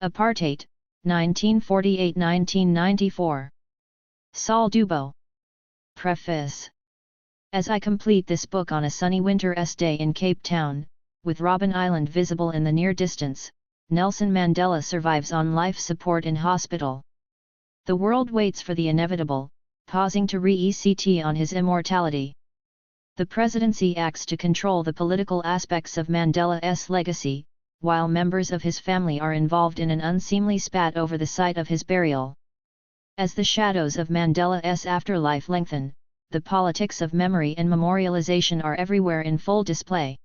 Apartheid, 1948–1994. Saul Dubow. Preface. As I complete this book on a sunny winter's day in Cape Town, with Robben Island visible in the near distance, Nelson Mandela survives on life support in hospital. The world waits for the inevitable, pausing to re-ECT on his immortality. The presidency acts to control the political aspects of Mandela's legacy, while members of his family are involved in an unseemly spat over the site of his burial. As the shadows of Mandela's afterlife lengthen, the politics of memory and memorialization are everywhere in full display.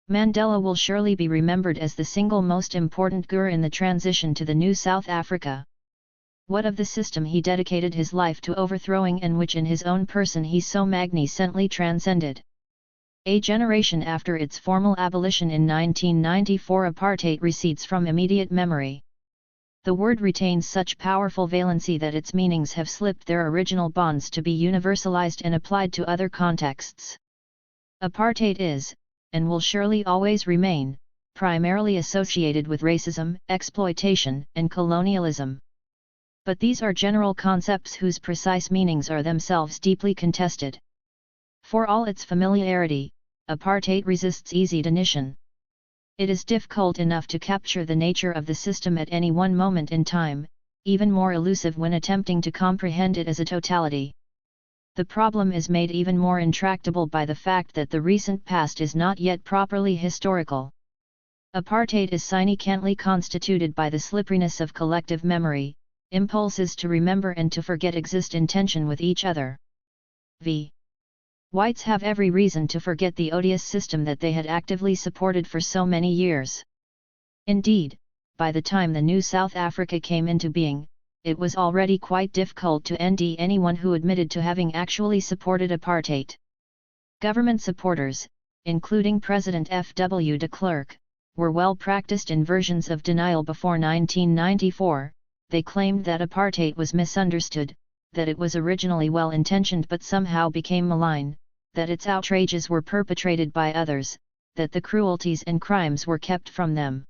Mandela will surely be remembered as the single most important figure in the transition to the new South Africa. What of the system he dedicated his life to overthrowing and which in his own person he so magnificently transcended? A generation after its formal abolition in 1994, apartheid recedes from immediate memory. The word retains such powerful valency that its meanings have slipped their original bonds to be universalized and applied to other contexts. Apartheid is, and will surely always remain, primarily associated with racism, exploitation, and colonialism. But these are general concepts whose precise meanings are themselves deeply contested. For all its familiarity, apartheid resists easy definition. It is difficult enough to capture the nature of the system at any one moment in time, even more elusive when attempting to comprehend it as a totality. The problem is made even more intractable by the fact that the recent past is not yet properly historical. Apartheid is significantly constituted by the slipperiness of collective memory. Impulses to remember and to forget exist in tension with each other. Whites have every reason to forget the odious system that they had actively supported for so many years. Indeed, by the time the new South Africa came into being, it was already quite difficult to end anyone who admitted to having actually supported apartheid. Government supporters, including President F.W. de Klerk, were well practiced in versions of denial before 1994. They claimed that apartheid was misunderstood, that it was originally well-intentioned but somehow became malign, that its outrages were perpetrated by others, that the cruelties and crimes were kept from them.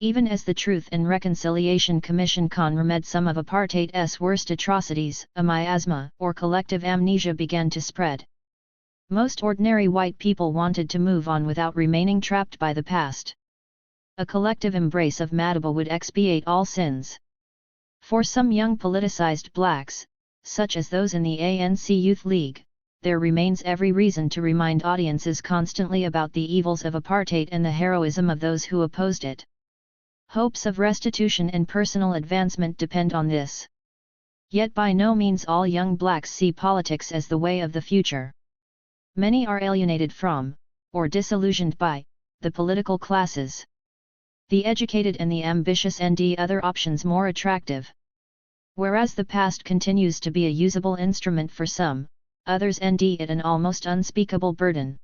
Even as the Truth and Reconciliation Commission remed some of apartheid's worst atrocities, a miasma or collective amnesia began to spread. Most ordinary white people wanted to move on without remaining trapped by the past. A collective embrace of Madiba would expiate all sins. For some young politicized blacks, such as those in the ANC Youth League, there remains every reason to remind audiences constantly about the evils of apartheid and the heroism of those who opposed it. Hopes of restitution and personal advancement depend on this. Yet by no means all young blacks see politics as the way of the future. Many are alienated from, or disillusioned by, the political classes. The educated and the ambitious and other options more attractive. Whereas the past continues to be a usable instrument for some, others it an almost unspeakable burden.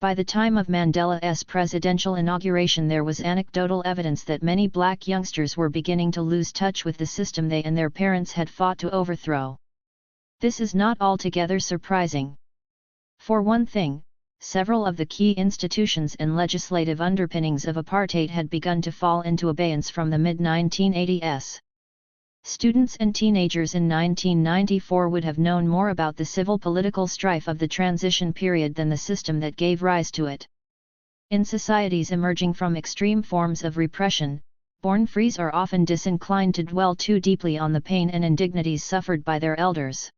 By the time of Mandela's presidential inauguration, there was anecdotal evidence that many black youngsters were beginning to lose touch with the system they and their parents had fought to overthrow. This is not altogether surprising. For one thing, several of the key institutions and legislative underpinnings of apartheid had begun to fall into abeyance from the mid-1980s. Students and teenagers in 1994 would have known more about the civil-political strife of the transition period than the system that gave rise to it. In societies emerging from extreme forms of repression, born frees are often disinclined to dwell too deeply on the pain and indignities suffered by their elders.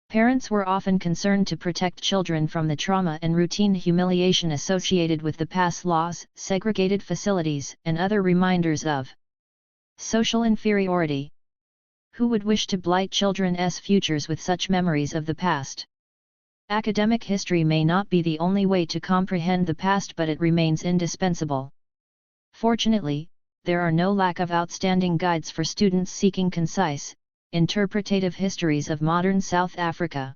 Parents were often concerned to protect children from the trauma and routine humiliation associated with the past laws, segregated facilities, and other reminders of social inferiority. Who would wish to blight children's futures with such memories of the past? Academic history may not be the only way to comprehend the past, but it remains indispensable. Fortunately, there are no lack of outstanding guides for students seeking concise, interpretative histories of modern South Africa.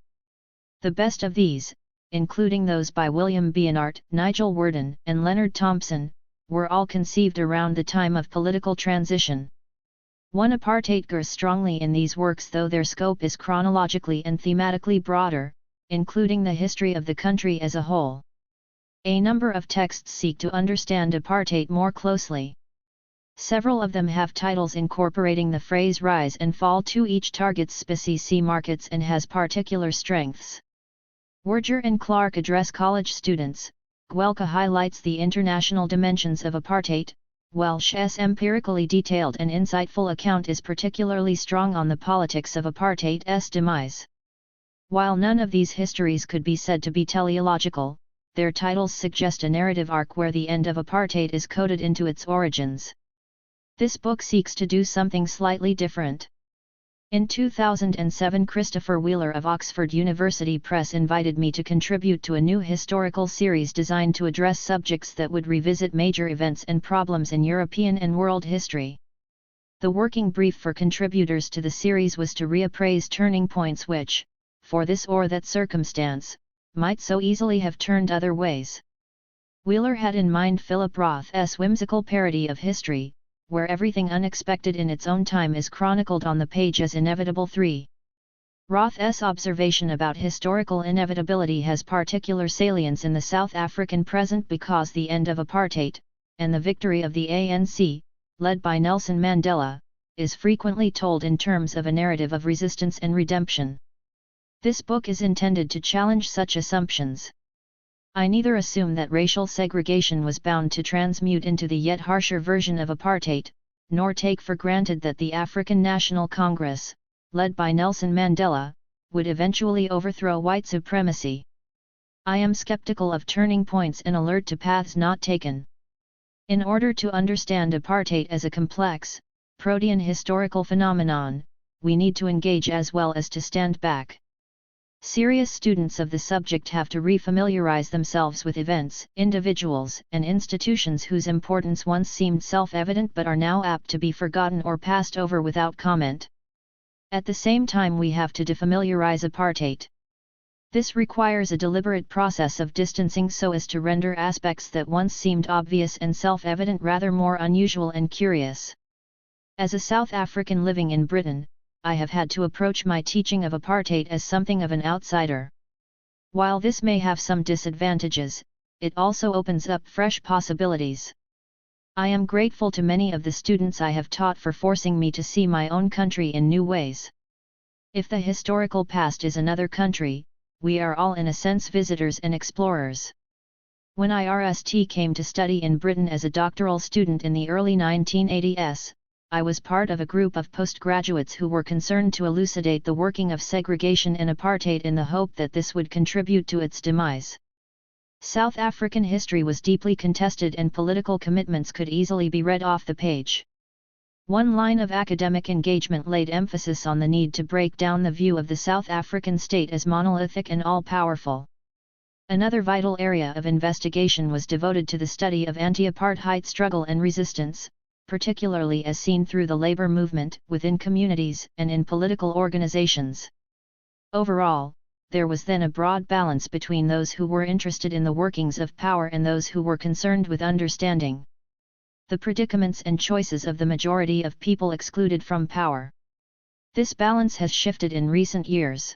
The best of these, including those by William Beanart, Nigel Worden, and Leonard Thompson, were all conceived around the time of political transition. One apartheid grows strongly in these works, though their scope is chronologically and thematically broader, including the history of the country as a whole. A number of texts seek to understand apartheid more closely. Several of them have titles incorporating the phrase rise and fall to each target's specific markets and has particular strengths. Werger and Clark address college students. Gwelka highlights the international dimensions of apartheid. Welsh's empirically detailed and insightful account is particularly strong on the politics of apartheid's demise. While none of these histories could be said to be teleological, their titles suggest a narrative arc where the end of apartheid is coded into its origins. This book seeks to do something slightly different. In 2007, Christopher Wheeler of Oxford University Press invited me to contribute to a new historical series designed to address subjects that would revisit major events and problems in European and world history. The working brief for contributors to the series was to reappraise turning points which, for this or that circumstance, might so easily have turned other ways. Wheeler had in mind Philip Roth's whimsical parody of history, where everything unexpected in its own time is chronicled on the page as inevitable. 3. Roth's observation about historical inevitability has particular salience in the South African present because the end of apartheid, and the victory of the ANC, led by Nelson Mandela, is frequently told in terms of a narrative of resistance and redemption. This book is intended to challenge such assumptions. I neither assume that racial segregation was bound to transmute into the yet harsher version of apartheid, nor take for granted that the African National Congress, led by Nelson Mandela, would eventually overthrow white supremacy. I am skeptical of turning points and alert to paths not taken. In order to understand apartheid as a complex, protean historical phenomenon, we need to engage as well as to stand back. Serious students of the subject have to refamiliarize themselves with events, individuals, and institutions whose importance once seemed self-evident but are now apt to be forgotten or passed over without comment. At the same time, we have to defamiliarize apartheid. This requires a deliberate process of distancing so as to render aspects that once seemed obvious and self-evident rather more unusual and curious. As a South African living in Britain, I have had to approach my teaching of apartheid as something of an outsider. While this may have some disadvantages, it also opens up fresh possibilities. I am grateful to many of the students I have taught for forcing me to see my own country in new ways. If the historical past is another country, we are all in a sense visitors and explorers. When I came to study in Britain as a doctoral student in the early 1980s, I was part of a group of postgraduates who were concerned to elucidate the working of segregation and apartheid in the hope that this would contribute to its demise. South African history was deeply contested and political commitments could easily be read off the page. One line of academic engagement laid emphasis on the need to break down the view of the South African state as monolithic and all-powerful. Another vital area of investigation was devoted to the study of anti-apartheid struggle and resistance, particularly as seen through the labor movement, within communities, and in political organizations. Overall, there was then a broad balance between those who were interested in the workings of power and those who were concerned with understanding the predicaments and choices of the majority of people excluded from power. This balance has shifted in recent years.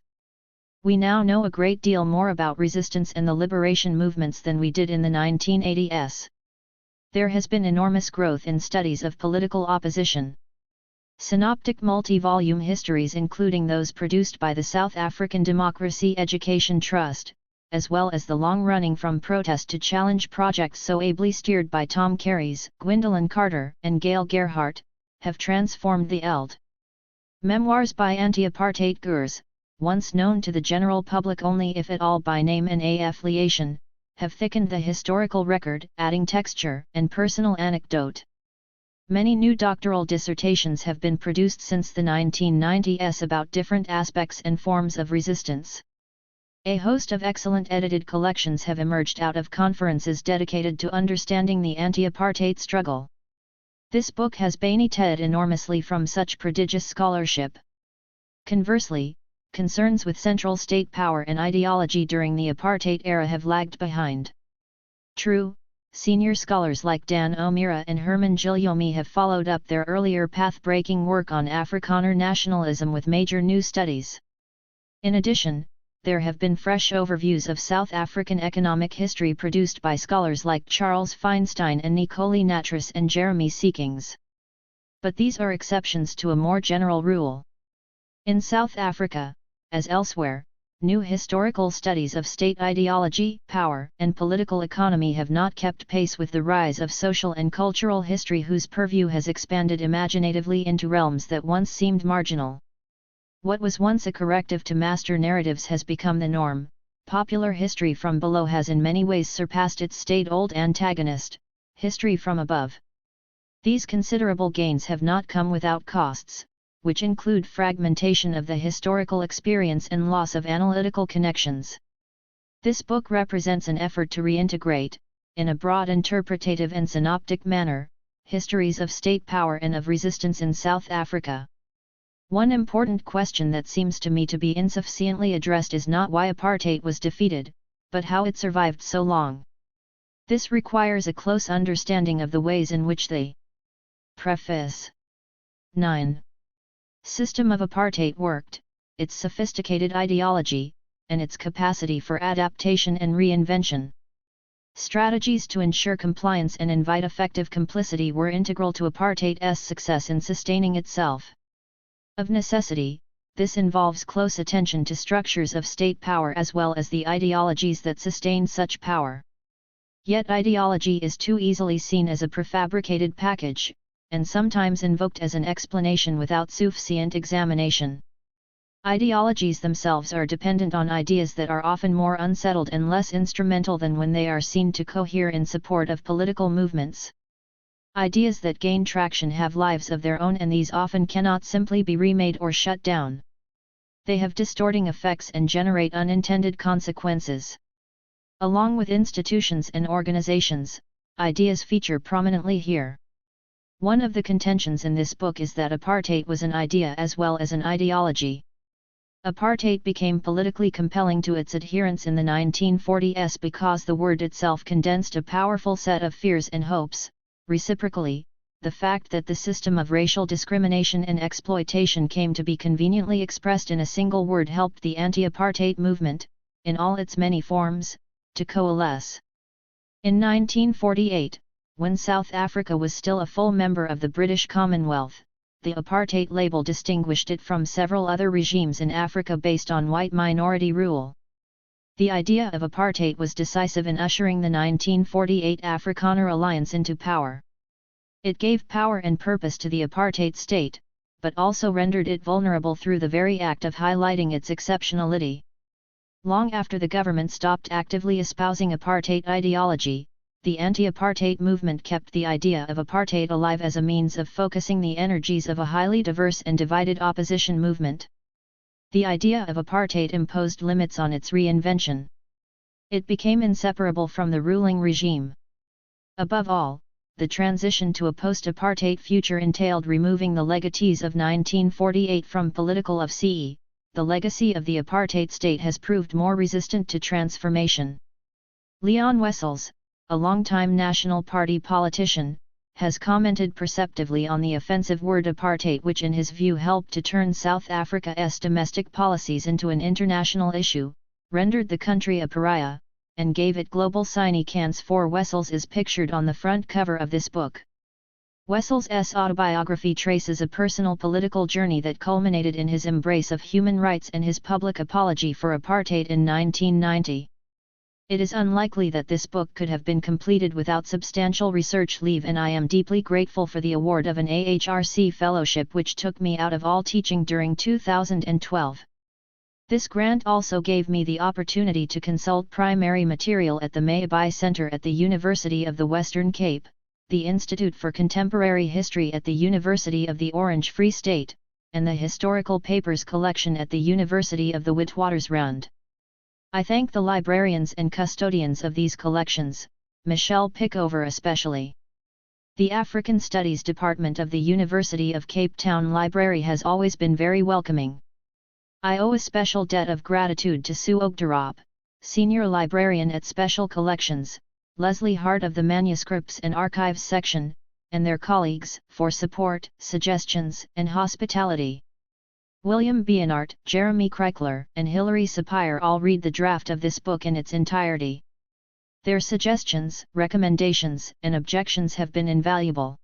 We now know a great deal more about resistance and the liberation movements than we did in the 1980s. There has been enormous growth in studies of political opposition. Synoptic multi-volume histories including those produced by the South African Democracy Education Trust, as well as the long-running From Protest to Challenge projects so ably steered by Tom Carys, Gwendolyn Carter, and Gail Gerhardt, have transformed the ELD. Memoirs by anti-apartheid Gurs, once known to the general public only if at all by name and affiliation, have thickened the historical record, adding texture and personal anecdote. Many new doctoral dissertations have been produced since the 1990s about different aspects and forms of resistance. A host of excellent edited collections have emerged out of conferences dedicated to understanding the anti-apartheid struggle. This book has benefited enormously from such prodigious scholarship. Conversely, concerns with central state power and ideology during the apartheid era have lagged behind. True, senior scholars like Dan O'Meara and Herman Gilyomi have followed up their earlier path-breaking work on Afrikaner nationalism with major new studies. In addition, there have been fresh overviews of South African economic history produced by scholars like Charles Feinstein and Nicole Nattrass and Jeremy Seekings. But these are exceptions to a more general rule. In South Africa, as elsewhere, new historical studies of state ideology, power, and political economy have not kept pace with the rise of social and cultural history, whose purview has expanded imaginatively into realms that once seemed marginal. What was once a corrective to master narratives has become the norm. Popular history from below has in many ways surpassed its state-old antagonist, history from above. These considerable gains have not come without costs, which include fragmentation of the historical experience and loss of analytical connections. This book represents an effort to reintegrate, in a broad interpretative and synoptic manner, histories of state power and of resistance in South Africa. One important question that seems to me to be insufficiently addressed is not why apartheid was defeated, but how it survived so long. This requires a close understanding of the ways in which the Preface 9. System of apartheid worked, its sophisticated ideology, and its capacity for adaptation and reinvention. Strategies to ensure compliance and invite effective complicity were integral to apartheid's success in sustaining itself. Of necessity, this involves close attention to structures of state power as well as the ideologies that sustain such power. Yet ideology is too easily seen as a prefabricated package, and sometimes invoked as an explanation without sufficient examination. Ideologies themselves are dependent on ideas that are often more unsettled and less instrumental than when they are seen to cohere in support of political movements. Ideas that gain traction have lives of their own, and these often cannot simply be remade or shut down. They have distorting effects and generate unintended consequences. Along with institutions and organizations, ideas feature prominently here. One of the contentions in this book is that apartheid was an idea as well as an ideology. Apartheid became politically compelling to its adherents in the 1940s because the word itself condensed a powerful set of fears and hopes. Reciprocally, the fact that the system of racial discrimination and exploitation came to be conveniently expressed in a single word helped the anti-apartheid movement, in all its many forms, to coalesce. In 1948, when South Africa was still a full member of the British Commonwealth, the apartheid label distinguished it from several other regimes in Africa based on white minority rule. The idea of apartheid was decisive in ushering the 1948 Afrikaner alliance into power. It gave power and purpose to the apartheid state, but also rendered it vulnerable through the very act of highlighting its exceptionality. Long after the government stopped actively espousing apartheid ideology, the anti-apartheid movement kept the idea of apartheid alive as a means of focusing the energies of a highly diverse and divided opposition movement. The idea of apartheid imposed limits on its reinvention. It became inseparable from the ruling regime. Above all, the transition to a post-apartheid future entailed removing the legatees of 1948 from political office. The legacy of the apartheid state has proved more resistant to transformation. Leon Wessels, a longtime National Party politician, has commented perceptively on the offensive word apartheid, which in his view helped to turn South Africa's domestic policies into an international issue, rendered the country a pariah, and gave it global significance. For Wessels is pictured on the front cover of this book. Wessels' autobiography traces a personal political journey that culminated in his embrace of human rights and his public apology for apartheid in 1990. It is unlikely that this book could have been completed without substantial research leave, and I am deeply grateful for the award of an AHRC fellowship which took me out of all teaching during 2012. This grant also gave me the opportunity to consult primary material at the Mayabai Center at the University of the Western Cape, the Institute for Contemporary History at the University of the Orange Free State, and the Historical Papers Collection at the University of the Witwatersrand. I thank the librarians and custodians of these collections, Michelle Pickover especially. The African Studies Department of the University of Cape Town Library has always been very welcoming. I owe a special debt of gratitude to Sue Ogderop, Senior Librarian at Special Collections, Leslie Hart of the Manuscripts and Archives section, and their colleagues, for support, suggestions, and hospitality. William Bienart, Jeremy Kreikler, and Hilary Sapire all read the draft of this book in its entirety. Their suggestions, recommendations, and objections have been invaluable.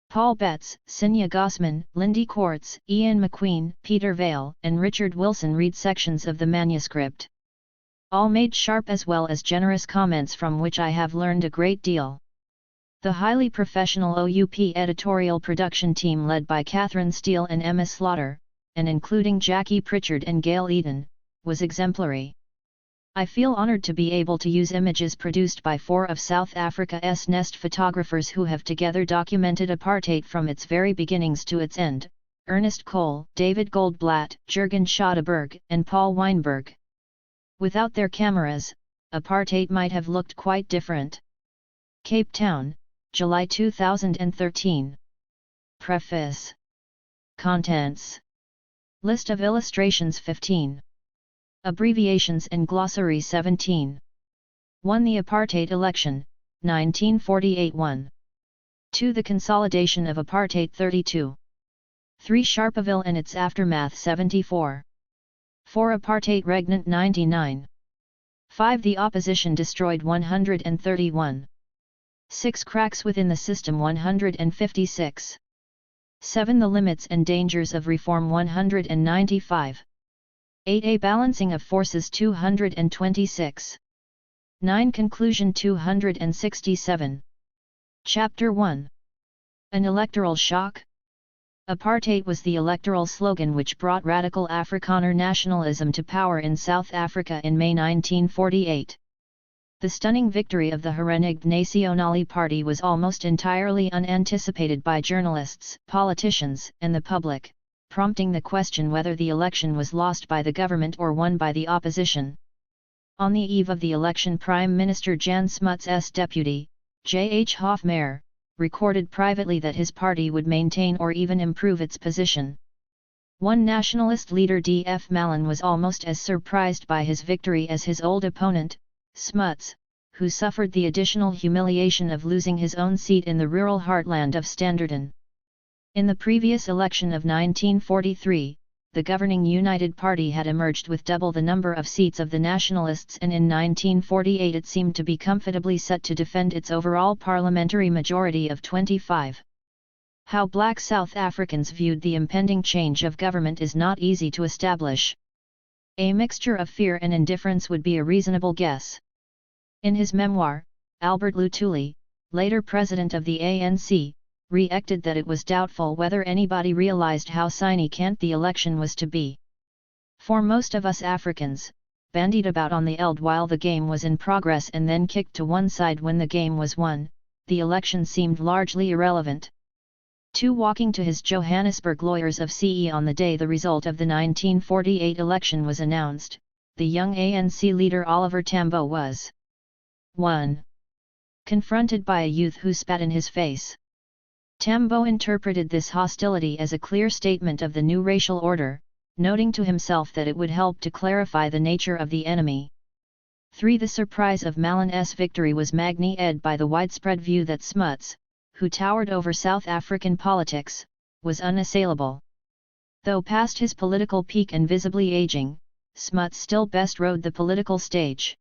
Paul Betts, Sinya Gossman, Lindy Quartz, Ian McQueen, Peter Vale, and Richard Wilson read sections of the manuscript. All made sharp as well as generous comments from which I have learned a great deal. The highly professional OUP editorial production team led by Catherine Steele and Emma Slaughter, and including Jackie Pritchard and Gail Eden, was exemplary. I feel honored to be able to use images produced by 4 of South Africa's nest photographers who have together documented apartheid from its very beginnings to its end: Ernest Cole, David Goldblatt, Jurgen Schodeberg, and Paul Weinberg. Without their cameras, apartheid might have looked quite different. Cape Town, July 2013. Preface. Contents. List of illustrations 15. Abbreviations and glossary 17. 1. The apartheid election, 1948. 1. 2. The consolidation of apartheid 32. 3. Sharpeville and its aftermath 74. 4. Apartheid regnant 99. 5. The opposition destroyed 131. 6. Cracks within the system 156. 7. The limits and dangers of reform 195. 8. A balancing of forces 226. 9. Conclusion 267. Chapter 1. An electoral shock? Apartheid was the electoral slogan which brought radical Afrikaner nationalism to power in South Africa in May 1948. The stunning victory of the Verenigde Nasionale Party was almost entirely unanticipated by journalists, politicians, and the public, prompting the question whether the election was lost by the government or won by the opposition. On the eve of the election, Prime Minister Jan Smuts's deputy, J.H. Hofmeyr, recorded privately that his party would maintain or even improve its position. One nationalist leader, D.F. Mallon, was almost as surprised by his victory as his old opponent, Smuts, who suffered the additional humiliation of losing his own seat in the rural heartland of Standerton. In the previous election of 1943, the governing United Party had emerged with double the number of seats of the Nationalists, and in 1948 it seemed to be comfortably set to defend its overall parliamentary majority of 25. How black South Africans viewed the impending change of government is not easy to establish. A mixture of fear and indifference would be a reasonable guess. In his memoir, Albert Luthuli, later president of the ANC, reacted that it was doubtful whether anybody realized how significant the election was to be. For most of us Africans, bandied about on the Eld while the game was in progress and then kicked to one side when the game was won, the election seemed largely irrelevant. Walking to his Johannesburg lawyers of CE on the day the result of the 1948 election was announced, the young ANC leader Oliver Tambo was 1. Confronted by a youth who spat in his face. Tambo interpreted this hostility as a clear statement of the new racial order, noting to himself that it would help to clarify the nature of the enemy. 3. The surprise of Mallon's victory was magnified by the widespread view that Smuts, who towered over South African politics, was unassailable. Though past his political peak and visibly aging, Smuts still best rode the political stage.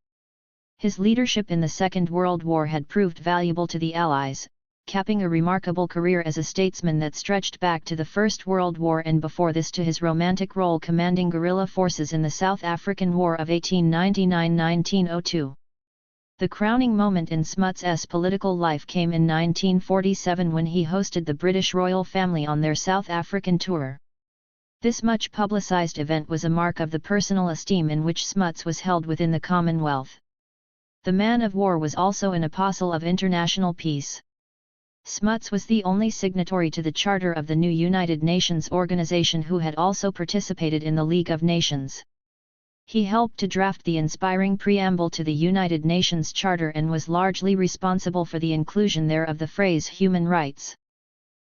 His leadership in the Second World War had proved valuable to the Allies, capping a remarkable career as a statesman that stretched back to the First World War and before this to his romantic role commanding guerrilla forces in the South African War of 1899–1902. The crowning moment in Smuts's political life came in 1947 when he hosted the British royal family on their South African tour. This much publicised event was a mark of the personal esteem in which Smuts was held within the Commonwealth. The man of war was also an apostle of international peace. Smuts was the only signatory to the Charter of the new United Nations organization who had also participated in the League of Nations. He helped to draft the inspiring preamble to the United Nations Charter and was largely responsible for the inclusion there of the phrase human rights.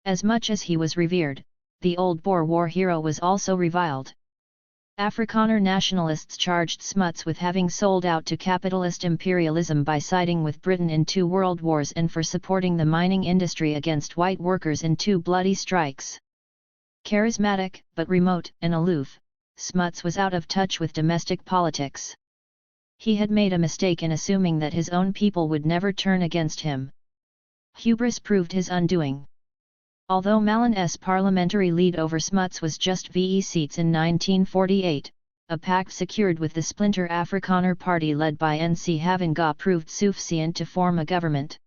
As much as he was revered, the old Boer War hero was also reviled. Afrikaner nationalists charged Smuts with having sold out to capitalist imperialism by siding with Britain in 2 world wars and for supporting the mining industry against white workers in 2 bloody strikes. Charismatic, but remote and aloof, Smuts was out of touch with domestic politics. He had made a mistake in assuming that his own people would never turn against him. Hubris proved his undoing. Although Malin's parliamentary lead over Smuts was just VE seats in 1948, a pact secured with the splinter Afrikaner party led by NC Havenga proved sufficient to form a government.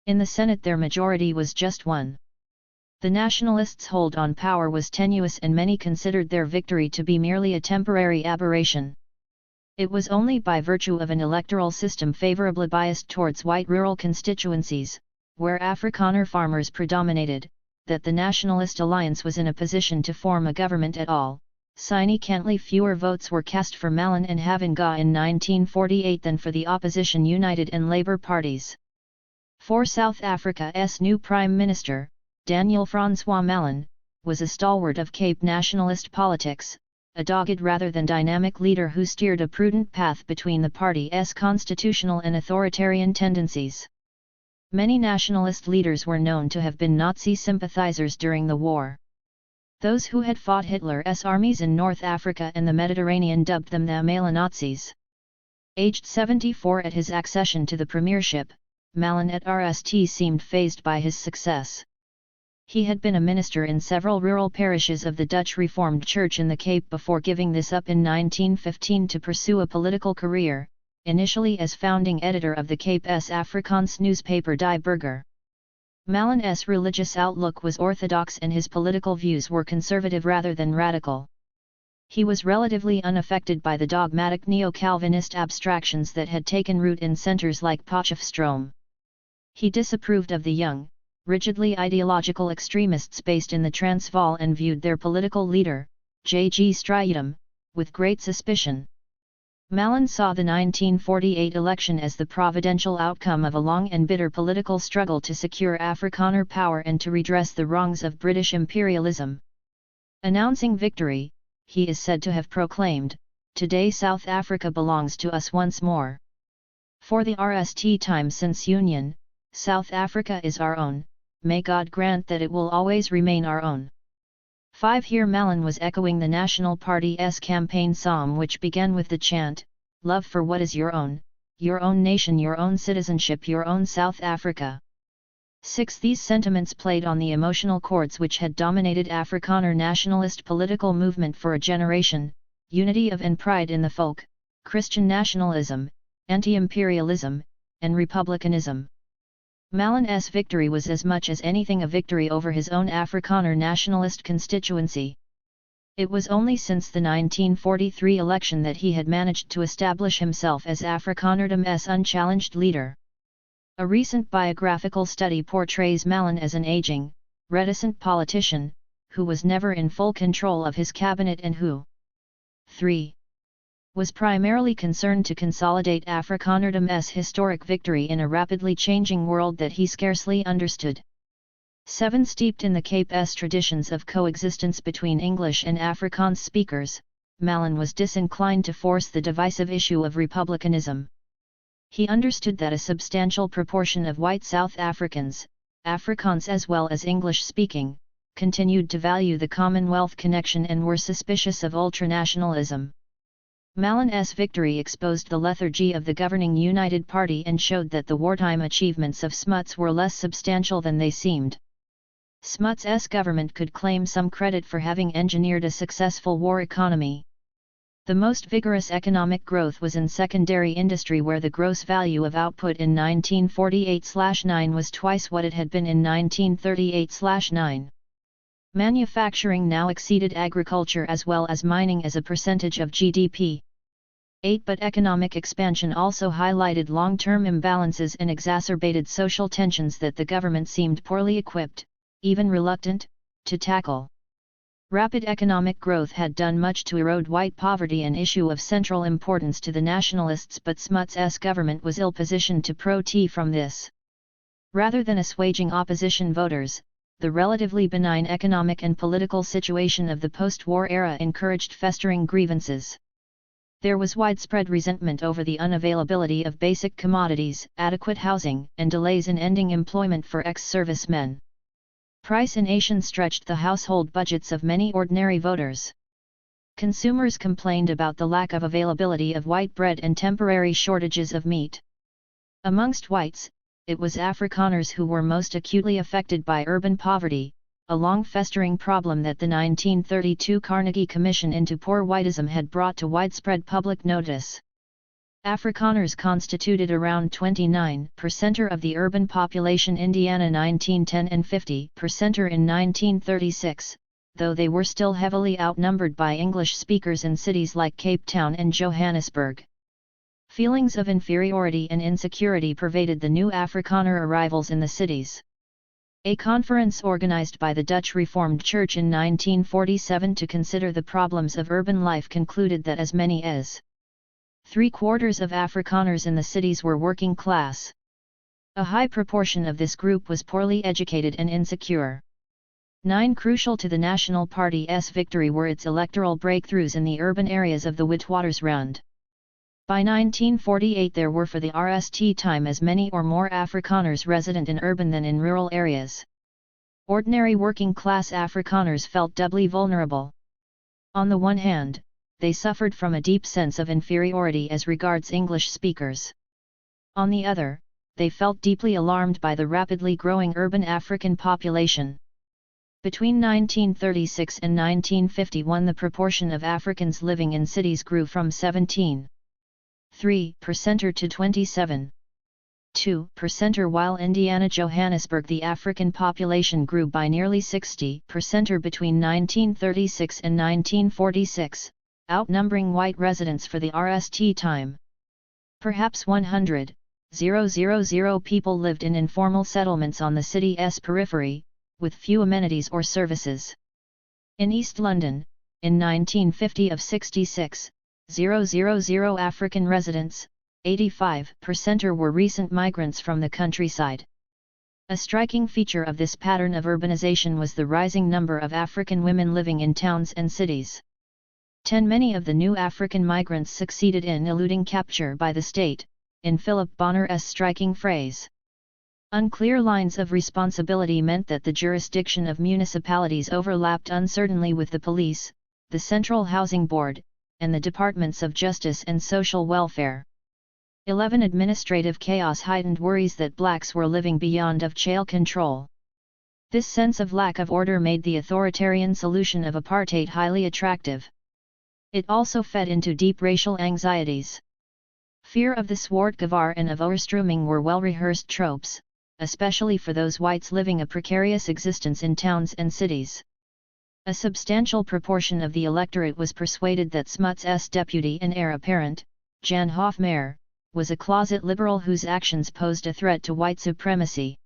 In the Senate their majority was just one. The nationalists' hold on power was tenuous and many considered their victory to be merely a temporary aberration. It was only by virtue of an electoral system favorably biased towards white rural constituencies, where Afrikaner farmers predominated, that the Nationalist Alliance was in a position to form a government at all. Significantly fewer votes were cast for Malin and Havenga in 1948 than for the opposition United and Labour parties. For South Africa's new Prime Minister, Daniel Francois Malin, was a stalwart of Cape nationalist politics, a dogged rather than dynamic leader who steered a prudent path between the party's constitutional and authoritarian tendencies. Many nationalist leaders were known to have been Nazi sympathizers during the war. Those who had fought Hitler's armies in North Africa and the Mediterranean dubbed them the Malin-Nazis. Aged 74 at his accession to the premiership, Malin at RST seemed fazed by his success. He had been a minister in several rural parishes of the Dutch Reformed Church in the Cape before giving this up in 1915 to pursue a political career, initially as founding editor of the Cape's Afrikaans newspaper Die Burger. Malin's religious outlook was orthodox and his political views were conservative rather than radical. He was relatively unaffected by the dogmatic neo-Calvinist abstractions that had taken root in centres like Potchefstroom. He disapproved of the young, rigidly ideological extremists based in the Transvaal and viewed their political leader, J.G. Strijdom, with great suspicion. Malin saw the 1948 election as the providential outcome of a long and bitter political struggle to secure Afrikaner power and to redress the wrongs of British imperialism. Announcing victory, he is said to have proclaimed, "Today South Africa belongs to us once more. For the RST time since Union, South Africa is our own. May God grant that it will always remain our own." 5 Here Malin was echoing the National Party's campaign psalm which began with the chant, "Love for what is your own nation, your own citizenship, your own South Africa." 6 These sentiments played on the emotional chords which had dominated Afrikaner nationalist political movement for a generation: unity of and pride in the folk, Christian nationalism, anti-imperialism, and republicanism. Malin's victory was as much as anything a victory over his own Afrikaner nationalist constituency. It was only since the 1943 election that he had managed to establish himself as Afrikanerdom's unchallenged leader. A recent biographical study portrays Malin as an aging, reticent politician, who was never in full control of his cabinet and who 3. was primarily concerned to consolidate Afrikanerdom's historic victory in a rapidly changing world that he scarcely understood. 7 Steeped in the Cape's traditions of coexistence between English and Afrikaans speakers, Malin was disinclined to force the divisive issue of republicanism. He understood that a substantial proportion of white South Africans, Afrikaans as well as English-speaking, continued to value the Commonwealth connection and were suspicious of ultranationalism. Malin's victory exposed the lethargy of the governing United Party and showed that the wartime achievements of Smuts were less substantial than they seemed. Smuts's government could claim some credit for having engineered a successful war economy. The most vigorous economic growth was in secondary industry, where the gross value of output in 1948/9 was twice what it had been in 1938/9. Manufacturing now exceeded agriculture as well as mining as a percentage of GDP. 8 But economic expansion also highlighted long-term imbalances and exacerbated social tensions that the government seemed poorly equipped, even reluctant, to tackle. Rapid economic growth had done much to erode white poverty, an issue of central importance to the nationalists, but Smuts's government was ill-positioned to profit from this. Rather than assuaging opposition voters, the relatively benign economic and political situation of the post-war era encouraged festering grievances. There was widespread resentment over the unavailability of basic commodities, adequate housing, and delays in ending employment for ex-servicemen. Price inflation stretched the household budgets of many ordinary voters. Consumers complained about the lack of availability of white bread and temporary shortages of meat. Amongst whites, it was Afrikaners who were most acutely affected by urban poverty, a long-festering problem that the 1932 Carnegie Commission into Poor Whiteism had brought to widespread public notice. Afrikaners constituted around 29% of the urban population Indiana 1910 and 50% in 1936, though they were still heavily outnumbered by English speakers in cities like Cape Town and Johannesburg. Feelings of inferiority and insecurity pervaded the new Afrikaner arrivals in the cities. A conference organized by the Dutch Reformed Church in 1947 to consider the problems of urban life concluded that as many as 3/4 of Afrikaners in the cities were working class. A high proportion of this group was poorly educated and insecure. 9 Crucial to the National Party's victory were its electoral breakthroughs in the urban areas of the Witwatersrand. By 1948 there were for the RST time as many or more Afrikaners resident in urban than in rural areas. Ordinary working-class Afrikaners felt doubly vulnerable. On the one hand, they suffered from a deep sense of inferiority as regards English speakers. On the other, they felt deeply alarmed by the rapidly growing urban African population. Between 1936 and 1951 the proportion of Africans living in cities grew from 17.3% to 27.2%, while Indiana Johannesburg the African population grew by nearly 60% between 1936 and 1946, outnumbering white residents for the RST time. Perhaps 100,000 people lived in informal settlements on the city's periphery, with few amenities or services. In East London, in 1950 of 66,000 African residents, 85% were recent migrants from the countryside. A striking feature of this pattern of urbanization was the rising number of African women living in towns and cities. Many of the new African migrants succeeded in eluding capture by the state, in Philip Bonner's striking phrase. Unclear lines of responsibility meant that the jurisdiction of municipalities overlapped uncertainly with the police, the Central Housing Board, and the Departments of Justice and Social Welfare. 11 Administrative chaos heightened worries that blacks were living beyond of jail control. This sense of lack of order made the authoritarian solution of apartheid highly attractive. It also fed into deep racial anxieties. Fear of the Zwartgevaar and of overstrooming were well-rehearsed tropes, especially for those whites living a precarious existence in towns and cities. A substantial proportion of the electorate was persuaded that Smuts' deputy and heir apparent, Jan Hofmeyr, was a closet liberal whose actions posed a threat to white supremacy.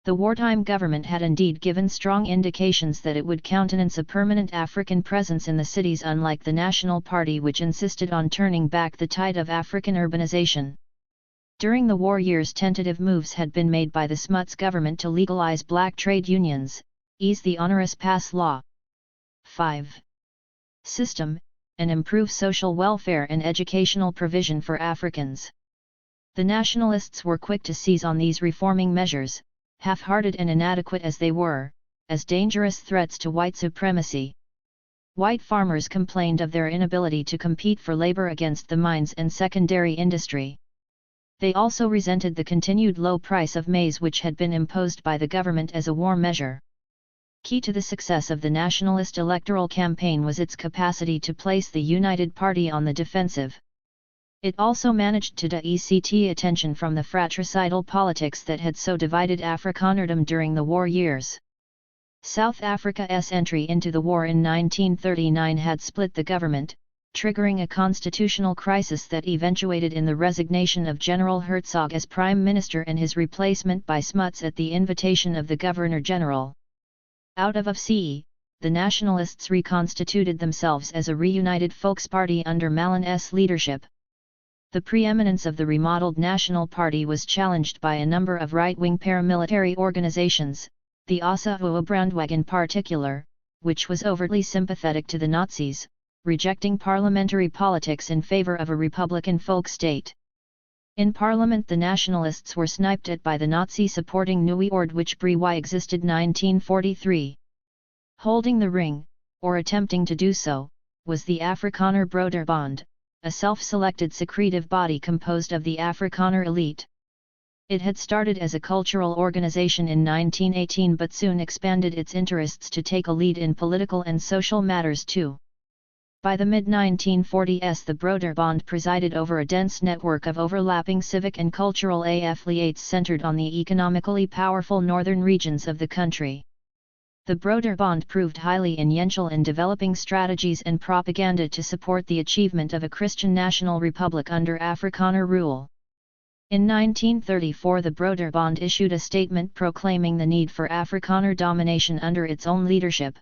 The wartime government had indeed given strong indications that it would countenance a permanent African presence in the cities, unlike the National Party, which insisted on turning back the tide of African urbanization. During the war years tentative moves had been made by the Smuts government to legalize black trade unions, ease the onerous pass law 5 system, and improve social welfare and educational provision for Africans. The nationalists were quick to seize on these reforming measures, half-hearted and inadequate as they were, as dangerous threats to white supremacy. White farmers complained of their inability to compete for labor against the mines and secondary industry. They also resented the continued low price of maize which had been imposed by the government as a war measure. Key to the success of the nationalist electoral campaign was its capacity to place the United Party on the defensive. It also managed to divert attention from the fratricidal politics that had so divided Afrikanerdom during the war years. South Africa's entry into the war in 1939 had split the government, triggering a constitutional crisis that eventuated in the resignation of General Hertzog as Prime Minister and his replacement by Smuts at the invitation of the Governor-General. Out of FCE, the nationalists reconstituted themselves as a reunited Volksparty under Malan's leadership. The preeminence of the remodeled National Party was challenged by a number of right-wing paramilitary organizations, the Assahoa-Brandwag in particular, which was overtly sympathetic to the Nazis, rejecting parliamentary politics in favor of a republican folk state. In Parliament the nationalists were sniped at by the Nazi-supporting Nieuwe Orde which existed 1943. Holding the ring, or attempting to do so, was the Afrikaner Broederbond, a self-selected secretive body composed of the Afrikaner elite. It had started as a cultural organization in 1918 but soon expanded its interests to take a lead in political and social matters too. By the mid-1940s the Broederbond presided over a dense network of overlapping civic and cultural affiliates centered on the economically powerful northern regions of the country. The Broederbond proved highly influential in developing strategies and propaganda to support the achievement of a Christian national republic under Afrikaner rule. In 1934 the Broederbond issued a statement proclaiming the need for Afrikaner domination under its own leadership.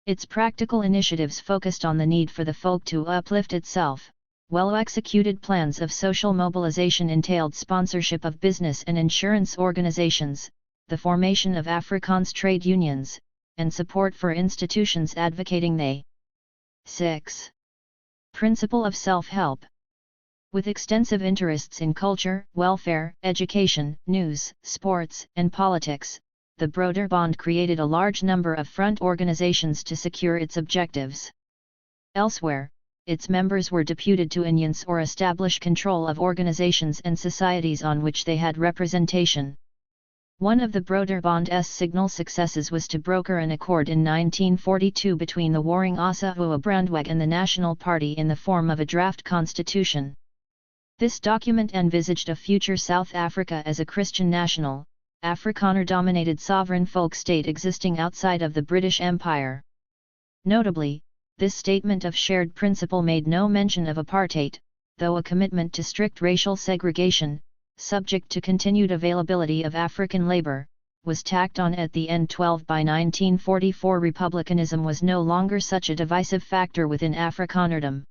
Its practical initiatives focused on the need for the folk to uplift itself. Well-executed plans of social mobilization entailed sponsorship of business and insurance organizations, the formation of Afrikaans trade unions, and support for institutions advocating the 6. Principle of self-help. With extensive interests in culture, welfare, education, news, sports, and politics, the Broederbond created a large number of front organizations to secure its objectives. Elsewhere, its members were deputed to enhance or establish control of organizations and societies on which they had representation. One of the Broederbond's signal successes was to broker an accord in 1942 between the warring Ossawa Brandweg and the National Party in the form of a draft constitution. This document envisaged a future South Africa as a Christian national, Afrikaner-dominated sovereign folk state existing outside of the British Empire. Notably, this statement of shared principle made no mention of apartheid, though a commitment to strict racial segregation, subject to continued availability of African labor, was tacked on at the end. 12 By 1944 republicanism was no longer such a divisive factor within Afrikanerdom.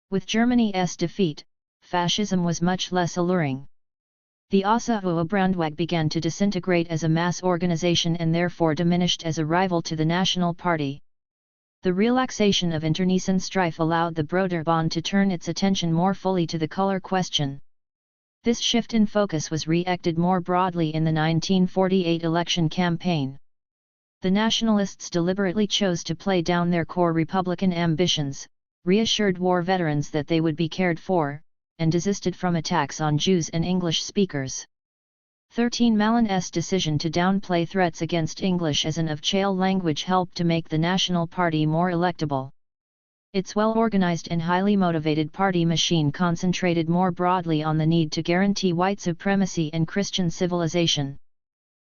With Germany's defeat, fascism was much less alluring. The Ossawa Brandweg began to disintegrate as a mass organization and therefore diminished as a rival to the National Party. The relaxation of internecine strife allowed the Broederbond to turn its attention more fully to the color question. This shift in focus was re-acted more broadly in the 1948 election campaign. The nationalists deliberately chose to play down their core Republican ambitions, reassured war veterans that they would be cared for, and desisted from attacks on Jews and English speakers. 13 Malin's decision to downplay threats against English as an official language helped to make the National Party more electable. Its well-organized and highly motivated party machine concentrated more broadly on the need to guarantee white supremacy and Christian civilization.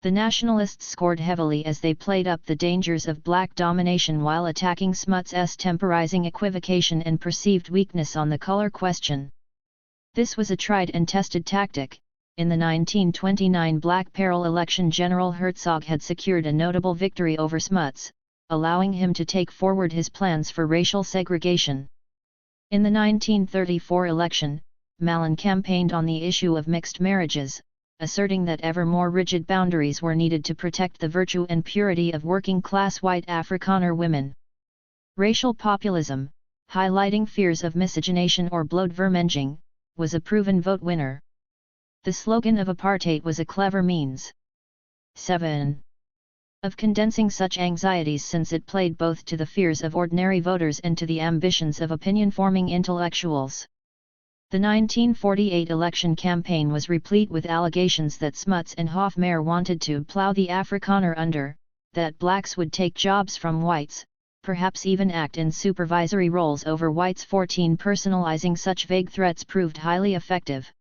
The nationalists scored heavily as they played up the dangers of black domination while attacking Smuts' temporizing equivocation and perceived weakness on the color question. This was a tried and tested tactic. In the 1929 Black Peril election General Herzog had secured a notable victory over Smuts, allowing him to take forward his plans for racial segregation. In the 1934 election, Malin campaigned on the issue of mixed marriages, asserting that ever more rigid boundaries were needed to protect the virtue and purity of working-class white Afrikaner women. Racial populism, highlighting fears of miscegenation or bloedvermenging, was a proven vote winner. The slogan of apartheid was a clever means 7. Of condensing such anxieties, since it played both to the fears of ordinary voters and to the ambitions of opinion-forming intellectuals. The 1948 election campaign was replete with allegations that Smuts and Hofmeyr wanted to plow the Afrikaner under, that blacks would take jobs from whites, perhaps even act in supervisory roles over whites. 14 Personalizing such vague threats proved highly effective.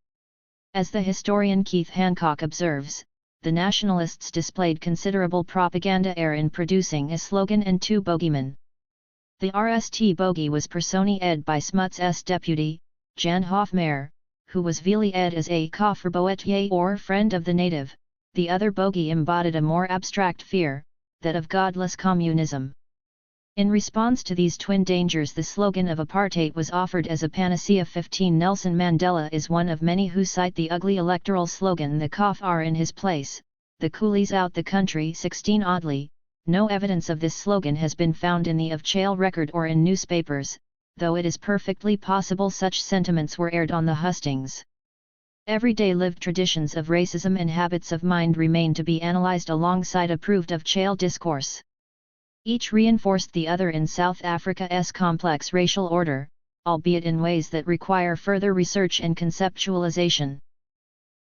As the historian Keith Hancock observes, the nationalists displayed considerable propaganda air in producing a slogan and two bogeymen. The RST bogey was personified by Smuts' deputy, Jan Hofmeyr, who was veiled as a Kofferboetier or friend of the native. The other bogey embodied a more abstract fear, that of godless communism. In response to these twin dangers, the slogan of apartheid was offered as a panacea. 15 Nelson Mandela is one of many who cite the ugly electoral slogan "the Kof are in his place, the coolies out the country." 16 Oddly, no evidence of this slogan has been found in the official record or in newspapers, though it is perfectly possible such sentiments were aired on the hustings. Everyday lived traditions of racism and habits of mind remain to be analyzed alongside approved official discourse. Each reinforced the other in South Africa's complex racial order, albeit in ways that require further research and conceptualization.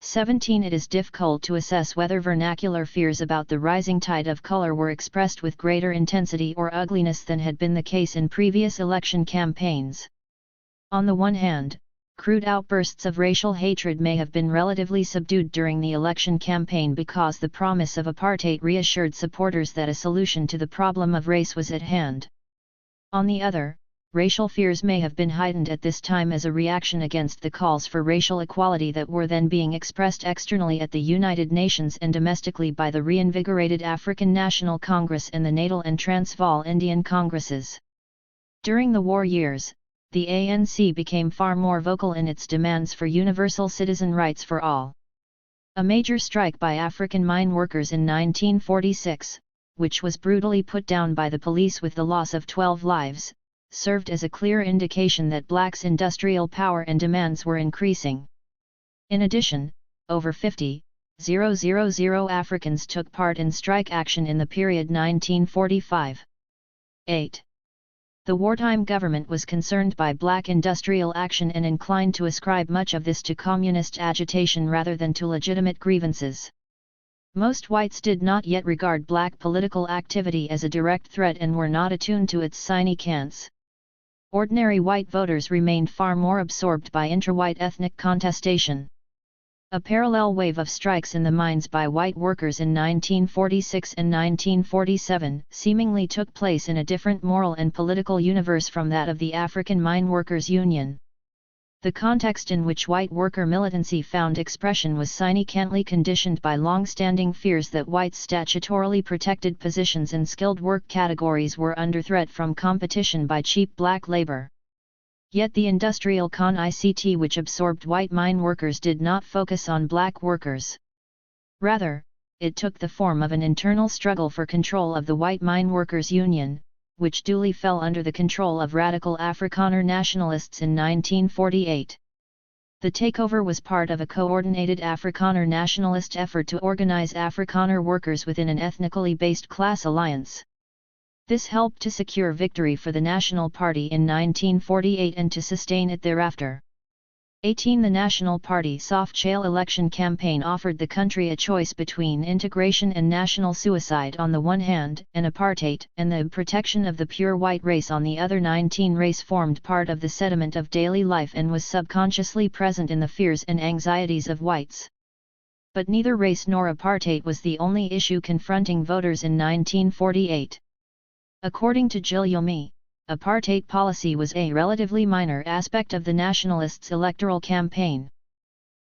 17. It is difficult to assess whether vernacular fears about the rising tide of color were expressed with greater intensity or ugliness than had been the case in previous election campaigns. On the one hand, crude outbursts of racial hatred may have been relatively subdued during the election campaign because the promise of apartheid reassured supporters that a solution to the problem of race was at hand. On the other, racial fears may have been heightened at this time as a reaction against the calls for racial equality that were then being expressed externally at the United Nations and domestically by the reinvigorated African National Congress and the Natal and Transvaal Indian Congresses. During the war years, the ANC became far more vocal in its demands for universal citizen rights for all. A major strike by African mine workers in 1946, which was brutally put down by the police with the loss of 12 lives, served as a clear indication that blacks' industrial power and demands were increasing. In addition, over 50,000 Africans took part in strike action in the period 1945. 8. The wartime government was concerned by black industrial action and inclined to ascribe much of this to communist agitation rather than to legitimate grievances. Most whites did not yet regard black political activity as a direct threat and were not attuned to its significance. Ordinary white voters remained far more absorbed by intra-white ethnic contestation. A parallel wave of strikes in the mines by white workers in 1946 and 1947 seemingly took place in a different moral and political universe from that of the African Mine Workers Union. The context in which white worker militancy found expression was significantly conditioned by long-standing fears that whites' statutorily protected positions in skilled work categories were under threat from competition by cheap black labor. Yet the industrial ICT which absorbed white mine workers did not focus on black workers. Rather, it took the form of an internal struggle for control of the white mine workers union, which duly fell under the control of radical Afrikaner nationalists in 1948. The takeover was part of a coordinated Afrikaner nationalist effort to organize Afrikaner workers within an ethnically based class alliance. This helped to secure victory for the National Party in 1948 and to sustain it thereafter. 18. The National Party soft shell election campaign offered the country a choice between integration and national suicide on the one hand, and apartheid and the protection of the pure white race on the other. 19. Race formed part of the sediment of daily life and was subconsciously present in the fears and anxieties of whites. But neither race nor apartheid was the only issue confronting voters in 1948. According to Jill Yomi, apartheid policy was a relatively minor aspect of the nationalists' electoral campaign.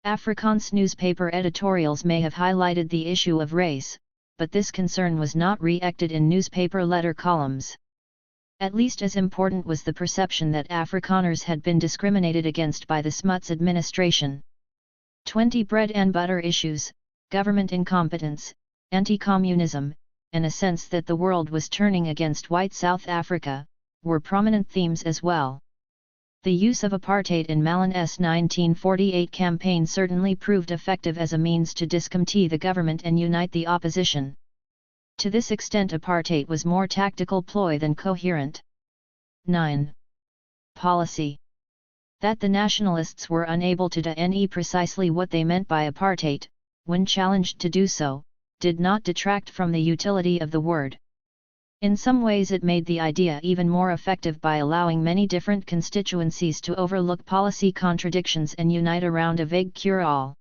Afrikaans newspaper editorials may have highlighted the issue of race, but this concern was not re-acted in newspaper letter columns. At least as important was the perception that Afrikaners had been discriminated against by the Smuts administration. 20. Bread and butter issues, government incompetence, anti-communism, and a sense that the world was turning against white South Africa, were prominent themes as well. The use of apartheid in Malan's 1948 campaign certainly proved effective as a means to discomfort the government and unite the opposition. To this extent apartheid was more tactical ploy than coherent. 9. Policy. That the nationalists were unable to define precisely what they meant by apartheid, when challenged to do so, did not detract from the utility of the word. In some ways it made the idea even more effective by allowing many different constituencies to overlook policy contradictions and unite around a vague cure-all.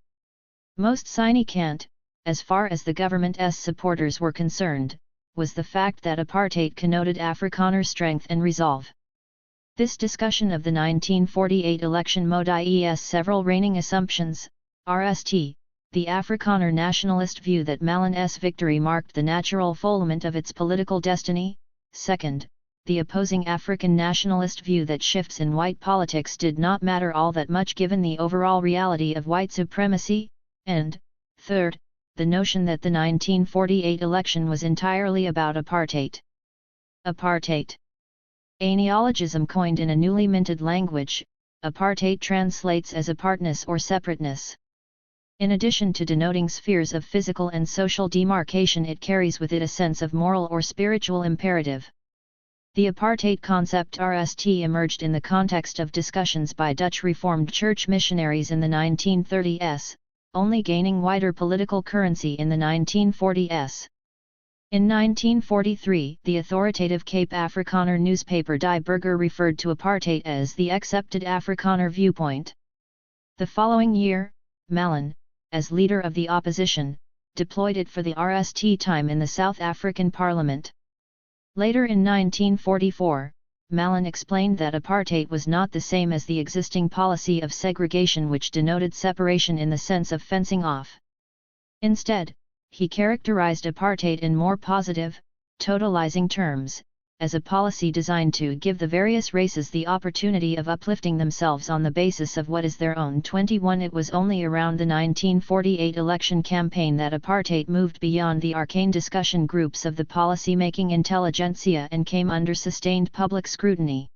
Most significant, as far as the government's supporters were concerned, was the fact that apartheid connoted Afrikaner strength and resolve. This discussion of the 1948 election modifies several reigning assumptions. RST, the Afrikaner nationalist view that Malan's victory marked the natural fulfillment of its political destiny. Second, the opposing African nationalist view that shifts in white politics did not matter all that much given the overall reality of white supremacy. And, third, the notion that the 1948 election was entirely about apartheid. Apartheid. A neologism coined in a newly minted language, apartheid translates as apartness or separateness. In addition to denoting spheres of physical and social demarcation, it carries with it a sense of moral or spiritual imperative. The apartheid concept RST emerged in the context of discussions by Dutch Reformed Church missionaries in the 1930s, only gaining wider political currency in the 1940s. In 1943, the authoritative Cape Afrikaner newspaper Die Burger referred to apartheid as the accepted Afrikaner viewpoint. The following year, Mallon, as leader of the opposition, deployed it for the RST time in the South African Parliament. Later in 1944, Mallon explained that apartheid was not the same as the existing policy of segregation, which denoted separation in the sense of fencing off. Instead, he characterized apartheid in more positive, totalizing terms, as a policy designed to give the various races the opportunity of uplifting themselves on the basis of what is their own. 21 It was only around the 1948 election campaign that apartheid moved beyond the arcane discussion groups of the policy-making intelligentsia and came under sustained public scrutiny.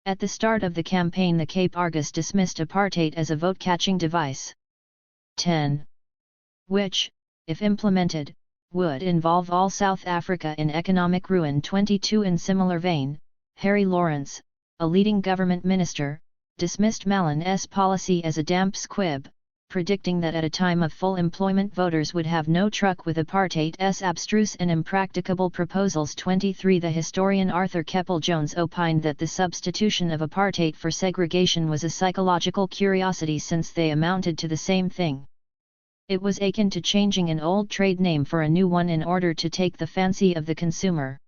At the start of the campaign, the Cape Argus dismissed apartheid as a vote-catching device. 10. Which, if implemented, would involve all South Africa in economic ruin. 22 In similar vein, Harry Lawrence, a leading government minister, dismissed Mallon's policy as a damp squib, predicting that at a time of full employment voters would have no truck with apartheid's abstruse and impracticable proposals. 23 The historian Arthur Keppel-Jones opined that the substitution of apartheid for segregation was a psychological curiosity, since they amounted to the same thing. It was akin to changing an old trade name for a new one in order to take the fancy of the consumer.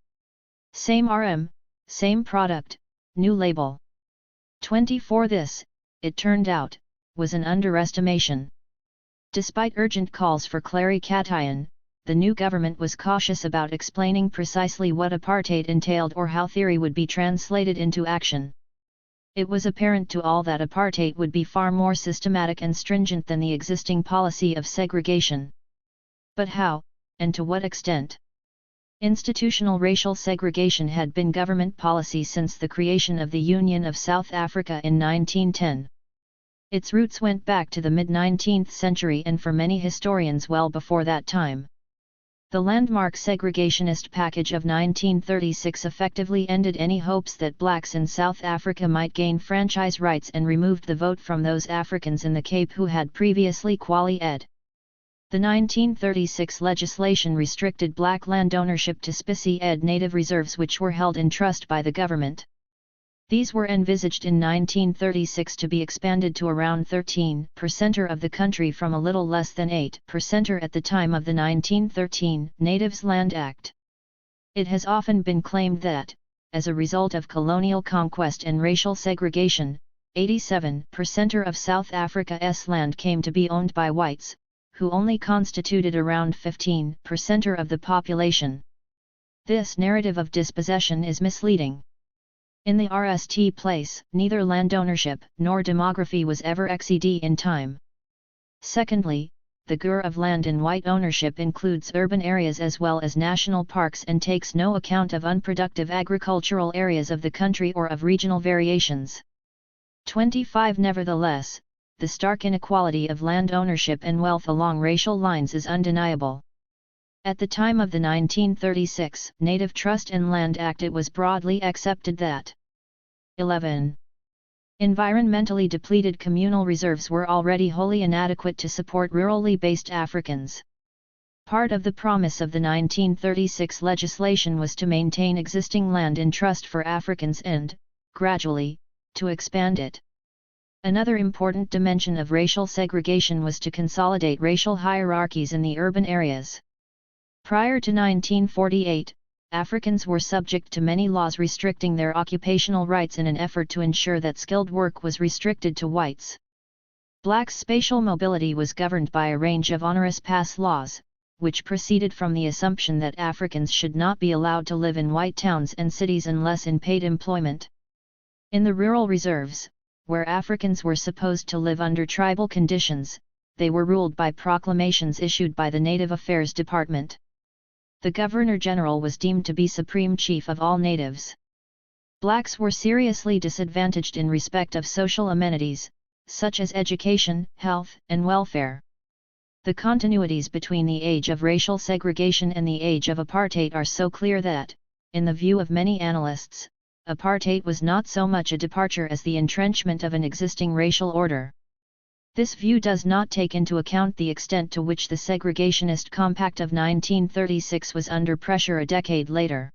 Same RM, same product, new label. 24 This, it turned out, was an underestimation. Despite urgent calls for clarification, the new government was cautious about explaining precisely what apartheid entailed or how theory would be translated into action. It was apparent to all that apartheid would be far more systematic and stringent than the existing policy of segregation. But how, and to what extent? Institutional racial segregation had been government policy since the creation of the Union of South Africa in 1910. Its roots went back to the mid-19th century and for many historians well before that time. The landmark segregationist package of 1936 effectively ended any hopes that blacks in South Africa might gain franchise rights and removed the vote from those Africans in the Cape who had previously quali-ed. The 1936 legislation restricted black land ownership to specie-ed native reserves which were held in trust by the government. These were envisaged in 1936 to be expanded to around 13% of the country from a little less than 8% at the time of the 1913 Natives Land Act. It has often been claimed that, as a result of colonial conquest and racial segregation, 87% of South Africa's land came to be owned by whites, who only constituted around 15% of the population. This narrative of dispossession is misleading. In the RST place, neither land ownership nor demography was ever XED in time. Secondly, the GUR of land in white ownership includes urban areas as well as national parks and takes no account of unproductive agricultural areas of the country or of regional variations. 25 Nevertheless, the stark inequality of land ownership and wealth along racial lines is undeniable. At the time of the 1936 Native Trust and Land Act, it was broadly accepted that 11. Environmentally depleted communal reserves were already wholly inadequate to support rurally based Africans. Part of the promise of the 1936 legislation was to maintain existing land in trust for Africans and, gradually, to expand it. Another important dimension of racial segregation was to consolidate racial hierarchies in the urban areas. Prior to 1948, Africans were subject to many laws restricting their occupational rights in an effort to ensure that skilled work was restricted to whites. Blacks' spatial mobility was governed by a range of onerous pass laws, which proceeded from the assumption that Africans should not be allowed to live in white towns and cities unless in paid employment. In the rural reserves, where Africans were supposed to live under tribal conditions, they were ruled by proclamations issued by the Native Affairs Department. The Governor-General was deemed to be supreme chief of all natives. Blacks were seriously disadvantaged in respect of social amenities, such as education, health, and welfare. The continuities between the age of racial segregation and the age of apartheid are so clear that, in the view of many analysts, apartheid was not so much a departure as the entrenchment of an existing racial order. This view does not take into account the extent to which the Segregationist Compact of 1936 was under pressure a decade later.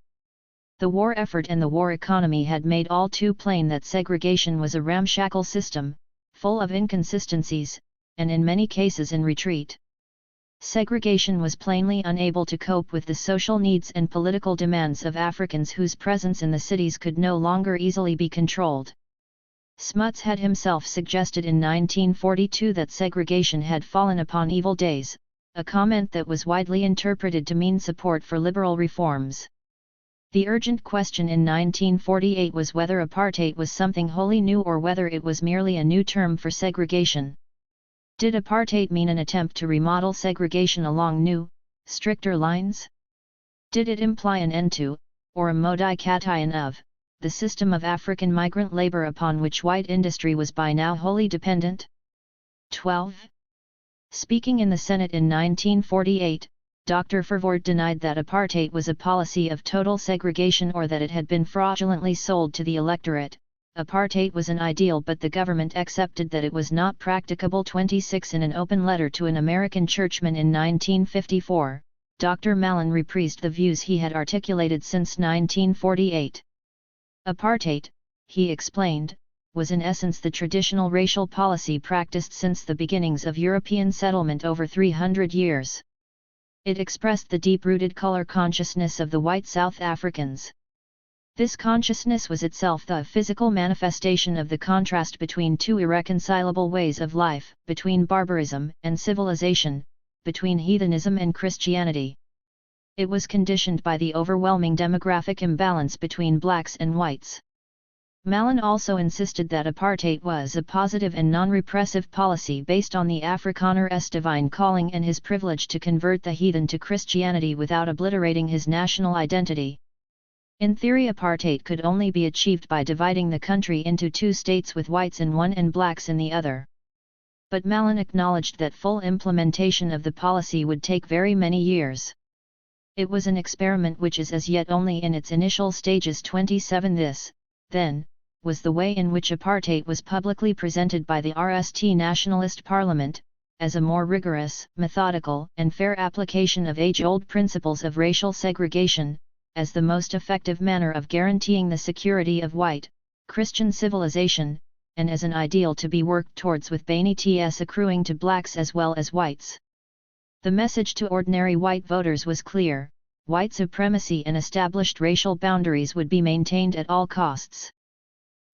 The war effort and the war economy had made all too plain that segregation was a ramshackle system, full of inconsistencies, and in many cases in retreat. Segregation was plainly unable to cope with the social needs and political demands of Africans whose presence in the cities could no longer easily be controlled. Smuts had himself suggested in 1942 that segregation had fallen upon evil days, a comment that was widely interpreted to mean support for liberal reforms. The urgent question in 1948 was whether apartheid was something wholly new or whether it was merely a new term for segregation. Did apartheid mean an attempt to remodel segregation along new, stricter lines? Did it imply an end to, or a modification of, the system of African migrant labor upon which white industry was by now wholly dependent? 12. Speaking in the Senate in 1948, Dr. Verwoerd denied that apartheid was a policy of total segregation or that it had been fraudulently sold to the electorate. Apartheid was an ideal, but the government accepted that it was not practicable. 26. In an open letter to an American churchman in 1954, Dr. Mallon reprised the views he had articulated since 1948. Apartheid, he explained, was in essence the traditional racial policy practiced since the beginnings of European settlement over 300 years. It expressed the deep-rooted color consciousness of the white South Africans. This consciousness was itself the physical manifestation of the contrast between two irreconcilable ways of life, between barbarism and civilization, between heathenism and Christianity. It was conditioned by the overwhelming demographic imbalance between blacks and whites. Mallon also insisted that apartheid was a positive and non-repressive policy based on the Afrikaner's divine calling and his privilege to convert the heathen to Christianity without obliterating his national identity. In theory, apartheid could only be achieved by dividing the country into two states with whites in one and blacks in the other. But Mallon acknowledged that full implementation of the policy would take very many years. It was an experiment which is as yet only in its initial stages. 27. This, then, was the way in which apartheid was publicly presented by the RST Nationalist Parliament, as a more rigorous, methodical, and fair application of age-old principles of racial segregation, as the most effective manner of guaranteeing the security of white, Christian civilization, and as an ideal to be worked towards with benefits accruing to blacks as well as whites. The message to ordinary white voters was clear: white supremacy and established racial boundaries would be maintained at all costs.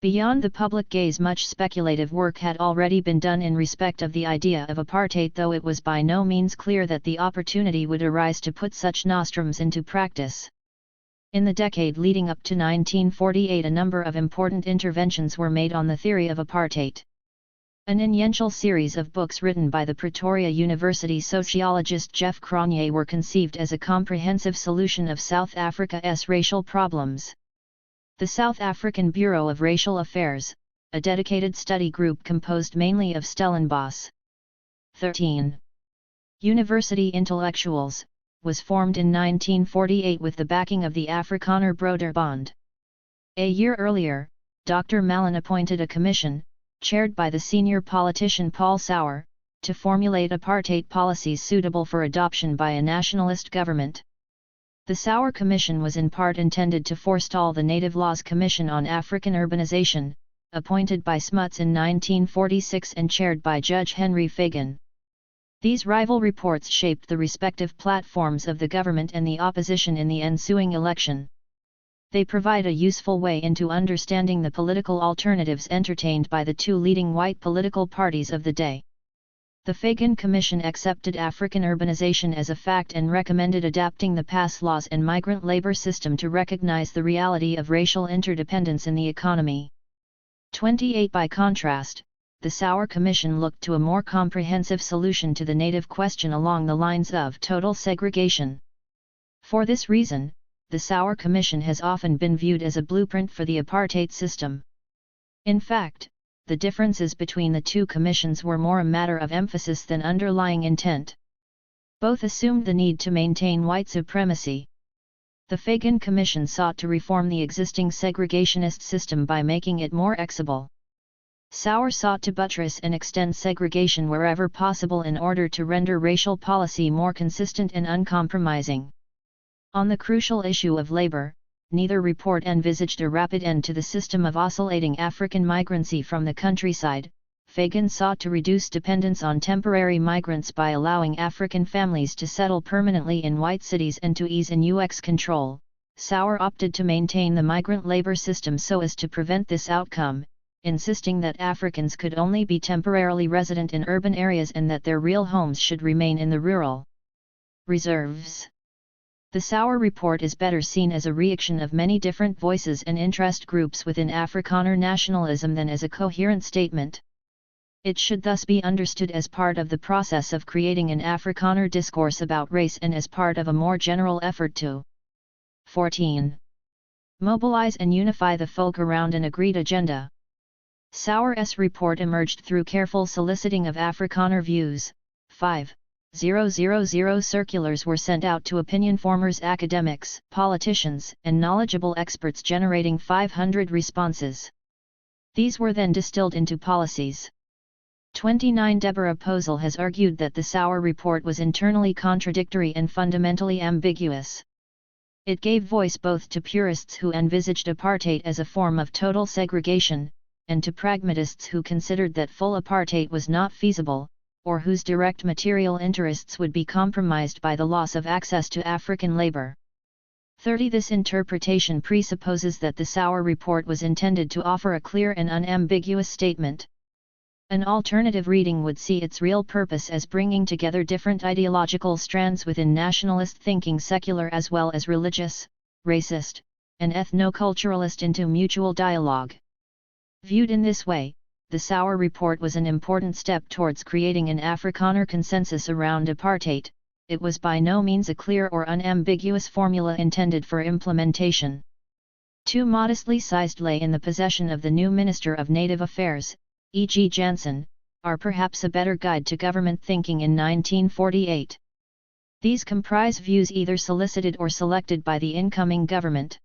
Beyond the public gaze, much speculative work had already been done in respect of the idea of apartheid, though it was by no means clear that the opportunity would arise to put such nostrums into practice. In the decade leading up to 1948, a number of important interventions were made on the theory of apartheid. An influential series of books written by the Pretoria University sociologist Jeff Cronje were conceived as a comprehensive solution of South Africa's racial problems. The South African Bureau of Racial Affairs, a dedicated study group composed mainly of Stellenbosch. 13. University Intellectuals, was formed in 1948 with the backing of the Afrikaner Broederbond. A year earlier, Dr. Mallon appointed a commission, chaired by the senior politician Paul Sauer, to formulate apartheid policies suitable for adoption by a nationalist government. The Sauer Commission was in part intended to forestall the Native Laws Commission on African Urbanization, appointed by Smuts in 1946 and chaired by Judge Henry Fagan. These rival reports shaped the respective platforms of the government and the opposition in the ensuing election. They provide a useful way into understanding the political alternatives entertained by the two leading white political parties of the day. The Fagan Commission accepted African urbanization as a fact and recommended adapting the pass laws and migrant labor system to recognize the reality of racial interdependence in the economy. 28. By contrast, the Sauer Commission looked to a more comprehensive solution to the native question along the lines of total segregation. For this reason, the Sauer Commission has often been viewed as a blueprint for the apartheid system. In fact, the differences between the two commissions were more a matter of emphasis than underlying intent. Both assumed the need to maintain white supremacy. The Fagan Commission sought to reform the existing segregationist system by making it more equitable. Sauer sought to buttress and extend segregation wherever possible in order to render racial policy more consistent and uncompromising. On the crucial issue of labor, neither report envisaged a rapid end to the system of oscillating African migrancy from the countryside. Fagan sought to reduce dependence on temporary migrants by allowing African families to settle permanently in white cities and to ease in UX control. Sauer opted to maintain the migrant labor system so as to prevent this outcome, insisting that Africans could only be temporarily resident in urban areas and that their real homes should remain in the rural reserves. The Sauer report is better seen as a reaction of many different voices and interest groups within Afrikaner nationalism than as a coherent statement. It should thus be understood as part of the process of creating an Afrikaner discourse about race and as part of a more general effort to 14. Mobilize and unify the folk around an agreed agenda. Sauer's report emerged through careful soliciting of Afrikaner views. 5,000 circulars were sent out to opinion formers, academics, politicians, and knowledgeable experts, generating 500 responses. These were then distilled into policies. 29 Deborah Posel has argued that the Sauer report was internally contradictory and fundamentally ambiguous. It gave voice both to purists who envisaged apartheid as a form of total segregation, and to pragmatists who considered that full apartheid was not feasible, or whose direct material interests would be compromised by the loss of access to African labor. 30. This interpretation presupposes that the Sauer report was intended to offer a clear and unambiguous statement. An alternative reading would see its real purpose as bringing together different ideological strands within nationalist thinking, secular as well as religious, racist, and ethno-culturalist, into mutual dialogue. Viewed in this way, the Sauer report was an important step towards creating an Afrikaner consensus around apartheid. It was by no means a clear or unambiguous formula intended for implementation. Too modestly sized lay in the possession of the new Minister of Native Affairs, E.G. Jansen, are perhaps a better guide to government thinking in 1948. These comprise views either solicited or selected by the incoming government.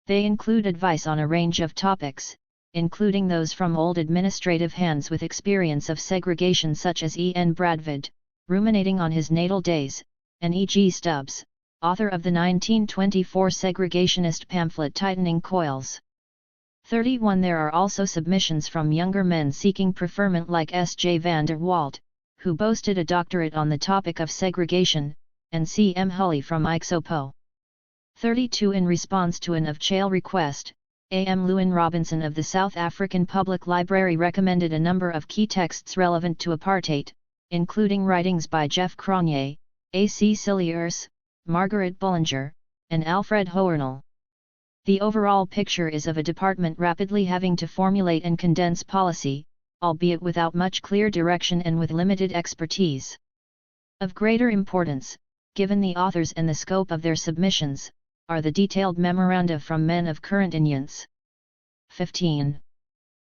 They include advice on a range of topics, including those from old administrative hands with experience of segregation such as E. N. Bradford, ruminating on his natal days, and E. G. Stubbs, author of the 1924 segregationist pamphlet Tightening Coils. 31. There are also submissions from younger men seeking preferment like S. J. van der Walt, who boasted a doctorate on the topic of segregation, and C. M. Hulley from Ixopo. 32. In response to an of-jail request, A. M. Lewin Robinson of the South African Public Library recommended a number of key texts relevant to apartheid, including writings by Jeff Cronje, A. C. Cilliers, Margaret Bullinger, and Alfred Hoernle. The overall picture is of a department rapidly having to formulate and condense policy, albeit without much clear direction and with limited expertise. Of greater importance, given the authors and the scope of their submissions, are the detailed memoranda from men of current eminence. 15.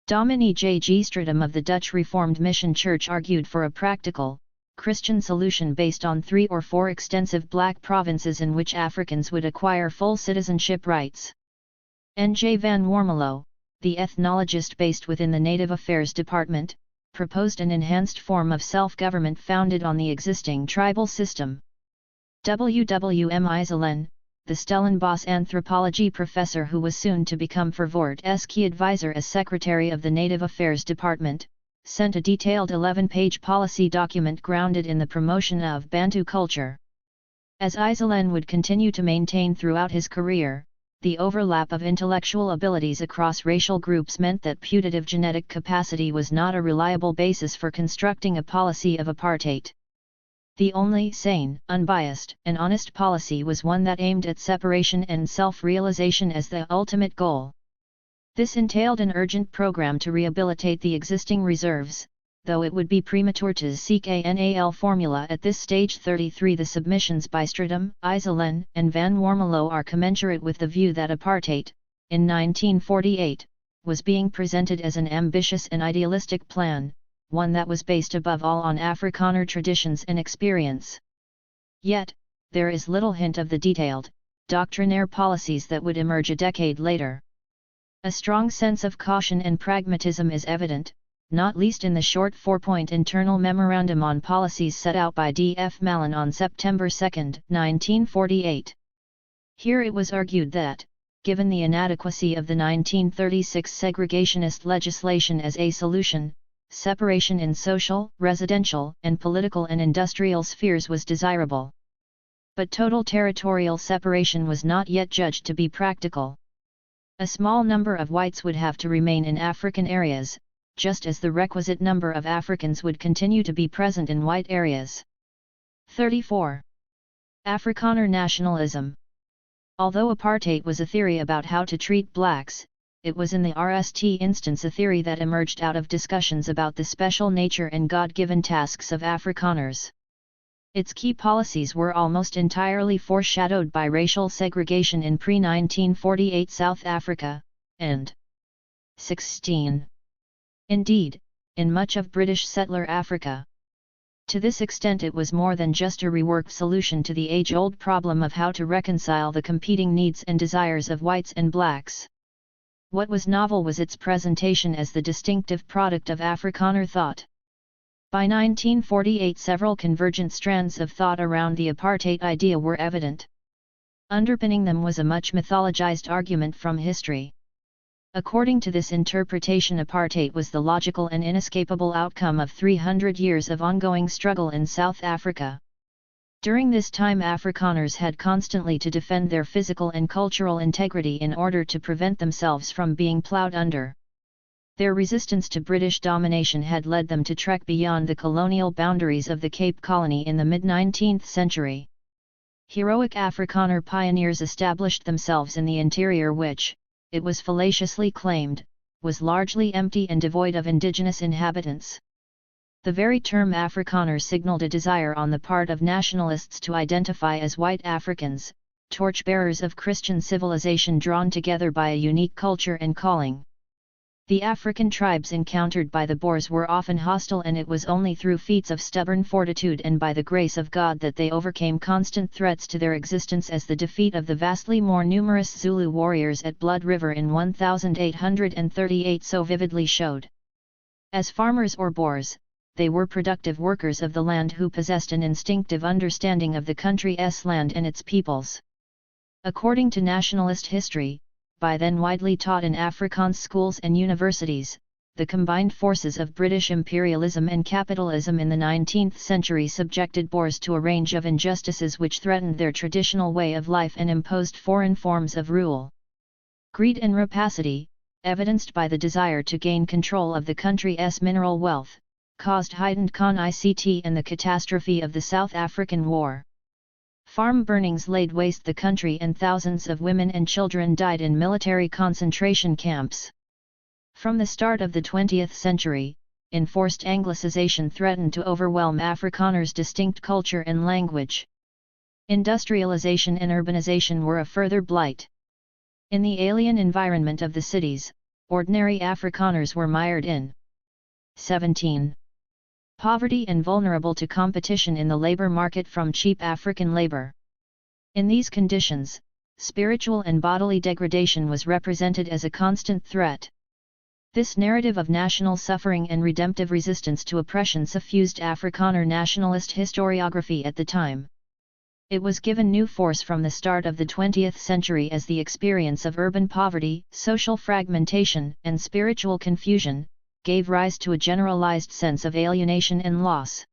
Dominee J. G. Stratum of the Dutch Reformed Mission Church argued for a practical, Christian solution based on 3 or 4 extensive black provinces in which Africans would acquire full citizenship rights. N. J. van Wormelo, the ethnologist based within the Native Affairs Department, proposed an enhanced form of self-government founded on the existing tribal system. W. W. M. Iselen, the Stellenbosch anthropology professor who was soon to become Verwoerd's key advisor as Secretary of the Native Affairs Department, sent a detailed 11-page policy document grounded in the promotion of Bantu culture. As Iselen would continue to maintain throughout his career, the overlap of intellectual abilities across racial groups meant that putative genetic capacity was not a reliable basis for constructing a policy of apartheid. The only sane, unbiased, and honest policy was one that aimed at separation and self-realization as the ultimate goal. This entailed an urgent program to rehabilitate the existing reserves, though it would be premature to seek a NAL formula at this stage. 33. The submissions by Stratum, Iselen, and Van Wormelo are commensurate with the view that apartheid, in 1948, was being presented as an ambitious and idealistic plan, one that was based above all on Afrikaner traditions and experience. Yet, there is little hint of the detailed, doctrinaire policies that would emerge a decade later. A strong sense of caution and pragmatism is evident, not least in the short 4-point internal memorandum on policies set out by D. F. Mallon on September 2, 1948. Here it was argued that, given the inadequacy of the 1936 segregationist legislation as a solution, separation in social, residential, and political and industrial spheres was desirable. But total territorial separation was not yet judged to be practical. A small number of whites would have to remain in African areas, just as the requisite number of Africans would continue to be present in white areas. 34. Afrikaner nationalism. Although apartheid was a theory about how to treat blacks, it was in the RST instance a theory that emerged out of discussions about the special nature and God-given tasks of Afrikaners. Its key policies were almost entirely foreshadowed by racial segregation in pre-1948 South Africa, and 16. Indeed, in much of British settler Africa. To this extent it was more than just a reworked solution to the age-old problem of how to reconcile the competing needs and desires of whites and blacks. What was novel was its presentation as the distinctive product of Afrikaner thought. By 1948 several convergent strands of thought around the apartheid idea were evident. Underpinning them was a much mythologized argument from history. According to this interpretation, apartheid was the logical and inescapable outcome of 300 years of ongoing struggle in South Africa. During this time Afrikaners had constantly to defend their physical and cultural integrity in order to prevent themselves from being plowed under. Their resistance to British domination had led them to trek beyond the colonial boundaries of the Cape Colony in the mid-19th century. Heroic Afrikaner pioneers established themselves in the interior which, it was fallaciously claimed, was largely empty and devoid of indigenous inhabitants. The very term Afrikaner signaled a desire on the part of nationalists to identify as white Africans, torchbearers of Christian civilization drawn together by a unique culture and calling. The African tribes encountered by the Boers were often hostile, and it was only through feats of stubborn fortitude and by the grace of God that they overcame constant threats to their existence, as the defeat of the vastly more numerous Zulu warriors at Blood River in 1838 so vividly showed. As farmers or Boers, they were productive workers of the land who possessed an instinctive understanding of the country's land and its peoples. According to nationalist history, by then widely taught in Afrikaans schools and universities, the combined forces of British imperialism and capitalism in the 19th century subjected Boers to a range of injustices which threatened their traditional way of life and imposed foreign forms of rule. Greed and rapacity, evidenced by the desire to gain control of the country's mineral wealth, caused heightened con-ICT and the catastrophe of the South African War. Farm burnings laid waste the country and thousands of women and children died in military concentration camps. From the start of the 20th century, enforced Anglicization threatened to overwhelm Afrikaners' distinct culture and language. Industrialization and urbanization were a further blight. In the alien environment of the cities, ordinary Afrikaners were mired in 17. Poverty and vulnerable to competition in the labor market from cheap African labor. In these conditions, spiritual and bodily degradation was represented as a constant threat. This narrative of national suffering and redemptive resistance to oppression suffused Afrikaner nationalist historiography at the time. It was given new force from the start of the 20th century as the experience of urban poverty, social fragmentation, and spiritual confusion gave rise to a generalized sense of alienation and loss.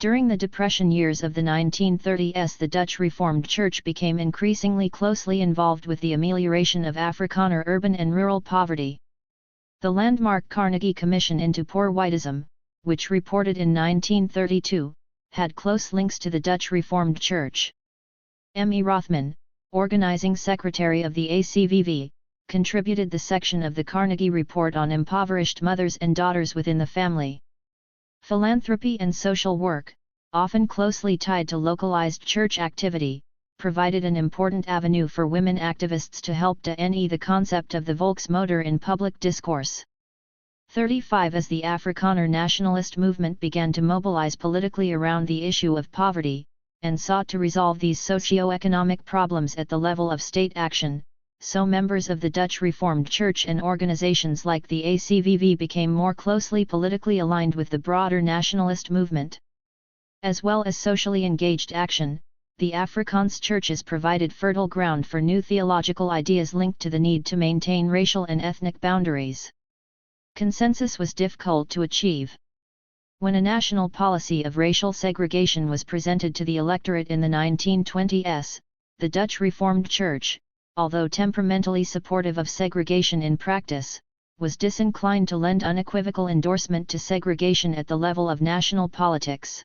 During the Depression years of the 1930s, the Dutch Reformed Church became increasingly closely involved with the amelioration of Afrikaner urban and rural poverty. The landmark Carnegie Commission into Poor Whiteism, which reported in 1932, had close links to the Dutch Reformed Church. M. E. Rothman, organizing secretary of the ACVV, contributed the section of the Carnegie Report on impoverished mothers and daughters within the family. Philanthropy and social work, often closely tied to localized church activity, provided an important avenue for women activists to help dene the concept of the Volksmotor in public discourse. 35 As the Afrikaner nationalist movement began to mobilize politically around the issue of poverty, and sought to resolve these socio-economic problems at the level of state action, so members of the Dutch Reformed Church and organizations like the ACVV became more closely politically aligned with the broader nationalist movement. As well as socially engaged action, the Afrikaans churches provided fertile ground for new theological ideas linked to the need to maintain racial and ethnic boundaries. Consensus was difficult to achieve. When a national policy of racial segregation was presented to the electorate in the 1920s, the Dutch Reformed Church, although temperamentally supportive of segregation in practice, was disinclined to lend unequivocal endorsement to segregation at the level of national politics.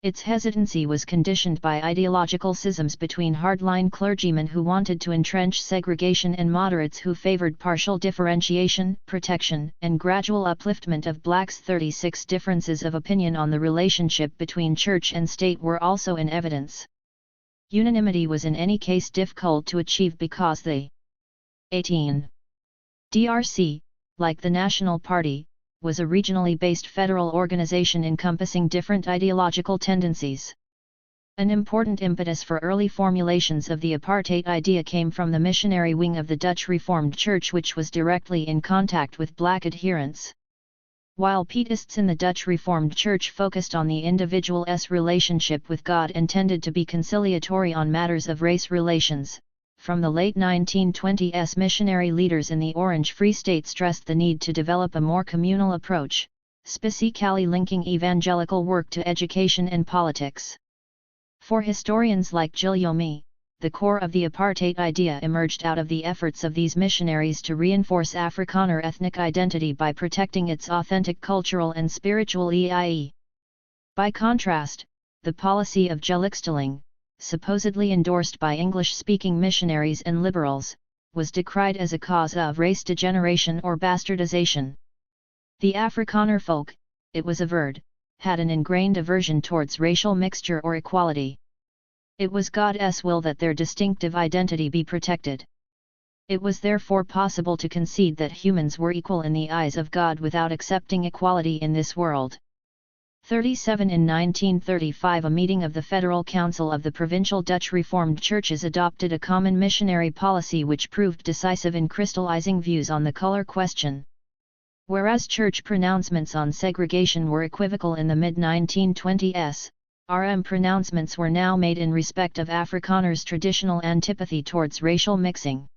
Its hesitancy was conditioned by ideological schisms between hardline clergymen who wanted to entrench segregation and moderates who favored partial differentiation, protection, and gradual upliftment of blacks. 36 differences of opinion on the relationship between church and state were also in evidence. Unanimity was in any case difficult to achieve because the 18 DRC, like the National Party, was a regionally based federal organization encompassing different ideological tendencies. An important impetus for early formulations of the apartheid idea came from the missionary wing of the Dutch Reformed Church, which was directly in contact with black adherents. While Pietists in the Dutch Reformed Church focused on the individual's relationship with God and tended to be conciliatory on matters of race relations, from the late 1920s missionary leaders in the Orange Free State stressed the need to develop a more communal approach, specifically linking evangelical work to education and politics. For historians like Gil Yomi, the core of the apartheid idea emerged out of the efforts of these missionaries to reinforce Afrikaner ethnic identity by protecting its authentic cultural and spiritual EIE. By contrast, the policy of gelijkstelling, supposedly endorsed by English-speaking missionaries and liberals, was decried as a cause of race degeneration or bastardization. The Afrikaner folk, it was averred, had an ingrained aversion towards racial mixture or equality. It was God's will that their distinctive identity be protected. It was therefore possible to concede that humans were equal in the eyes of God without accepting equality in this world. 37 In 1935 a meeting of the Federal Council of the Provincial Dutch Reformed Churches adopted a common missionary policy which proved decisive in crystallizing views on the color question. Whereas church pronouncements on segregation were equivocal in the mid-1920s, RM pronouncements were now made in respect of Afrikaners' traditional antipathy towards racial mixing.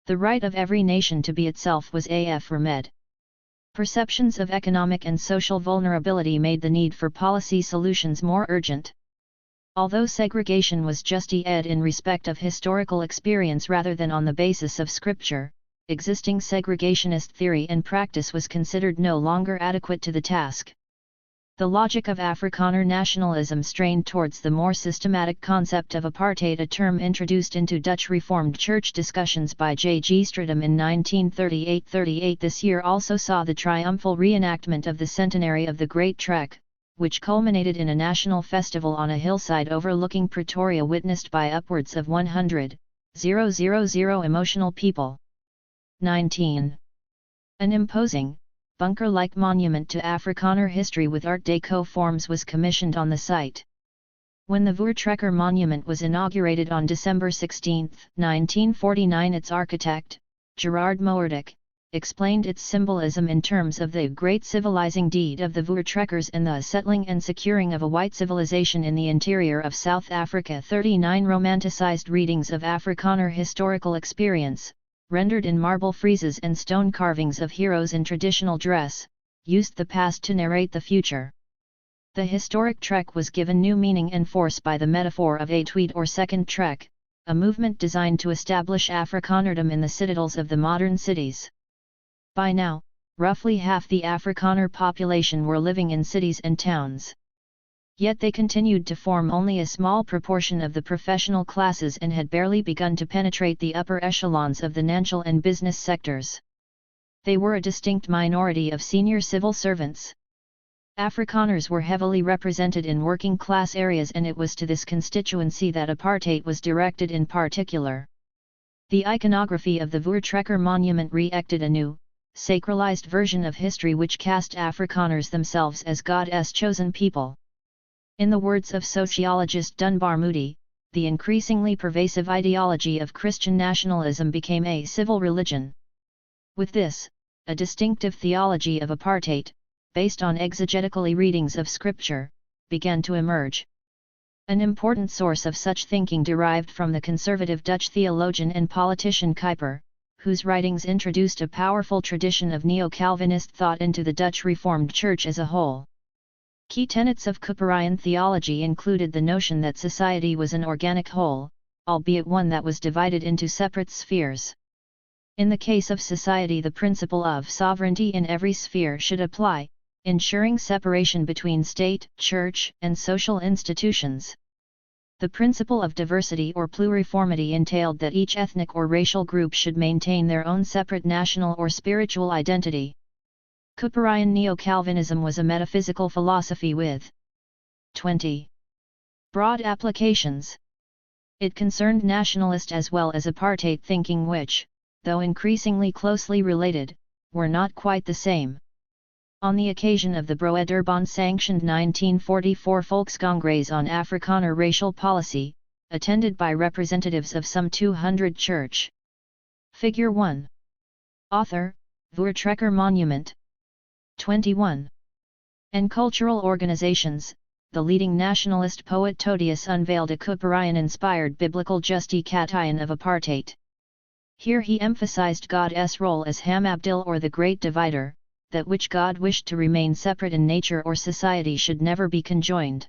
The right of every nation to be itself was AF remed. Perceptions of economic and social vulnerability made the need for policy solutions more urgent. Although segregation was justified in respect of historical experience rather than on the basis of scripture, existing segregationist theory and practice was considered no longer adequate to the task. The logic of Afrikaner nationalism strained towards the more systematic concept of apartheid, a term introduced into Dutch Reformed Church discussions by J. G. Stratum in 1938. This year also saw the triumphal reenactment of the centenary of the Great Trek, which culminated in a national festival on a hillside overlooking Pretoria witnessed by upwards of 100,000 emotional people. 19. An imposing, bunker-like monument to Afrikaner history with Art Deco forms was commissioned on the site. When the Voortrekker monument was inaugurated on December 16, 1949, its architect, Gerard Moerdijk, explained its symbolism in terms of the great civilizing deed of the Voortrekkers and the settling and securing of a white civilization in the interior of South Africa. 39 romanticized readings of Afrikaner historical experience, rendered in marble friezes and stone carvings of heroes in traditional dress, used the past to narrate the future. The historic trek was given new meaning and force by the metaphor of a tweed or second trek, a movement designed to establish Afrikanerdom in the citadels of the modern cities. By now, roughly half the Afrikaner population were living in cities and towns. Yet they continued to form only a small proportion of the professional classes and had barely begun to penetrate the upper echelons of the financial and business sectors. They were a distinct minority of senior civil servants. Afrikaners were heavily represented in working class areas, and it was to this constituency that apartheid was directed in particular. The iconography of the Voortrekker monument re-acted a new, sacralized version of history which cast Afrikaners themselves as God's chosen people. In the words of sociologist Dunbar Moody, the increasingly pervasive ideology of Christian nationalism became a civil religion. With this, a distinctive theology of apartheid, based on exegetical readings of Scripture, began to emerge. An important source of such thinking derived from the conservative Dutch theologian and politician Kuyper, whose writings introduced a powerful tradition of neo-Calvinist thought into the Dutch Reformed Church as a whole. Key tenets of Kuyperian theology included the notion that society was an organic whole, albeit one that was divided into separate spheres. In the case of society, the principle of sovereignty in every sphere should apply, ensuring separation between state, church, and social institutions. The principle of diversity or pluriformity entailed that each ethnic or racial group should maintain their own separate national or spiritual identity. Kuyperian Neo-Calvinism was a metaphysical philosophy with 20 broad applications. It concerned nationalist as well as apartheid thinking which, though increasingly closely related, were not quite the same. On the occasion of the Broederbond-sanctioned 1944 Volkscongress on Afrikaner racial policy, attended by representatives of some 200 church. Figure 1. Author, Voortrekker Monument. 21. And cultural organizations. The leading nationalist poet Todius unveiled a Kuyperian-inspired biblical justification of apartheid. Here he emphasized God's role as Hamabdil or the Great Divider, that which God wished to remain separate in nature or society should never be conjoined.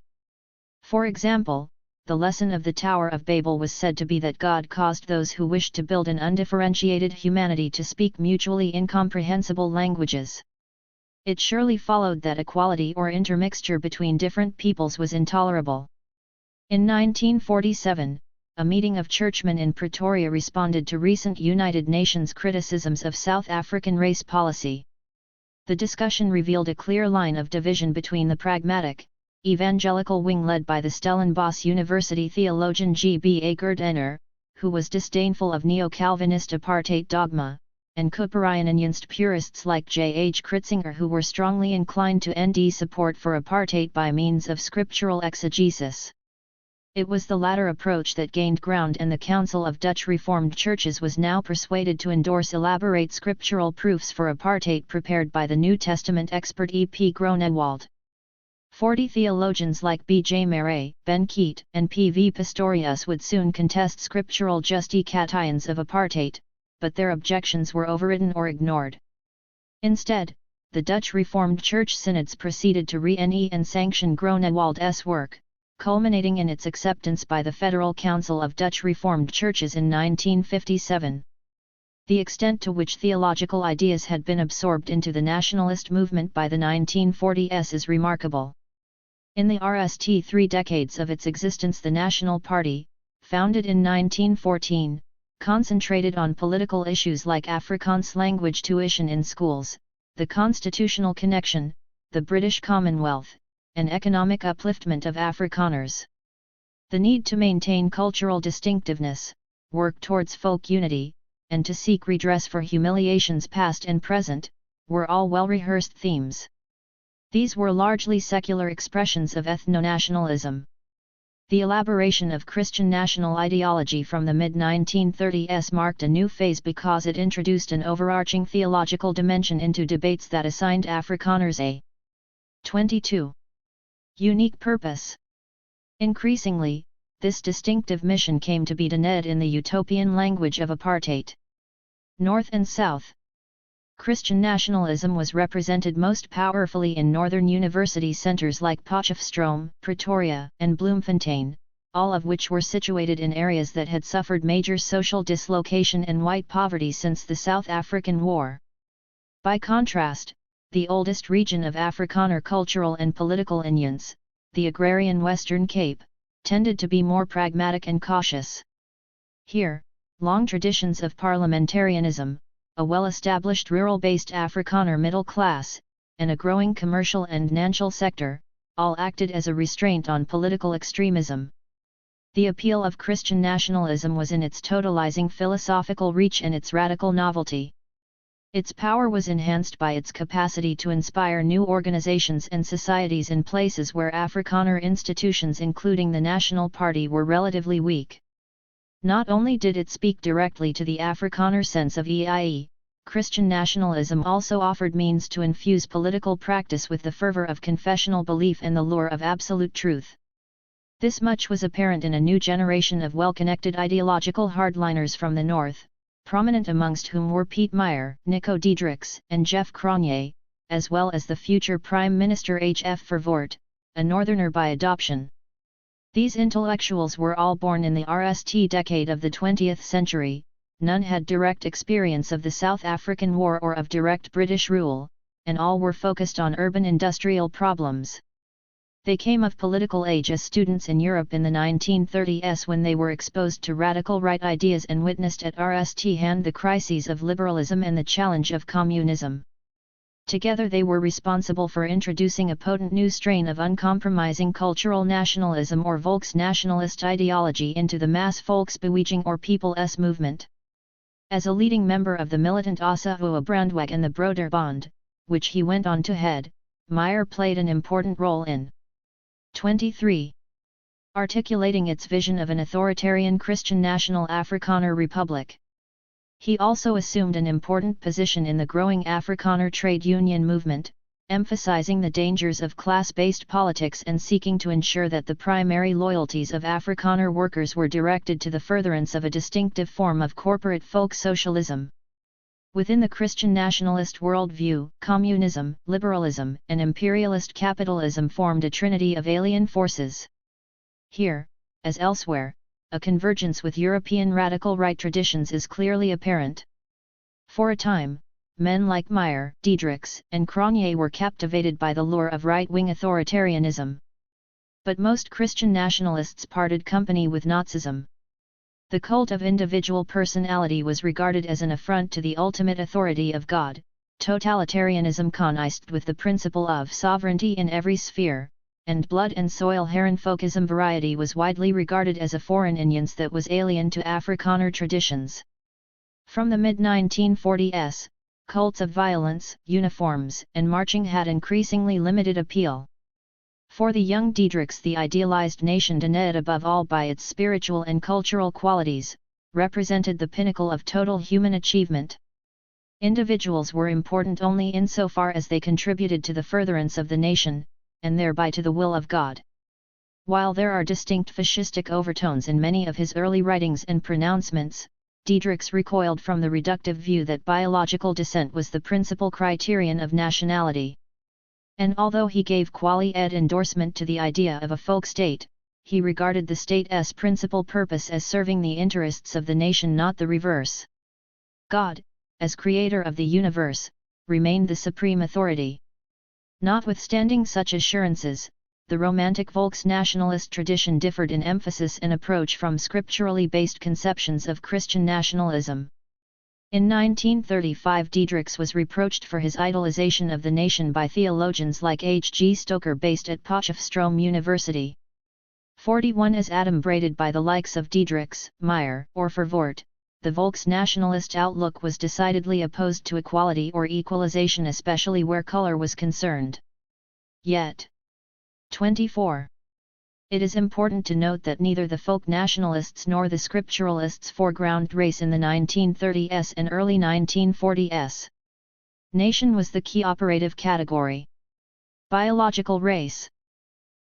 For example, the lesson of the Tower of Babel was said to be that God caused those who wished to build an undifferentiated humanity to speak mutually incomprehensible languages. It surely followed that equality or intermixture between different peoples was intolerable. In 1947, a meeting of churchmen in Pretoria responded to recent United Nations criticisms of South African race policy. The discussion revealed a clear line of division between the pragmatic, evangelical wing led by the Stellenbosch University theologian G.B.A. Gerdner, who was disdainful of neo-Calvinist apartheid dogma, and Kuyperian-Unionist purists like J.H. Kritzinger who were strongly inclined to ND support for apartheid by means of scriptural exegesis. It was the latter approach that gained ground, and the Council of Dutch Reformed Churches was now persuaded to endorse elaborate scriptural proofs for apartheid prepared by the New Testament expert E. P. Groenewald. 40 theologians like B. J. Murray, Ben Keat, and P. V. Pistorius would soon contest scriptural justifications of apartheid, but their objections were overridden or ignored. Instead, the Dutch Reformed Church synods proceeded to re-ene and sanction Groenewald's work, culminating in its acceptance by the Federal Council of Dutch Reformed Churches in 1957. The extent to which theological ideas had been absorbed into the nationalist movement by the 1940s is remarkable. In the RST 3 decades of its existence, the National Party, founded in 1914, concentrated on political issues like Afrikaans language tuition in schools, the constitutional connection, the British Commonwealth, and economic upliftment of Afrikaners. The need to maintain cultural distinctiveness, work towards folk unity, and to seek redress for humiliations past and present, were all well-rehearsed themes. These were largely secular expressions of ethno-nationalism. The elaboration of Christian national ideology from the mid-1930s marked a new phase because it introduced an overarching theological dimension into debates that assigned Afrikaners a 22. Unique purpose. Increasingly, this distinctive mission came to be dened in the utopian language of apartheid. North and South. Christian nationalism was represented most powerfully in northern university centres like Potchefstroom, Pretoria, and Bloemfontein, all of which were situated in areas that had suffered major social dislocation and white poverty since the South African War. By contrast, the oldest region of Afrikaner cultural and political unions, the agrarian Western Cape, tended to be more pragmatic and cautious. Here, long traditions of parliamentarianism, a well-established rural-based Afrikaner middle class, and a growing commercial and financial sector, all acted as a restraint on political extremism. The appeal of Christian nationalism was in its totalizing philosophical reach and its radical novelty. Its power was enhanced by its capacity to inspire new organizations and societies in places where Afrikaner institutions including the National Party were relatively weak. Not only did it speak directly to the Afrikaner sense of EIE, Christian nationalism also offered means to infuse political practice with the fervor of confessional belief and the lure of absolute truth. This much was apparent in a new generation of well-connected ideological hardliners from the North, prominent amongst whom were Piet Meyer, Nico Diedrichs, and Jeff Cronje, as well as the future Prime Minister H.F. Verwoerd, a Northerner by adoption. These intellectuals were all born in the RST decade of the 20th century, none had direct experience of the South African War or of direct British rule, and all were focused on urban industrial problems. They came of political age as students in Europe in the 1930s when they were exposed to radical right ideas and witnessed at RST hand the crises of liberalism and the challenge of communism. Together they were responsible for introducing a potent new strain of uncompromising cultural nationalism or Volksnationalist ideology into the mass Volksbeweging or People's movement. As a leading member of the militant Asahua Brandweg and the Broederbond, which he went on to head, Meyer played an important role in 23. Articulating its vision of an authoritarian Christian national Afrikaner republic. He also assumed an important position in the growing Afrikaner trade union movement, emphasizing the dangers of class-based politics and seeking to ensure that the primary loyalties of Afrikaner workers were directed to the furtherance of a distinctive form of corporate folk socialism. Within the Christian nationalist worldview, communism, liberalism, and imperialist capitalism formed a trinity of alien forces. Here, as elsewhere, a convergence with European radical right traditions is clearly apparent. For a time, men like Meyer, Diedrichs, and Cronje were captivated by the lure of right-wing authoritarianism. But most Christian nationalists parted company with Nazism. The cult of individual personality was regarded as an affront to the ultimate authority of God. Totalitarianism connived with the principle of sovereignty in every sphere, and blood and soil Herrenfolkism variety was widely regarded as a foreign influence that was alien to Afrikaner traditions. From the mid-1940s, cults of violence, uniforms, and marching had increasingly limited appeal. For the young Diedrichs, the idealized nation Daned above all by its spiritual and cultural qualities, represented the pinnacle of total human achievement. Individuals were important only insofar as they contributed to the furtherance of the nation, and thereby to the will of God. While there are distinct fascistic overtones in many of his early writings and pronouncements, Diedrichs recoiled from the reductive view that biological descent was the principal criterion of nationality. And although he gave quali-ed endorsement to the idea of a folk state, he regarded the state's principal purpose as serving the interests of the nation, not the reverse. God, as creator of the universe, remained the supreme authority. Notwithstanding such assurances, the Romantic Volksnationalist tradition differed in emphasis and approach from scripturally based conceptions of Christian nationalism. In 1935, Diedrichs was reproached for his idolization of the nation by theologians like H. G. Stoker based at Potchefstroom University. 41 As adumbrated by the likes of Diedrichs, Meyer, or Verwoerd, the Volksnationalist outlook was decidedly opposed to equality or equalization, especially where color was concerned. Yet. 24. It is important to note that neither the folk nationalists nor the scripturalists foregrounded race in the 1930s and early 1940s. Nation was the key operative category. Biological race.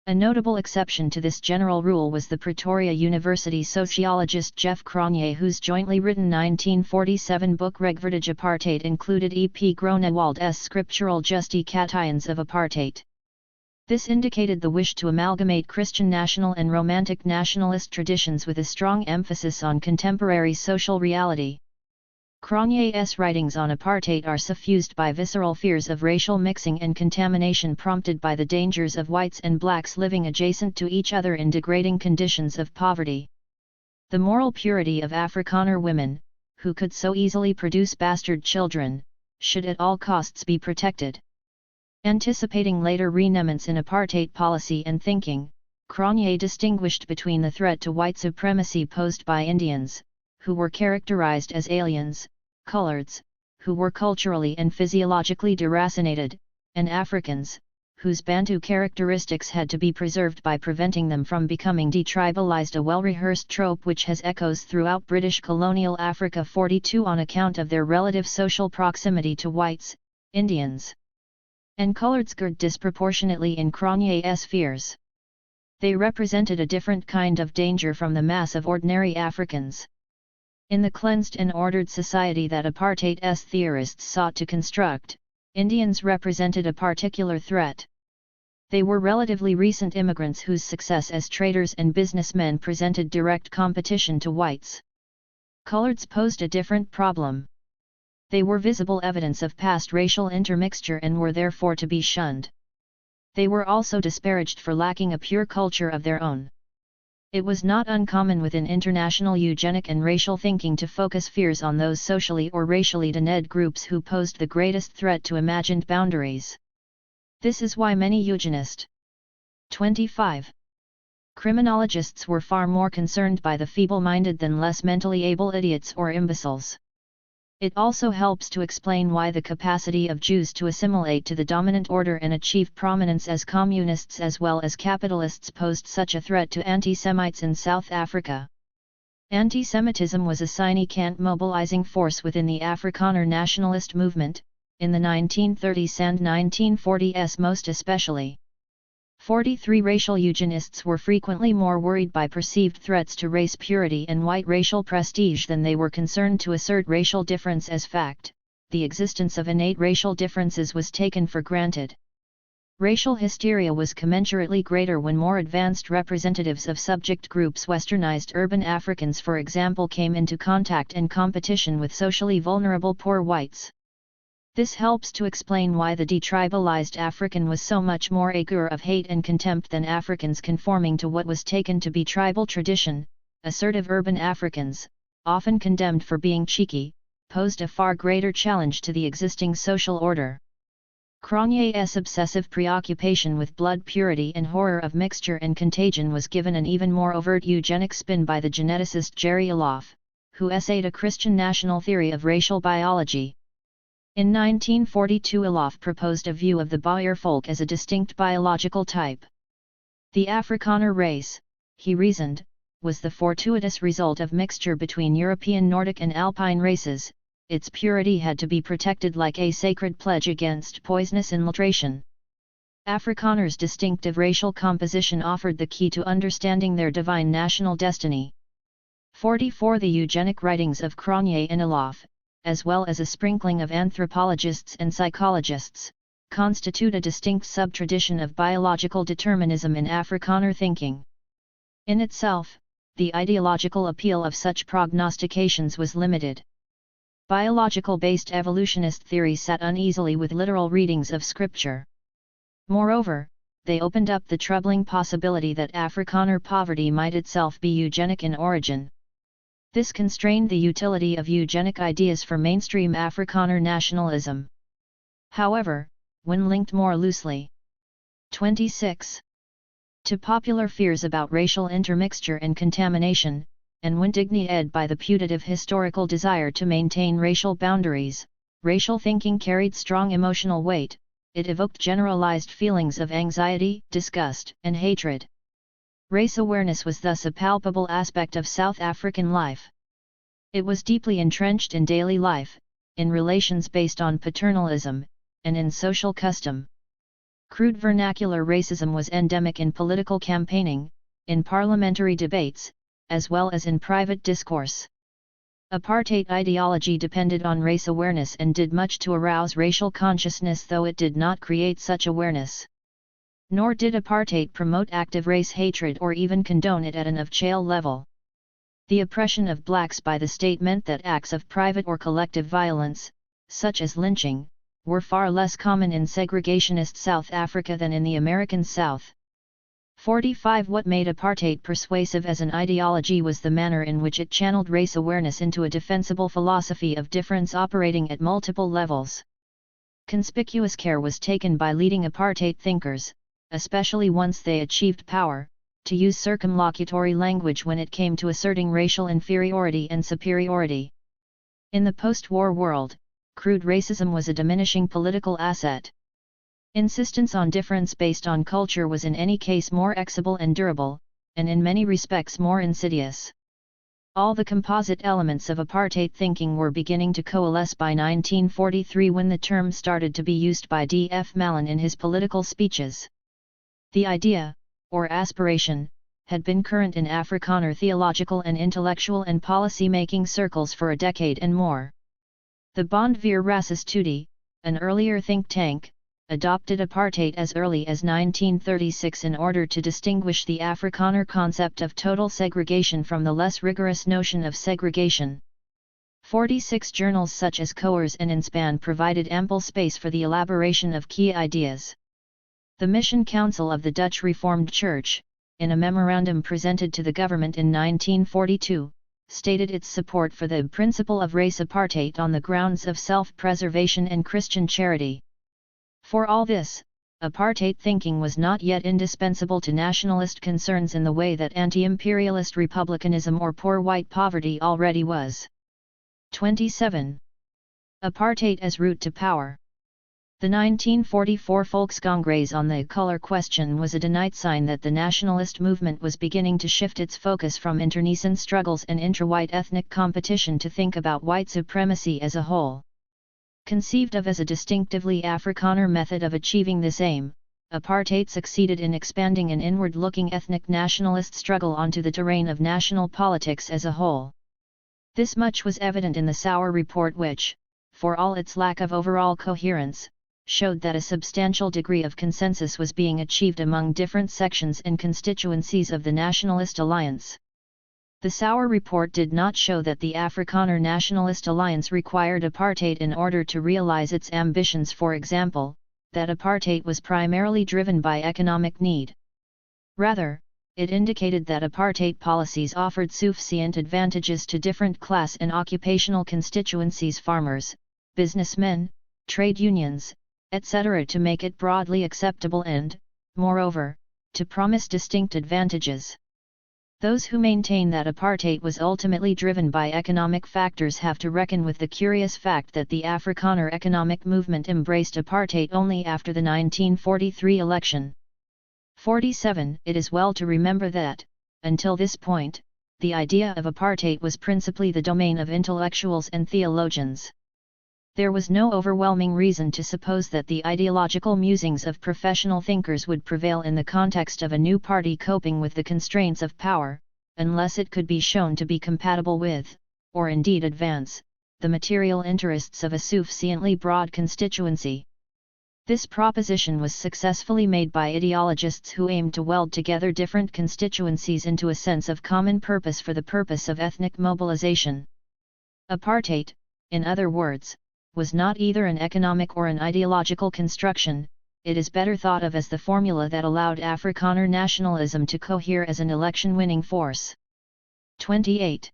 A notable exception to this general rule was the Pretoria University sociologist Jeff Cronje, whose jointly written 1947 book Regverdige Apartheid included E. P. Groenewald's scriptural justifications of apartheid. This indicated the wish to amalgamate Christian national and Romantic nationalist traditions with a strong emphasis on contemporary social reality. Cronje's writings on apartheid are suffused by visceral fears of racial mixing and contamination prompted by the dangers of whites and blacks living adjacent to each other in degrading conditions of poverty. The moral purity of Afrikaner women, who could so easily produce bastard children, should at all costs be protected. Anticipating later renaments in apartheid policy and thinking, Cronje distinguished between the threat to white supremacy posed by Indians, who were characterized as aliens, coloreds, who were culturally and physiologically deracinated, and Africans, whose Bantu characteristics had to be preserved by preventing them from becoming detribalized, a well-rehearsed trope which has echoes throughout British colonial Africa. 42 On account of their relative social proximity to whites, Indians, and coloreds grew disproportionately in Cronje's fears. They represented a different kind of danger from the mass of ordinary Africans. In the cleansed and ordered society that apartheid's theorists sought to construct, Indians represented a particular threat. They were relatively recent immigrants whose success as traders and businessmen presented direct competition to whites. Coloreds posed a different problem. They were visible evidence of past racial intermixture and were therefore to be shunned. They were also disparaged for lacking a pure culture of their own. It was not uncommon within international eugenic and racial thinking to focus fears on those socially or racially denuded groups who posed the greatest threat to imagined boundaries. This is why many eugenists 25. Criminologists were far more concerned by the feeble-minded than less mentally able idiots or imbeciles. It also helps to explain why the capacity of Jews to assimilate to the dominant order and achieve prominence as communists as well as capitalists posed such a threat to anti-Semites in South Africa. Anti-Semitism was a significant mobilizing force within the Afrikaner nationalist movement, in the 1930s and 1940s most especially. 43 Racial eugenists were frequently more worried by perceived threats to race purity and white racial prestige than they were concerned to assert racial difference as fact. The existence of innate racial differences was taken for granted. Racial hysteria was commensurately greater when more advanced representatives of subject groups, westernized urban Africans for example, came into contact and competition with socially vulnerable poor whites. This helps to explain why the detribalized African was so much more augur of hate and contempt than Africans conforming to what was taken to be tribal tradition. Assertive urban Africans, often condemned for being cheeky, posed a far greater challenge to the existing social order. Cronje's obsessive preoccupation with blood purity and horror of mixture and contagion was given an even more overt eugenic spin by the geneticist Jerry Olof, who essayed a Christian national theory of racial biology. In 1942 Olof proposed a view of the Boer folk as a distinct biological type. The Afrikaner race, he reasoned, was the fortuitous result of mixture between European Nordic and Alpine races. Its purity had to be protected like a sacred pledge against poisonous infiltration. Afrikaners' distinctive racial composition offered the key to understanding their divine national destiny. 44 The eugenic writings of Cronje and Olof, as well as a sprinkling of anthropologists and psychologists, constitute a distinct sub-tradition of biological determinism in Afrikaner thinking. In itself, the ideological appeal of such prognostications was limited. Biological-based evolutionist theories sat uneasily with literal readings of scripture. Moreover, they opened up the troubling possibility that Afrikaner poverty might itself be eugenic in origin. This constrained the utility of eugenic ideas for mainstream Afrikaner nationalism. However, when linked more loosely 26. to popular fears about racial intermixture and contamination, and when dignified by the putative historical desire to maintain racial boundaries, racial thinking carried strong emotional weight. It evoked generalized feelings of anxiety, disgust, and hatred. Race awareness was thus a palpable aspect of South African life. It was deeply entrenched in daily life, in relations based on paternalism, and in social custom. Crude vernacular racism was endemic in political campaigning, in parliamentary debates, as well as in private discourse. Apartheid ideology depended on race awareness and did much to arouse racial consciousness, though it did not create such awareness. Nor did apartheid promote active race hatred or even condone it at an of-child level. The oppression of blacks by the state meant that acts of private or collective violence, such as lynching, were far less common in segregationist South Africa than in the American South. 45 What made apartheid persuasive as an ideology was the manner in which it channeled race awareness into a defensible philosophy of difference operating at multiple levels. Conspicuous care was taken by leading apartheid thinkers, especially once they achieved power, to use circumlocutory language when it came to asserting racial inferiority and superiority. In the post-war world, crude racism was a diminishing political asset. Insistence on difference based on culture was in any case more exible and durable, and in many respects more insidious. All the composite elements of apartheid thinking were beginning to coalesce by 1943 when the term started to be used by D. F. Mallon in his political speeches. The idea, or aspiration, had been current in Afrikaner theological and intellectual and policy-making circles for a decade and more. The Bond vir Rassenstudie, an earlier think tank, adopted apartheid as early as 1936 in order to distinguish the Afrikaner concept of total segregation from the less rigorous notion of segregation. 46 journals such as Coers and Inspan provided ample space for the elaboration of key ideas. The Mission Council of the Dutch Reformed Church, in a memorandum presented to the government in 1942, stated its support for the principle of race apartheid on the grounds of self-preservation and Christian charity. For all this, apartheid thinking was not yet indispensable to nationalist concerns in the way that anti-imperialist republicanism or poor white poverty already was. 27. Apartheid as route to power. The 1944 Volkscongress on the color question was a denied sign that the nationalist movement was beginning to shift its focus from internecine struggles and intra-white ethnic competition to think about white supremacy as a whole. Conceived of as a distinctively Afrikaner method of achieving this aim, apartheid succeeded in expanding an inward-looking ethnic nationalist struggle onto the terrain of national politics as a whole. This much was evident in the Sauer report which, for all its lack of overall coherence, showed that a substantial degree of consensus was being achieved among different sections and constituencies of the Nationalist Alliance. The Sauer report did not show that the Afrikaner Nationalist Alliance required apartheid in order to realize its ambitions, for example, that apartheid was primarily driven by economic need. Rather, it indicated that apartheid policies offered sufficient advantages to different class and occupational constituencies, farmers, businessmen, trade unions, etc., to make it broadly acceptable and, moreover, to promise distinct advantages. Those who maintain that apartheid was ultimately driven by economic factors have to reckon with the curious fact that the Afrikaner economic movement embraced apartheid only after the 1943 election. 47. It is well to remember that, until this point, the idea of apartheid was principally the domain of intellectuals and theologians. There was no overwhelming reason to suppose that the ideological musings of professional thinkers would prevail in the context of a new party coping with the constraints of power, unless it could be shown to be compatible with, or indeed advance, the material interests of a sufficiently broad constituency. This proposition was successfully made by ideologists who aimed to weld together different constituencies into a sense of common purpose for the purpose of ethnic mobilization. Apartheid, in other words, was not either an economic or an ideological construction. It is better thought of as the formula that allowed Afrikaner nationalism to cohere as an election-winning force. 28.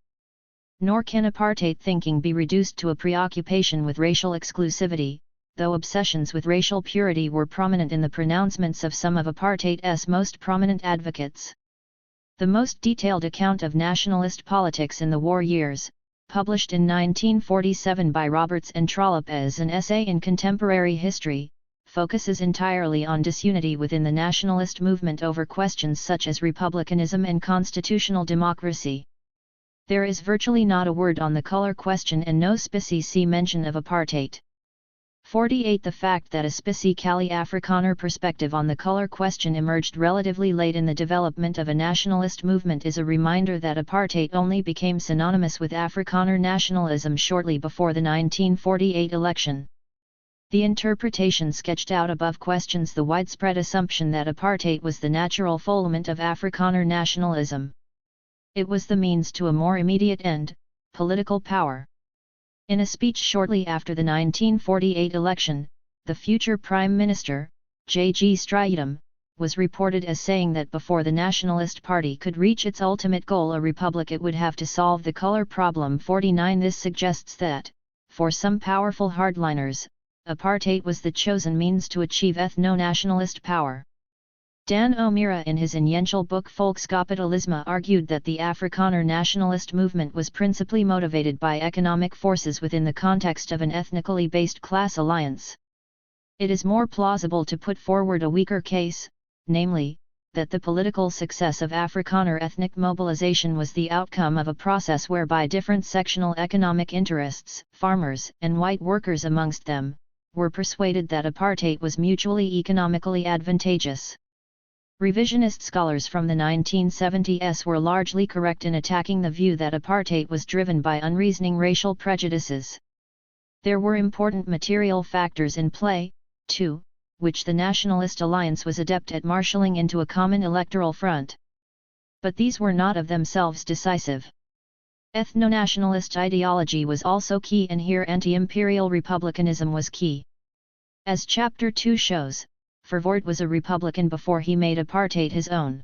Nor can apartheid thinking be reduced to a preoccupation with racial exclusivity, though obsessions with racial purity were prominent in the pronouncements of some of apartheid's most prominent advocates. The most detailed account of nationalist politics in the war years, published in 1947 by Roberts and Trollope as an essay in contemporary history, focuses entirely on disunity within the nationalist movement over questions such as republicanism and constitutional democracy. There is virtually not a word on the color question and no specific mention of apartheid. 48. The fact that a specifically Afrikaner perspective on the color question emerged relatively late in the development of a nationalist movement is a reminder that apartheid only became synonymous with Afrikaner nationalism shortly before the 1948 election. The interpretation sketched out above questions the widespread assumption that apartheid was the natural folement of Afrikaner nationalism. It was the means to a more immediate end, political power. In a speech shortly after the 1948 election, the future Prime Minister, J.G. Strijdom, was reported as saying that before the Nationalist Party could reach its ultimate goal, a republic, it would have to solve the color problem. 49. This suggests that, for some powerful hardliners, apartheid was the chosen means to achieve ethno-nationalist power. Dan O'Meara in his influential book Volkskapitalisme argued that the Afrikaner nationalist movement was principally motivated by economic forces within the context of an ethnically based class alliance. It is more plausible to put forward a weaker case, namely, that the political success of Afrikaner ethnic mobilization was the outcome of a process whereby different sectional economic interests, farmers and white workers amongst them, were persuaded that apartheid was mutually economically advantageous. Revisionist scholars from the 1970s were largely correct in attacking the view that apartheid was driven by unreasoning racial prejudices. There were important material factors in play, too, which the Nationalist Alliance was adept at marshalling into a common electoral front. But these were not of themselves decisive. Ethno-nationalist ideology was also key, and here anti-imperial republicanism was key. As Chapter 2 shows, Verwoerd was a Republican before he made apartheid his own.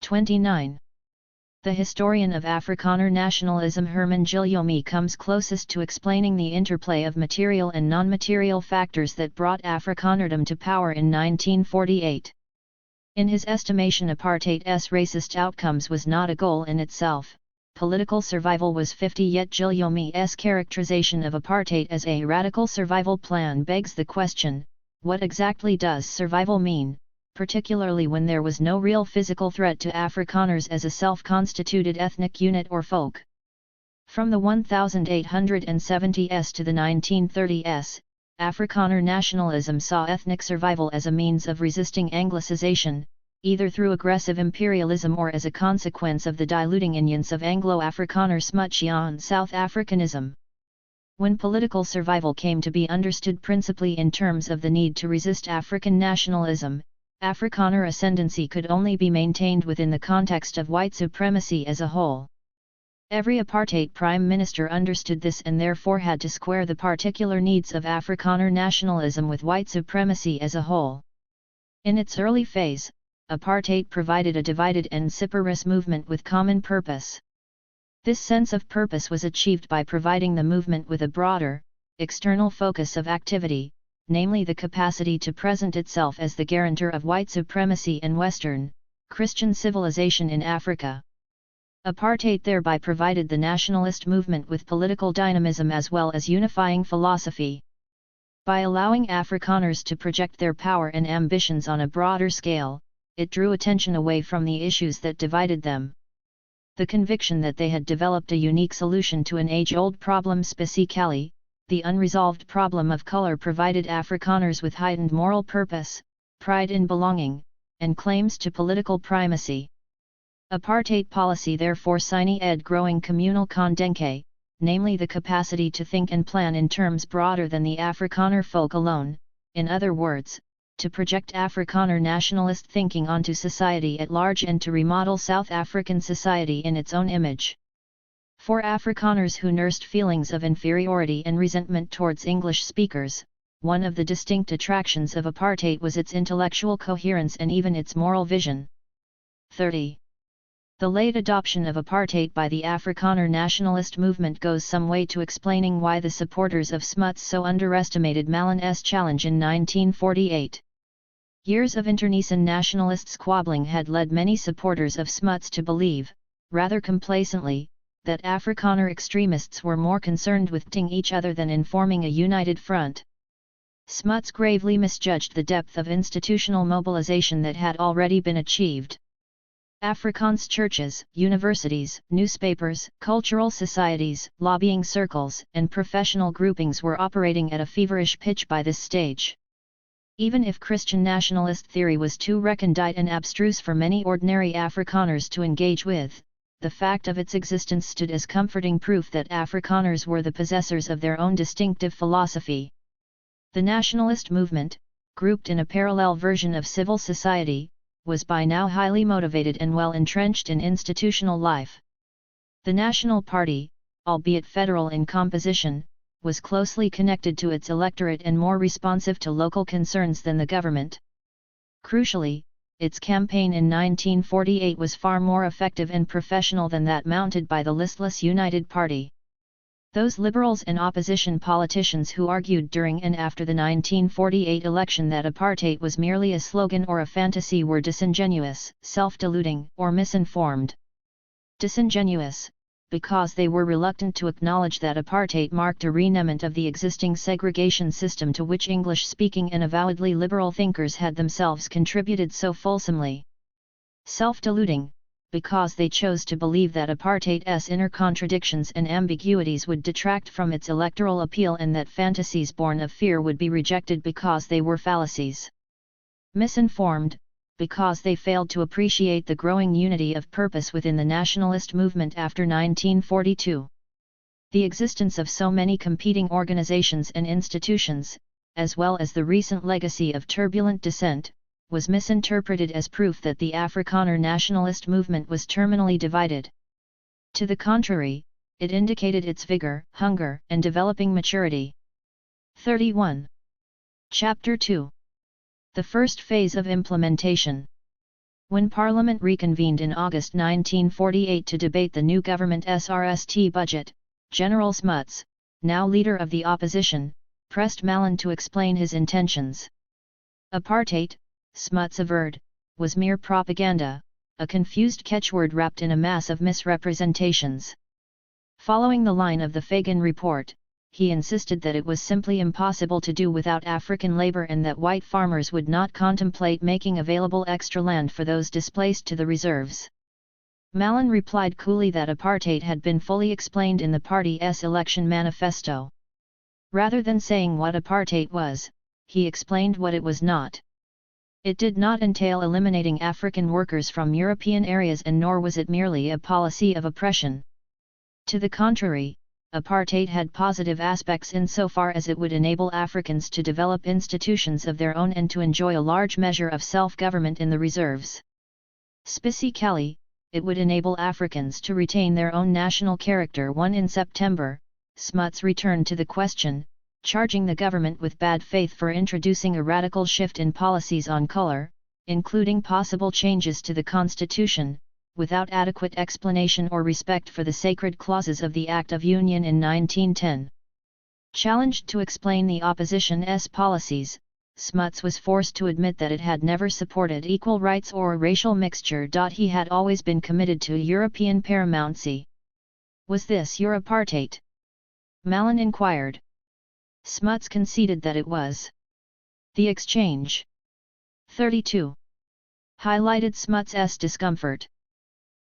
29. The historian of Afrikaner nationalism Herman Giljomy comes closest to explaining the interplay of material and non-material factors that brought Afrikanerdom to power in 1948. In his estimation, apartheid's racist outcomes was not a goal in itself, political survival was 50. Yet Giljomy's characterization of apartheid as a radical survival plan begs the question, what exactly does survival mean, particularly when there was no real physical threat to Afrikaners as a self-constituted ethnic unit or folk? From the 1870s to the 1930s, Afrikaner nationalism saw ethnic survival as a means of resisting Anglicization, either through aggressive imperialism or as a consequence of the diluting influence of Anglo-Afrikaner smutje on South Africanism. When political survival came to be understood principally in terms of the need to resist African nationalism, Afrikaner ascendancy could only be maintained within the context of white supremacy as a whole. Every apartheid prime minister understood this and therefore had to square the particular needs of Afrikaner nationalism with white supremacy as a whole. In its early phase, apartheid provided a divided and separatist movement with common purpose. This sense of purpose was achieved by providing the movement with a broader, external focus of activity, namely the capacity to present itself as the guarantor of white supremacy and Western, Christian civilization in Africa. Apartheid thereby provided the nationalist movement with political dynamism as well as unifying philosophy. By allowing Afrikaners to project their power and ambitions on a broader scale, it drew attention away from the issues that divided them. The conviction that they had developed a unique solution to an age-old problem specifically, the unresolved problem of color, provided Afrikaners with heightened moral purpose, pride in belonging, and claims to political primacy. Apartheid policy therefore signed growing communal kondenke, namely the capacity to think and plan in terms broader than the Afrikaner folk alone, in other words, to project Afrikaner nationalist thinking onto society at large and to remodel South African society in its own image. For Afrikaners who nursed feelings of inferiority and resentment towards English speakers, one of the distinct attractions of apartheid was its intellectual coherence and even its moral vision. 30. The late adoption of apartheid by the Afrikaner nationalist movement goes some way to explaining why the supporters of Smuts so underestimated Malan's challenge in 1948. Years of internecine nationalist squabbling had led many supporters of Smuts to believe, rather complacently, that Afrikaner extremists were more concerned with hitting each other than in forming a united front. Smuts gravely misjudged the depth of institutional mobilization that had already been achieved. Afrikaans churches, universities, newspapers, cultural societies, lobbying circles, and professional groupings were operating at a feverish pitch by this stage. Even if Christian nationalist theory was too recondite and abstruse for many ordinary Afrikaners to engage with, the fact of its existence stood as comforting proof that Afrikaners were the possessors of their own distinctive philosophy. The nationalist movement, grouped in a parallel version of civil society, was by now highly motivated and well entrenched in institutional life. The National Party, albeit federal in composition, was closely connected to its electorate and more responsive to local concerns than the government. Crucially, its campaign in 1948 was far more effective and professional than that mounted by the listless United Party. Those liberals and opposition politicians who argued during and after the 1948 election that apartheid was merely a slogan or a fantasy were disingenuous, self-deluding, or misinformed. Disingenuous, because they were reluctant to acknowledge that apartheid marked a renewment of the existing segregation system to which English-speaking and avowedly liberal thinkers had themselves contributed so fulsomely. Self-deluding, because they chose to believe that apartheid's inner contradictions and ambiguities would detract from its electoral appeal and that fantasies born of fear would be rejected because they were fallacies. Misinformed, because they failed to appreciate the growing unity of purpose within the nationalist movement after 1942. The existence of so many competing organizations and institutions, as well as the recent legacy of turbulent dissent, was misinterpreted as proof that the Afrikaner nationalist movement was terminally divided. To the contrary, it indicated its vigor, hunger, and developing maturity. 31. Chapter 2. The first phase of implementation. When Parliament reconvened in August 1948 to debate the new government's RST budget, General Smuts, now leader of the opposition, pressed Mallon to explain his intentions. Apartheid, Smuts averred, was mere propaganda, a confused catchword wrapped in a mass of misrepresentations. Following the line of the Fagan report, he insisted that it was simply impossible to do without African labor and that white farmers would not contemplate making available extra land for those displaced to the reserves. Mallon replied coolly that apartheid had been fully explained in the party's election manifesto. Rather than saying what apartheid was, he explained what it was not. It did not entail eliminating African workers from European areas, and nor was it merely a policy of oppression. To the contrary, apartheid had positive aspects insofar as it would enable Africans to develop institutions of their own and to enjoy a large measure of self-government in the reserves. Specifically, it would enable Africans to retain their own national character. In September, Smuts returned to the question, charging the government with bad faith for introducing a radical shift in policies on color, including possible changes to the constitution, without adequate explanation or respect for the sacred clauses of the Act of Union in 1910. Challenged to explain the opposition's policies, Smuts was forced to admit that it had never supported equal rights or racial mixture. He had always been committed to European paramountcy. Was this your apartheid? Mallon inquired. Smuts conceded that it was. The exchange. 32. Highlighted Smuts's discomfort.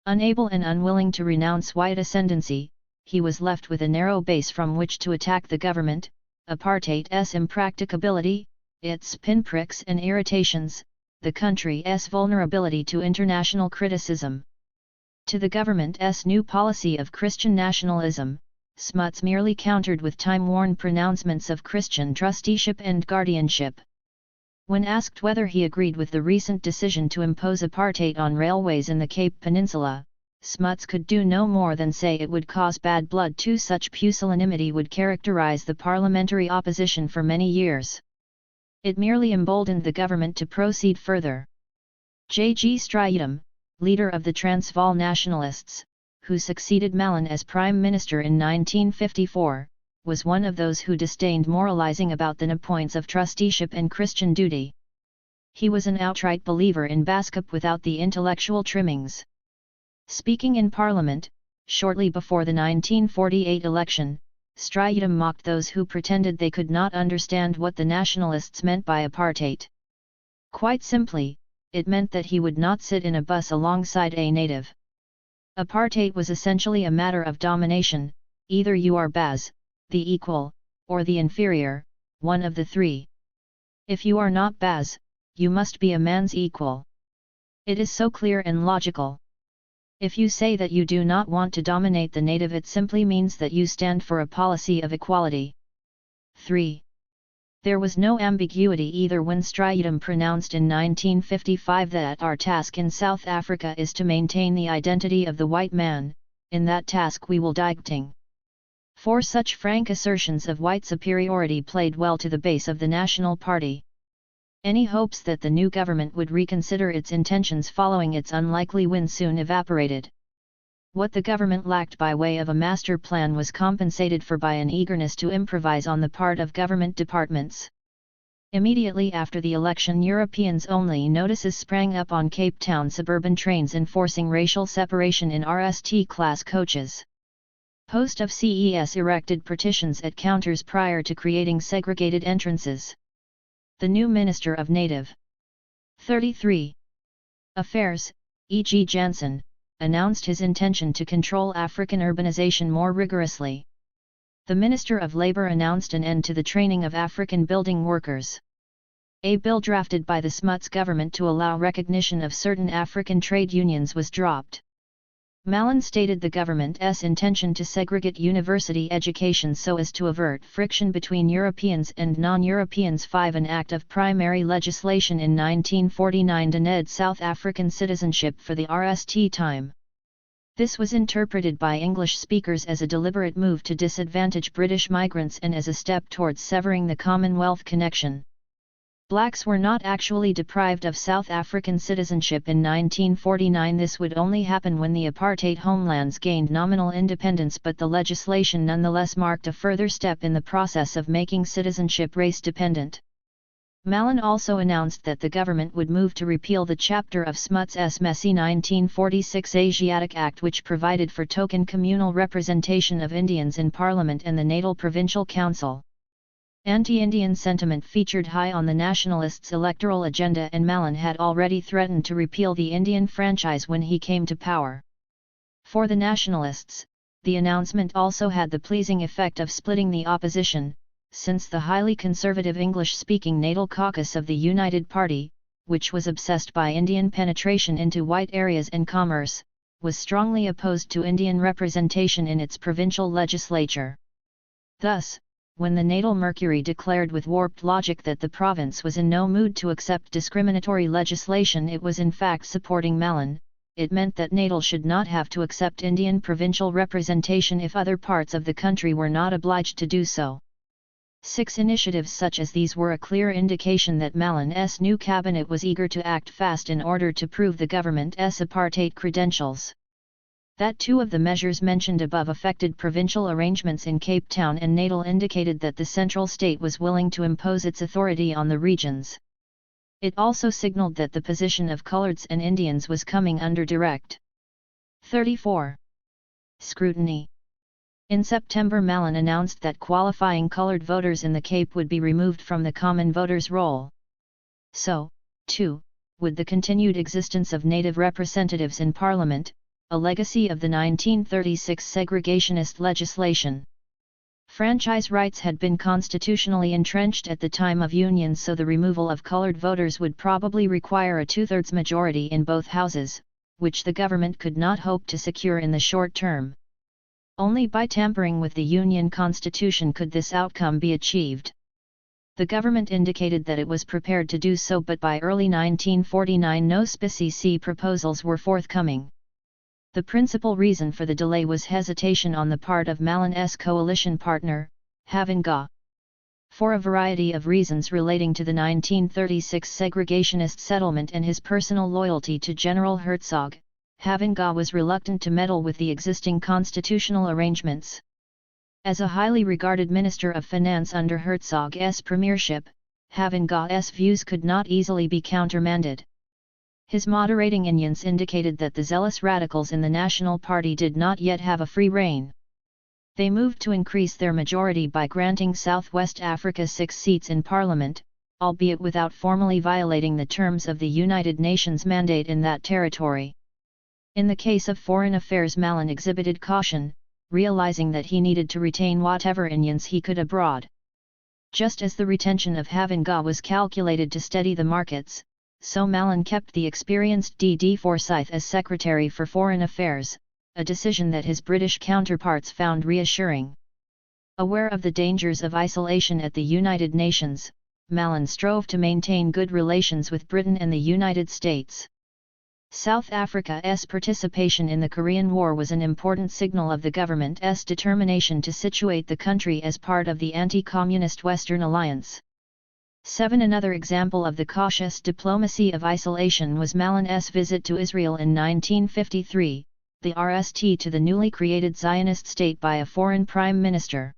Unable and unwilling to renounce white ascendancy, he was left with a narrow base from which to attack the government, apartheid's impracticability, its pinpricks and irritations, the country's vulnerability to international criticism. To the government's new policy of Christian nationalism, Smuts merely countered with time-worn pronouncements of Christian trusteeship and guardianship. When asked whether he agreed with the recent decision to impose apartheid on railways in the Cape Peninsula, Smuts could do no more than say it would cause bad blood. Such pusillanimity would characterize the parliamentary opposition for many years. It merely emboldened the government to proceed further. J.G. Strijdom, leader of the Transvaal Nationalists, who succeeded Mallon as Prime Minister in 1954, was one of those who disdained moralizing about the points of trusteeship and Christian duty. He was an outright believer in Baskep without the intellectual trimmings. Speaking in Parliament, shortly before the 1948 election, Strijdom mocked those who pretended they could not understand what the nationalists meant by apartheid. Quite simply, it meant that he would not sit in a bus alongside a native. Apartheid was essentially a matter of domination, either you are Baz, the equal, or the inferior, one of the three. If you are not Baz, you must be a man's equal. It is so clear and logical. If you say that you do not want to dominate the native, it simply means that you stand for a policy of equality. 3. There was no ambiguity either when Strijdom pronounced in 1955 that our task in South Africa is to maintain the identity of the white man, in that task we will die. For such frank assertions of white superiority played well to the base of the National Party. Any hopes that the new government would reconsider its intentions following its unlikely win soon evaporated. What the government lacked by way of a master plan was compensated for by an eagerness to improvise on the part of government departments. Immediately after the election, Europeans-only notices sprang up on Cape Town suburban trains enforcing racial separation in RST class coaches. Post of CES erected partitions at counters prior to creating segregated entrances. The new Minister of Native 33 Affairs, E.G. Jansen, announced his intention to control African urbanization more rigorously. The Minister of Labour announced an end to the training of African building workers. A bill drafted by the Smuts government to allow recognition of certain African trade unions was dropped. Mallon stated the government's intention to segregate university education so as to avert friction between Europeans and non-Europeans. 5 An act of primary legislation in 1949 denied South African citizenship for the RST time. This was interpreted by English speakers as a deliberate move to disadvantage British migrants and as a step towards severing the Commonwealth connection. Blacks were not actually deprived of South African citizenship in 1949. This would only happen when the apartheid homelands gained nominal independence, but the legislation nonetheless marked a further step in the process of making citizenship race-dependent. Mallon also announced that the government would move to repeal the chapter of Smuts' messy 1946 Asiatic Act, which provided for token communal representation of Indians in Parliament and the Natal Provincial Council. Anti-Indian sentiment featured high on the nationalists' electoral agenda, and Mallon had already threatened to repeal the Indian franchise when he came to power. For the nationalists, the announcement also had the pleasing effect of splitting the opposition, since the highly conservative English-speaking Natal caucus of the United Party, which was obsessed by Indian penetration into white areas and commerce, was strongly opposed to Indian representation in its provincial legislature. Thus, when the Natal Mercury declared with warped logic that the province was in no mood to accept discriminatory legislation, it was in fact supporting Mallon. It meant that Natal should not have to accept Indian provincial representation if other parts of the country were not obliged to do so. 6 Initiatives such as these were a clear indication that Mallon's new cabinet was eager to act fast in order to prove the government's apartheid credentials. That 2 of the measures mentioned above affected provincial arrangements in Cape Town and Natal indicated that the central state was willing to impose its authority on the regions. It also signaled that the position of Coloureds and Indians was coming under direct 34 scrutiny. In September, Mallon announced that qualifying coloured voters in the Cape would be removed from the common voters' roll. So, too, would the continued existence of native representatives in Parliament, a legacy of the 1936 segregationist legislation. Franchise rights had been constitutionally entrenched at the time of union, so the removal of coloured voters would probably require a 2/3 majority in both houses, which the government could not hope to secure in the short term. Only by tampering with the Union Constitution could this outcome be achieved. The government indicated that it was prepared to do so, but by early 1949 no SPCC proposals were forthcoming. The principal reason for the delay was hesitation on the part of Mallon's coalition partner, Havenga. For a variety of reasons relating to the 1936 segregationist settlement and his personal loyalty to General Hertzog, Havenga was reluctant to meddle with the existing constitutional arrangements. As a highly regarded Minister of Finance under Herzog's premiership, Havenga's views could not easily be countermanded. His moderating opinions indicated that the zealous radicals in the National Party did not yet have a free rein. They moved to increase their majority by granting South West Africa 6 seats in Parliament, albeit without formally violating the terms of the United Nations mandate in that territory. In the case of foreign affairs, Mallon exhibited caution, realizing that he needed to retain whatever opinions he could abroad. Just as the retention of Havenga was calculated to steady the markets, so Mallon kept the experienced D.D. Forsyth as Secretary for Foreign Affairs, a decision that his British counterparts found reassuring. Aware of the dangers of isolation at the United Nations, Mallon strove to maintain good relations with Britain and the United States. South Africa's participation in the Korean War was an important signal of the government's determination to situate the country as part of the anti-communist Western Alliance. 7 Another example of the cautious diplomacy of isolation was Mallon's visit to Israel in 1953, the RST to the newly created Zionist state by a foreign prime minister.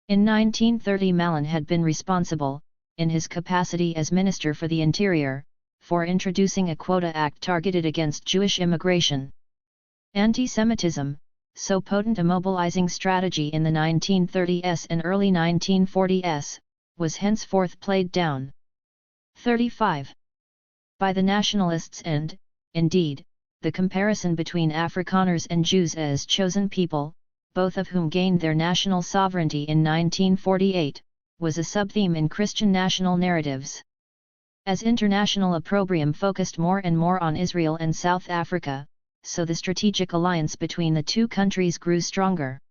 In 1930 Malin had been responsible, in his capacity as Minister for the Interior, for introducing a Quota Act targeted against Jewish immigration. Anti-Semitism, so potent a mobilizing strategy in the 1930s and early 1940s, was henceforth played down. 35. By the nationalists and, indeed, the comparison between Afrikaners and Jews as chosen people, both of whom gained their national sovereignty in 1948, was a subtheme in Christian national narratives. As international opprobrium focused more and more on Israel and South Africa, so the strategic alliance between the two countries grew stronger.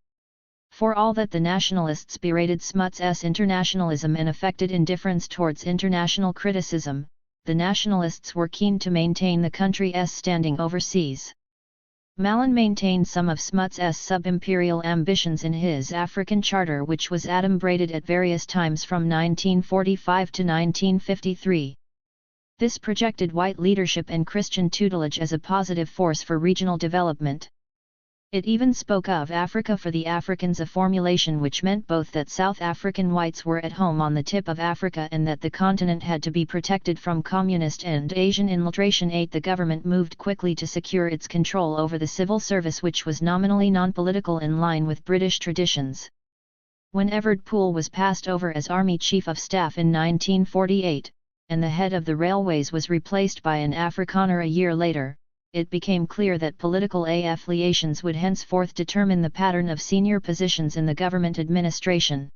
For all that the nationalists berated Smuts' internationalism and affected indifference towards international criticism, the nationalists were keen to maintain the country's standing overseas. Malin maintained some of Smuts' sub-imperial ambitions in his African Charter, which was adumbrated at various times from 1945 to 1953. This projected white leadership and Christian tutelage as a positive force for regional development. It even spoke of Africa for the Africans, a formulation which meant both that South African whites were at home on the tip of Africa and that the continent had to be protected from communist and Asian infiltration. 8. The government moved quickly to secure its control over the civil service, which was nominally non-political in line with British traditions. When Everett Poole was passed over as Army Chief of Staff in 1948, and the head of the railways was replaced by an Afrikaner a year later, it became clear that political affiliations would henceforth determine the pattern of senior positions in the government administration.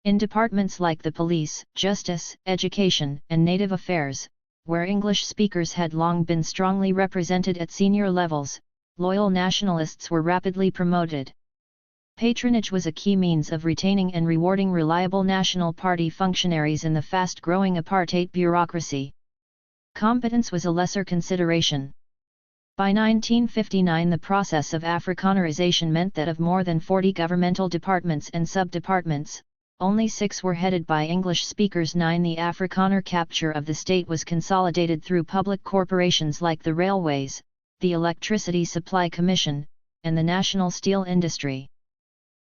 In departments like the police, justice, education, and native affairs, where English speakers had long been strongly represented at senior levels, loyal nationalists were rapidly promoted. Patronage was a key means of retaining and rewarding reliable National Party functionaries in the fast-growing apartheid bureaucracy. Competence was a lesser consideration. By 1959 the process of Afrikanerization meant that of more than 40 governmental departments and sub-departments, only 6 were headed by English speakers. 9. The Afrikaner capture of the state was consolidated through public corporations like the Railways, the Electricity Supply Commission, and the National Steel Industry.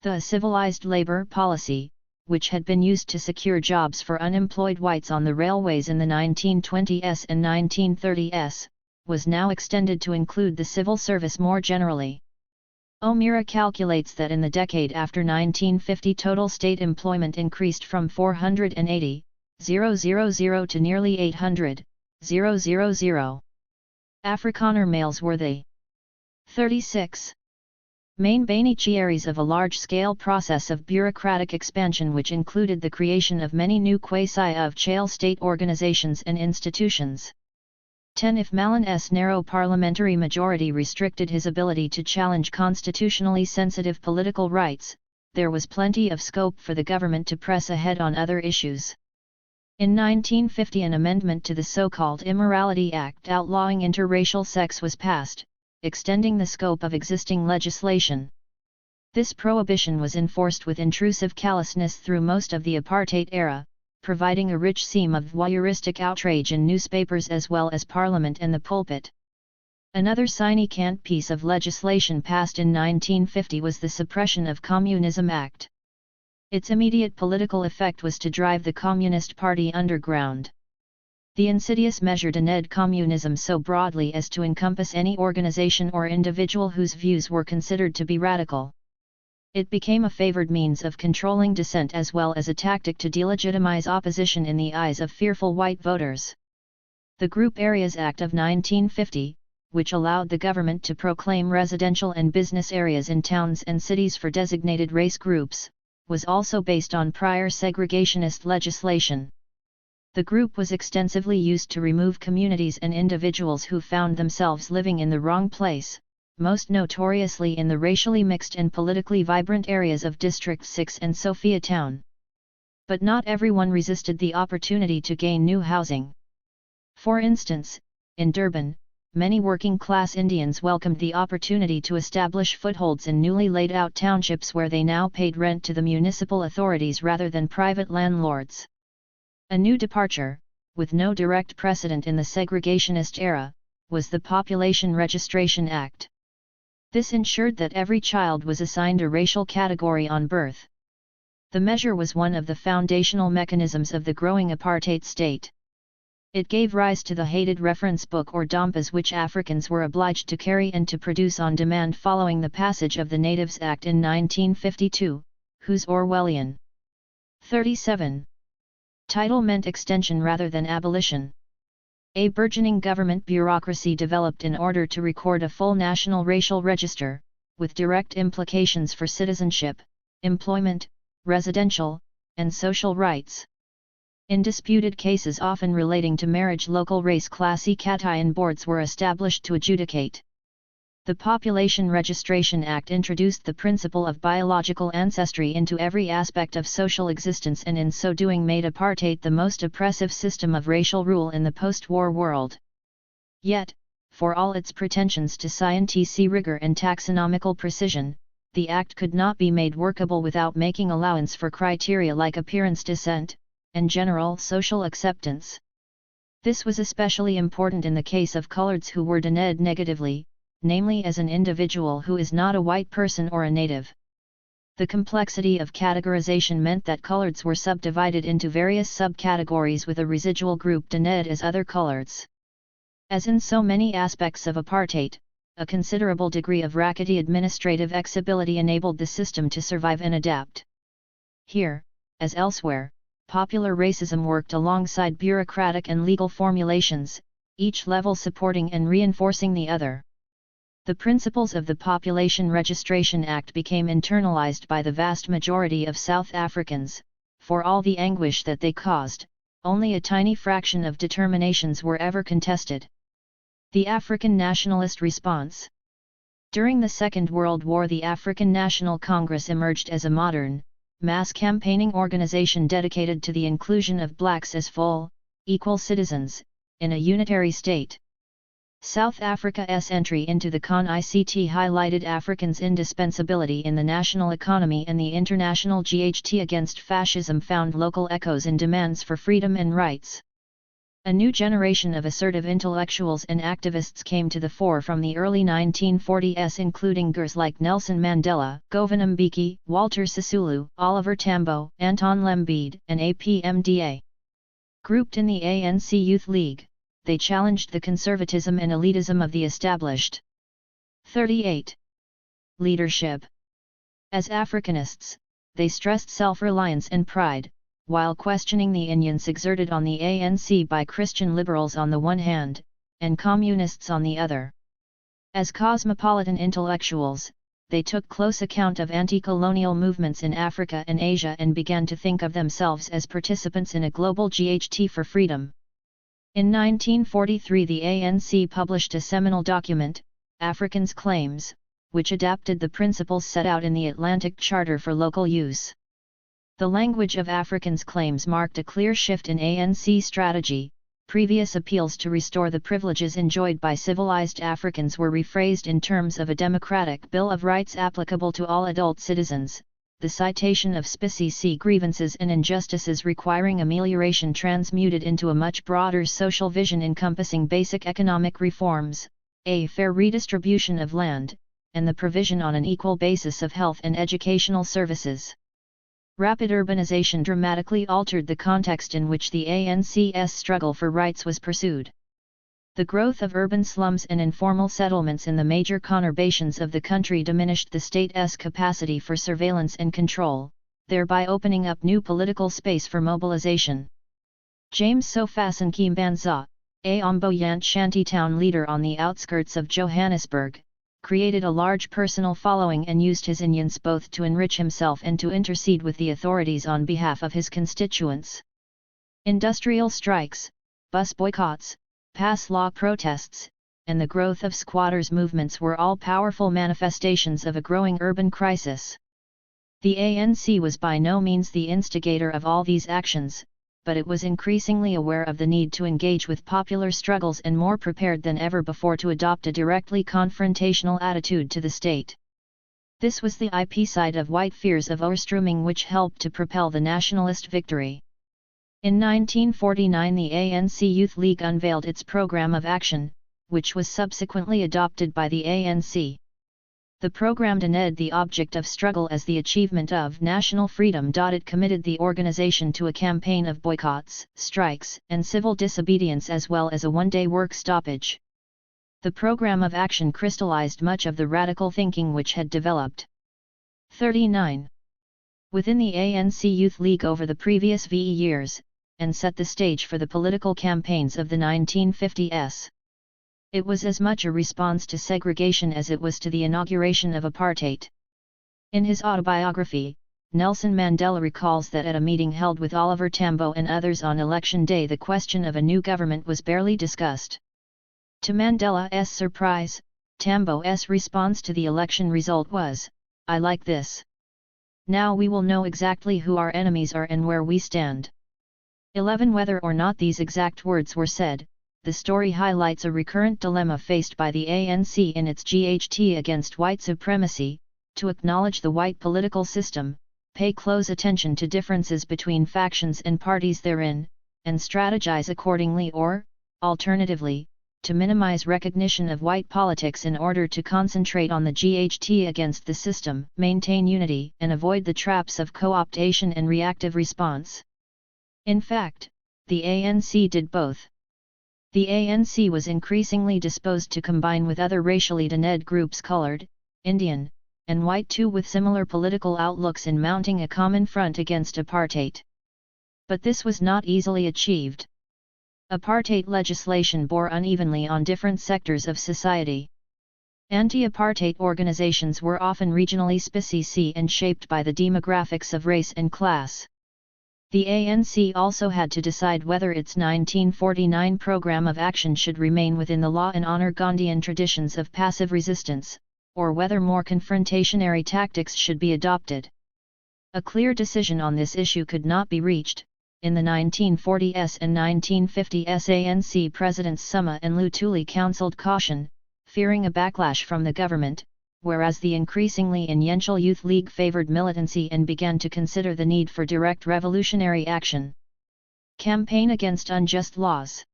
The civilized labor policy, which had been used to secure jobs for unemployed whites on the railways in the 1920s and 1930s, was now extended to include the civil service more generally. O'Meara calculates that in the decade after 1950 total state employment increased from 480,000 to nearly 800,000. Afrikaner males were the 36 main beneficiaries of a large-scale process of bureaucratic expansion which included the creation of many new quasi-of-chail state organizations and institutions. 10. If Malin's narrow parliamentary majority restricted his ability to challenge constitutionally sensitive political rights, there was plenty of scope for the government to press ahead on other issues. In 1950 an amendment to the so-called Immorality Act outlawing interracial sex was passed, extending the scope of existing legislation. This prohibition was enforced with intrusive callousness through most of the apartheid era, providing a rich seam of voyeuristic outrage in newspapers as well as Parliament and the pulpit. Another significant piece of legislation passed in 1950 was the Suppression of Communism Act. Its immediate political effect was to drive the Communist Party underground. The insidious measure denuded communism so broadly as to encompass any organization or individual whose views were considered to be radical. It became a favored means of controlling dissent as well as a tactic to delegitimize opposition in the eyes of fearful white voters. The Group Areas Act of 1950, which allowed the government to proclaim residential and business areas in towns and cities for designated race groups, was also based on prior segregationist legislation. The group was extensively used to remove communities and individuals who found themselves living in the wrong place, most notoriously in the racially mixed and politically vibrant areas of District 6 and Sophia Town. But not everyone resisted the opportunity to gain new housing. For instance, in Durban, many working-class Indians welcomed the opportunity to establish footholds in newly laid-out townships where they now paid rent to the municipal authorities rather than private landlords. A new departure, with no direct precedent in the segregationist era, was the Population Registration Act. This ensured that every child was assigned a racial category on birth. The measure was one of the foundational mechanisms of the growing apartheid state. It gave rise to the hated reference book or DOMPAS, which Africans were obliged to carry and to produce on demand following the passage of the Natives Act in 1952, whose Orwellian 37 title meant extension rather than abolition. A burgeoning government bureaucracy developed in order to record a full national racial register, with direct implications for citizenship, employment, residential, and social rights. In disputed cases often relating to marriage, local race classification boards were established to adjudicate. The Population Registration Act introduced the principle of biological ancestry into every aspect of social existence, and in so doing made apartheid the most oppressive system of racial rule in the post-war world. Yet, for all its pretensions to scientific rigor and taxonomical precision, the act could not be made workable without making allowance for criteria like appearance, descent, and general social acceptance. This was especially important in the case of coloreds who were denuded negatively, namely as an individual who is not a white person or a native. The complexity of categorization meant that coloreds were subdivided into various subcategories with a residual group denuded as other coloreds. As in so many aspects of apartheid, a considerable degree of rackety administrative flexibility enabled the system to survive and adapt. Here, as elsewhere, popular racism worked alongside bureaucratic and legal formulations, each level supporting and reinforcing the other. The principles of the Population Registration Act became internalized by the vast majority of South Africans. For all the anguish that they caused, only a tiny fraction of determinations were ever contested. The African nationalist response. During the Second World War, the African National Congress emerged as a modern, mass campaigning organization dedicated to the inclusion of blacks as full, equal citizens, in a unitary state. South Africa's entry into the CON-ICT highlighted Africans' indispensability in the national economy, and the international GHT against fascism found local echoes in demands for freedom and rights. A new generation of assertive intellectuals and activists came to the fore from the early 1940s, including figures like Nelson Mandela, Govan Mbeki, Walter Sisulu, Oliver Tambo, Anton Lembede, and APMDA. Grouped in the ANC Youth League, they challenged the conservatism and elitism of the established. 38. Leadership. As Africanists, they stressed self-reliance and pride, while questioning the influence exerted on the ANC by Christian liberals on the one hand, and communists on the other. As cosmopolitan intellectuals, they took close account of anti-colonial movements in Africa and Asia and began to think of themselves as participants in a global GHT for freedom. In 1943, the ANC published a seminal document, Africans' Claims, which adapted the principles set out in the Atlantic Charter for local use. The language of Africans' Claims marked a clear shift in ANC strategy. Previous appeals to restore the privileges enjoyed by civilized Africans were rephrased in terms of a democratic Bill of Rights applicable to all adult citizens, the citation of specific grievances and injustices requiring amelioration transmuted into a much broader social vision encompassing basic economic reforms, a fair redistribution of land, and the provision on an equal basis of health and educational services. Rapid urbanization dramatically altered the context in which the ANC's struggle for rights was pursued. The growth of urban slums and informal settlements in the major conurbations of the country diminished the state's capacity for surveillance and control, thereby opening up new political space for mobilization. James Sofasan Kimbanza, a Omboyant shantytown leader on the outskirts of Johannesburg, created a large personal following and used his influence both to enrich himself and to intercede with the authorities on behalf of his constituents. Industrial strikes, bus boycotts, pass law protests, and the growth of squatters' movements were all powerful manifestations of a growing urban crisis. The ANC was by no means the instigator of all these actions, but it was increasingly aware of the need to engage with popular struggles and more prepared than ever before to adopt a directly confrontational attitude to the state. This was the IP side of white fears of overstreaming which helped to propel the nationalist victory. In 1949 the ANC Youth League unveiled its program of action, which was subsequently adopted by the ANC. The program denied the object of struggle as the achievement of national freedom. It committed the organization to a campaign of boycotts, strikes, and civil disobedience as well as a one-day work stoppage. The program of action crystallized much of the radical thinking which had developed. 39. Within the ANC Youth League over the previous VE years, and set the stage for the political campaigns of the 1950s. It was as much a response to segregation as it was to the inauguration of apartheid. In his autobiography, Nelson Mandela recalls that at a meeting held with Oliver Tambo and others on election day the question of a new government was barely discussed. To Mandela's surprise, Tambo's response to the election result was, "I like this. Now we will know exactly who our enemies are and where we stand." 11. Whether or not these exact words were said, the story highlights a recurrent dilemma faced by the ANC in its GHT against white supremacy: to acknowledge the white political system, pay close attention to differences between factions and parties therein, and strategize accordingly, or, alternatively, to minimize recognition of white politics in order to concentrate on the GHT against the system, maintain unity, and avoid the traps of co-optation and reactive response. In fact, the ANC did both. The ANC was increasingly disposed to combine with other racially denuded groups, colored, Indian, and white too, with similar political outlooks in mounting a common front against apartheid. But this was not easily achieved. Apartheid legislation bore unevenly on different sectors of society. Anti-apartheid organizations were often regionally specific and shaped by the demographics of race and class. The ANC also had to decide whether its 1949 program of action should remain within the law and honor Gandhian traditions of passive resistance, or whether more confrontationary tactics should be adopted. A clear decision on this issue could not be reached. In the 1940s and 1950s ANC Presidents Summa and Luthuli counselled caution, fearing a backlash from the government, whereas the increasingly influential Youth League favoured militancy and began to consider the need for direct revolutionary action. Campaign against unjust laws.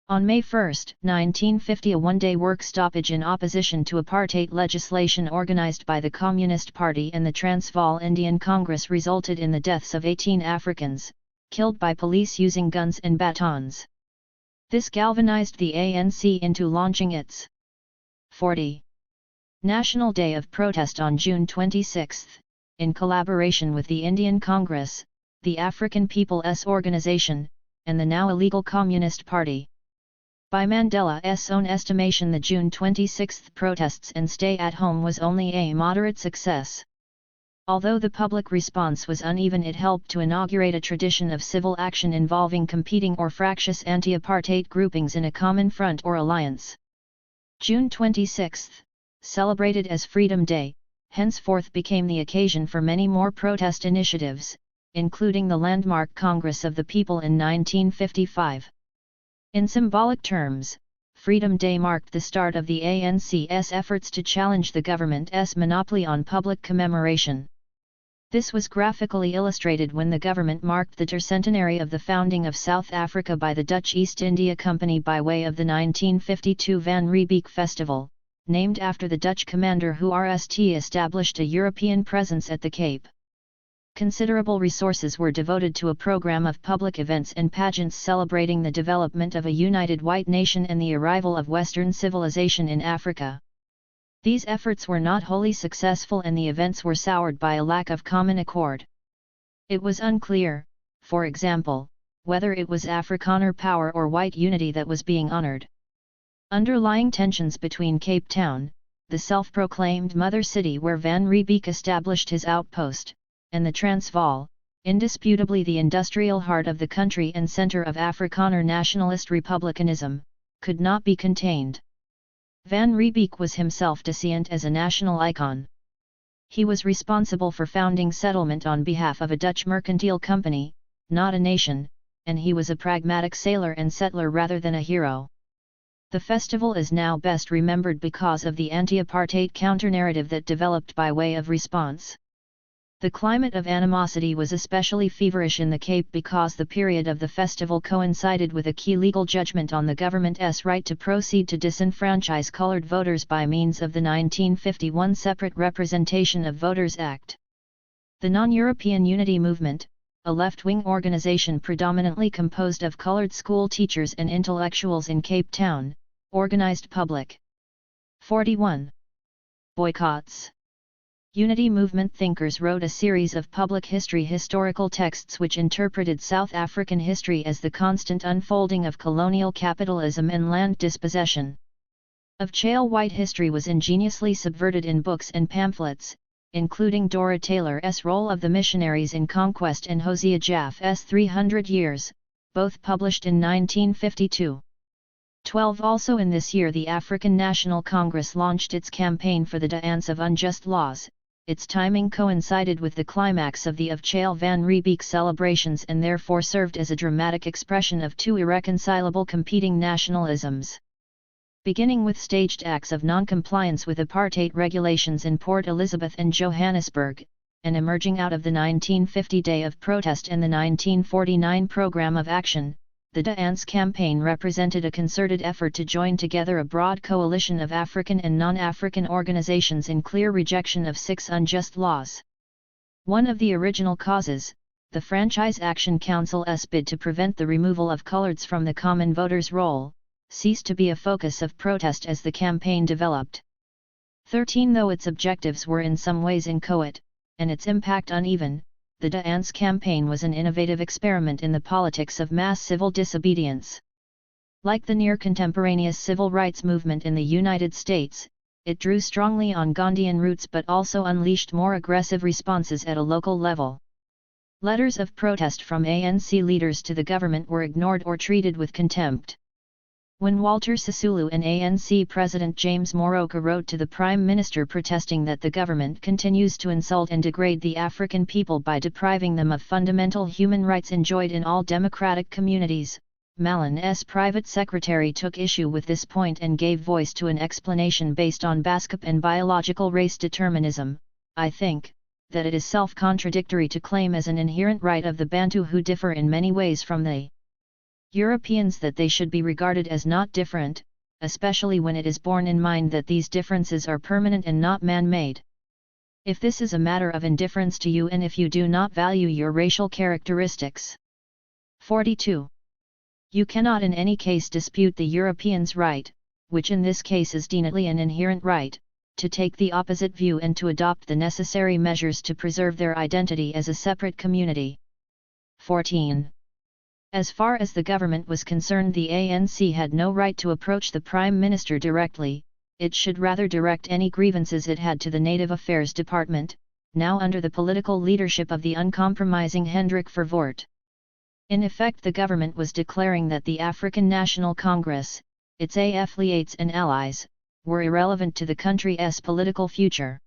On May 1, 1950, a one-day work stoppage in opposition to apartheid legislation organised by the Communist Party and the Transvaal Indian Congress resulted in the deaths of 18 Africans, killed by police using guns and batons. This galvanized the ANC into launching its 40. National Day of Protest on June 26, in collaboration with the Indian Congress, the African People's Organization, and the now illegal Communist Party. By Mandela's own estimation, the June 26 protests and stay at home was only a moderate success. Although the public response was uneven, it helped to inaugurate a tradition of civil action involving competing or fractious anti-apartheid groupings in a common front or alliance. June 26, celebrated as Freedom Day, henceforth became the occasion for many more protest initiatives, including the landmark Congress of the People in 1955. In symbolic terms, Freedom Day marked the start of the ANC's efforts to challenge the government's monopoly on public commemoration. This was graphically illustrated when the government marked the tercentenary of the founding of South Africa by the Dutch East India Company by way of the 1952 Van Riebeeck Festival, named after the Dutch commander who established a European presence at the Cape. Considerable resources were devoted to a program of public events and pageants celebrating the development of a united white nation and the arrival of Western civilization in Africa. These efforts were not wholly successful, and the events were soured by a lack of common accord. It was unclear, for example, whether it was Afrikaner power or white unity that was being honored. Underlying tensions between Cape Town, the self-proclaimed mother city where Van Riebeeck established his outpost, and the Transvaal, indisputably the industrial heart of the country and centre of Afrikaner nationalist republicanism, could not be contained. Van Riebeeck was himself descient as a national icon. He was responsible for founding settlement on behalf of a Dutch mercantile company, not a nation, and he was a pragmatic sailor and settler rather than a hero. The festival is now best remembered because of the anti-apartheid counter-narrative that developed by way of response. The climate of animosity was especially feverish in the Cape because the period of the festival coincided with a key legal judgment on the government's right to proceed to disenfranchise colored voters by means of the 1951 Separate Representation of Voters Act. The Non-European Unity Movement, a left-wing organization predominantly composed of colored school teachers and intellectuals in Cape Town, organized public 41 boycotts. Unity movement thinkers wrote a series of public history historical texts which interpreted South African history as the constant unfolding of colonial capitalism and land dispossession. Of Chale white history was ingeniously subverted in books and pamphlets, including Dora Taylor's Role of the Missionaries in Conquest and Hosea Jaff's 300 Years, both published in 1952. 12 Also in this year the African National Congress launched its campaign for the Dance of Unjust Laws. Its timing coincided with the climax of the Of Chale van Riebeeck celebrations and therefore served as a dramatic expression of two irreconcilable competing nationalisms. Beginning with staged acts of non-compliance with apartheid regulations in Port Elizabeth and Johannesburg, and emerging out of the 1950 Day of Protest and the 1949 Programme of Action, the Dance campaign represented a concerted effort to join together a broad coalition of African and non-African organizations in clear rejection of 6 unjust laws. One of the original causes, the Franchise Action Council's bid to prevent the removal of coloreds from the common voters' roll, ceased to be a focus of protest as the campaign developed. 13 Though its objectives were in some ways inchoate, and its impact uneven, the Dance campaign was an innovative experiment in the politics of mass civil disobedience. Like the near-contemporaneous civil rights movement in the United States, it drew strongly on Gandhian roots but also unleashed more aggressive responses at a local level. Letters of protest from ANC leaders to the government were ignored or treated with contempt. When Walter Sisulu and ANC President James Moroka wrote to the Prime Minister protesting that the government continues to insult and degrade the African people by depriving them of fundamental human rights enjoyed in all democratic communities, Malan's private secretary took issue with this point and gave voice to an explanation based on BASCAP and biological race determinism. I think that it is self-contradictory to claim as an inherent right of the Bantu who differ in many ways from the Europeans that they should be regarded as not different, especially when it is borne in mind that these differences are permanent and not man-made. If this is a matter of indifference to you and if you do not value your racial characteristics. 42. You cannot in any case dispute the Europeans' right, which in this case is definitely an inherent right, to take the opposite view and to adopt the necessary measures to preserve their identity as a separate community. 14. As far as the government was concerned, the ANC had no right to approach the Prime Minister directly, it should rather direct any grievances it had to the Native Affairs Department, now under the political leadership of the uncompromising Hendrik Verwoerd. In effect, the government was declaring that the African National Congress, its affiliates and allies, were irrelevant to the country's political future.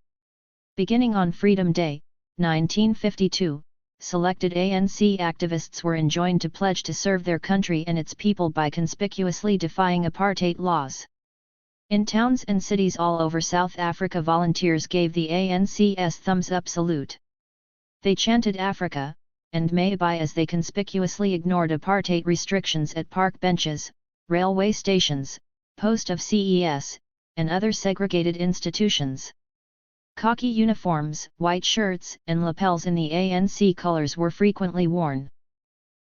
Beginning on Freedom Day, 1952, selected ANC activists were enjoined to pledge to serve their country and its people by conspicuously defying apartheid laws. In towns and cities all over South Africa, volunteers gave the ANC's thumbs-up salute. They chanted Africa, and Maybai as they conspicuously ignored apartheid restrictions at park benches, railway stations, post of CES, and other segregated institutions. Khaki uniforms, white shirts, and lapels in the ANC colors were frequently worn.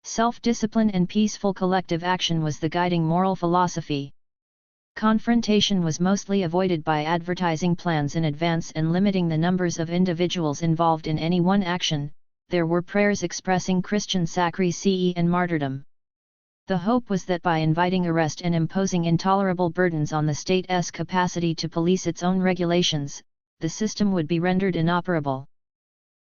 Self-discipline and peaceful collective action was the guiding moral philosophy. Confrontation was mostly avoided by advertising plans in advance and limiting the numbers of individuals involved in any one action. There were prayers expressing Christian sacrifice and martyrdom. The hope was that by inviting arrest and imposing intolerable burdens on the state's capacity to police its own regulations, the system would be rendered inoperable.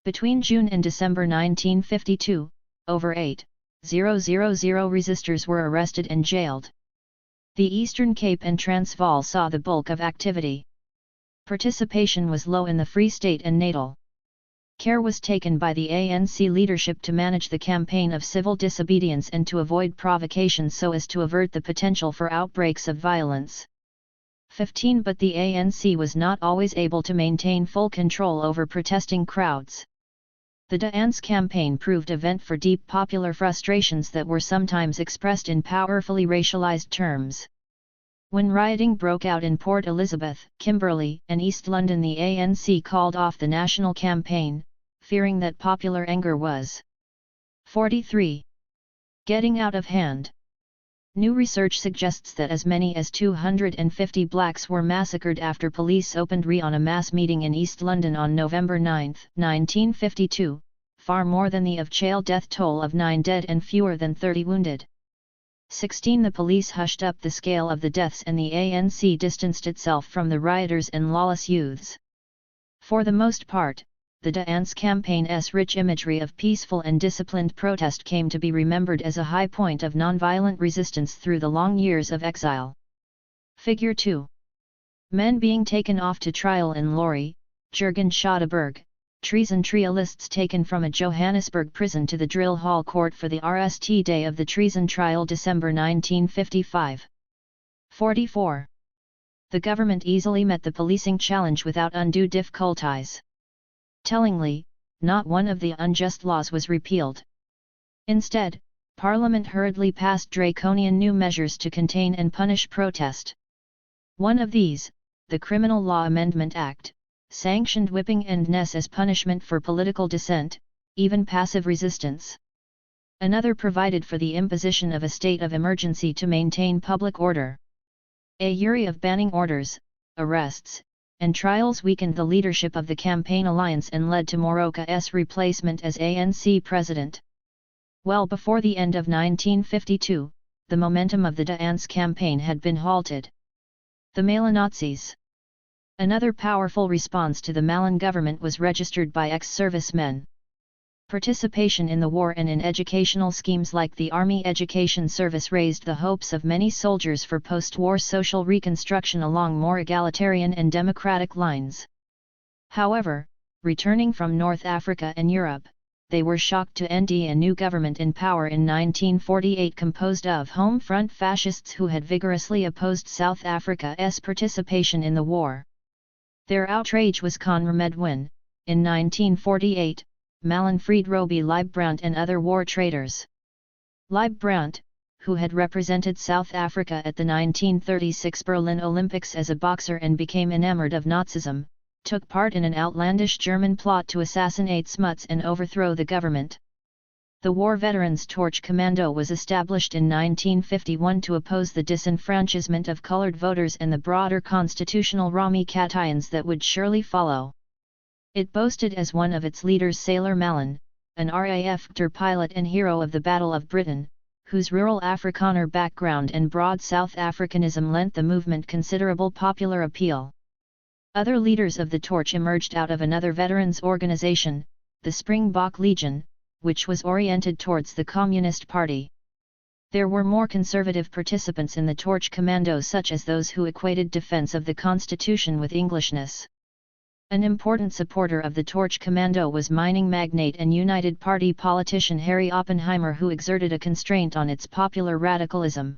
Between June and December 1952, over 8,000 resistors were arrested and jailed. The Eastern Cape and Transvaal saw the bulk of activity. Participation was low in the Free State and Natal. Care was taken by the ANC leadership to manage the campaign of civil disobedience and to avoid provocations so as to avert the potential for outbreaks of violence. 15 But the ANC was not always able to maintain full control over protesting crowds. The Dance campaign proved a vent for deep popular frustrations that were sometimes expressed in powerfully racialized terms. When rioting broke out in Port Elizabeth, Kimberley, and East London, the ANC called off the national campaign, fearing that popular anger was 43. Getting out of hand. New research suggests that as many as 250 blacks were massacred after police opened on a mass meeting in East London on November 9, 1952, far more than the of-jail death toll of 9 dead and fewer than 30 wounded. 16. The police hushed up the scale of the deaths and the ANC distanced itself from the rioters and lawless youths. For the most part, the Dance campaign's rich imagery of peaceful and disciplined protest came to be remembered as a high point of nonviolent resistance through the long years of exile. Figure 2. Men being taken off to trial in Lorry, Jurgen Schodeberg, treason trialists taken from a Johannesburg prison to the Drill Hall Court for the RST day of the treason trial December 1955. 44. The government easily met the policing challenge without undue difficulties. Tellingly, not one of the unjust laws was repealed. Instead, Parliament hurriedly passed draconian new measures to contain and punish protest. One of these, the Criminal Law Amendment Act, sanctioned whipping and ness as punishment for political dissent, even passive resistance. Another provided for the imposition of a state of emergency to maintain public order. A year of banning orders, arrests, and trials weakened the leadership of the campaign alliance and led to Moroka's replacement as ANC president. Well before the end of 1952, the momentum of the Dance campaign had been halted. The Malinazis. Another powerful response to the Malin government was registered by ex-servicemen. Participation in the war and in educational schemes like the Army Education Service raised the hopes of many soldiers for post-war social reconstruction along more egalitarian and democratic lines. However, returning from North Africa and Europe, they were shocked to end a new government in power in 1948 composed of home front fascists who had vigorously opposed South Africa's participation in the war. Their outrage was confirmed when, in 1948, Malin freed Roby Liebrandt and other war traitors. Liebrandt, who had represented South Africa at the 1936 Berlin Olympics as a boxer and became enamored of Nazism, took part in an outlandish German plot to assassinate Smuts and overthrow the government. The War Veterans Torch Commando was established in 1951 to oppose the disenfranchisement of colored voters and the broader constitutional ramifications that would surely follow. It boasted as one of its leaders Sailor Malin, an RAF pilot and hero of the Battle of Britain, whose rural Afrikaner background and broad South Africanism lent the movement considerable popular appeal. Other leaders of the Torch emerged out of another veterans organization, the Springbok Legion, which was oriented towards the Communist Party. There were more conservative participants in the Torch Commandos such as those who equated defense of the Constitution with Englishness. An important supporter of the Torch Commando was mining magnate and United Party politician Harry Oppenheimer, who exerted a constraint on its popular radicalism.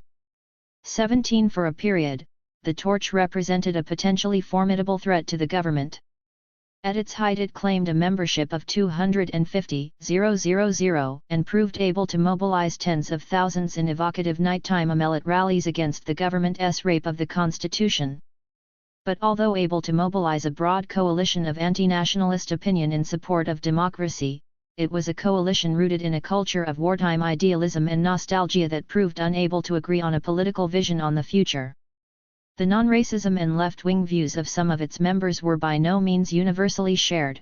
17. For a period, the Torch represented a potentially formidable threat to the government. At its height it claimed a membership of 250,000 and proved able to mobilize tens of thousands in evocative nighttime Amelit rallies against the government's rape of the Constitution. But although able to mobilize a broad coalition of anti-nationalist opinion in support of democracy, it was a coalition rooted in a culture of wartime idealism and nostalgia that proved unable to agree on a political vision on the future. The non-racism and left-wing views of some of its members were by no means universally shared.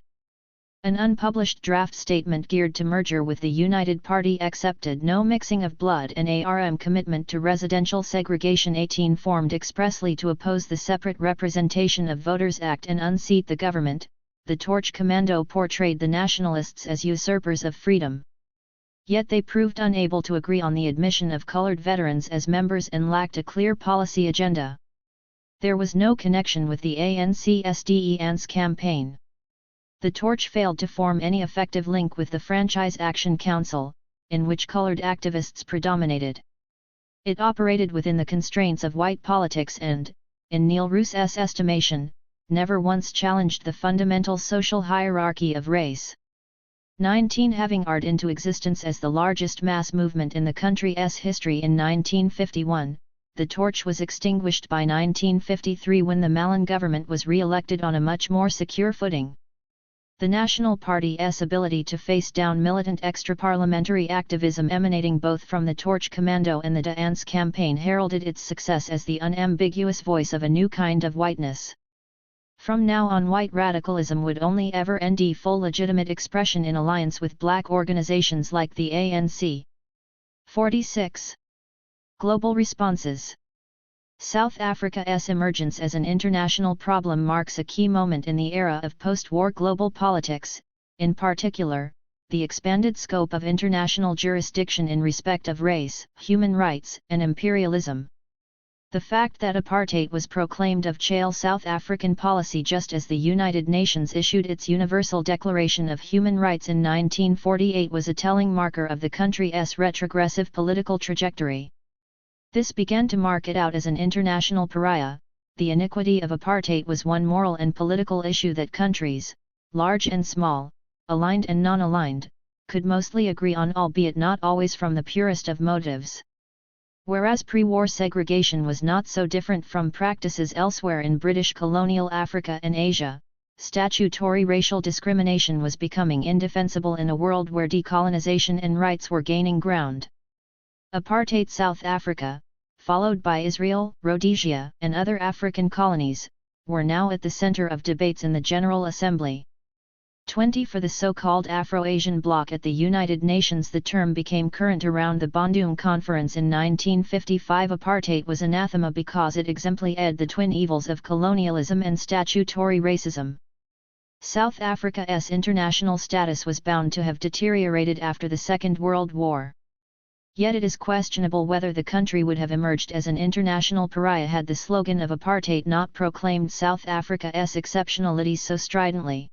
An unpublished draft statement geared to merger with the United Party accepted no mixing of blood and ARM commitment to residential segregation 18 formed expressly to oppose the Separate Representation of Voters Act and unseat the government. The Torch Commando portrayed the nationalists as usurpers of freedom. Yet they proved unable to agree on the admission of colored veterans as members and lacked a clear policy agenda. There was no connection with the ANC-SDEN's campaign. The Torch failed to form any effective link with the Franchise Action Council, in which colored activists predominated. It operated within the constraints of white politics and, in Neil Roos's estimation, never once challenged the fundamental social hierarchy of race. 19 Having art into existence as the largest mass movement in the country's history in 1951, the torch was extinguished by 1953 when the Malin government was re-elected on a much more secure footing. The National Party's ability to face down militant extra-parliamentary activism emanating both from the Torch Commando and the Dance campaign heralded its success as the unambiguous voice of a new kind of whiteness. From now on, white radicalism would only ever end full legitimate expression in alliance with black organizations like the ANC. 46. Global responses. South Africa's emergence as an international problem marks a key moment in the era of post-war global politics, in particular, the expanded scope of international jurisdiction in respect of race, human rights, and imperialism. The fact that apartheid was proclaimed official South African policy just as the United Nations issued its Universal Declaration of Human Rights in 1948 was a telling marker of the country's retrogressive political trajectory. This began to mark it out as an international pariah. The iniquity of apartheid was one moral and political issue that countries, large and small, aligned and non-aligned, could mostly agree on, albeit not always from the purest of motives. Whereas pre-war segregation was not so different from practices elsewhere in British colonial Africa and Asia, statutory racial discrimination was becoming indefensible in a world where decolonization and rights were gaining ground. Apartheid South Africa, followed by Israel, Rhodesia, and other African colonies, were now at the center of debates in the General Assembly. 20 For the so-called Afro-Asian bloc at the United Nations, the term became current around the Bandung Conference in 1955. Apartheid was anathema because it exemplified the twin evils of colonialism and statutory racism. South Africa's international status was bound to have deteriorated after the Second World War. Yet it is questionable whether the country would have emerged as an international pariah had the slogan of apartheid not proclaimed South Africa's exceptionalities so stridently.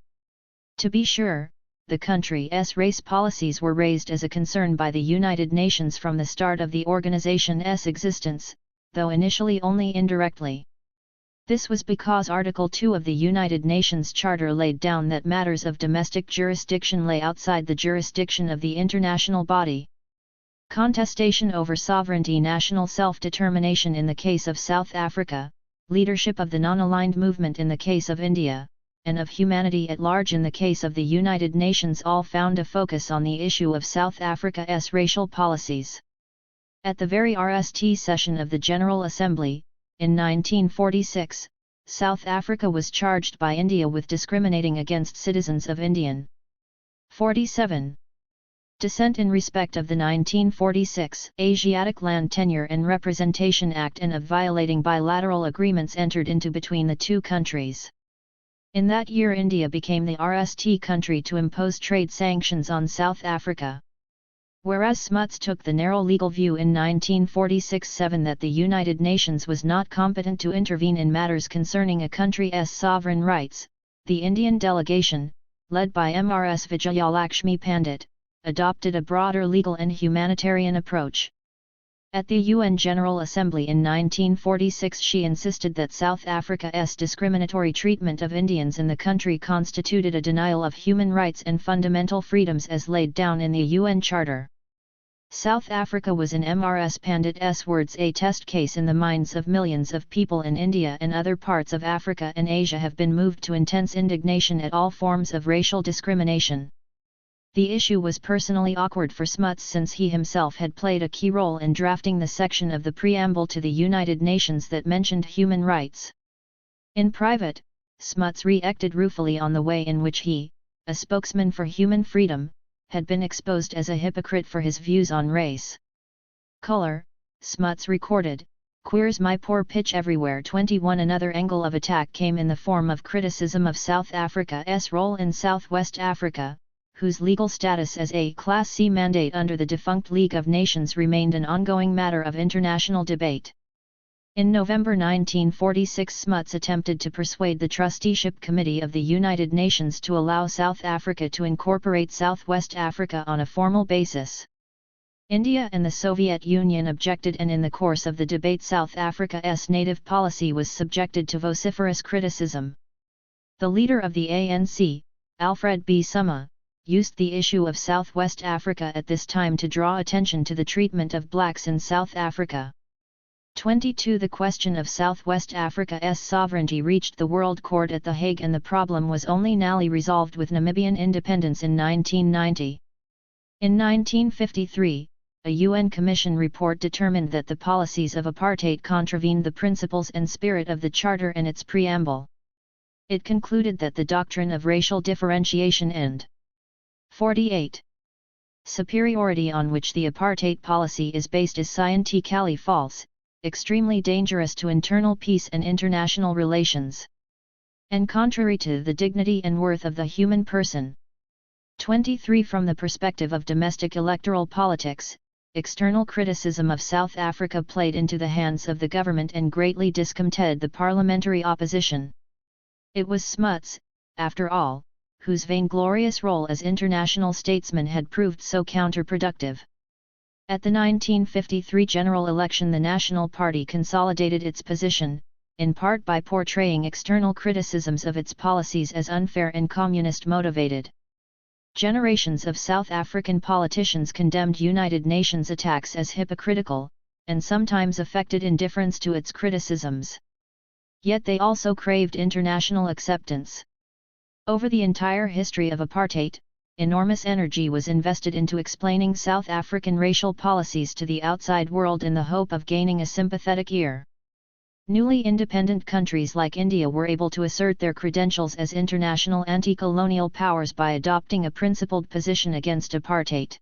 To be sure, the country's race policies were raised as a concern by the United Nations from the start of the organization's existence, though initially only indirectly. This was because Article 2 of the United Nations Charter laid down that matters of domestic jurisdiction lay outside the jurisdiction of the international body. Contestation over sovereignty, national self-determination in the case of South Africa, leadership of the non-aligned movement in the case of India, and of humanity at large in the case of the United Nations all found a focus on the issue of South Africa's racial policies. At the very RST session of the General Assembly, in 1946, South Africa was charged by India with discriminating against citizens of Indian. 47. Dissent in respect of the 1946 Asiatic Land Tenure and Representation Act and of violating bilateral agreements entered into between the two countries. In that year, India became the RST country to impose trade sanctions on South Africa. Whereas Smuts took the narrow legal view in 1946-7 that the United Nations was not competent to intervene in matters concerning a country's sovereign rights, the Indian delegation, led by Mrs. Vijayalakshmi Pandit, adopted a broader legal and humanitarian approach. At the UN General Assembly in 1946, she insisted that South Africa's discriminatory treatment of Indians in the country constituted a denial of human rights and fundamental freedoms as laid down in the UN Charter. South Africa was in Mrs. Pandit's words a test case in the minds of millions of people in India and other parts of Africa and Asia have been moved to intense indignation at all forms of racial discrimination. The issue was personally awkward for Smuts since he himself had played a key role in drafting the section of the preamble to the United Nations that mentioned human rights. In private, Smuts reacted ruefully on the way in which he, a spokesman for human freedom, had been exposed as a hypocrite for his views on race. Color, Smuts recorded, "Queers my poor pitch everywhere." 21 Another angle of attack came in the form of criticism of South Africa's role in Southwest Africa, whose legal status as a Class C mandate under the defunct League of Nations remained an ongoing matter of international debate. In November 1946, Smuts attempted to persuade the Trusteeship Committee of the United Nations to allow South Africa to incorporate Southwest Africa on a formal basis. India and the Soviet Union objected, and in the course of the debate South Africa's native policy was subjected to vociferous criticism. The leader of the ANC, Alfred B. Summa, used the issue of Southwest Africa at this time to draw attention to the treatment of blacks in South Africa. 22. The question of Southwest Africa's sovereignty reached the World Court at The Hague, and the problem was only narrowly resolved with Namibian independence in 1990. In 1953, a UN Commission report determined that the policies of apartheid contravened the principles and spirit of the Charter and its preamble. It concluded that the doctrine of racial differentiation and 48. Superiority on which the apartheid policy is based is scientifically false, extremely dangerous to internal peace and international relations, and contrary to the dignity and worth of the human person. 23. From the perspective of domestic electoral politics, external criticism of South Africa played into the hands of the government and greatly discontented the parliamentary opposition. It was Smuts, after all, whose vainglorious role as international statesman had proved so counterproductive. At the 1953 general election, the National Party consolidated its position, in part by portraying external criticisms of its policies as unfair and communist-motivated. Generations of South African politicians condemned United Nations attacks as hypocritical, and sometimes affected indifference to its criticisms. Yet they also craved international acceptance. Over the entire history of apartheid, enormous energy was invested into explaining South African racial policies to the outside world in the hope of gaining a sympathetic ear. Newly independent countries like India were able to assert their credentials as international anti-colonial powers by adopting a principled position against apartheid.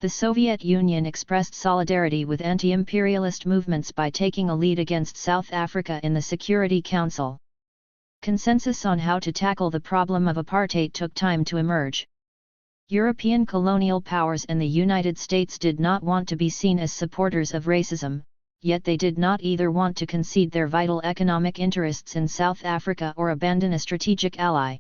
The Soviet Union expressed solidarity with anti-imperialist movements by taking a lead against South Africa in the Security Council. Consensus on how to tackle the problem of apartheid took time to emerge. European colonial powers and the United States did not want to be seen as supporters of racism, yet they did not either want to concede their vital economic interests in South Africa or abandon a strategic ally.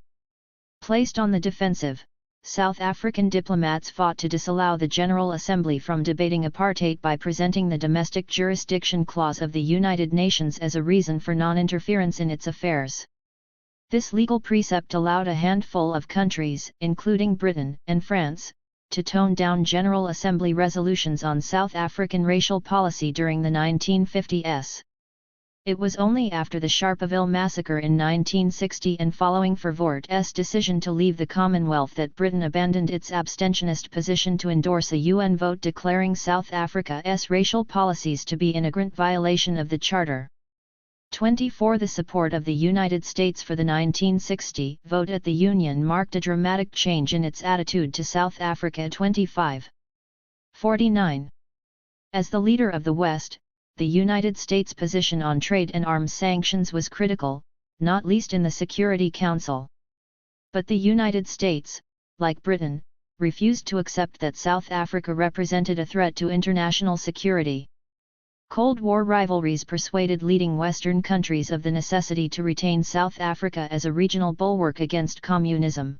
Placed on the defensive, South African diplomats fought to disallow the General Assembly from debating apartheid by presenting the Domestic Jurisdiction Clause of the United Nations as a reason for non-interference in its affairs. This legal precept allowed a handful of countries, including Britain and France, to tone down General Assembly resolutions on South African racial policy during the 1950s. It was only after the Sharpeville massacre in 1960 and following Verwoerd's decision to leave the Commonwealth that Britain abandoned its abstentionist position to endorse a UN vote declaring South Africa's racial policies to be in flagrant violation of the Charter. 24. The support of the United States for the 1960 vote at the Union marked a dramatic change in its attitude to South Africa. 25. 49. As the leader of the West, the United States' position on trade and arms sanctions was critical, not least in the Security Council. But the United States, like Britain, refused to accept that South Africa represented a threat to international security. Cold War rivalries persuaded leading Western countries of the necessity to retain South Africa as a regional bulwark against communism.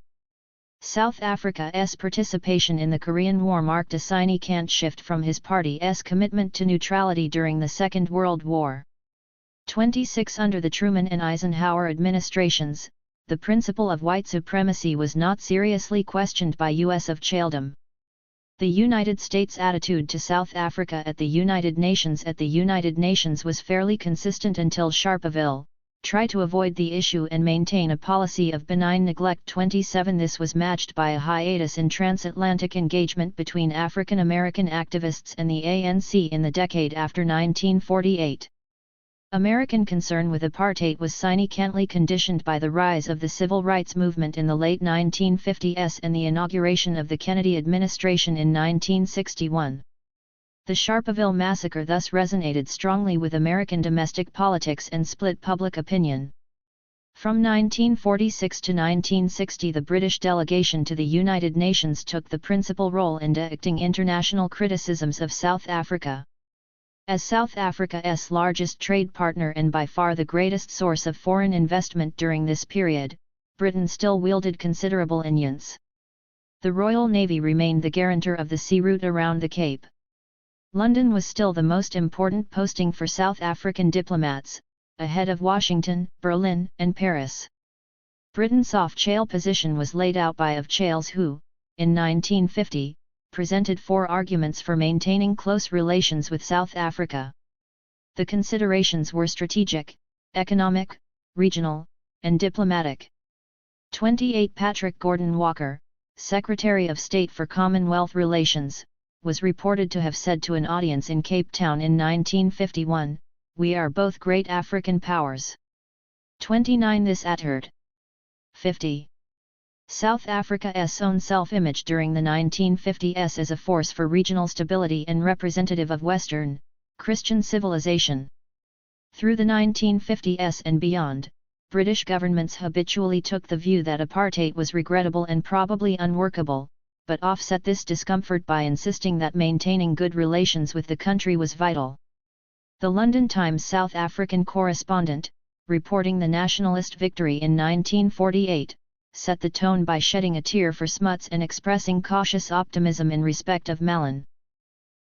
South Africa's participation in the Korean War marked a significant shift from his party's commitment to neutrality during the Second World War. 26. Under the Truman and Eisenhower administrations, the principle of white supremacy was not seriously questioned by U.S. officialdom. The United States' attitude to South Africa at the United Nations was fairly consistent until Sharpeville tried to avoid the issue and maintain a policy of benign neglect. 27. This was matched by a hiatus in transatlantic engagement between African American activists and the ANC in the decade after 1948. American concern with apartheid was significantly conditioned by the rise of the civil rights movement in the late 1950s and the inauguration of the Kennedy administration in 1961. The Sharpeville massacre thus resonated strongly with American domestic politics and split public opinion. From 1946 to 1960, the British delegation to the United Nations took the principal role in directing international criticisms of South Africa. As South Africa's largest trade partner and by far the greatest source of foreign investment during this period, Britain still wielded considerable influence. The Royal Navy remained the guarantor of the sea route around the Cape. London was still the most important posting for South African diplomats, ahead of Washington, Berlin, and Paris. Britain's soft-shale position was laid out by officials who, in 1950, presented 4 arguments for maintaining close relations with South Africa. The considerations were strategic, economic, regional, and diplomatic. 28 Patrick Gordon Walker, Secretary of State for Commonwealth Relations, was reported to have said to an audience in Cape Town in 1951, "We are both great African powers." 29 This uttered. 50. South Africa's own self-image during the 1950s as a force for regional stability and representative of Western, Christian civilization. Through the 1950s and beyond, British governments habitually took the view that apartheid was regrettable and probably unworkable, but offset this discomfort by insisting that maintaining good relations with the country was vital. The London Times South African correspondent, reporting the nationalist victory in 1948, set the tone by shedding a tear for Smuts and expressing cautious optimism in respect of Malin.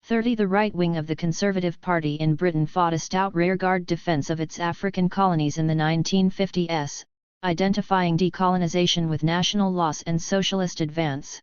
30 The right wing of the Conservative Party in Britain fought a stout rearguard defence of its African colonies in the 1950s, identifying decolonisation with national loss and socialist advance.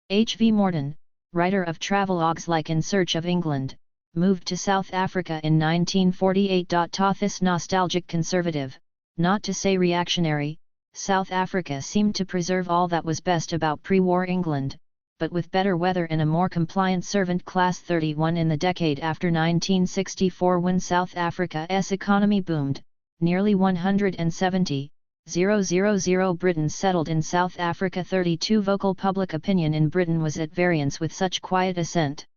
H. V. Morden, writer of travelogues like In Search of England, moved to South Africa in 1948. To this nostalgic conservative, not to say reactionary, South Africa seemed to preserve all that was best about pre-war England, but with better weather and a more compliant servant class. 31 In the decade after 1964, when South Africa's economy boomed, nearly 170,000 Britons settled in South Africa. 32 Vocal public opinion in Britain was at variance with such quiet assent.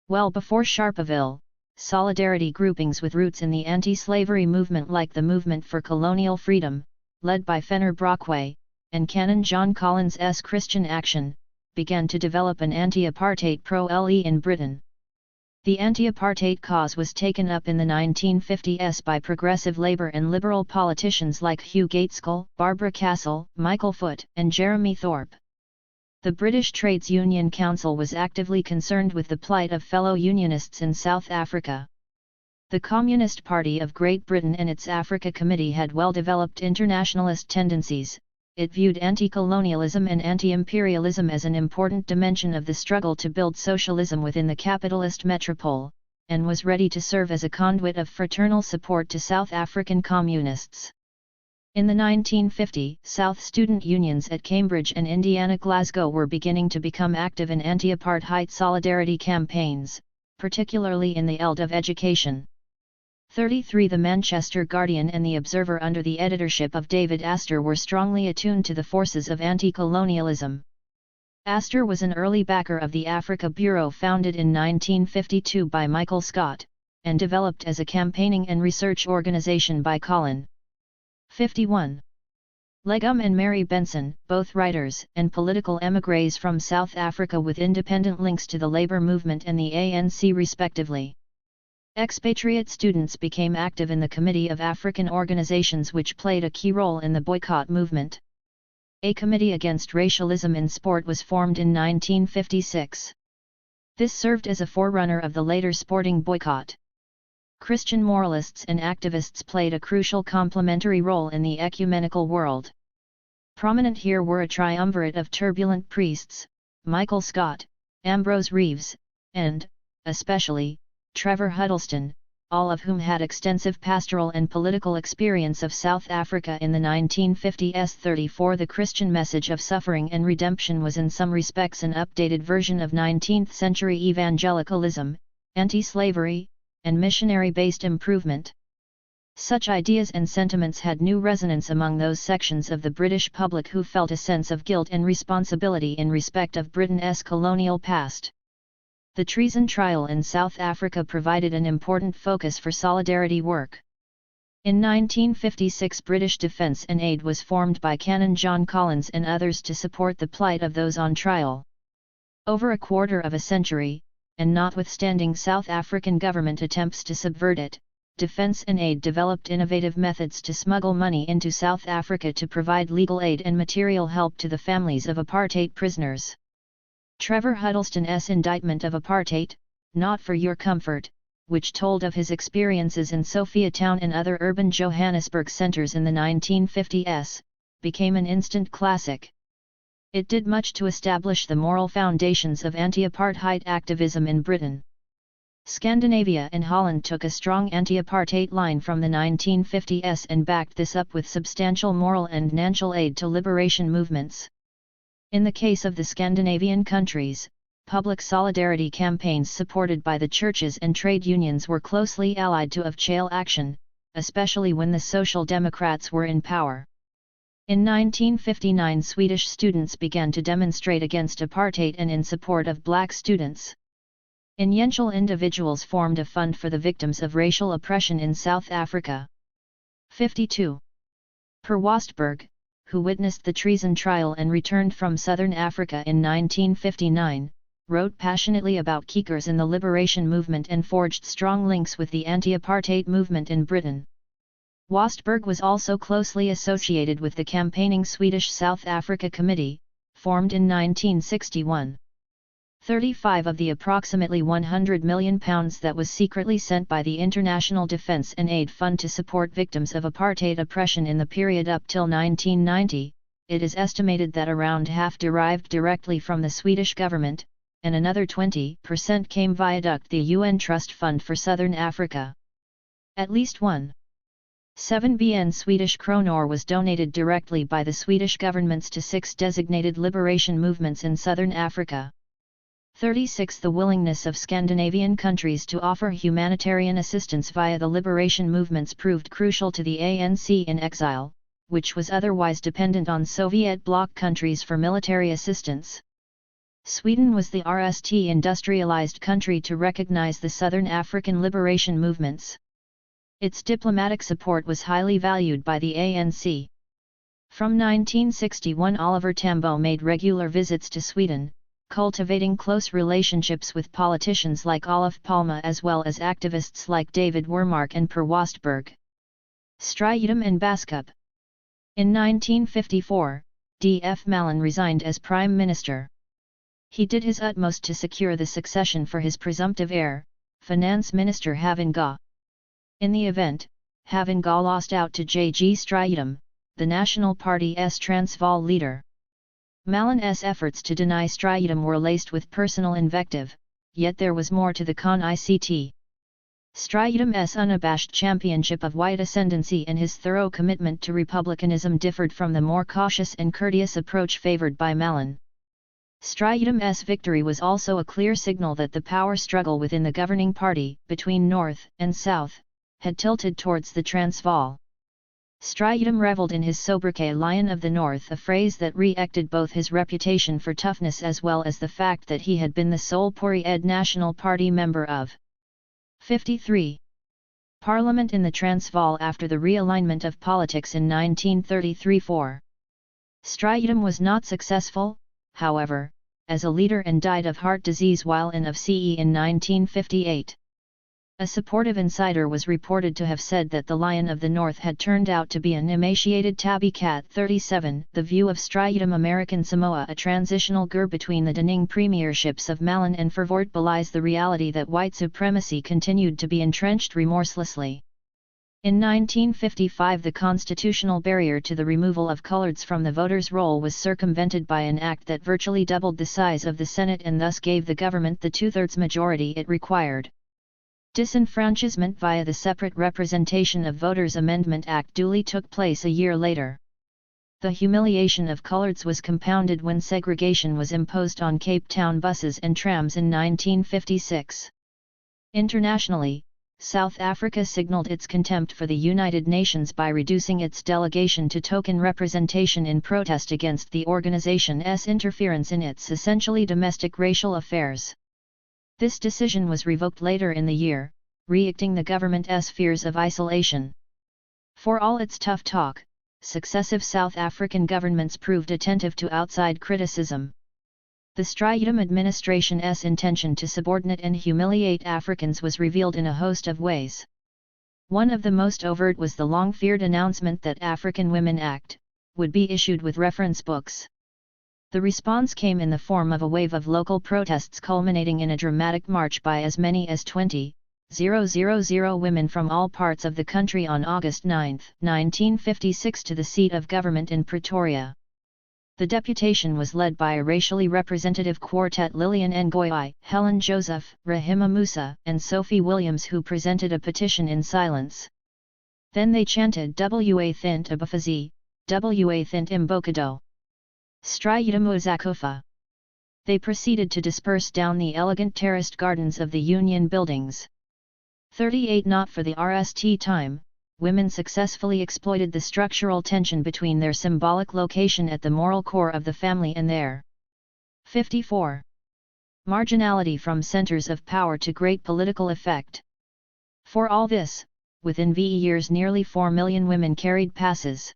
Well before Sharpeville, solidarity groupings with roots in the anti-slavery movement like the Movement for Colonial Freedom, led by Fenner Brockway, and Canon John Collins's Christian Action, began to develop an anti-apartheid pro-LE in Britain. The anti-apartheid cause was taken up in the 1950s by progressive Labour and Liberal politicians like Hugh Gaitskell, Barbara Castle, Michael Foot, and Jeremy Thorpe. The British Trades Union Council was actively concerned with the plight of fellow Unionists in South Africa. The Communist Party of Great Britain and its Africa Committee had well-developed internationalist tendencies. It viewed anti-colonialism and anti-imperialism as an important dimension of the struggle to build socialism within the capitalist metropole, and was ready to serve as a conduit of fraternal support to South African communists. In the 1950s, South student unions at Cambridge and Indiana Glasgow were beginning to become active in anti-apartheid solidarity campaigns, particularly in the field of education. 33 The Manchester Guardian and The Observer under the editorship of David Astor were strongly attuned to the forces of anti-colonialism. Astor was an early backer of the Africa Bureau founded in 1952 by Michael Scott, and developed as a campaigning and research organization by Colin. 51. Legum and Mary Benson, both writers and political émigrés from South Africa with independent links to the Labour movement and the ANC respectively. Expatriate students became active in the Committee of African Organizations, which played a key role in the boycott movement. A committee against racialism in sport was formed in 1956. This served as a forerunner of the later sporting boycott. Christian moralists and activists played a crucial complementary role in the ecumenical world. Prominent here were a triumvirate of turbulent priests, Michael Scott, Ambrose Reeves, and, especially, Trevor Huddleston, all of whom had extensive pastoral and political experience of South Africa in the 1950s. 34 The Christian message of suffering and redemption was in some respects an updated version of 19th-century evangelicalism, anti-slavery, and missionary-based improvement. Such ideas and sentiments had new resonance among those sections of the British public who felt a sense of guilt and responsibility in respect of Britain's colonial past. The treason trial in South Africa provided an important focus for solidarity work. In 1956, British Defence and Aid was formed by Canon John Collins and others to support the plight of those on trial. Over a quarter of a century, and notwithstanding South African government attempts to subvert it, Defence and Aid developed innovative methods to smuggle money into South Africa to provide legal aid and material help to the families of apartheid prisoners. Trevor Huddleston's indictment of apartheid, Not for Your Comfort, which told of his experiences in Sophiatown and other urban Johannesburg centres in the 1950s, became an instant classic. It did much to establish the moral foundations of anti-apartheid activism in Britain. Scandinavia and Holland took a strong anti-apartheid line from the 1950s and backed this up with substantial moral and financial aid to liberation movements. In the case of the Scandinavian countries, public solidarity campaigns supported by the churches and trade unions were closely allied to of-jail action, especially when the Social Democrats were in power. In 1959 Swedish students began to demonstrate against apartheid and in support of black students. In Yenchel individuals formed a fund for the victims of racial oppression in South Africa. 52. Per Wastberg, who witnessed the treason trial and returned from Southern Africa in 1959, wrote passionately about Kiekers in the liberation movement and forged strong links with the anti-apartheid movement in Britain. Wastberg was also closely associated with the campaigning Swedish South Africa Committee, formed in 1961. 35 of the approximately £100 million that was secretly sent by the International Defence and Aid Fund to support victims of apartheid oppression in the period up till 1990, it is estimated that around half derived directly from the Swedish government, and another 20% came via the UN Trust Fund for Southern Africa. At least 1.7 billion Swedish kronor was donated directly by the Swedish governments to 6 designated liberation movements in Southern Africa. 36. The willingness of Scandinavian countries to offer humanitarian assistance via the liberation movements proved crucial to the ANC in exile, which was otherwise dependent on Soviet bloc countries for military assistance. Sweden was the first industrialized country to recognize the Southern African liberation movements. Its diplomatic support was highly valued by the ANC. From 1961 Oliver Tambo made regular visits to Sweden, cultivating close relationships with politicians like Olof Palme as well as activists like David Wermark and Per Wastberg. Strijdom and Baskup. In 1954, D.F. Malin resigned as Prime Minister. He did his utmost to secure the succession for his presumptive heir, Finance Minister Havenga. In the event, Havenga lost out to J.G. Strijdom, the National Party's Transvaal leader. Malin's efforts to deny Strijdom were laced with personal invective, yet there was more to the con-ICT. Strijdom's unabashed championship of white ascendancy and his thorough commitment to republicanism differed from the more cautious and courteous approach favored by Malin. Strijdom's victory was also a clear signal that the power struggle within the governing party, between North and South, had tilted towards the Transvaal. Strijdom revelled in his sobriquet Lion of the North, a phrase that re-acted both his reputation for toughness as well as the fact that he had been the sole Pori-Ed National Party member of 53. Parliament in the Transvaal after the realignment of politics in 1933-4. Strijdom was not successful, however, as a leader and died of heart disease while in of CE in 1958. A supportive insider was reported to have said that the Lion of the North had turned out to be an emaciated tabby cat. 37. The view of Strijdom American Samoa, a transitional GER between the Dunning premierships of Malin and Verwoerd, belies the reality that white supremacy continued to be entrenched remorselessly. In 1955 the constitutional barrier to the removal of coloreds from the voters' roll was circumvented by an act that virtually doubled the size of the Senate and thus gave the government the two-thirds majority it required. Disenfranchisement via the Separate Representation of Voters Amendment Act duly took place a year later. The humiliation of coloreds was compounded when segregation was imposed on Cape Town buses and trams in 1956. Internationally, South Africa signaled its contempt for the United Nations by reducing its delegation to token representation in protest against the organization's interference in its essentially domestic racial affairs. This decision was revoked later in the year, re-acting the government's fears of isolation. For all its tough talk, successive South African governments proved attentive to outside criticism. The Strijdom administration's intention to subordinate and humiliate Africans was revealed in a host of ways. One of the most overt was the long-feared announcement that African Women Act would be issued with reference books. The response came in the form of a wave of local protests culminating in a dramatic march by as many as 20,000 women from all parts of the country on August 9, 1956 to the seat of government in Pretoria. The deputation was led by a racially representative quartet: Lillian Ngoyi, Helen Joseph, Rahima Musa, and Sophie Williams, who presented a petition in silence. Then they chanted "Wa Thint Abafazi, Wa Thint Mbokado. Strayudamu Zakufa." They proceeded to disperse down the elegant terraced gardens of the Union buildings. 38 Not for the RST time, women successfully exploited the structural tension between their symbolic location at the moral core of the family and their 54. Marginality from centers of power to great political effect. For all this, within VE years nearly 4 million women carried passes.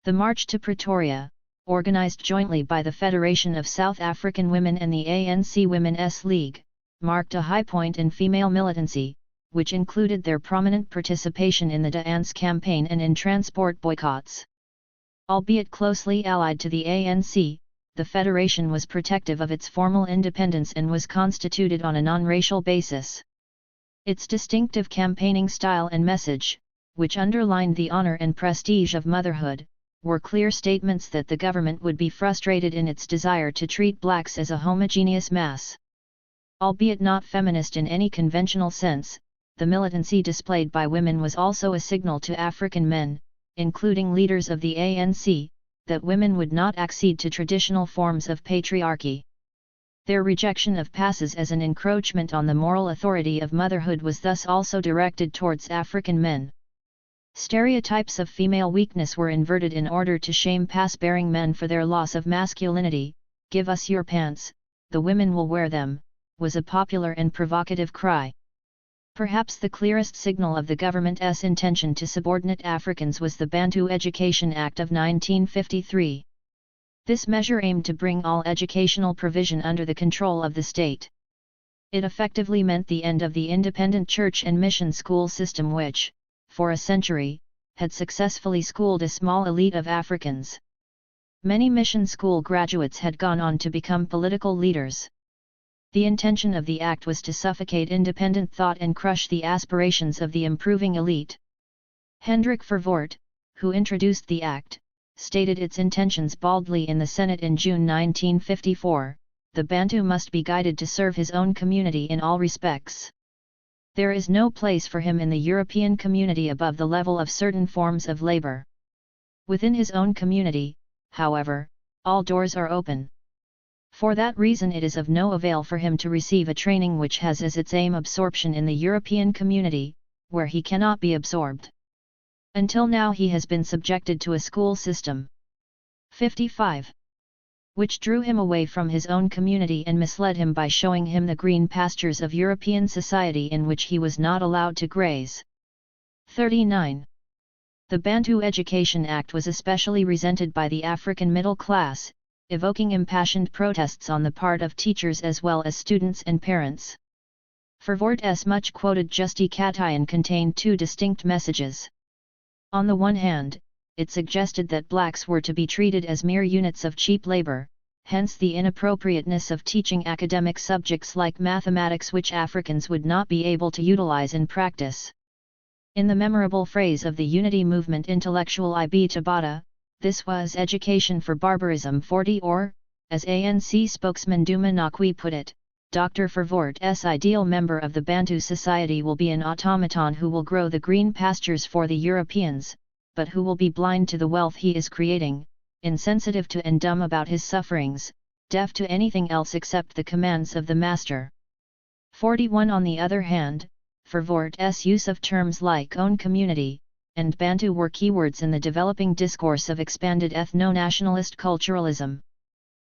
The March to Pretoria, organized jointly by the Federation of South African Women and the ANC Women's League, marked a high point in female militancy, which included their prominent participation in the dance campaign and in transport boycotts. Albeit closely allied to the ANC, the Federation was protective of its formal independence and was constituted on a non-racial basis. Its distinctive campaigning style and message, which underlined the honor and prestige of motherhood, were clear statements that the government would be frustrated in its desire to treat blacks as a homogeneous mass. Albeit not feminist in any conventional sense, the militancy displayed by women was also a signal to African men, including leaders of the ANC, that women would not accede to traditional forms of patriarchy. Their rejection of passes as an encroachment on the moral authority of motherhood was thus also directed towards African men. Stereotypes of female weakness were inverted in order to shame pass-bearing men for their loss of masculinity. "Give us your pants, the women will wear them," was a popular and provocative cry. Perhaps the clearest signal of the government's intention to subordinate Africans was the Bantu Education Act of 1953. This measure aimed to bring all educational provision under the control of the state. It effectively meant the end of the independent church and mission school system which, for a century, had successfully schooled a small elite of Africans. Many mission school graduates had gone on to become political leaders. The intention of the act was to suffocate independent thought and crush the aspirations of the improving elite. Hendrik Verwoerd, who introduced the act, stated its intentions baldly in the Senate in June 1954, "The Bantu must be guided to serve his own community in all respects. There is no place for him in the European community above the level of certain forms of labor. Within his own community, however, all doors are open. For that reason it is of no avail for him to receive a training which has as its aim absorption in the European community, where he cannot be absorbed. Until now he has been subjected to a school system 55. Which drew him away from his own community and misled him by showing him the green pastures of European society in which he was not allowed to graze." 39. The Bantu Education Act was especially resented by the African middle class, evoking impassioned protests on the part of teachers as well as students and parents. Verwoerd's much-quoted Justification contained two distinct messages. On the one hand, it suggested that blacks were to be treated as mere units of cheap labor, hence the inappropriateness of teaching academic subjects like mathematics which Africans would not be able to utilize in practice. In the memorable phrase of the Unity Movement intellectual Ibi Tabata, this was education for barbarism 40, or, as ANC spokesman Duma Nakwi put it, Dr. Verwoerd's ideal member of the Bantu society will be an automaton who will grow the green pastures for the Europeans, but who will be blind to the wealth he is creating, insensitive to and dumb about his sufferings, deaf to anything else except the commands of the master. 41. On the other hand, Verwoerd's use of terms like own community and Bantu were keywords in the developing discourse of expanded ethno-nationalist culturalism.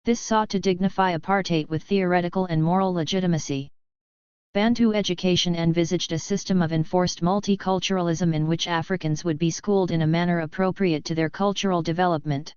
This sought to dignify apartheid with theoretical and moral legitimacy. Bantu education envisaged a system of enforced multiculturalism in which Africans would be schooled in a manner appropriate to their cultural development.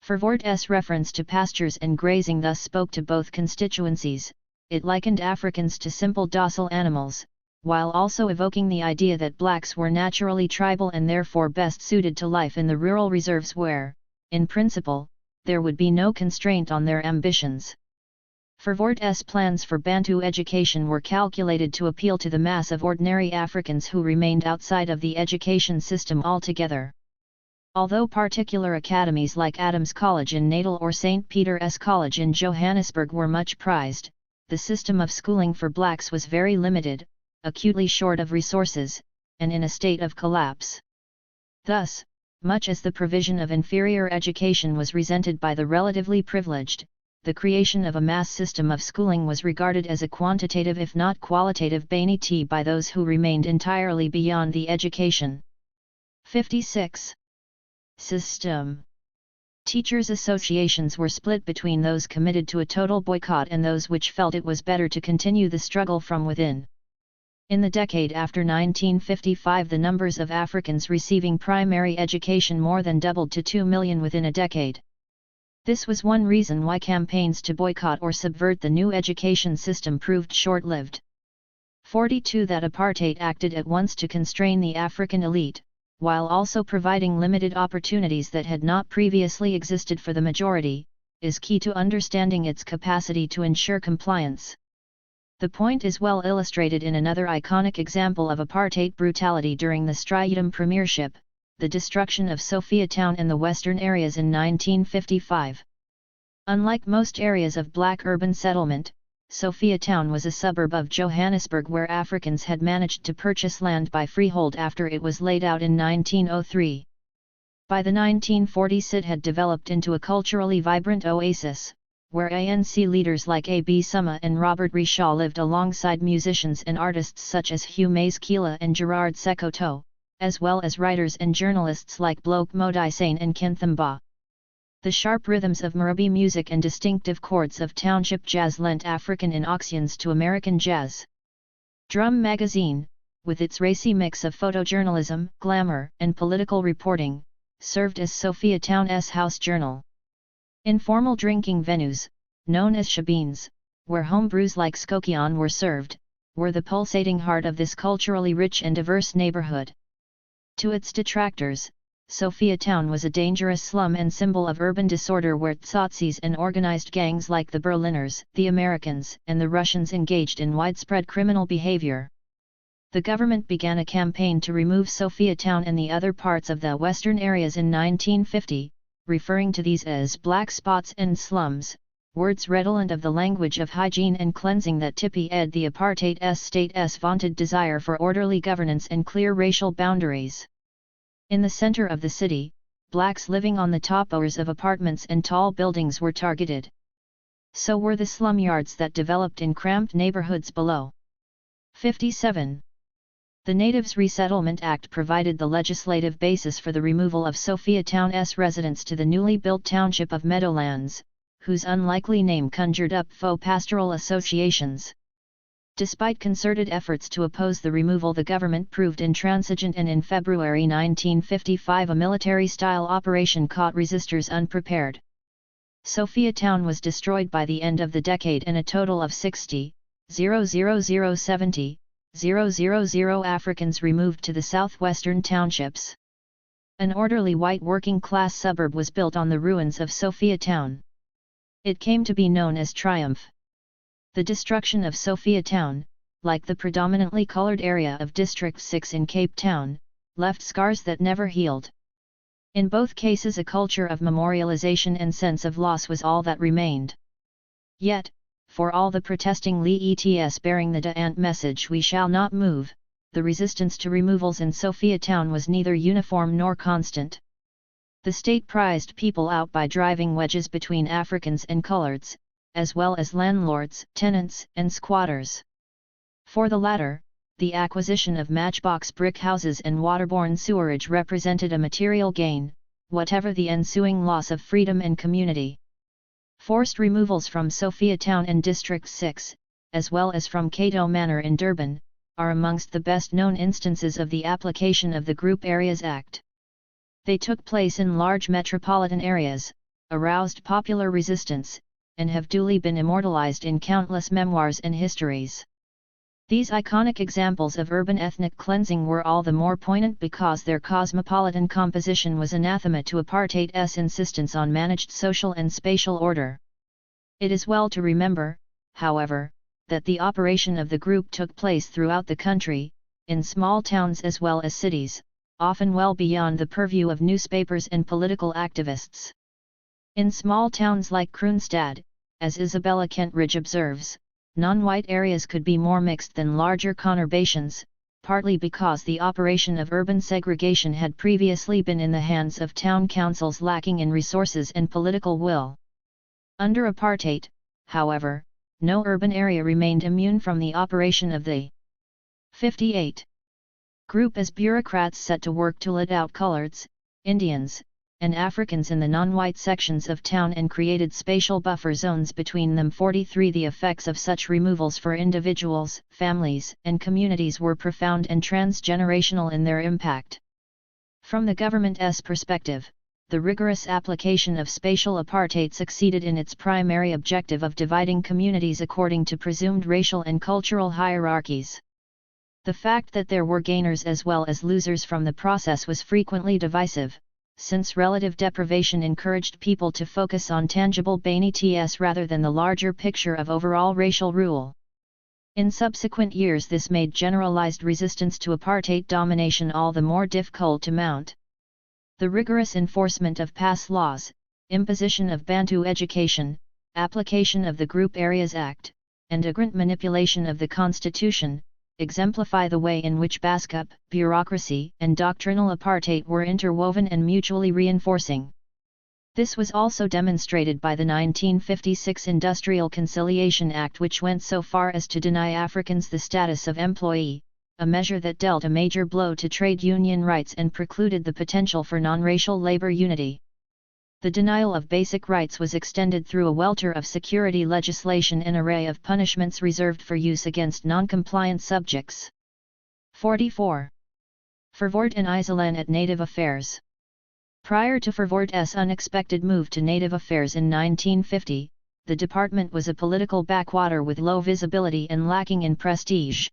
Verwoerd's reference to pastures and grazing thus spoke to both constituencies. It likened Africans to simple docile animals, while also evoking the idea that blacks were naturally tribal and therefore best suited to life in the rural reserves where, in principle, there would be no constraint on their ambitions. Verwoerd's plans for Bantu education were calculated to appeal to the mass of ordinary Africans who remained outside of the education system altogether. Although particular academies like Adams College in Natal or St. Peter's College in Johannesburg were much prized, the system of schooling for blacks was very limited, acutely short of resources, and in a state of collapse. Thus, much as the provision of inferior education was resented by the relatively privileged, the creation of a mass system of schooling was regarded as a quantitative if not qualitative vanity by those who remained entirely beyond the education. 56. System. Teachers' associations were split between those committed to a total boycott and those which felt it was better to continue the struggle from within. In the decade after 1955, the numbers of Africans receiving primary education more than doubled to 2 million within a decade. This was one reason why campaigns to boycott or subvert the new education system proved short-lived. 42. That apartheid acted at once to constrain the African elite, while also providing limited opportunities that had not previously existed for the majority, is key to understanding its capacity to ensure compliance. The point is well illustrated in another iconic example of apartheid brutality during the Strijdom premiership, the destruction of Sophiatown and the western areas in 1955. Unlike most areas of black urban settlement, Sophiatown was a suburb of Johannesburg where Africans had managed to purchase land by freehold after it was laid out in 1903. By the 1940s it had developed into a culturally vibrant oasis, where ANC leaders like A.B. Summa and Robert Rishaw lived alongside musicians and artists such as Hugh Masekela and Gerard Sekoto, as well as writers and journalists like Bloke Modisane and Kenthamba. The sharp rhythms of Marabi music and distinctive chords of township jazz lent African innoxions to American jazz. Drum magazine, with its racy mix of photojournalism, glamour, and political reporting, served as Sophiatown's house journal. Informal drinking venues, known as shebeens, where home brews like Skokiaan were served, were the pulsating heart of this culturally rich and diverse neighborhood. To its detractors, Sophiatown was a dangerous slum and symbol of urban disorder where Tsotsis and organized gangs like the Berliners, the Americans, and the Russians engaged in widespread criminal behavior. The government began a campaign to remove Sophiatown and the other parts of the western areas in 1950, referring to these as black spots and slums, words redolent of the language of hygiene and cleansing that typified the apartheid state's vaunted desire for orderly governance and clear racial boundaries. In the center of the city, blacks living on the top floors of apartments and tall buildings were targeted. So were the slum yards that developed in cramped neighborhoods below. 57. The Natives Resettlement Act provided the legislative basis for the removal of Sophiatown's residents to the newly built township of Meadowlands, whose unlikely name conjured up faux pastoral associations. Despite concerted efforts to oppose the removal, the government proved intransigent, and in February 1955 a military-style operation caught resistors unprepared. Sophiatown was destroyed by the end of the decade and a total of 60,000 Africans removed to the southwestern townships. An orderly white working-class suburb was built on the ruins of Sophiatown. It came to be known as Triumph. The destruction of Sophiatown, like the predominantly colored area of District 6 in Cape Town, left scars that never healed. In both cases a culture of memorialization and sense of loss was all that remained. Yet, for all the protesting ets bearing the D'Ant message "we shall not move," the resistance to removals in Sophiatown was neither uniform nor constant. The state prized people out by driving wedges between Africans and coloreds, as well as landlords, tenants, and squatters. For the latter, the acquisition of matchbox brick houses and waterborne sewerage represented a material gain, whatever the ensuing loss of freedom and community. Forced removals from Sophiatown and District 6, as well as from Cato Manor in Durban, are amongst the best-known instances of the application of the Group Areas Act. They took place in large metropolitan areas, aroused popular resistance, and have duly been immortalized in countless memoirs and histories. These iconic examples of urban ethnic cleansing were all the more poignant because their cosmopolitan composition was anathema to apartheid's insistence on managed social and spatial order. It is well to remember, however, that the operation of the group took place throughout the country, in small towns as well as cities, often well beyond the purview of newspapers and political activists. In small towns like Kroonstad, as Isabella Kentridge observes, non-white areas could be more mixed than larger conurbations, partly because the operation of urban segregation had previously been in the hands of town councils lacking in resources and political will. Under apartheid, however, no urban area remained immune from the operation of the 58 group as bureaucrats set to work to let out coloreds, Indians, and Africans in the non-white sections of town and created spatial buffer zones between them. 43 The effects of such removals for individuals, families, and communities were profound and transgenerational in their impact. From the government's perspective, the rigorous application of spatial apartheid succeeded in its primary objective of dividing communities according to presumed racial and cultural hierarchies. The fact that there were gainers as well as losers from the process was frequently divisive, since relative deprivation encouraged people to focus on tangible benefits rather than the larger picture of overall racial rule. In subsequent years this made generalized resistance to apartheid domination all the more difficult to mount. The rigorous enforcement of past laws, imposition of Bantu education, application of the Group Areas Act, and vagrant manipulation of the constitution, exemplify the way in which Baskup, bureaucracy, and doctrinal apartheid were interwoven and mutually reinforcing. This was also demonstrated by the 1956 Industrial Conciliation Act, which went so far as to deny Africans the status of employee, a measure that dealt a major blow to trade union rights and precluded the potential for non-racial labor unity. The denial of basic rights was extended through a welter of security legislation and array of punishments reserved for use against non-compliant subjects. 44. Verwoerd and IJsselstein at Native Affairs. Prior to Verwoerd's unexpected move to Native Affairs in 1950, the department was a political backwater with low visibility and lacking in prestige.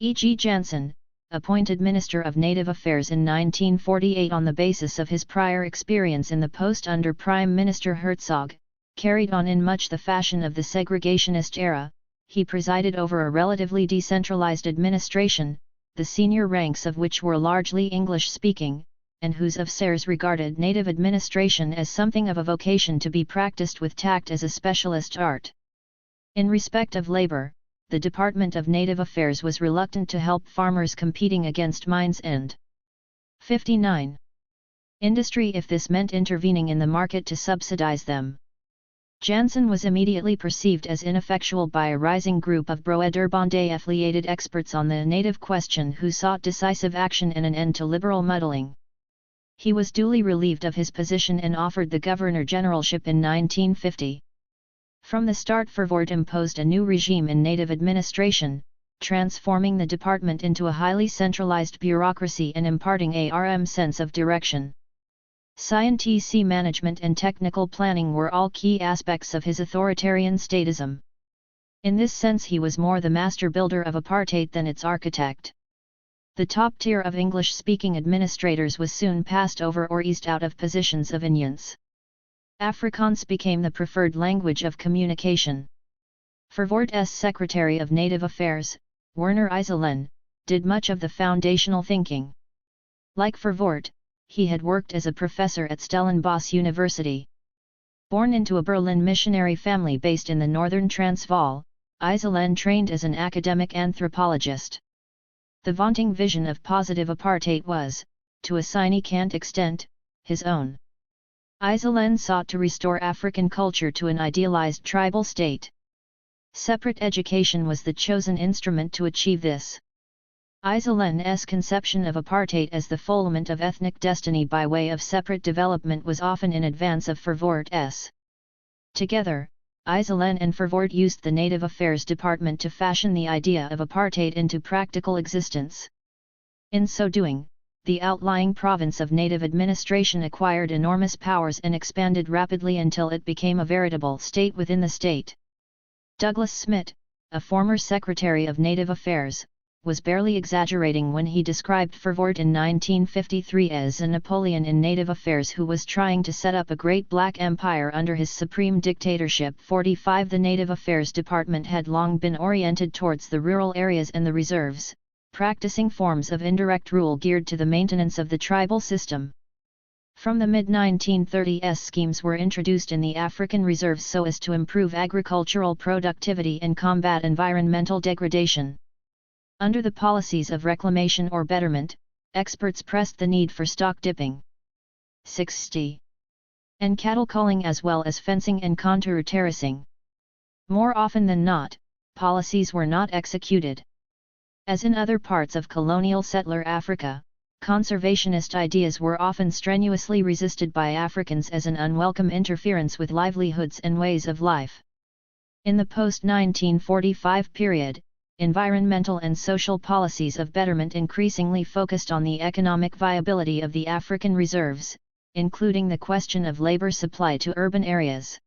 E.G. Jansen, appointed Minister of Native Affairs in 1948 on the basis of his prior experience in the post under Prime Minister Herzog, carried on in much the fashion of the segregationist era. He presided over a relatively decentralized administration, the senior ranks of which were largely English-speaking, and whose officers regarded native administration as something of a vocation to be practiced with tact as a specialist art. In respect of labor, the Department of Native Affairs was reluctant to help farmers competing against mines and 59. Industry if this meant intervening in the market to subsidize them. Jansen was immediately perceived as ineffectual by a rising group of Broederbond-affiliated experts on the native question who sought decisive action and an end to liberal muddling. He was duly relieved of his position and offered the Governor-Generalship in 1950. From the start Verwoerd imposed a new regime in native administration, transforming the department into a highly centralized bureaucracy and imparting a sense of direction. Scientific management and technical planning were all key aspects of his authoritarian statism. In this sense he was more the master builder of apartheid than its architect. The top tier of English-speaking administrators was soon passed over or eased out of positions of influence. Afrikaans became the preferred language of communication. Verwoerd's Secretary of Native Affairs, Werner IJsselstein, did much of the foundational thinking. Like Verwoerd, he had worked as a professor at Stellenbosch University. Born into a Berlin missionary family based in the northern Transvaal, IJsselstein trained as an academic anthropologist. The vaunting vision of positive apartheid was, to a significant extent, his own. IJsselstein sought to restore African culture to an idealized tribal state. Separate education was the chosen instrument to achieve this. IJsselstein's conception of apartheid as the fulfillment of ethnic destiny by way of separate development was often in advance of Verwoerd's. Together, IJsselstein and Verwoerd used the Native Affairs Department to fashion the idea of apartheid into practical existence. In so doing, the outlying province of native administration acquired enormous powers and expanded rapidly until it became a veritable state within the state. Douglas Smith, a former Secretary of Native Affairs, was barely exaggerating when he described Verwoerd in 1953 as a Napoleon in native affairs who was trying to set up a great black empire under his supreme dictatorship. 45 The Native Affairs Department had long been oriented towards the rural areas and the reserves, practicing forms of indirect rule geared to the maintenance of the tribal system. From the mid-1930s, schemes were introduced in the African reserves so as to improve agricultural productivity and combat environmental degradation. Under the policies of reclamation or betterment, experts pressed the need for stock dipping, 60, and cattle culling as well as fencing and contour terracing. More often than not, policies were not executed. As in other parts of colonial settler Africa, conservationist ideas were often strenuously resisted by Africans as an unwelcome interference with livelihoods and ways of life. In the post-1945 period, environmental and social policies of betterment increasingly focused on the economic viability of the African reserves, including the question of labor supply to urban areas.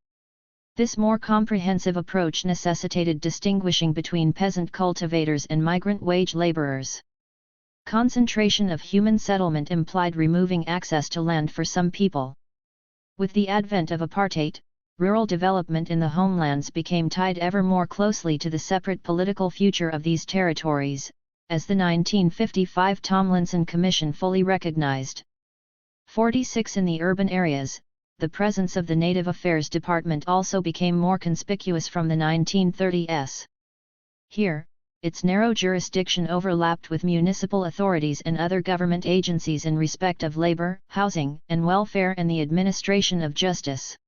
This more comprehensive approach necessitated distinguishing between peasant cultivators and migrant wage laborers. Concentration of human settlement implied removing access to land for some people. With the advent of apartheid, rural development in the homelands became tied ever more closely to the separate political future of these territories, as the 1955 Tomlinson Commission fully recognized. 46 In the urban areas, the presence of the Native Affairs Department also became more conspicuous from the 1930s. Here, its narrow jurisdiction overlapped with municipal authorities and other government agencies in respect of labor, housing, and welfare and the administration of justice.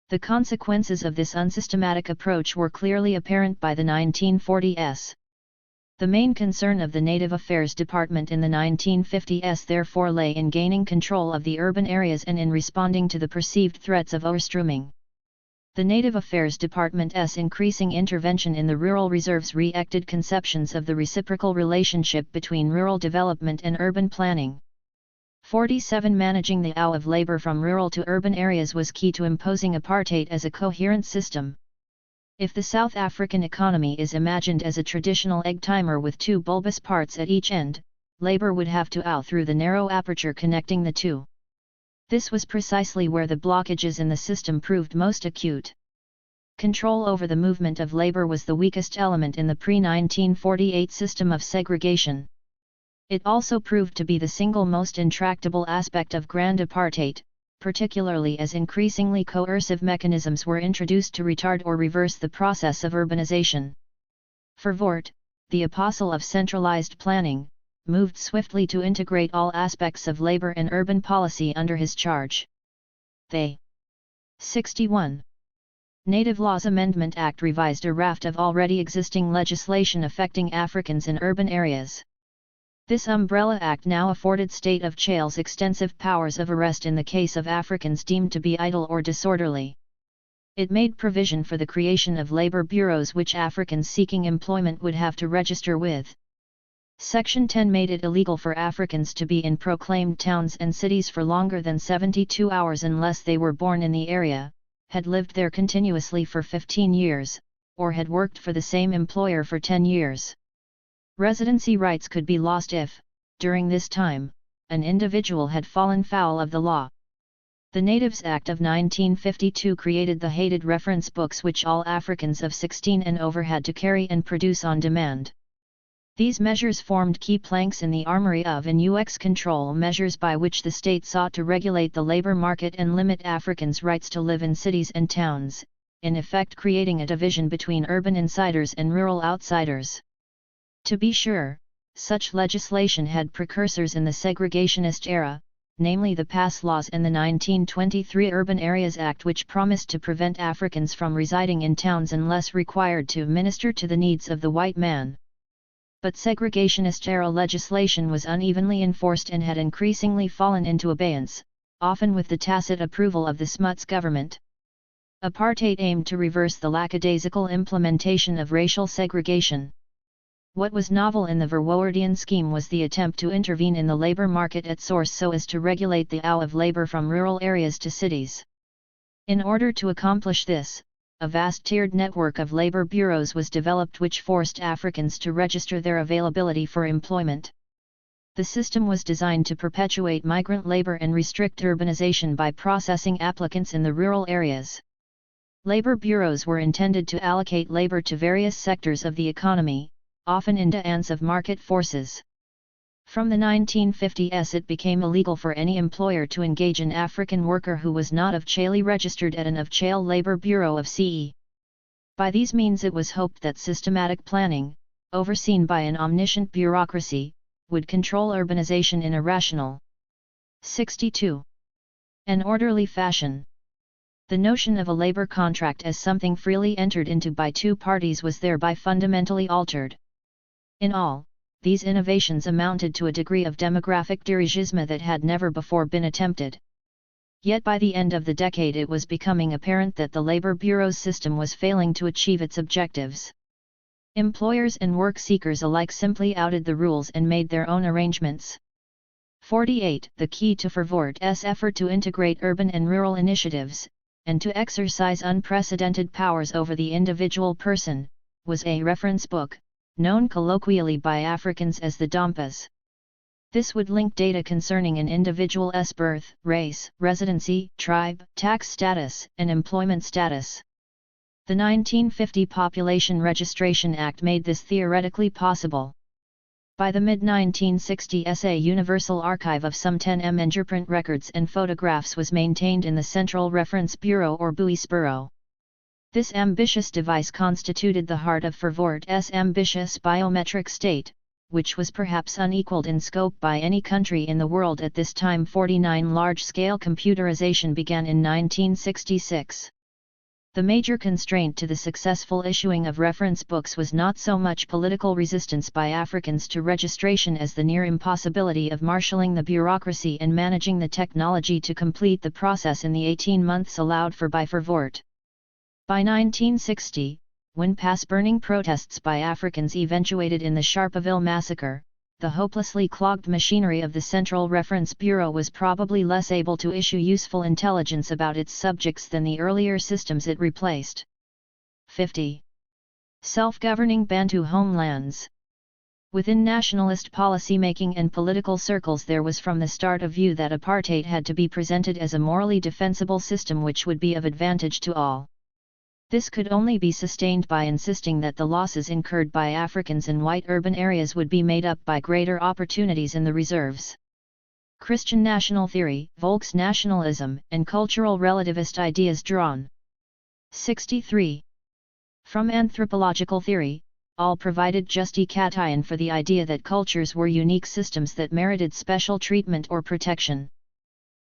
The consequences of this unsystematic approach were clearly apparent by the 1940s. The main concern of the Native Affairs Department in the 1950s therefore lay in gaining control of the urban areas and in responding to the perceived threats of overstrooming. The Native Affairs Department's increasing intervention in the rural reserves re-acted conceptions of the reciprocal relationship between rural development and urban planning. 47 Managing the flow of labor from rural to urban areas was key to imposing apartheid as a coherent system. If the South African economy is imagined as a traditional egg timer with two bulbous parts at each end, labor would have to flow through the narrow aperture connecting the two. This was precisely where the blockages in the system proved most acute. Control over the movement of labor was the weakest element in the pre-1948 system of segregation. It also proved to be the single most intractable aspect of Grand Apartheid, particularly as increasingly coercive mechanisms were introduced to retard or reverse the process of urbanization. Verwoerd, the apostle of centralized planning, moved swiftly to integrate all aspects of labor and urban policy under his charge. The 61. Native Laws Amendment Act revised a raft of already existing legislation affecting Africans in urban areas. This umbrella act now afforded state of jails extensive powers of arrest in the case of Africans deemed to be idle or disorderly. It made provision for the creation of labor bureaus which Africans seeking employment would have to register with. Section 10 made it illegal for Africans to be in proclaimed towns and cities for longer than 72 hours unless they were born in the area, had lived there continuously for 15 years, or had worked for the same employer for 10 years. Residency rights could be lost if, during this time, an individual had fallen foul of the law. The Natives Act of 1952 created the hated reference books which all Africans of 16 and over had to carry and produce on demand. These measures formed key planks in the armory of and UX control measures by which the state sought to regulate the labor market and limit Africans' rights to live in cities and towns, in effect creating a division between urban insiders and rural outsiders. To be sure, such legislation had precursors in the segregationist era, namely the Pass Laws and the 1923 Urban Areas Act, which promised to prevent Africans from residing in towns unless required to minister to the needs of the white man. But segregationist-era legislation was unevenly enforced and had increasingly fallen into abeyance, often with the tacit approval of the Smuts government. Apartheid aimed to reverse the lackadaisical implementation of racial segregation. What was novel in the Verwoerdian scheme was the attempt to intervene in the labor market at source so as to regulate the flow of labor from rural areas to cities. In order to accomplish this, a vast tiered network of labor bureaus was developed which forced Africans to register their availability for employment. The system was designed to perpetuate migrant labor and restrict urbanization by processing applicants in the rural areas. Labor bureaus were intended to allocate labor to various sectors of the economy, often in defiance of market forces. From the 1950s it became illegal for any employer to engage an African worker who was not of Chile registered at an of Chile Labor Bureau of CE. By these means it was hoped that systematic planning, overseen by an omniscient bureaucracy, would control urbanization in a rational, 62. An orderly fashion. The notion of a labor contract as something freely entered into by two parties was thereby fundamentally altered. In all, these innovations amounted to a degree of demographic dirigisme that had never before been attempted. Yet by the end of the decade it was becoming apparent that the Labor Bureau's system was failing to achieve its objectives. Employers and work seekers alike simply outed the rules and made their own arrangements. 48. The key to THIRD-WORLDISM's effort to integrate urban and rural initiatives, and to exercise unprecedented powers over the individual person, was a reference book, known colloquially by Africans as the Dompas. This would link data concerning an individual's birth, race, residency, tribe, tax status, and employment status. The 1950 Population Registration Act made this theoretically possible. By the mid-1960s a universal archive of some 10 fingerprint records and photographs was maintained in the Central Reference Bureau or Bureau. This ambitious device constituted the heart of THIRD-WORLDISM's ambitious biometric state, which was perhaps unequaled in scope by any country in the world at this time. 49 Large-scale computerization began in 1966. The major constraint to the successful issuing of reference books was not so much political resistance by Africans to registration as the near impossibility of marshalling the bureaucracy and managing the technology to complete the process in the 18 months allowed for by THIRD. By 1960, when pass-burning protests by Africans eventuated in the Sharpeville massacre, the hopelessly clogged machinery of the Central Reference Bureau was probably less able to issue useful intelligence about its subjects than the earlier systems it replaced. 50. Self-governing Bantu homelands. Within nationalist policymaking and political circles there was from the start a view that apartheid had to be presented as a morally defensible system which would be of advantage to all. This could only be sustained by insisting that the losses incurred by Africans in white urban areas would be made up by greater opportunities in the reserves. Christian national theory, Volksnationalism, and cultural relativist ideas drawn. 63. From anthropological theory, all provided justification for the idea that cultures were unique systems that merited special treatment or protection.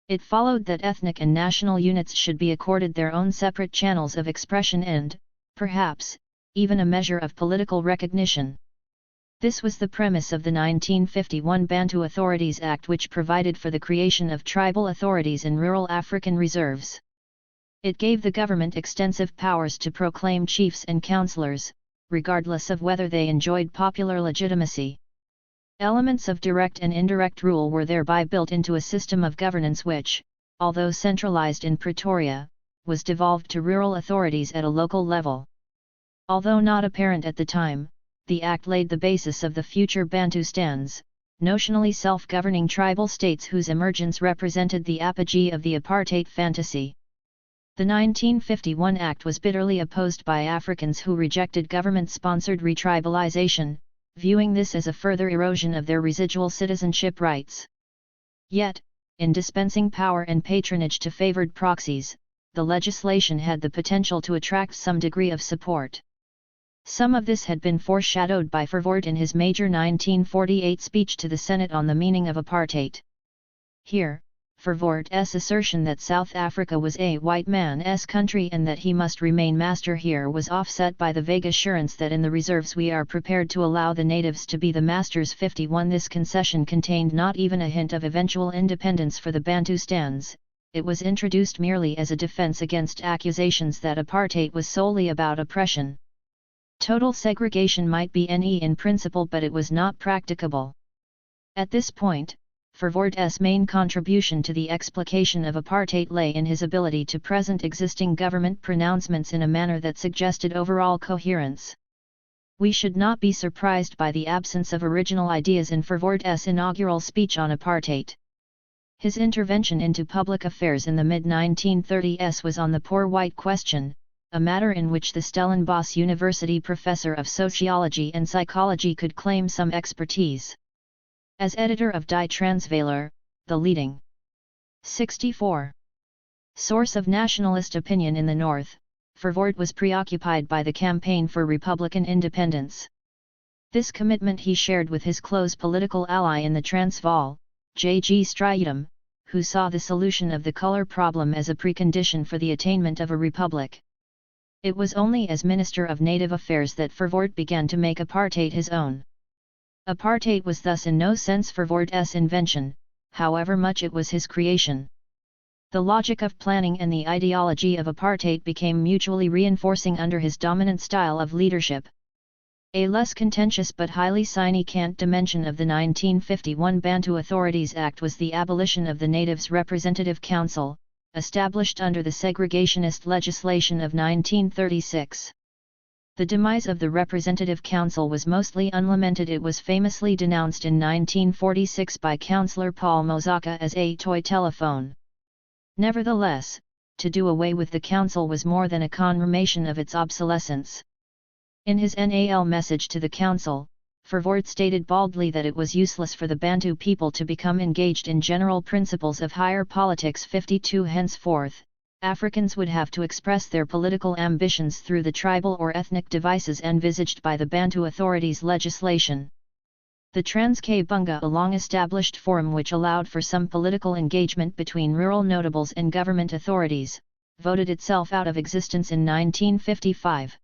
It followed that ethnic and national units should be accorded their own separate channels of expression and, perhaps, even a measure of political recognition. This was the premise of the 1951 Bantu Authorities Act, which provided for the creation of tribal authorities in rural African reserves. It gave the government extensive powers to proclaim chiefs and councillors, regardless of whether they enjoyed popular legitimacy. Elements of direct and indirect rule were thereby built into a system of governance which, although centralized in Pretoria, was devolved to rural authorities at a local level. Although not apparent at the time, the Act laid the basis of the future Bantustans, notionally self-governing tribal states whose emergence represented the apogee of the apartheid fantasy. The 1951 Act was bitterly opposed by Africans who rejected government-sponsored retribalization, viewing this as a further erosion of their residual citizenship rights. Yet, in dispensing power and patronage to favored proxies, the legislation had the potential to attract some degree of support. Some of this had been foreshadowed by Verwoerd in his major 1948 speech to the Senate on the meaning of apartheid. Here, Verwoerd's assertion that South Africa was a white man's country and that he must remain master here was offset by the vague assurance that in the reserves we are prepared to allow the natives to be the masters. 51 This concession contained not even a hint of eventual independence for the Bantustans. It was introduced merely as a defense against accusations that apartheid was solely about oppression. Total segregation might be in principle, but it was not practicable. At this point, Verwoerd's main contribution to the explication of apartheid lay in his ability to present existing government pronouncements in a manner that suggested overall coherence. We should not be surprised by the absence of original ideas in Verwoerd's inaugural speech on apartheid. His intervention into public affairs in the mid-1930s was on the poor white question, a matter in which the Stellenbosch University professor of sociology and psychology could claim some expertise. As editor of Die Transvaaler, the leading 64 source of nationalist opinion in the North, Verwoerd was preoccupied by the campaign for Republican independence. This commitment he shared with his close political ally in the Transvaal, J.G. Strijdom, who saw the solution of the colour problem as a precondition for the attainment of a republic. It was only as Minister of Native Affairs that Verwoerd began to make apartheid his own. Apartheid was thus in no sense Verwoerd's invention, however much it was his creation. The logic of planning and the ideology of apartheid became mutually reinforcing under his dominant style of leadership. A less contentious but highly significant dimension of the 1951 Bantu Authorities Act was the abolition of the Natives Representative Council, established under the segregationist legislation of 1936. The demise of the Representative Council was mostly unlamented. It was famously denounced in 1946 by Councillor Paul Mozaka as a toy telephone. Nevertheless, to do away with the council was more than a confirmation of its obsolescence. In his NAL message to the council, Verwoerd stated baldly that it was useless for the Bantu people to become engaged in general principles of higher politics. 52 Henceforth, Africans would have to express their political ambitions through the tribal or ethnic devices envisaged by the Bantu Authorities legislation. The Transkei Bunga, a long-established forum which allowed for some political engagement between rural notables and government authorities, voted itself out of existence in 1955.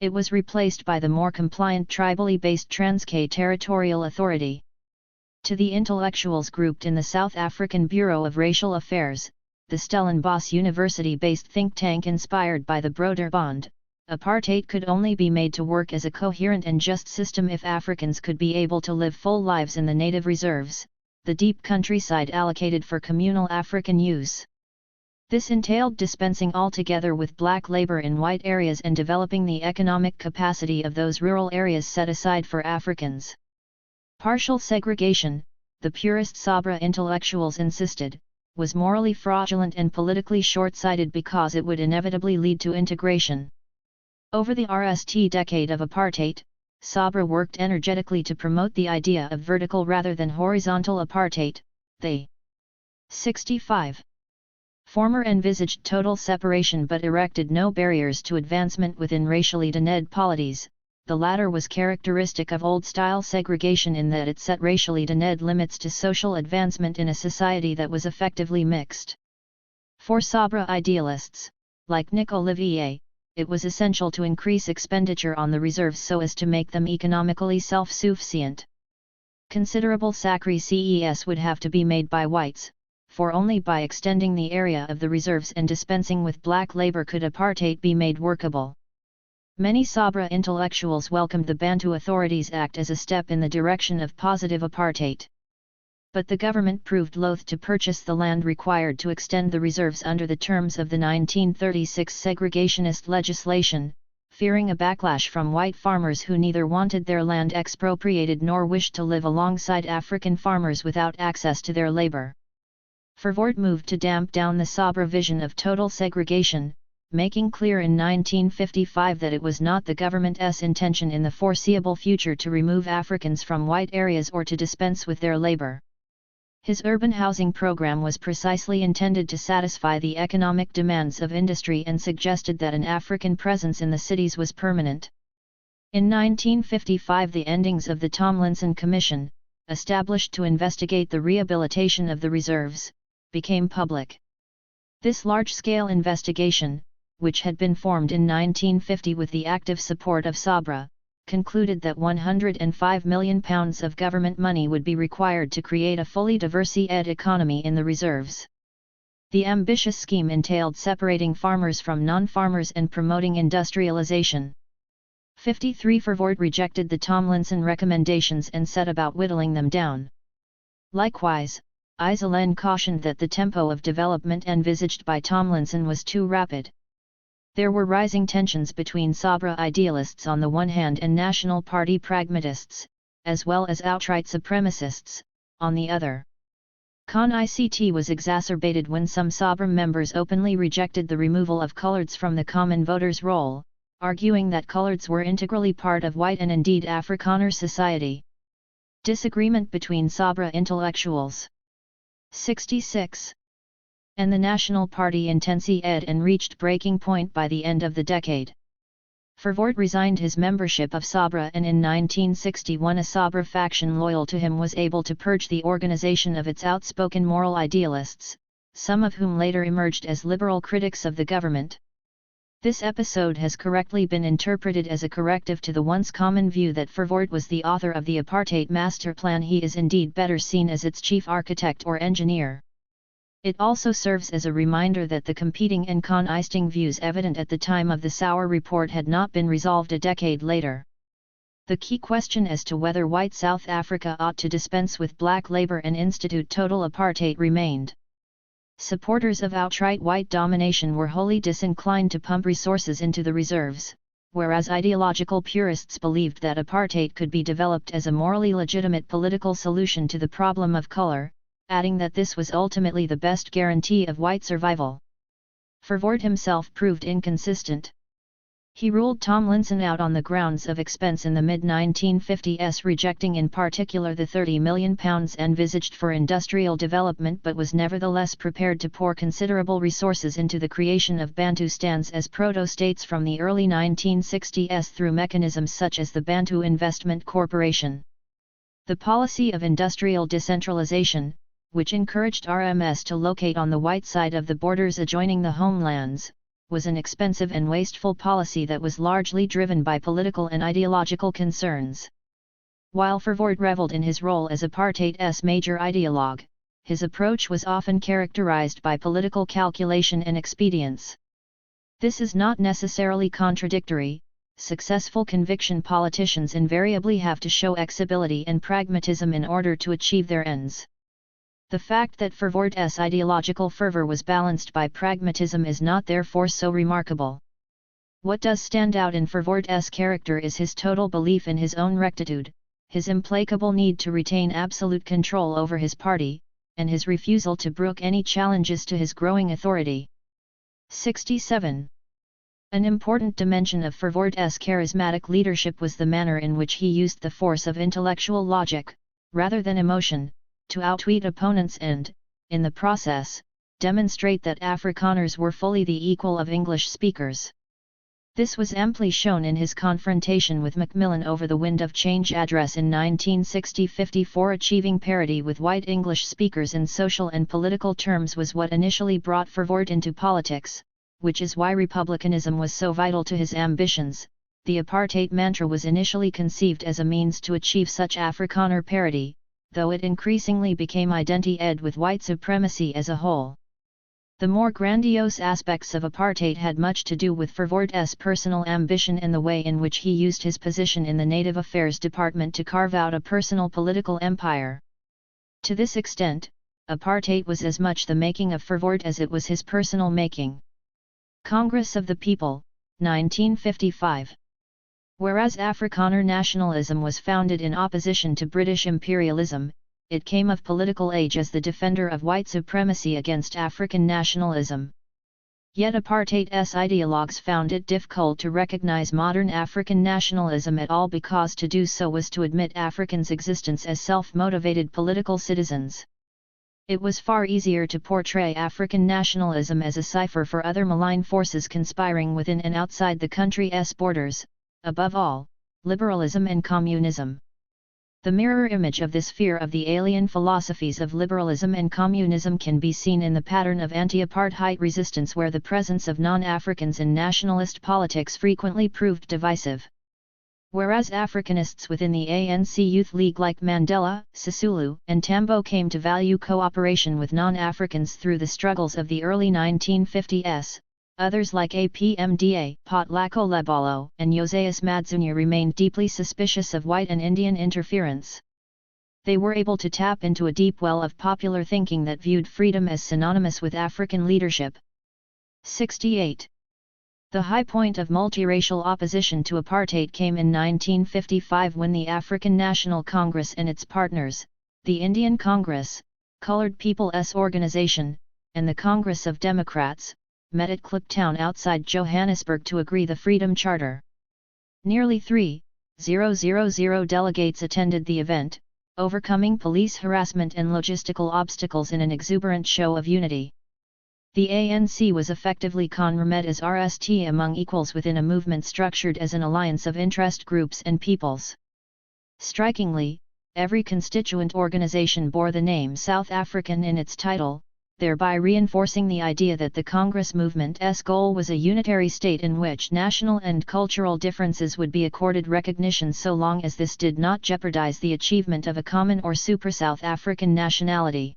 It was replaced by the more compliant tribally based Transkei Territorial Authority. To the intellectuals grouped in the South African Bureau of Racial Affairs, the Stellenbosch University-based think tank inspired by the Broederbond, apartheid could only be made to work as a coherent and just system if Africans could be able to live full lives in the native reserves, the deep countryside allocated for communal African use. This entailed dispensing altogether with black labor in white areas and developing the economic capacity of those rural areas set aside for Africans. Partial segregation, the purist Sabra intellectuals insisted, was morally fraudulent and politically short-sighted because it would inevitably lead to integration. Over the RST decade of apartheid, Sabra worked energetically to promote the idea of vertical rather than horizontal apartheid. They 65 former envisaged total separation but erected no barriers to advancement within racially dened polities. The latter was characteristic of old-style segregation in that it set racially dened limits to social advancement in a society that was effectively mixed. For Sabra idealists, like Nick Olivier, it was essential to increase expenditure on the reserves so as to make them economically self-sufficient. Considerable sacrifices would have to be made by whites, for only by extending the area of the reserves and dispensing with black labor could apartheid be made workable. Many Sabra intellectuals welcomed the Bantu Authorities Act as a step in the direction of positive apartheid. But the government proved loath to purchase the land required to extend the reserves under the terms of the 1936 segregationist legislation, fearing a backlash from white farmers who neither wanted their land expropriated nor wished to live alongside African farmers without access to their labor. Verwoerd moved to damp down the Sabra vision of total segregation, making clear in 1955 that it was not the government's intention in the foreseeable future to remove Africans from white areas or to dispense with their labor. His urban housing program was precisely intended to satisfy the economic demands of industry and suggested that an African presence in the cities was permanent. In 1955 the endings of the Tomlinson Commission, established to investigate the rehabilitation of the reserves, became public. This large-scale investigation, which had been formed in 1950 with the active support of Sabra, concluded that £105 million of government money would be required to create a fully diversified economy in the reserves. The ambitious scheme entailed separating farmers from non-farmers and promoting industrialization. 53 Verwoerd rejected the Tomlinson recommendations and set about whittling them down. Likewise, Iselen cautioned that the tempo of development envisaged by Tomlinson was too rapid. There were rising tensions between Sabra idealists on the one hand and National Party pragmatists, as well as outright supremacists, on the other. Con-ICT was exacerbated when some Sabra members openly rejected the removal of coloureds from the common voters' roll, arguing that coloureds were integrally part of white and indeed Afrikaner society. Disagreement between Sabra intellectuals. 66. And the National Party intensified and reached breaking point by the end of the decade. Verwoerd resigned his membership of Sabra, and in 1961 a Sabra faction loyal to him was able to purge the organization of its outspoken moral idealists, some of whom later emerged as liberal critics of the government. This episode has correctly been interpreted as a corrective to the once common view that Verwoerd was the author of the apartheid master plan. He is indeed better seen as its chief architect or engineer. It also serves as a reminder that the competing and con-isting views evident at the time of the Sauer report had not been resolved a decade later. The key question as to whether white South Africa ought to dispense with black labor and institute total apartheid remained. Supporters of outright white domination were wholly disinclined to pump resources into the reserves, whereas ideological purists believed that apartheid could be developed as a morally legitimate political solution to the problem of color, adding that this was ultimately the best guarantee of white survival. Verwoerd himself proved inconsistent. He ruled Tomlinson out on the grounds of expense in the mid-1950s, rejecting in particular the £30 million envisaged for industrial development, but was nevertheless prepared to pour considerable resources into the creation of Bantustans as proto-states from the early 1960s through mechanisms such as the Bantu Investment Corporation. The policy of industrial decentralization, which encouraged RMS to locate on the white side of the borders adjoining the homelands, was an expensive and wasteful policy that was largely driven by political and ideological concerns. While Verwoerd revelled in his role as apartheid's major ideologue, his approach was often characterized by political calculation and expedience. This is not necessarily contradictory. Successful conviction politicians invariably have to show exibility and pragmatism in order to achieve their ends. The fact that Verwoerd's ideological fervor was balanced by pragmatism is not therefore so remarkable. What does stand out in Verwoerd's character is his total belief in his own rectitude, his implacable need to retain absolute control over his party, and his refusal to brook any challenges to his growing authority. 67. An important dimension of Verwoerd's charismatic leadership was the manner in which he used the force of intellectual logic, rather than emotion, to outwit opponents and, in the process, demonstrate that Afrikaners were fully the equal of English speakers. This was amply shown in his confrontation with Macmillan over the Wind of Change address in 1960-54. Achieving parity with white English speakers in social and political terms was what initially brought Verwoerd into politics, which is why republicanism was so vital to his ambitions. The apartheid mantra was initially conceived as a means to achieve such Afrikaner parity, though it increasingly became identified with white supremacy as a whole. The more grandiose aspects of apartheid had much to do with Verwoerd's personal ambition and the way in which he used his position in the Native Affairs Department to carve out a personal political empire. To this extent, apartheid was as much the making of Verwoerd as it was his personal making. Congress of the People, 1955. Whereas Afrikaner nationalism was founded in opposition to British imperialism, it came of political age as the defender of white supremacy against African nationalism. Yet apartheid's ideologues found it difficult to recognize modern African nationalism at all, because to do so was to admit Africans' existence as self-motivated political citizens. It was far easier to portray African nationalism as a cipher for other malign forces conspiring within and outside the country's borders, above all, liberalism and communism. The mirror image of this fear of the alien philosophies of liberalism and communism can be seen in the pattern of anti-apartheid resistance, where the presence of non-Africans in nationalist politics frequently proved divisive. Whereas Africanists within the ANC Youth League like Mandela, Sisulu, and Tambo came to value cooperation with non-Africans through the struggles of the early 1950s, others like APMDA, Potlako Lebalo, and Josias Madzunya remained deeply suspicious of white and Indian interference. They were able to tap into a deep well of popular thinking that viewed freedom as synonymous with African leadership. 68. The high point of multiracial opposition to apartheid came in 1955 when the African National Congress and its partners, the Indian Congress, Colored People's Organization, and the Congress of Democrats, met at Kliptown outside Johannesburg to agree the Freedom Charter. Nearly 3,000 delegates attended the event, overcoming police harassment and logistical obstacles in an exuberant show of unity. The ANC was effectively Conramed as RST among equals within a movement structured as an alliance of interest groups and peoples. Strikingly, every constituent organization bore the name South African in its title, thereby reinforcing the idea that the Congress movement's goal was a unitary state in which national and cultural differences would be accorded recognition so long as this did not jeopardize the achievement of a common or super-South African nationality.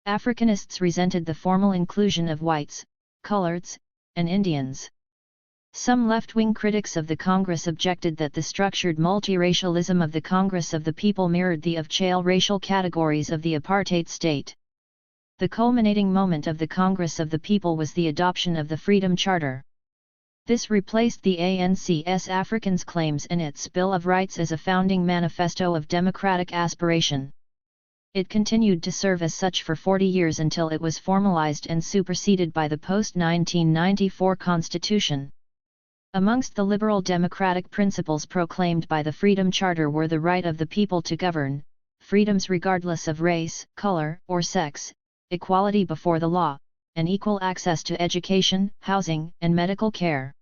Africanists resented the formal inclusion of whites, coloreds, and Indians. Some left-wing critics of the Congress objected that the structured multiracialism of the Congress of the People mirrored the of-chail racial categories of the apartheid state. The culminating moment of the Congress of the People was the adoption of the Freedom Charter. This replaced the ANC's Africans' claims and its Bill of Rights as a founding manifesto of democratic aspiration. It continued to serve as such for 40 years until it was formalized and superseded by the post-1994 Constitution. Amongst the liberal democratic principles proclaimed by the Freedom Charter were the right of the people to govern, freedoms regardless of race, color, or sex, equality before the law, and equal access to education, housing, and medical care.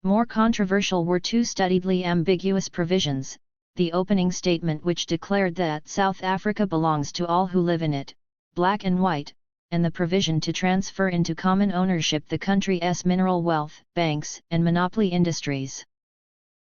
More controversial were two studiedly ambiguous provisions: the opening statement which declared that South Africa belongs to all who live in it, black and white, and the provision to transfer into common ownership the country's mineral wealth, banks, and monopoly industries.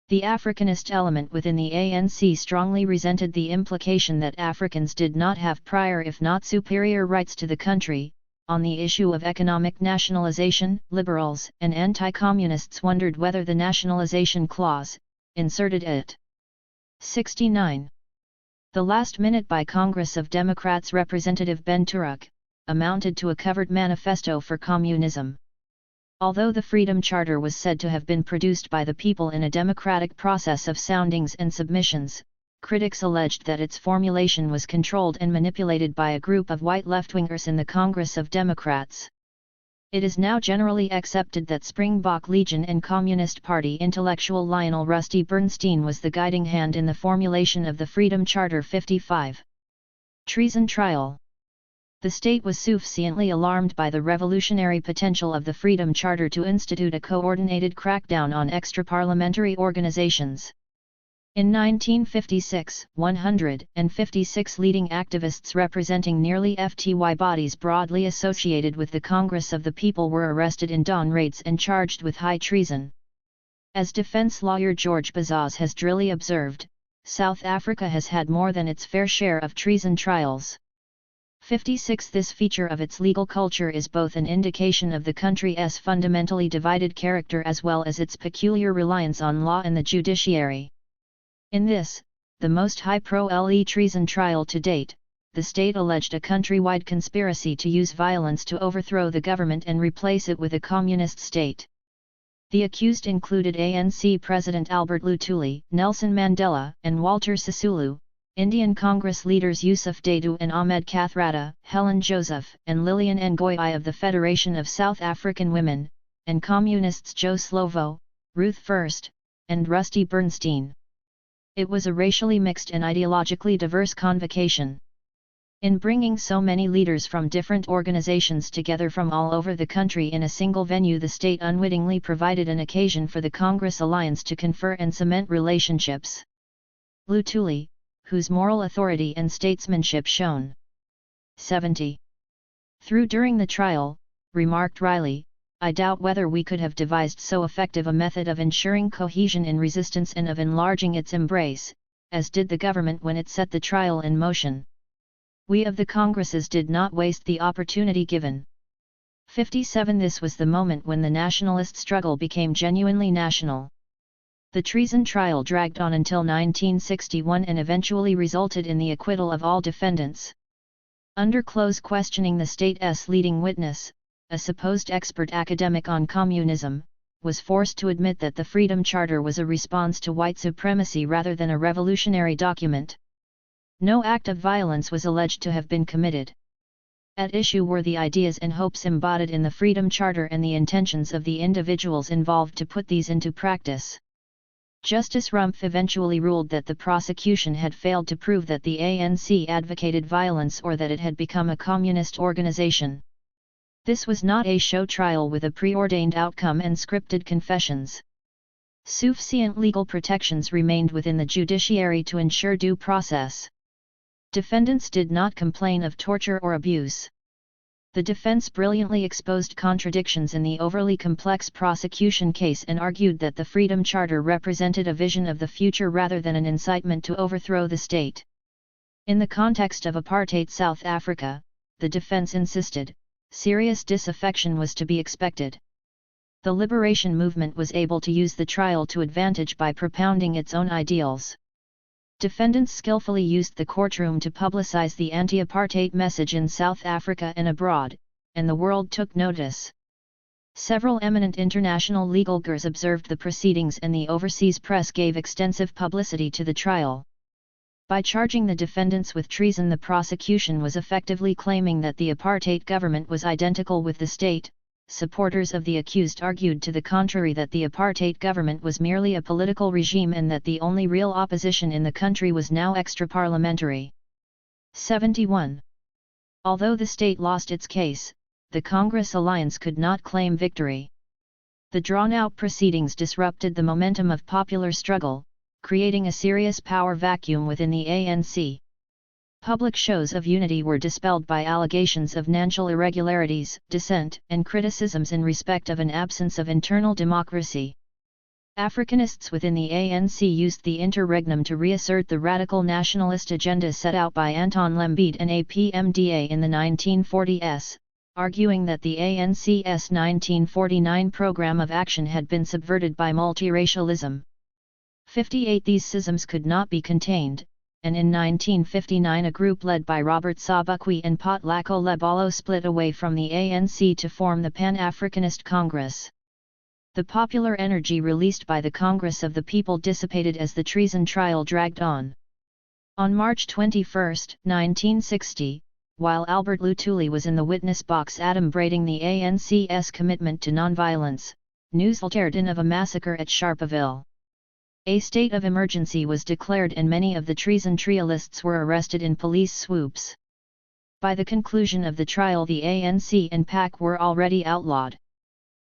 The Africanist element within the ANC strongly resented the implication that Africans did not have prior if not superior rights to the country. On the issue of economic nationalization, liberals and anti-communists wondered whether the nationalization clause, inserted at 69. The last minute by Congress of Democrats Representative Ben Turek, amounted to a covered manifesto for communism. Although the Freedom Charter was said to have been produced by the people in a democratic process of soundings and submissions, critics alleged that its formulation was controlled and manipulated by a group of white left-wingers in the Congress of Democrats. It is now generally accepted that Springbok Legion and Communist Party intellectual Lionel Rusty Bernstein was the guiding hand in the formulation of the Freedom Charter. 55. Treason Trial. The state was sufficiently alarmed by the revolutionary potential of the Freedom Charter to institute a coordinated crackdown on extra-parliamentary organizations. In 1956, 156 leading activists representing nearly FTY bodies broadly associated with the Congress of the People were arrested in dawn raids and charged with high treason. As defense lawyer George Bazaz has drily observed, South Africa has had more than its fair share of treason trials. 56. This feature of its legal culture is both an indication of the country's fundamentally divided character as well as its peculiar reliance on law and the judiciary. In this, the most high-profile treason trial to date, the state alleged a countrywide conspiracy to use violence to overthrow the government and replace it with a communist state. The accused included ANC President Albert Luthuli, Nelson Mandela, and Walter Sisulu, Indian Congress leaders Yusuf Dadoo and Ahmed Kathrada, Helen Joseph, and Lillian Ngoyi of the Federation of South African Women, and communists Joe Slovo, Ruth First, and Rusty Bernstein. It was a racially mixed and ideologically diverse convocation. In bringing so many leaders from different organizations together from all over the country in a single venue, the state unwittingly provided an occasion for the Congress alliance to confer and cement relationships. Luthuli, whose moral authority and statesmanship shone 70 through during the trial, remarked Riley, "I doubt whether we could have devised so effective a method of ensuring cohesion in resistance and of enlarging its embrace, as did the government when it set the trial in motion. We of the Congresses did not waste the opportunity given." 57. This was the moment when the nationalist struggle became genuinely national. The treason trial dragged on until 1961 and eventually resulted in the acquittal of all defendants. Under close questioning, the state's leading witness, a supposed expert academic on communism, was forced to admit that the Freedom Charter was a response to white supremacy rather than a revolutionary document. No act of violence was alleged to have been committed. At issue were the ideas and hopes embodied in the Freedom Charter and the intentions of the individuals involved to put these into practice. Justice Rumpf eventually ruled that the prosecution had failed to prove that the ANC advocated violence or that it had become a communist organization. This was not a show trial with a preordained outcome and scripted confessions. Sufficient legal protections remained within the judiciary to ensure due process. Defendants did not complain of torture or abuse. The defense brilliantly exposed contradictions in the overly complex prosecution case and argued that the Freedom Charter represented a vision of the future rather than an incitement to overthrow the state. In the context of apartheid South Africa, the defense insisted, serious disaffection was to be expected. The liberation movement was able to use the trial to advantage by propounding its own ideals. Defendants skillfully used the courtroom to publicize the anti-apartheid message in South Africa and abroad, and the world took notice. Several eminent international legal gurus observed the proceedings and the overseas press gave extensive publicity to the trial. By charging the defendants with treason, the prosecution was effectively claiming that the apartheid government was identical with the state. Supporters of the accused argued to the contrary, that the apartheid government was merely a political regime and that the only real opposition in the country was now extra-parliamentary. 71. Although the state lost its case, the Congress alliance could not claim victory. The drawn-out proceedings disrupted the momentum of popular struggle, creating a serious power vacuum within the ANC. Public shows of unity were dispelled by allegations of national irregularities, dissent, and criticisms in respect of an absence of internal democracy. Africanists within the ANC used the interregnum to reassert the radical nationalist agenda set out by Anton Lembede and APMDA in the 1940s, arguing that the ANC's 1949 program of action had been subverted by multiracialism. 58 These schisms could not be contained, and in 1959 a group led by Robert Sobukwe and Potlako Lebalo split away from the ANC to form the Pan-Africanist Congress. The popular energy released by the Congress of the People dissipated as the treason trial dragged on. On March 21, 1960, while Albert Luthuli was in the witness box adumbrating the ANC's commitment to nonviolence, news filtered in of a massacre at Sharpeville. A state of emergency was declared and many of the treason trialists were arrested in police swoops. By the conclusion of the trial, the ANC and PAC were already outlawed.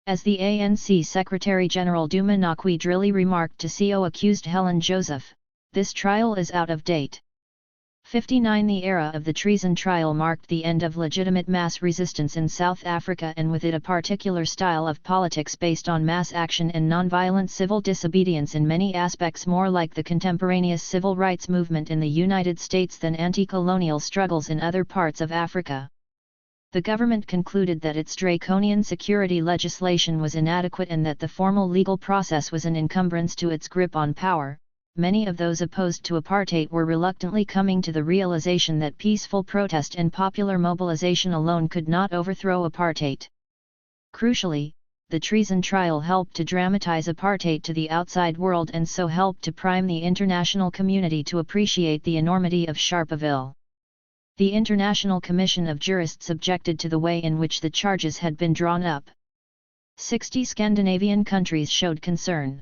As the ANC Secretary-General Duma Nakwidrili remarked to CO-accused Helen Joseph, "This trial is out of date." 59 The era of the treason trial marked the end of legitimate mass resistance in South Africa, and with it a particular style of politics based on mass action and nonviolent civil disobedience, in many aspects more like the contemporaneous civil rights movement in the United States than anti-colonial struggles in other parts of Africa. The government concluded that its draconian security legislation was inadequate and that the formal legal process was an encumbrance to its grip on power. Many of those opposed to apartheid were reluctantly coming to the realization that peaceful protest and popular mobilization alone could not overthrow apartheid. Crucially, the treason trial helped to dramatize apartheid to the outside world and so helped to prime the international community to appreciate the enormity of Sharpeville. The International Commission of Jurists objected to the way in which the charges had been drawn up. 60 Scandinavian countries showed concern.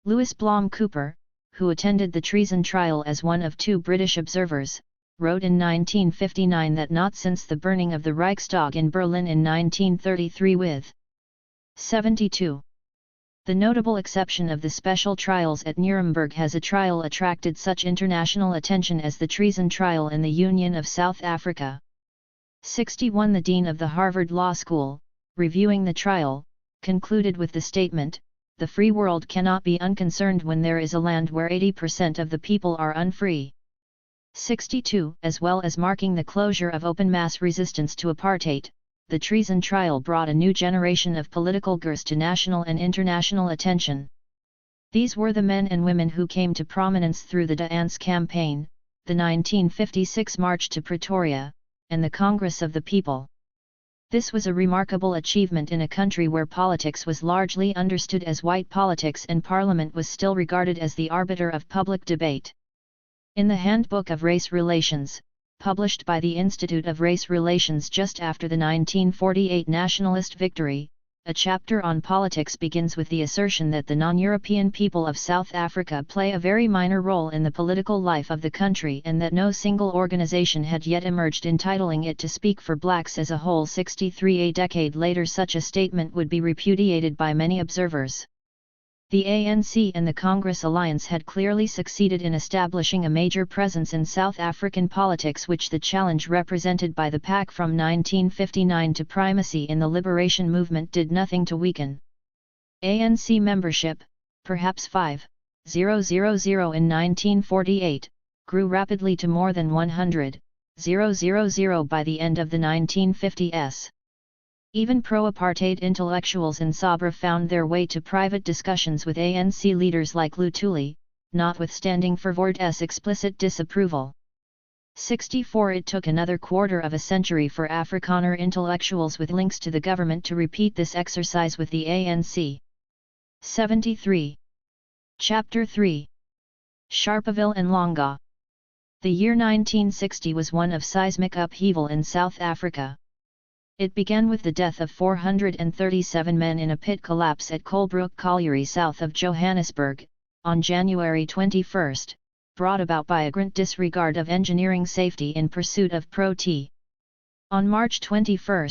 Louis Blom Cooper, who attended the treason trial as one of 2 British observers, wrote in 1959 that not since the burning of the Reichstag in Berlin in 1933 with 72. The notable exception of the special trials at Nuremberg has a trial attracted such international attention as the treason trial in the Union of South Africa. 61 The Dean of the Harvard Law School, reviewing the trial, concluded with the statement, "The free world cannot be unconcerned when there is a land where 80% of the people are unfree." 62 As well as marking the closure of open mass resistance to apartheid, the treason trial brought a new generation of political gurus to national and international attention. These were the men and women who came to prominence through the Dance Campaign, the 1956 March to Pretoria, and the Congress of the People. This was a remarkable achievement in a country where politics was largely understood as white politics and Parliament was still regarded as the arbiter of public debate. In the Handbook of Race Relations, published by the Institute of Race Relations just after the 1948 nationalist victory. A chapter on politics begins with the assertion that the non-European people of South Africa play a very minor role in the political life of the country and that no single organization had yet emerged entitling it to speak for blacks as a whole. 63 A decade later, such a statement would be repudiated by many observers. The ANC and the Congress Alliance had clearly succeeded in establishing a major presence in South African politics, which the challenge represented by the PAC from 1959 to primacy in the liberation movement did nothing to weaken. ANC membership, perhaps 5,000 in 1948, grew rapidly to more than 100,000 by the end of the 1950s. Even pro-apartheid intellectuals in Sabra found their way to private discussions with ANC leaders like Luthuli, notwithstanding Verwoerd's explicit disapproval. 64 It took another quarter of a century for Afrikaner intellectuals with links to the government to repeat this exercise with the ANC. 73. Chapter 3. Sharpeville and Langa. The year 1960 was one of seismic upheaval in South Africa. It began with the death of 437 men in a pit collapse at Colebrook Colliery south of Johannesburg, on January 21, brought about by a grand disregard of engineering safety in pursuit of Pro-T. On March 21,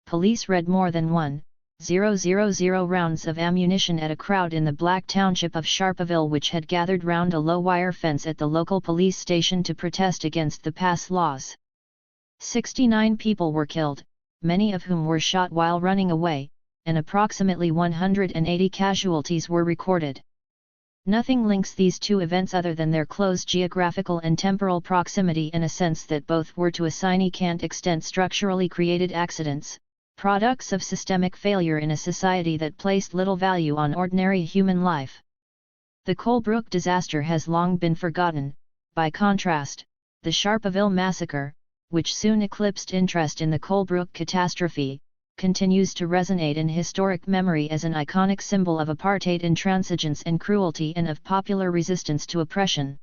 police read more than 1,000 rounds of ammunition at a crowd in the black township of Sharpeville, which had gathered round a low wire fence at the local police station to protest against the pass laws. 69 people were killed, many of whom were shot while running away, and approximately 180 casualties were recorded. Nothing links these two events other than their close geographical and temporal proximity, in a sense that both were to a significant extent structurally created accidents, products of systemic failure in a society that placed little value on ordinary human life. The Colebrook disaster has long been forgotten. By contrast, the Sharpeville massacre, which soon eclipsed interest in the Colebrook catastrophe, continues to resonate in historic memory as an iconic symbol of apartheid intransigence and cruelty and of popular resistance to oppression.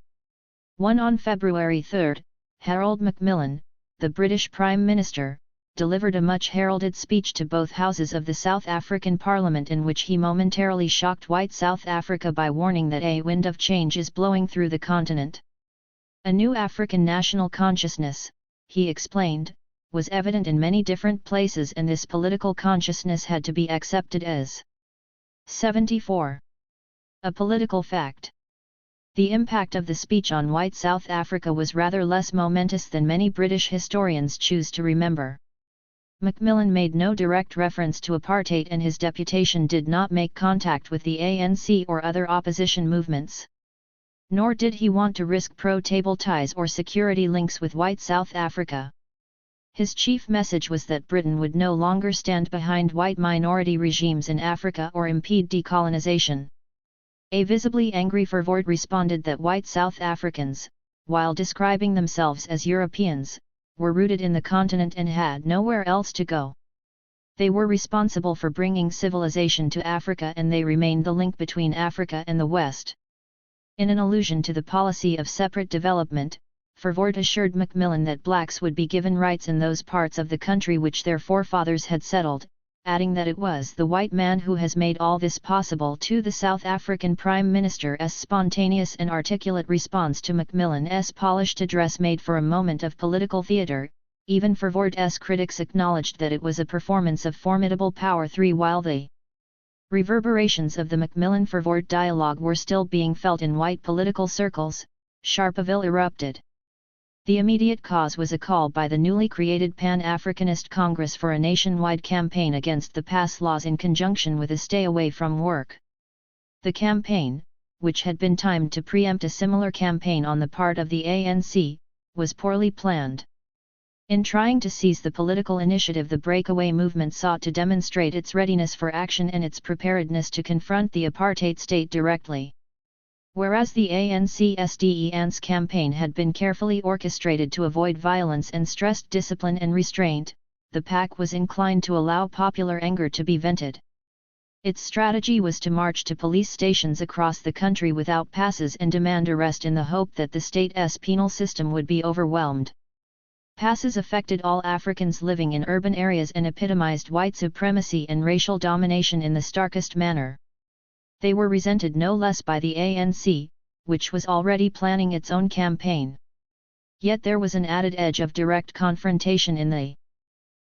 On February 3, Harold Macmillan, the British Prime Minister, delivered a much-heralded speech to both houses of the South African Parliament in which he momentarily shocked white South Africa by warning that a wind of change is blowing through the continent. A new African national consciousness, he explained, was evident in many different places, and this political consciousness had to be accepted as 74. A political fact. The impact of the speech on white South Africa was rather less momentous than many British historians choose to remember. Macmillan made no direct reference to apartheid, and his deputation did not make contact with the ANC or other opposition movements. Nor did he want to risk pro-table ties or security links with white South Africa. His chief message was that Britain would no longer stand behind white minority regimes in Africa or impede decolonization. A visibly angry Verwoerd responded that white South Africans, while describing themselves as Europeans, were rooted in the continent and had nowhere else to go. They were responsible for bringing civilization to Africa, and they remained the link between Africa and the West. In an allusion to the policy of separate development, Verwoerd assured Macmillan that blacks would be given rights in those parts of the country which their forefathers had settled, adding that it was the white man who has made all this possible. To the South African Prime Minister's spontaneous and articulate response to Macmillan's polished address made for a moment of political theatre, even Verwoerd's critics acknowledged that it was a performance of formidable power. While the reverberations of the Macmillan-Verwoerd dialogue were still being felt in white political circles, Sharpeville erupted. The immediate cause was a call by the newly created Pan-Africanist Congress for a nationwide campaign against the pass laws in conjunction with a stay away from work. The campaign, which had been timed to preempt a similar campaign on the part of the ANC, was poorly planned. In trying to seize the political initiative, the breakaway movement sought to demonstrate its readiness for action and its preparedness to confront the apartheid state directly. Whereas the ANC's campaign had been carefully orchestrated to avoid violence and stressed discipline and restraint, the PAC was inclined to allow popular anger to be vented. Its strategy was to march to police stations across the country without passes and demand arrest in the hope that the state's penal system would be overwhelmed. Passes affected all Africans living in urban areas and epitomized white supremacy and racial domination in the starkest manner. They were resented no less by the ANC, which was already planning its own campaign. Yet there was an added edge of direct confrontation in the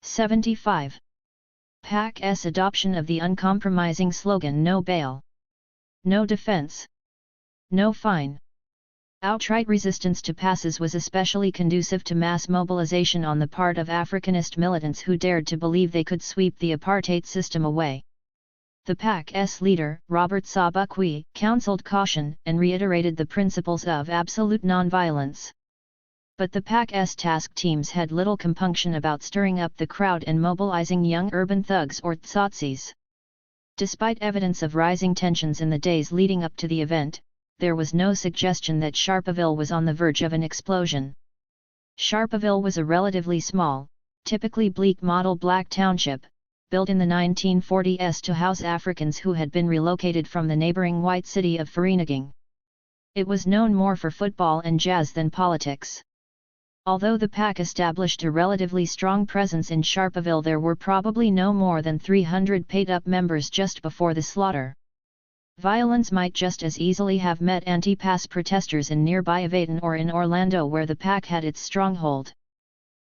75. PAC's adoption of the uncompromising slogan "No bail, no defense, no fine." Outright resistance to passes was especially conducive to mass mobilization on the part of Africanist militants who dared to believe they could sweep the apartheid system away. The PAC's leader, Robert Sobukwe, counseled caution and reiterated the principles of absolute nonviolence. But the PAC's task teams had little compunction about stirring up the crowd and mobilizing young urban thugs or tsotsis. Despite evidence of rising tensions in the days leading up to the event, there was no suggestion that Sharpeville was on the verge of an explosion. Sharpeville was a relatively small, typically bleak model black township, built in the 1940s to house Africans who had been relocated from the neighboring white city of Vereeniging. It was known more for football and jazz than politics. Although the PAC established a relatively strong presence in Sharpeville, there were probably no more than 300 paid-up members just before the slaughter. Violence might just as easily have met anti-pass protesters in nearby Avaton or in Orlando, where the PAC had its stronghold.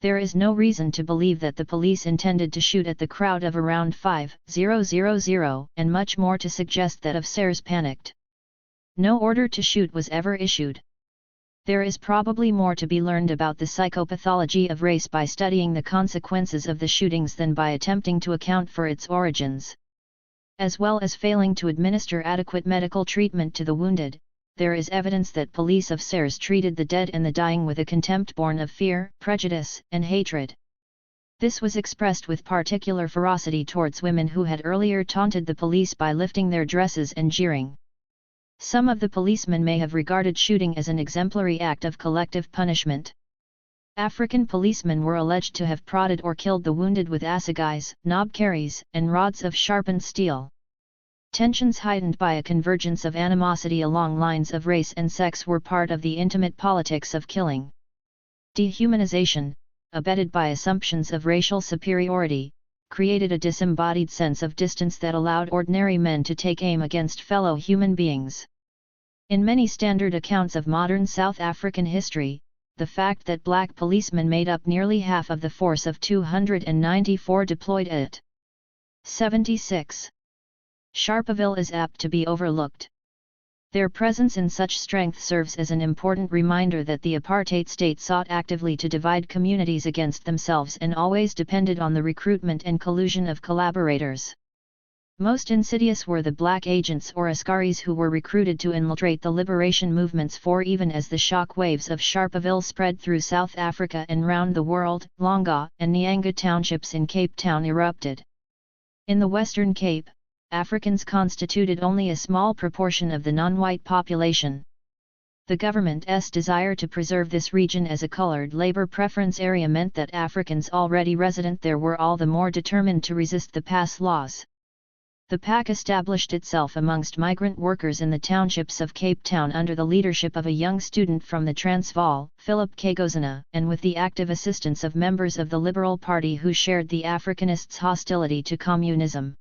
There is no reason to believe that the police intended to shoot at the crowd of around 5,000, and much more to suggest that officers panicked. No order to shoot was ever issued. There is probably more to be learned about the psychopathology of race by studying the consequences of the shootings than by attempting to account for its origins. As well as failing to administer adequate medical treatment to the wounded, there is evidence that police officers treated the dead and the dying with a contempt born of fear, prejudice, and hatred. This was expressed with particular ferocity towards women who had earlier taunted the police by lifting their dresses and jeering. Some of the policemen may have regarded shooting as an exemplary act of collective punishment. African policemen were alleged to have prodded or killed the wounded with assegais, knobkerries, and rods of sharpened steel. Tensions heightened by a convergence of animosity along lines of race and sex were part of the intimate politics of killing. Dehumanization, abetted by assumptions of racial superiority, created a disembodied sense of distance that allowed ordinary men to take aim against fellow human beings. In many standard accounts of modern South African history, the fact that black policemen made up nearly half of the force of 294 deployed at 76. Sharpeville is apt to be overlooked. Their presence in such strength serves as an important reminder that the apartheid state sought actively to divide communities against themselves and always depended on the recruitment and collusion of collaborators. Most insidious were the black agents or askaris who were recruited to infiltrate the liberation movements, for even as the shock waves of Sharpeville spread through South Africa and round the world, Longa and Nyanga townships in Cape Town erupted. In the Western Cape, Africans constituted only a small proportion of the non-white population. The government's desire to preserve this region as a colored labor preference area meant that Africans already resident there were all the more determined to resist the pass laws. The PAC established itself amongst migrant workers in the townships of Cape Town under the leadership of a young student from the Transvaal, Philip Kagozana, and with the active assistance of members of the Liberal Party who shared the Africanists' hostility to communism.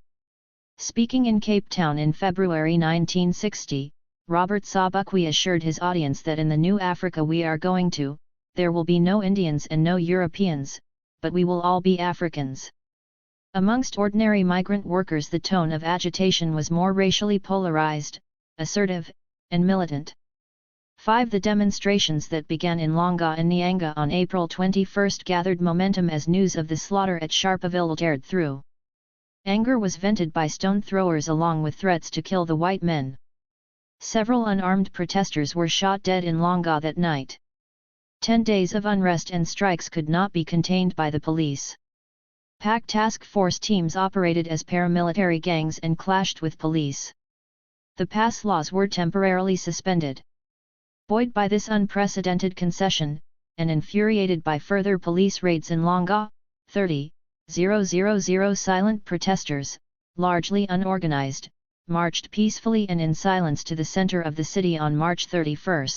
Speaking in Cape Town in February 1960, Robert Sobukwe assured his audience that in the new Africa we are going to, there will be no Indians and no Europeans, but we will all be Africans. Amongst ordinary migrant workers, the tone of agitation was more racially polarized, assertive, and militant. The demonstrations that began in Longa and Nyanga on April 21 gathered momentum as news of the slaughter at Sharpeville dared through. Anger was vented by stone throwers along with threats to kill the white men. Several unarmed protesters were shot dead in Longa that night. 10 days of unrest and strikes could not be contained by the police. PAC task force teams operated as paramilitary gangs and clashed with police. The pass laws were temporarily suspended. Buoyed by this unprecedented concession, and infuriated by further police raids in Longa, 30,000 silent protesters, largely unorganized, marched peacefully and in silence to the center of the city on March 31.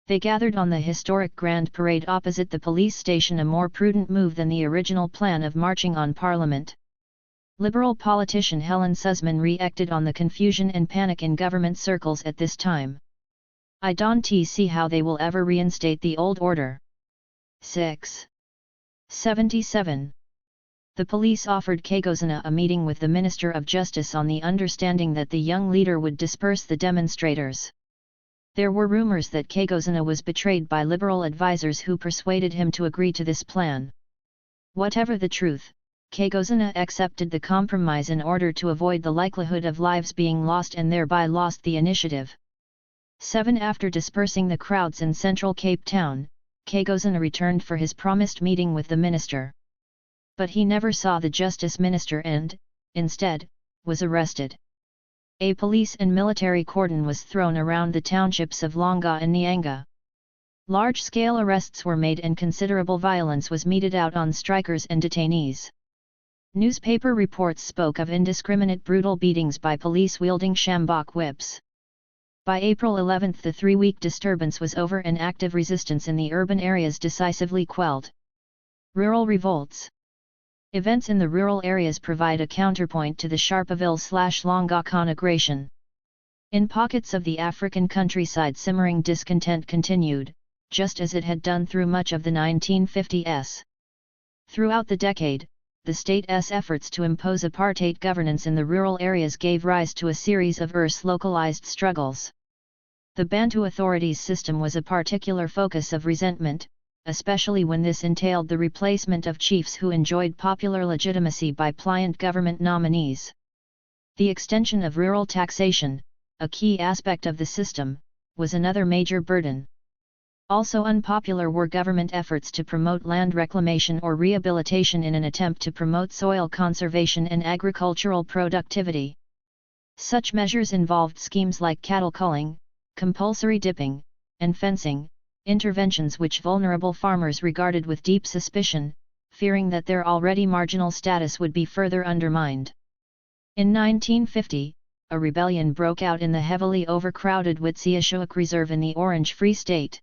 They gathered on the historic Grand Parade opposite the police station, a more prudent move than the original plan of marching on Parliament. Liberal politician Helen Suzman reacted on the confusion and panic in government circles at this time. "I don't see how they will ever reinstate the old order." 677. The police offered Kagosana a meeting with the Minister of Justice on the understanding that the young leader would disperse the demonstrators. There were rumors that Kagosana was betrayed by liberal advisers who persuaded him to agree to this plan. Whatever the truth, Kagosana accepted the compromise in order to avoid the likelihood of lives being lost and thereby lost the initiative. 7. After dispersing the crowds in central Cape Town, Kagosana returned for his promised meeting with the minister. But he never saw the Justice Minister and, instead, was arrested. A police and military cordon was thrown around the townships of Langa and Nyanga. Large-scale arrests were made and considerable violence was meted out on strikers and detainees. Newspaper reports spoke of indiscriminate brutal beatings by police wielding sjambok whips. By April 11 the 3-week disturbance was over and active resistance in the urban areas decisively quelled. Rural revolts. Events in the rural areas provide a counterpoint to the Sharpeville/Langa conflagration. In pockets of the African countryside, simmering discontent continued, just as it had done through much of the 1950s. Throughout the decade, the state's efforts to impose apartheid governance in the rural areas gave rise to a series of localized struggles. The Bantu authorities' system was a particular focus of resentment, especially when this entailed the replacement of chiefs who enjoyed popular legitimacy by pliant government nominees. The extension of rural taxation, a key aspect of the system, was another major burden. Also unpopular were government efforts to promote land reclamation or rehabilitation in an attempt to promote soil conservation and agricultural productivity. Such measures involved schemes like cattle culling, compulsory dipping, and fencing, interventions which vulnerable farmers regarded with deep suspicion, fearing that their already marginal status would be further undermined. In 1950, a rebellion broke out in the heavily overcrowded Witsia-Shuak Reserve in the Orange Free State.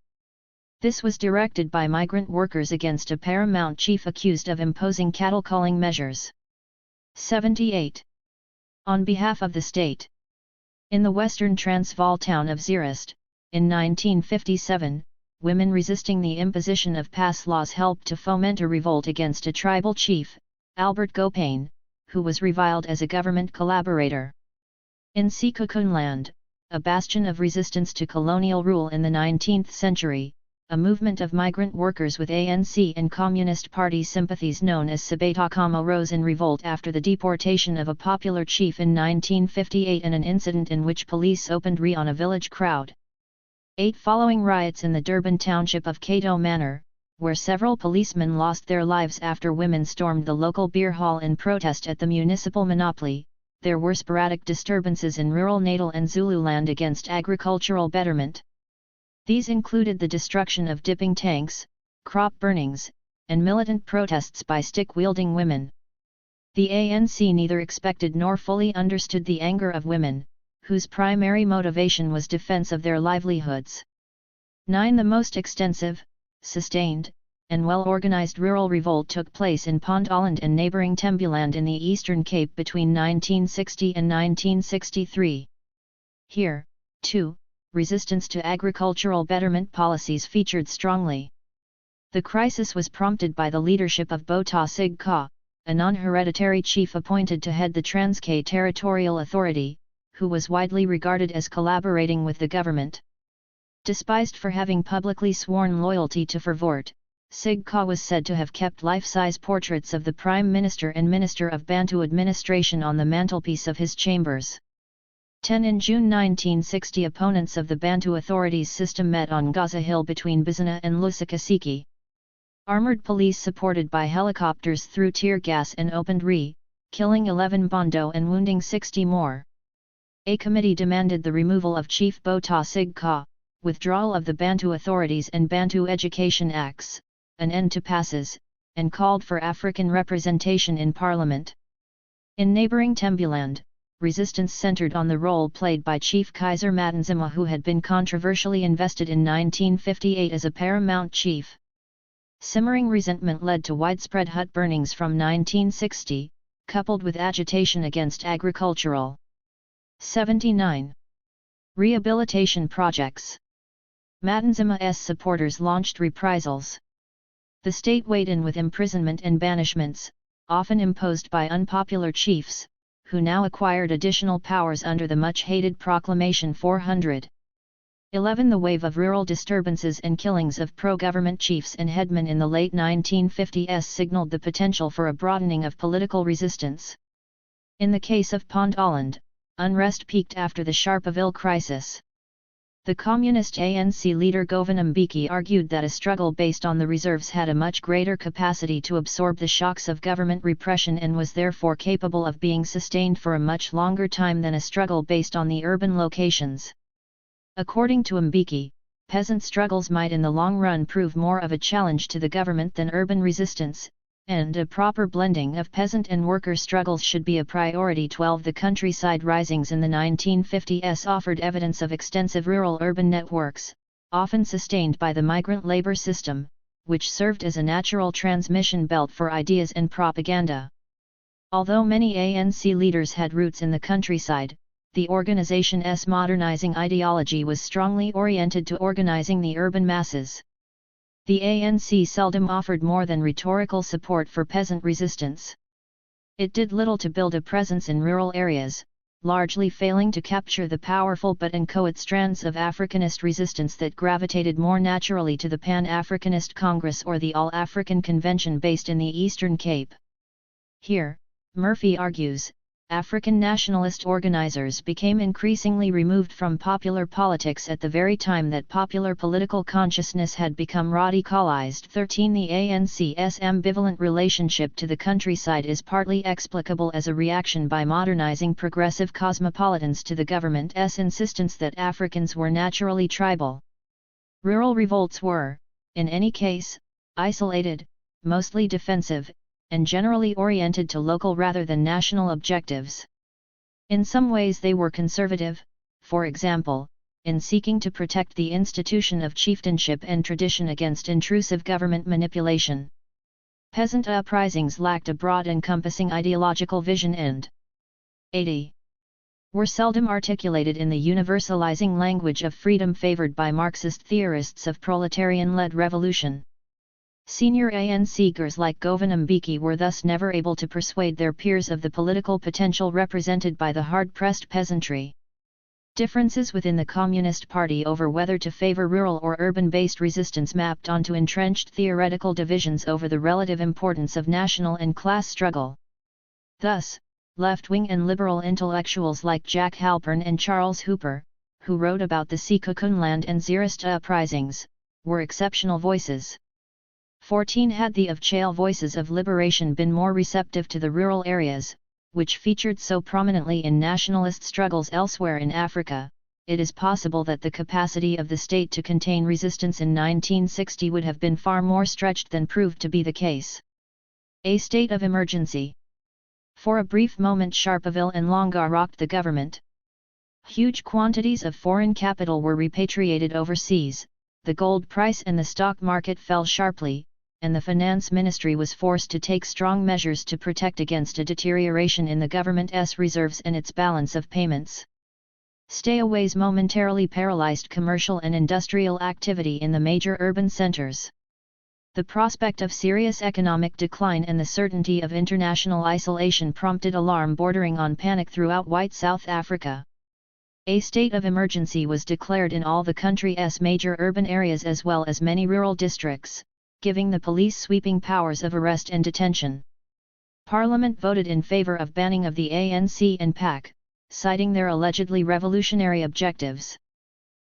This was directed by migrant workers against a paramount chief accused of imposing cattle culling measures. 78. On behalf of the state. In the western Transvaal town of Zeerust, in 1957, women resisting the imposition of pass laws helped to foment a revolt against a tribal chief, Albert Gopane, who was reviled as a government collaborator. In Sekhukhune, a bastion of resistance to colonial rule in the 19th century, a movement of migrant workers with ANC and Communist Party sympathies known as Sabatakama rose in revolt after the deportation of a popular chief in 1958 and an incident in which police opened on a village crowd. 8. Following riots in the Durban township of Cato Manor, where several policemen lost their lives after women stormed the local beer hall in protest at the municipal monopoly, there were sporadic disturbances in rural Natal and Zululand against agricultural betterment. These included the destruction of dipping tanks, crop burnings, and militant protests by stick-wielding women. The ANC neither expected nor fully understood the anger of women, whose primary motivation was defense of their livelihoods. 9. The most extensive, sustained, and well-organized rural revolt took place in Pond Island and neighboring Tembuland in the Eastern Cape between 1960 and 1963. Here, too, resistance to agricultural betterment policies featured strongly. The crisis was prompted by the leadership of Botha Sigca, a non-hereditary chief appointed to head the Transkei Territorial Authority, who was widely regarded as collaborating with the government. Despised for having publicly sworn loyalty to Verwoerd, Sigca was said to have kept life-size portraits of the Prime Minister and Minister of Bantu Administration on the mantelpiece of his chambers. 10. In June 1960, opponents of the Bantu Authorities system met on Gaza Hill between Bizana and Lusikasiki. Armored police supported by helicopters threw tear gas and opened killing 11 Bondo and wounding 60 more. A committee demanded the removal of Chief Botha Sigca, withdrawal of the Bantu Authorities and Bantu Education Acts, an end to passes, and called for African representation in Parliament. In neighbouring Tembuland, resistance centered on the role played by Chief Kaiser Matanzima, who had been controversially invested in 1958 as a paramount chief. Simmering resentment led to widespread hut burnings from 1960, coupled with agitation against agricultural 79 rehabilitation projects. Matanzima's supporters launched reprisals. The state weighed in with imprisonment and banishments, often imposed by unpopular chiefs, who now acquired additional powers under the much-hated Proclamation 411. The wave of rural disturbances and killings of pro-government chiefs and headmen in the late 1950s signaled the potential for a broadening of political resistance. In the case of Puntland, unrest peaked after the Sharpeville crisis. The communist ANC leader Govan Mbeki argued that a struggle based on the reserves had a much greater capacity to absorb the shocks of government repression and was therefore capable of being sustained for a much longer time than a struggle based on the urban locations. According to Mbeki, peasant struggles might in the long run prove more of a challenge to the government than urban resistance, and a proper blending of peasant and worker struggles should be a priority. 12. The countryside risings in the 1950s offered evidence of extensive rural-urban networks, often sustained by the migrant labor system, which served as a natural transmission belt for ideas and propaganda. Although many ANC leaders had roots in the countryside, the organization's modernizing ideology was strongly oriented to organizing the urban masses. The ANC seldom offered more than rhetorical support for peasant resistance. It did little to build a presence in rural areas, largely failing to capture the powerful but inchoate strands of Africanist resistance that gravitated more naturally to the Pan-Africanist Congress or the All-African Convention based in the Eastern Cape. Here, Murphy argues, African nationalist organizers became increasingly removed from popular politics at the very time that popular political consciousness had become radicalized. 13. The ANC's ambivalent relationship to the countryside is partly explicable as a reaction by modernizing progressive cosmopolitans to the government's insistence that Africans were naturally tribal. Rural revolts were, in any case, isolated, mostly defensive, and generally oriented to local rather than national objectives. In some ways they were conservative, for example, in seeking to protect the institution of chieftainship and tradition against intrusive government manipulation. Peasant uprisings lacked a broad encompassing ideological vision and 80. Were seldom articulated in the universalizing language of freedom favored by Marxist theorists of proletarian-led revolution. Senior ANCers like Govan Mbeki were thus never able to persuade their peers of the political potential represented by the hard-pressed peasantry. Differences within the Communist Party over whether to favor rural or urban-based resistance mapped onto entrenched theoretical divisions over the relative importance of national and class struggle. Thus, left-wing and liberal intellectuals like Jack Halpern and Charles Hooper, who wrote about the Sekhukhune and Zirist uprisings, were exceptional voices. 14. Had the of-Chale voices of liberation been more receptive to the rural areas, which featured so prominently in nationalist struggles elsewhere in Africa, it is possible that the capacity of the state to contain resistance in 1960 would have been far more stretched than proved to be the case. A state of emergency. For a brief moment Sharpeville and Longa rocked the government. Huge quantities of foreign capital were repatriated overseas, the gold price and the stock market fell sharply, and the finance ministry was forced to take strong measures to protect against a deterioration in the government's reserves and its balance of payments. Stayaways momentarily paralyzed commercial and industrial activity in the major urban centers. The prospect of serious economic decline and the certainty of international isolation prompted alarm bordering on panic throughout white South Africa. A state of emergency was declared in all the country's major urban areas as well as many rural districts, giving the police sweeping powers of arrest and detention. Parliament voted in favor of banning of the ANC and PAC, citing their allegedly revolutionary objectives.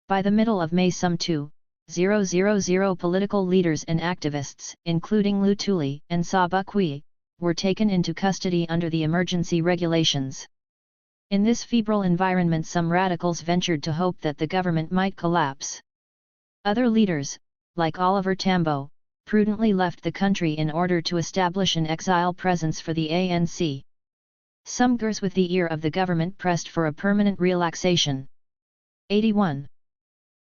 By the middle of May some 2,000 political leaders and activists, including Luthuli and Sabukwi, were taken into custody under the emergency regulations. In this febrile environment some radicals ventured to hope that the government might collapse. Other leaders, like Oliver Tambo, prudently left the country in order to establish an exile presence for the ANC. Some Gurs with the ear of the government pressed for a permanent relaxation. 81.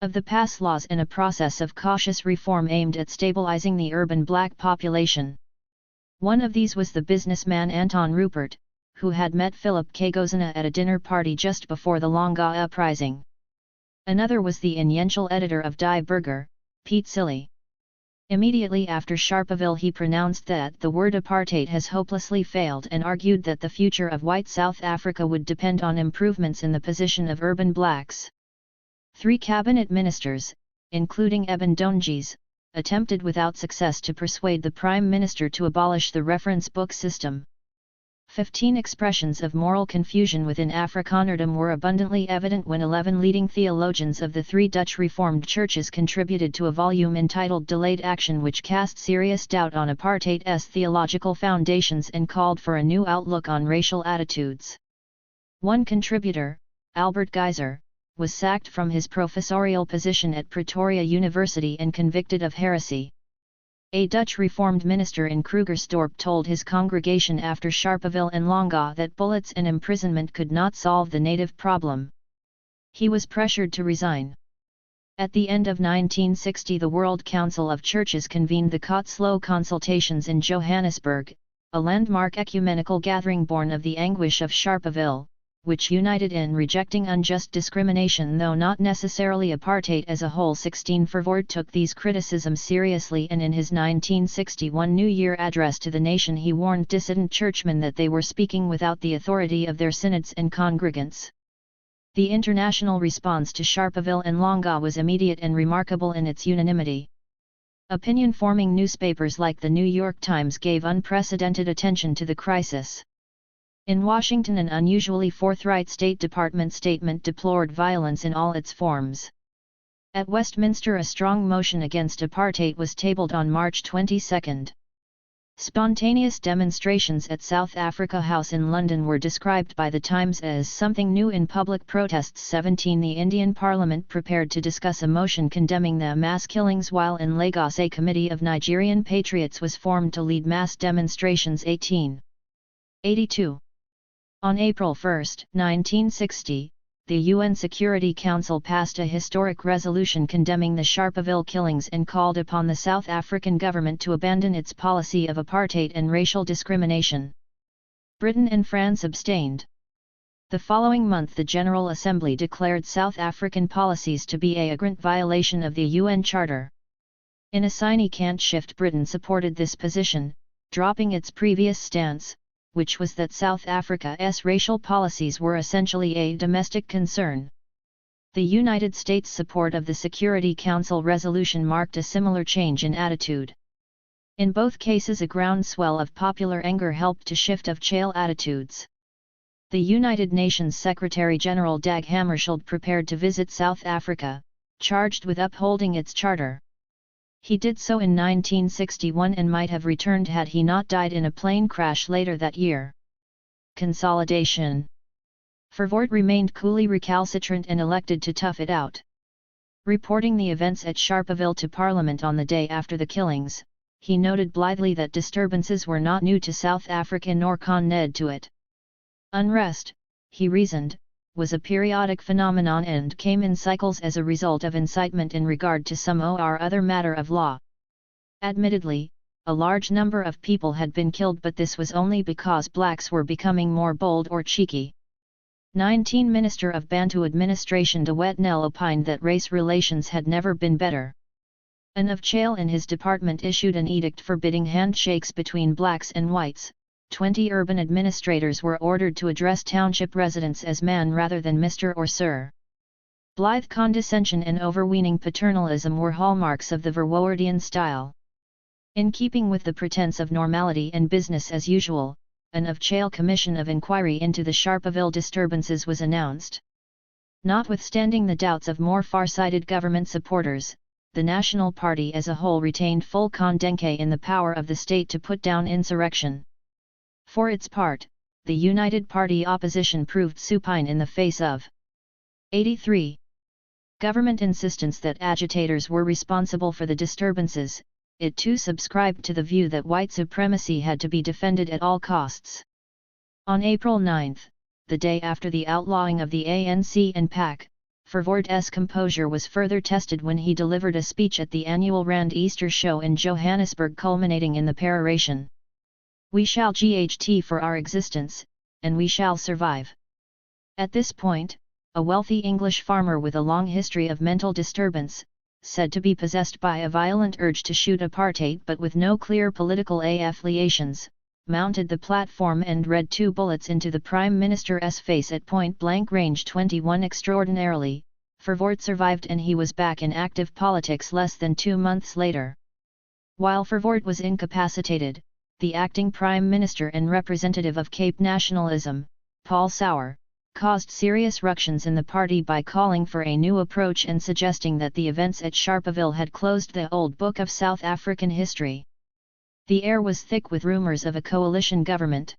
Of the pass laws and a process of cautious reform aimed at stabilizing the urban black population. One of these was the businessman Anton Rupert, who had met Philip Kagosana at a dinner party just before the Longa uprising. Another was the influential editor of Die Burger, Pete Silly. Immediately after Sharpeville he pronounced that the word apartheid has hopelessly failed and argued that the future of white South Africa would depend on improvements in the position of urban blacks. 3 cabinet ministers, including Eben Donjis, attempted without success to persuade the Prime Minister to abolish the reference book system. 15 expressions of moral confusion within Afrikanerdom were abundantly evident when 11 leading theologians of the 3 Dutch Reformed churches contributed to a volume entitled Delayed Action, which cast serious doubt on apartheid's theological foundations and called for a new outlook on racial attitudes. One contributor, Albert Geyser, was sacked from his professorial position at Pretoria University and convicted of heresy. A Dutch Reformed minister in Krugersdorp told his congregation after Sharpeville and Longa that bullets and imprisonment could not solve the native problem. He was pressured to resign. At the end of 1960 the World Council of Churches convened the Cotslow Consultations in Johannesburg, a landmark ecumenical gathering born of the anguish of Sharpeville, which united in rejecting unjust discrimination though not necessarily apartheid as a whole. 16 Verwoerd took these criticisms seriously, and in his 1961 New Year address to the nation he warned dissident churchmen that they were speaking without the authority of their synods and congregants. The international response to Sharpeville and Longa was immediate and remarkable in its unanimity. Opinion-forming newspapers like the New York Times gave unprecedented attention to the crisis. In Washington, an unusually forthright State Department statement deplored violence in all its forms. At Westminster, a strong motion against apartheid was tabled on March 22. Spontaneous demonstrations at South Africa House in London were described by the Times as something new in public protests. 17 The Indian Parliament prepared to discuss a motion condemning the mass killings, while in Lagos a committee of Nigerian patriots was formed to lead mass demonstrations. 18. 82. On April 1, 1960, the UN Security Council passed a historic resolution condemning the Sharpeville killings and called upon the South African government to abandon its policy of apartheid and racial discrimination. Britain and France abstained. The following month the General Assembly declared South African policies to be a flagrant violation of the UN Charter. In a significant shift, Britain supported this position, dropping its previous stance, which was that South Africa's racial policies were essentially a domestic concern. The United States' support of the Security Council resolution marked a similar change in attitude. In both cases a groundswell of popular anger helped to shift official attitudes. The United Nations Secretary-General Dag Hammarskjöld prepared to visit South Africa, charged with upholding its charter. He did so in 1961 and might have returned had he not died in a plane crash later that year. Consolidation. Verwoerd remained coolly recalcitrant and elected to tough it out. Reporting the events at Sharpeville to Parliament on the day after the killings, he noted blithely that disturbances were not new to South Africa nor connected to it. Unrest, he reasoned, was a periodic phenomenon and came in cycles as a result of incitement in regard to some or other matter of law. Admittedly, a large number of people had been killed, but this was only because blacks were becoming more bold or cheeky. 19 Minister of Bantu Administration De Wet Nel opined that race relations had never been better. An official in his department issued an edict forbidding handshakes between blacks and whites. 20 urban administrators were ordered to address township residents as man rather than Mr. or Sir. Blithe condescension and overweening paternalism were hallmarks of the Verwoerdian style. In keeping with the pretense of normality and business as usual, an official commission of inquiry into the Sharpeville disturbances was announced. Notwithstanding the doubts of more far-sighted government supporters, the National Party as a whole retained full confidence in the power of the state to put down insurrection. For its part, the United Party opposition proved supine in the face of 83. Government insistence that agitators were responsible for the disturbances. It too subscribed to the view that white supremacy had to be defended at all costs. On April 9, the day after the outlawing of the ANC and PAC, Verwoerd's composure was further tested when he delivered a speech at the annual Rand Easter show in Johannesburg, culminating in the peroration. "We shall GHT for our existence, and we shall survive." At this point, a wealthy English farmer with a long history of mental disturbance, said to be possessed by a violent urge to shoot apartheid but with no clear political affiliations, mounted the platform and read 2 bullets into the Prime Minister's face at point-blank range. 21 Extraordinarily, Verwoerd survived and he was back in active politics less than 2 months later. While Verwoerd was incapacitated, the acting Prime Minister and representative of Cape nationalism, Paul Sauer, caused serious ructions in the party by calling for a new approach and suggesting that the events at Sharpeville had closed the old book of South African history. The air was thick with rumors of a coalition government.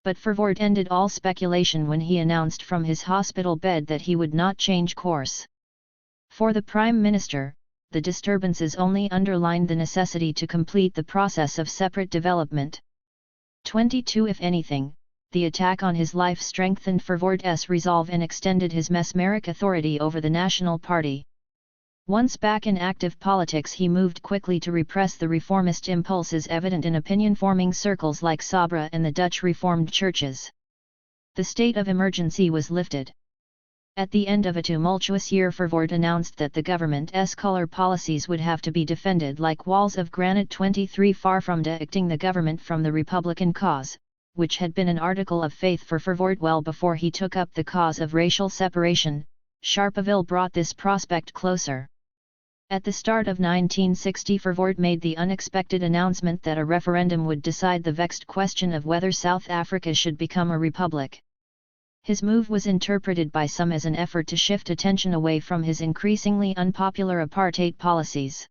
But Verwoerd ended all speculation when he announced from his hospital bed that he would not change course. For the Prime Minister, the disturbances only underlined the necessity to complete the process of separate development. 22 If anything, the attack on his life strengthened Verwoerd's resolve and extended his mesmeric authority over the National Party. Once back in active politics, he moved quickly to repress the reformist impulses evident in opinion-forming circles like Sabra and the Dutch Reformed churches. The state of emergency was lifted. At the end of a tumultuous year, Verwoerd announced that the government's colour policies would have to be defended like walls of granite. 23 Far from dictating the government from the Republican cause, which had been an article of faith for Verwoerd well before he took up the cause of racial separation, Sharpeville brought this prospect closer. At the start of 1960, Verwoerd made the unexpected announcement that a referendum would decide the vexed question of whether South Africa should become a republic. His move was interpreted by some as an effort to shift attention away from his increasingly unpopular apartheid policies.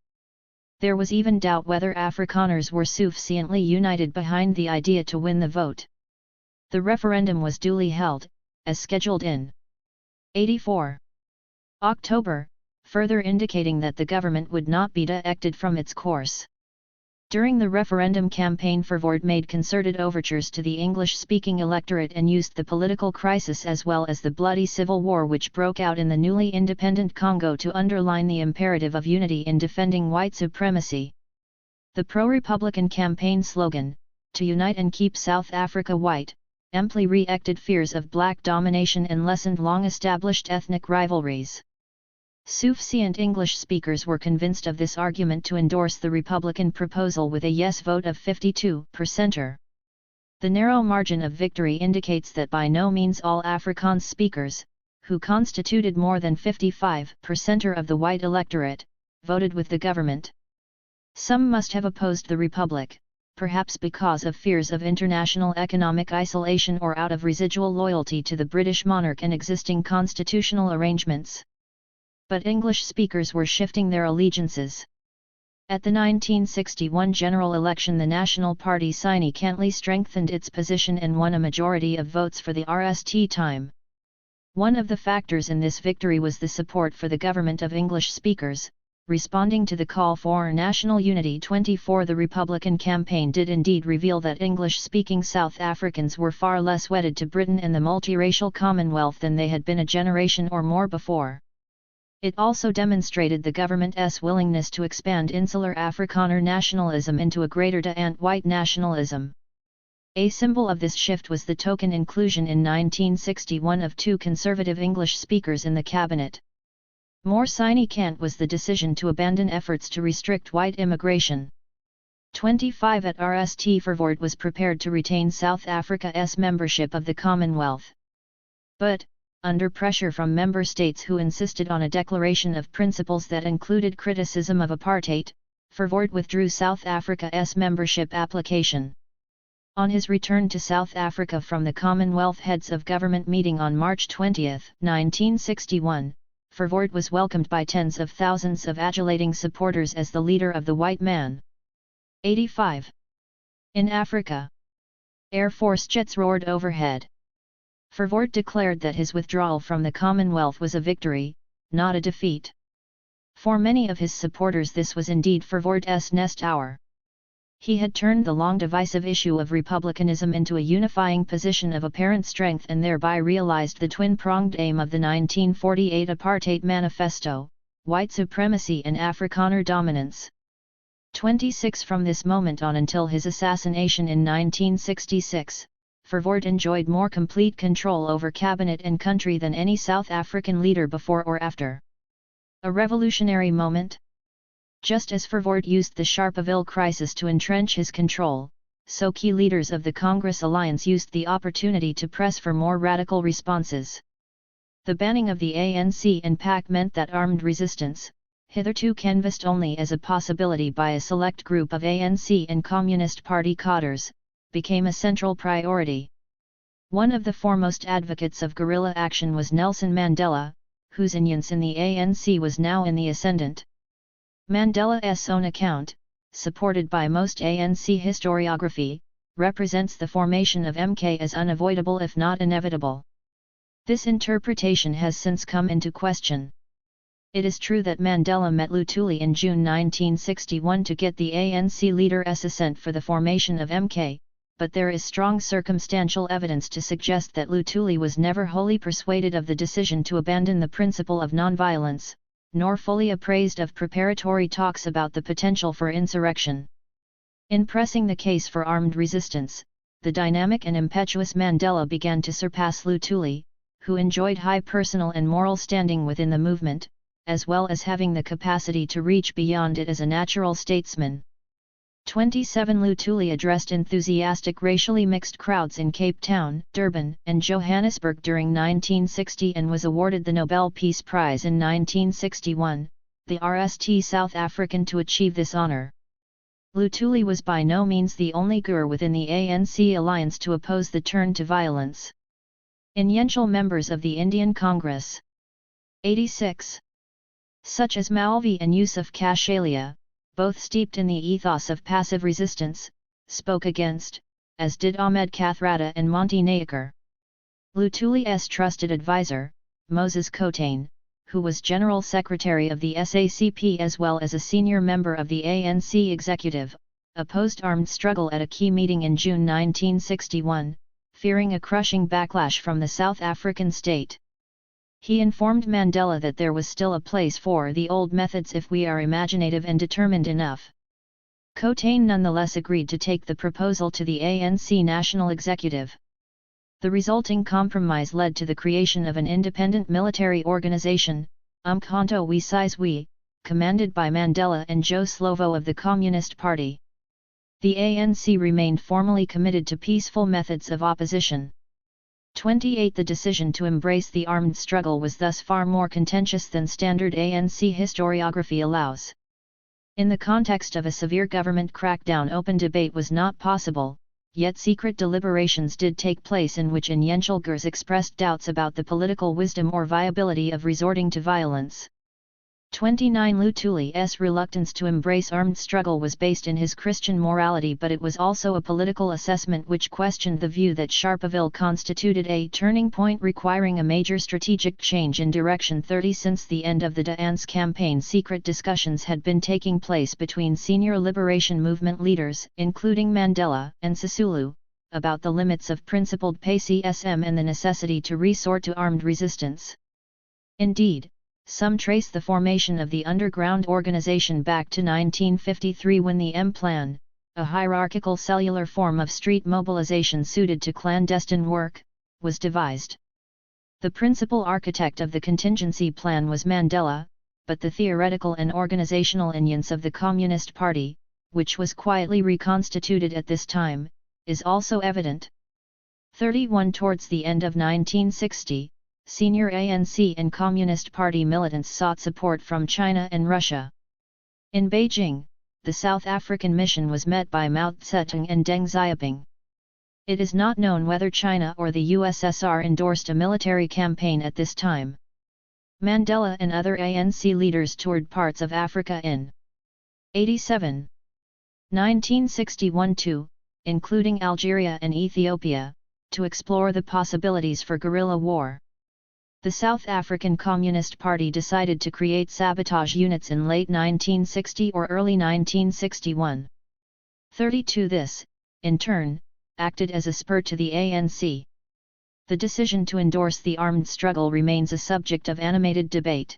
There was even doubt whether Afrikaners were sufficiently united behind the idea to win the vote. The referendum was duly held, as scheduled in 84 October, further indicating that the government would not be defected from its course. During the referendum campaign, Verwoerd made concerted overtures to the English-speaking electorate and used the political crisis as well as the bloody civil war which broke out in the newly independent Congo to underline the imperative of unity in defending white supremacy. The pro-Republican campaign slogan, "To unite and keep South Africa white," amply re-acted fears of black domination and lessened long-established ethnic rivalries. Sufficient English speakers were convinced of this argument to endorse the Republican proposal with a yes vote of 52%. The narrow margin of victory indicates that by no means all Afrikaans speakers, who constituted more than 55% of the white electorate, voted with the government. Some must have opposed the Republic, perhaps because of fears of international economic isolation or out of residual loyalty to the British monarch and existing constitutional arrangements. But English speakers were shifting their allegiances. At the 1961 general election, the National Party significantly strengthened its position and won a majority of votes for the RST time. One of the factors in this victory was the support for the government of English speakers, responding to the call for national unity. 24 The Republican campaign did indeed reveal that English-speaking South Africans were far less wedded to Britain and the multiracial Commonwealth than they had been a generation or more before. It also demonstrated the government's willingness to expand insular Afrikaner nationalism into a greater white nationalism. A symbol of this shift was the token inclusion in 1961 of 2 conservative English speakers in the cabinet. More significant was the decision to abandon efforts to restrict white immigration. 25 At RST, Verwoerd was prepared to retain South Africa's membership of the Commonwealth. But, under pressure from member states who insisted on a declaration of principles that included criticism of apartheid, Verwoerd withdrew South Africa's membership application. On his return to South Africa from the Commonwealth Heads of Government meeting on March 20, 1961, Verwoerd was welcomed by tens of thousands of adulating supporters as the leader of the white man. 85. In Africa. Air Force jets roared overhead. Verwoerd declared that his withdrawal from the Commonwealth was a victory, not a defeat. For many of his supporters this was indeed Verwoerd's nest hour. He had turned the long divisive issue of republicanism into a unifying position of apparent strength and thereby realized the twin-pronged aim of the 1948 Apartheid Manifesto: white supremacy and Afrikaner dominance. 26 From this moment on until his assassination in 1966, Verwoerd enjoyed more complete control over cabinet and country than any South African leader before or after. A revolutionary moment? Just as Verwoerd used the Sharpeville crisis to entrench his control, so key leaders of the Congress alliance used the opportunity to press for more radical responses. The banning of the ANC and PAC meant that armed resistance, hitherto canvassed only as a possibility by a select group of ANC and Communist Party cadres, became a central priority. One of the foremost advocates of guerrilla action was Nelson Mandela, whose influence in the ANC was now in the ascendant. Mandela's own account, supported by most ANC historiography, represents the formation of MK as unavoidable if not inevitable. This interpretation has since come into question. It is true that Mandela met Luthuli in June 1961 to get the ANC leader's assent for the formation of MK, but there is strong circumstantial evidence to suggest that Luthuli was never wholly persuaded of the decision to abandon the principle of nonviolence, nor fully appraised of preparatory talks about the potential for insurrection. In pressing the case for armed resistance, the dynamic and impetuous Mandela began to surpass Luthuli, who enjoyed high personal and moral standing within the movement, as well as having the capacity to reach beyond it as a natural statesman. 27 Luthuli addressed enthusiastic racially mixed crowds in Cape Town, Durban, and Johannesburg during 1960 and was awarded the Nobel Peace Prize in 1961, the RST South African to achieve this honor. Luthuli was by no means the only Gur within the ANC alliance to oppose the turn to violence. Influential members of the Indian Congress, 86, such as Maulvi and Yusuf Kashalia, both steeped in the ethos of passive resistance, spoke against, as did Ahmed Kathrada and Monty Nayaker. Luthuli's trusted advisor, Moses Kotane, who was General Secretary of the SACP as well as a senior member of the ANC executive, opposed armed struggle at a key meeting in June 1961, fearing a crushing backlash from the South African state. He informed Mandela that there was still a place for the old methods if we are imaginative and determined enough. Kotane nonetheless agreed to take the proposal to the ANC National Executive. The resulting compromise led to the creation of an independent military organization, Umkhonto we Sizwe, commanded by Mandela and Joe Slovo of the Communist Party. The ANC remained formally committed to peaceful methods of opposition. 28 The decision to embrace the armed struggle was thus far more contentious than standard ANC historiography allows. In the context of a severe government crackdown, open debate was not possible, yet secret deliberations did take place in which influential Gurs expressed doubts about the political wisdom or viability of resorting to violence. 29 Luthuli's reluctance to embrace armed struggle was based in his Christian morality, but it was also a political assessment which questioned the view that Sharpeville constituted a turning point requiring a major strategic change in direction. 30 Since the end of the Dance campaign, secret discussions had been taking place between senior liberation movement leaders, including Mandela and Sisulu, about the limits of principled pacism and the necessity to resort to armed resistance. Indeed, some trace the formation of the underground organization back to 1953 when the M-Plan, a hierarchical cellular form of street mobilization suited to clandestine work, was devised. The principal architect of the contingency plan was Mandela, but the theoretical and organizational influence of the Communist Party, which was quietly reconstituted at this time, is also evident. 31 Towards the end of 1960, senior ANC and Communist Party militants sought support from China and Russia. In Beijing, the South African mission was met by Mao Zedong and Deng Xiaoping. It is not known whether China or the USSR endorsed a military campaign at this time. Mandela and other ANC leaders toured parts of Africa in 87, 1961 too, including Algeria and Ethiopia, to explore the possibilities for guerrilla war. The South African Communist Party decided to create sabotage units in late 1960 or early 1961. 32 This, in turn, acted as a spur to the ANC. The decision to endorse the armed struggle remains a subject of animated debate.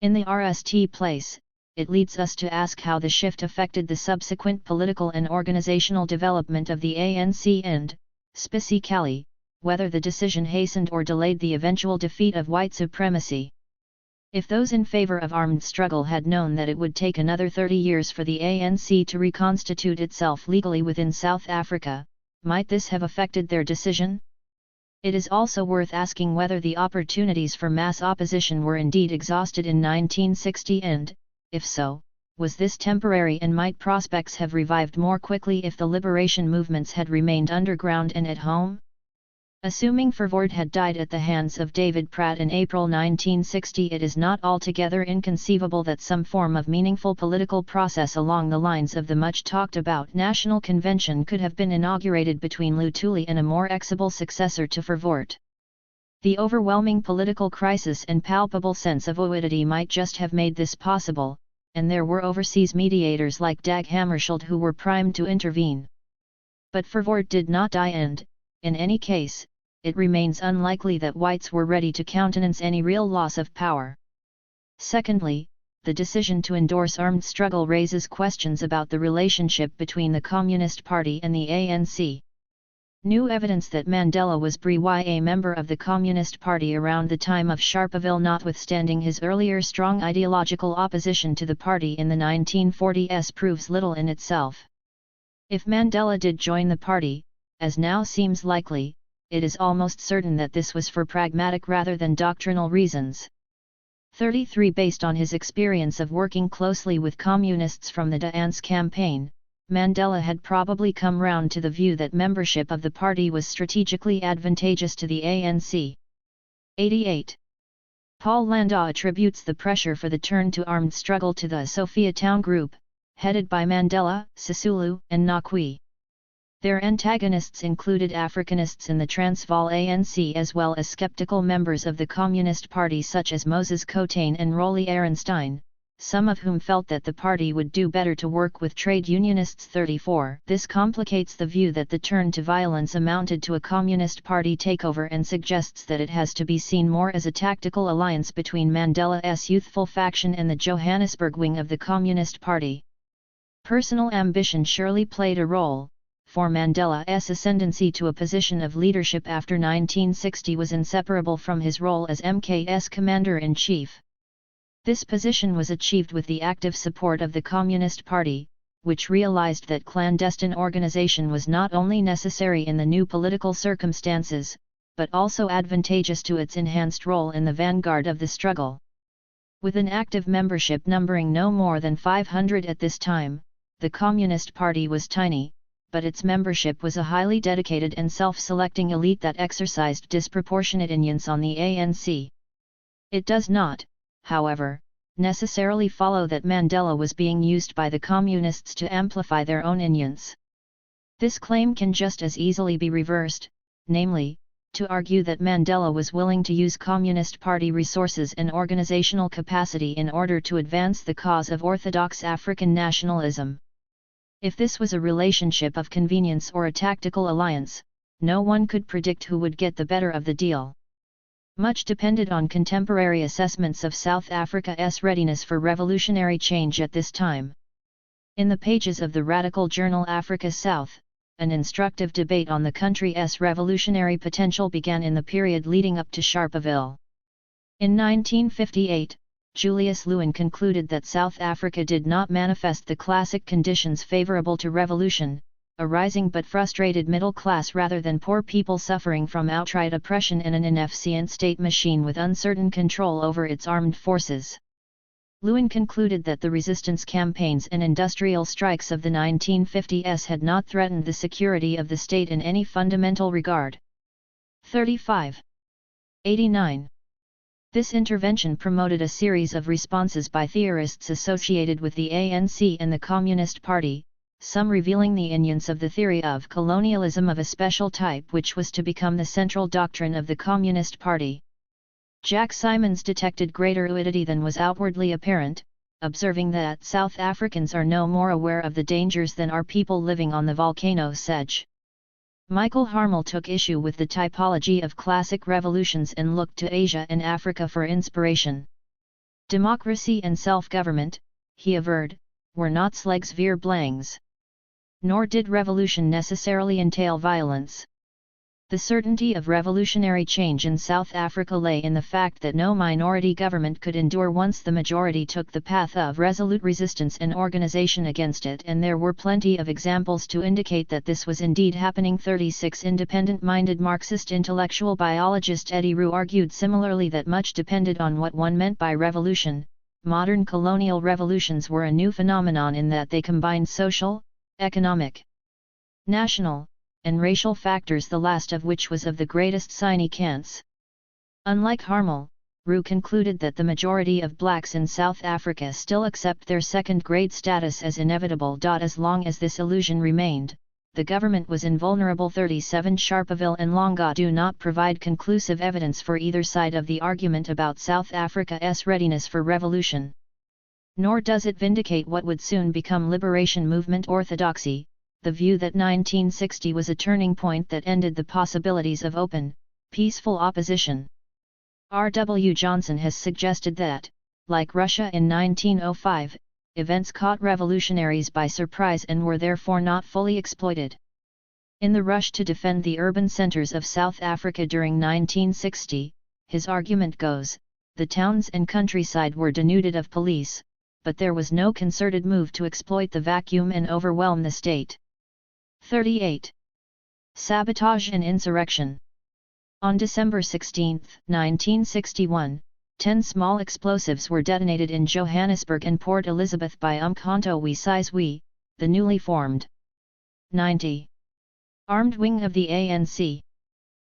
In the RST place, it leads us to ask how the shift affected the subsequent political and organizational development of the ANC and, specifically, whether the decision hastened or delayed the eventual defeat of white supremacy. If those in favor of armed struggle had known that it would take another 30 years for the ANC to reconstitute itself legally within South Africa, might this have affected their decision? It is also worth asking whether the opportunities for mass opposition were indeed exhausted in 1960 and, if so, was this temporary and might prospects have revived more quickly if the liberation movements had remained underground and at home? Assuming Verwoerd had died at the hands of David Pratt in April 1960, it is not altogether inconceivable that some form of meaningful political process along the lines of the much-talked-about National Convention could have been inaugurated between Luthuli and a more exible successor to Verwoerd. The overwhelming political crisis and palpable sense of fluidity might just have made this possible, and there were overseas mediators like Dag Hammarskjöld who were primed to intervene. But Verwoerd did not die and, in any case, it remains unlikely that whites were ready to countenance any real loss of power. Secondly, the decision to endorse armed struggle raises questions about the relationship between the Communist Party and the ANC. New evidence that Mandela was a member of the Communist Party around the time of Sharpeville, notwithstanding his earlier strong ideological opposition to the party in the 1940s, proves little in itself. If Mandela did join the party, as now seems likely, it is almost certain that this was for pragmatic rather than doctrinal reasons. 33 Based on his experience of working closely with communists from the Dance campaign, Mandela had probably come round to the view that membership of the party was strategically advantageous to the ANC. 88. Paul Landau attributes the pressure for the turn to armed struggle to the Sophia Town group, headed by Mandela, Sisulu, and Nakwi. Their antagonists included Africanists in the Transvaal ANC as well as skeptical members of the Communist Party such as Moses Kotane and Rolly Ehrenstein, some of whom felt that the party would do better to work with trade unionists. 34 This complicates the view that the turn to violence amounted to a Communist Party takeover and suggests that it has to be seen more as a tactical alliance between Mandela's youthful faction and the Johannesburg wing of the Communist Party. Personal ambition surely played a role, for Mandela's ascendancy to a position of leadership after 1960 was inseparable from his role as MK's commander-in-chief. This position was achieved with the active support of the Communist Party, which realized that clandestine organization was not only necessary in the new political circumstances, but also advantageous to its enhanced role in the vanguard of the struggle. With an active membership numbering no more than 500 at this time, the Communist Party was tiny, but its membership was a highly dedicated and self-selecting elite that exercised disproportionate influence on the ANC. It does not, however, necessarily follow that Mandela was being used by the Communists to amplify their own influence. This claim can just as easily be reversed, namely, to argue that Mandela was willing to use Communist Party resources and organizational capacity in order to advance the cause of orthodox African nationalism. If this was a relationship of convenience or a tactical alliance, no one could predict who would get the better of the deal. Much depended on contemporary assessments of South Africa's readiness for revolutionary change at this time. In the pages of the radical journal Africa South, an instructive debate on the country's revolutionary potential began in the period leading up to Sharpeville. In 1958, Julius Lewin concluded that South Africa did not manifest the classic conditions favorable to revolution, a rising but frustrated middle class rather than poor people suffering from outright oppression and an inefficient state machine with uncertain control over its armed forces. Lewin concluded that the resistance campaigns and industrial strikes of the 1950s had not threatened the security of the state in any fundamental regard. 35. 89. This intervention promoted a series of responses by theorists associated with the ANC and the Communist Party, some revealing the influence of the theory of colonialism of a special type which was to become the central doctrine of the Communist Party. Jack Simons detected greater fluidity than was outwardly apparent, observing that South Africans are no more aware of the dangers than are people living on the volcano's edge. Michael Harmel took issue with the typology of classic revolutions and looked to Asia and Africa for inspiration. Democracy and self-government, he averred, were not slegs veer blangs. Nor did revolution necessarily entail violence. The certainty of revolutionary change in South Africa lay in the fact that no minority government could endure once the majority took the path of resolute resistance and organization against it, and there were plenty of examples to indicate that this was indeed happening. 36 Independent-minded Marxist intellectual biologist Eddie Roux argued similarly that much depended on what one meant by revolution. Modern colonial revolutions were a new phenomenon in that they combined social, economic, national, and racial factors, the last of which was of the greatest significance. Unlike Harmel, Roux concluded that the majority of blacks in South Africa still accept their second-grade status as inevitable. As long as this illusion remained, the government was invulnerable. 37 Sharpeville and Longa do not provide conclusive evidence for either side of the argument about South Africa's readiness for revolution. Nor does it vindicate what would soon become liberation movement orthodoxy, the view that 1960 was a turning point that ended the possibilities of open, peaceful opposition. R. W. Johnson has suggested that, like Russia in 1905, events caught revolutionaries by surprise and were therefore not fully exploited. In the rush to defend the urban centers of South Africa during 1960, his argument goes, the towns and countryside were denuded of police, but there was no concerted move to exploit the vacuum and overwhelm the state. 38. Sabotage and insurrection. On December 16, 1961, 10 small explosives were detonated in Johannesburg and Port Elizabeth by Umkhonto we Sizwe, the newly formed 90. Armed wing of the ANC.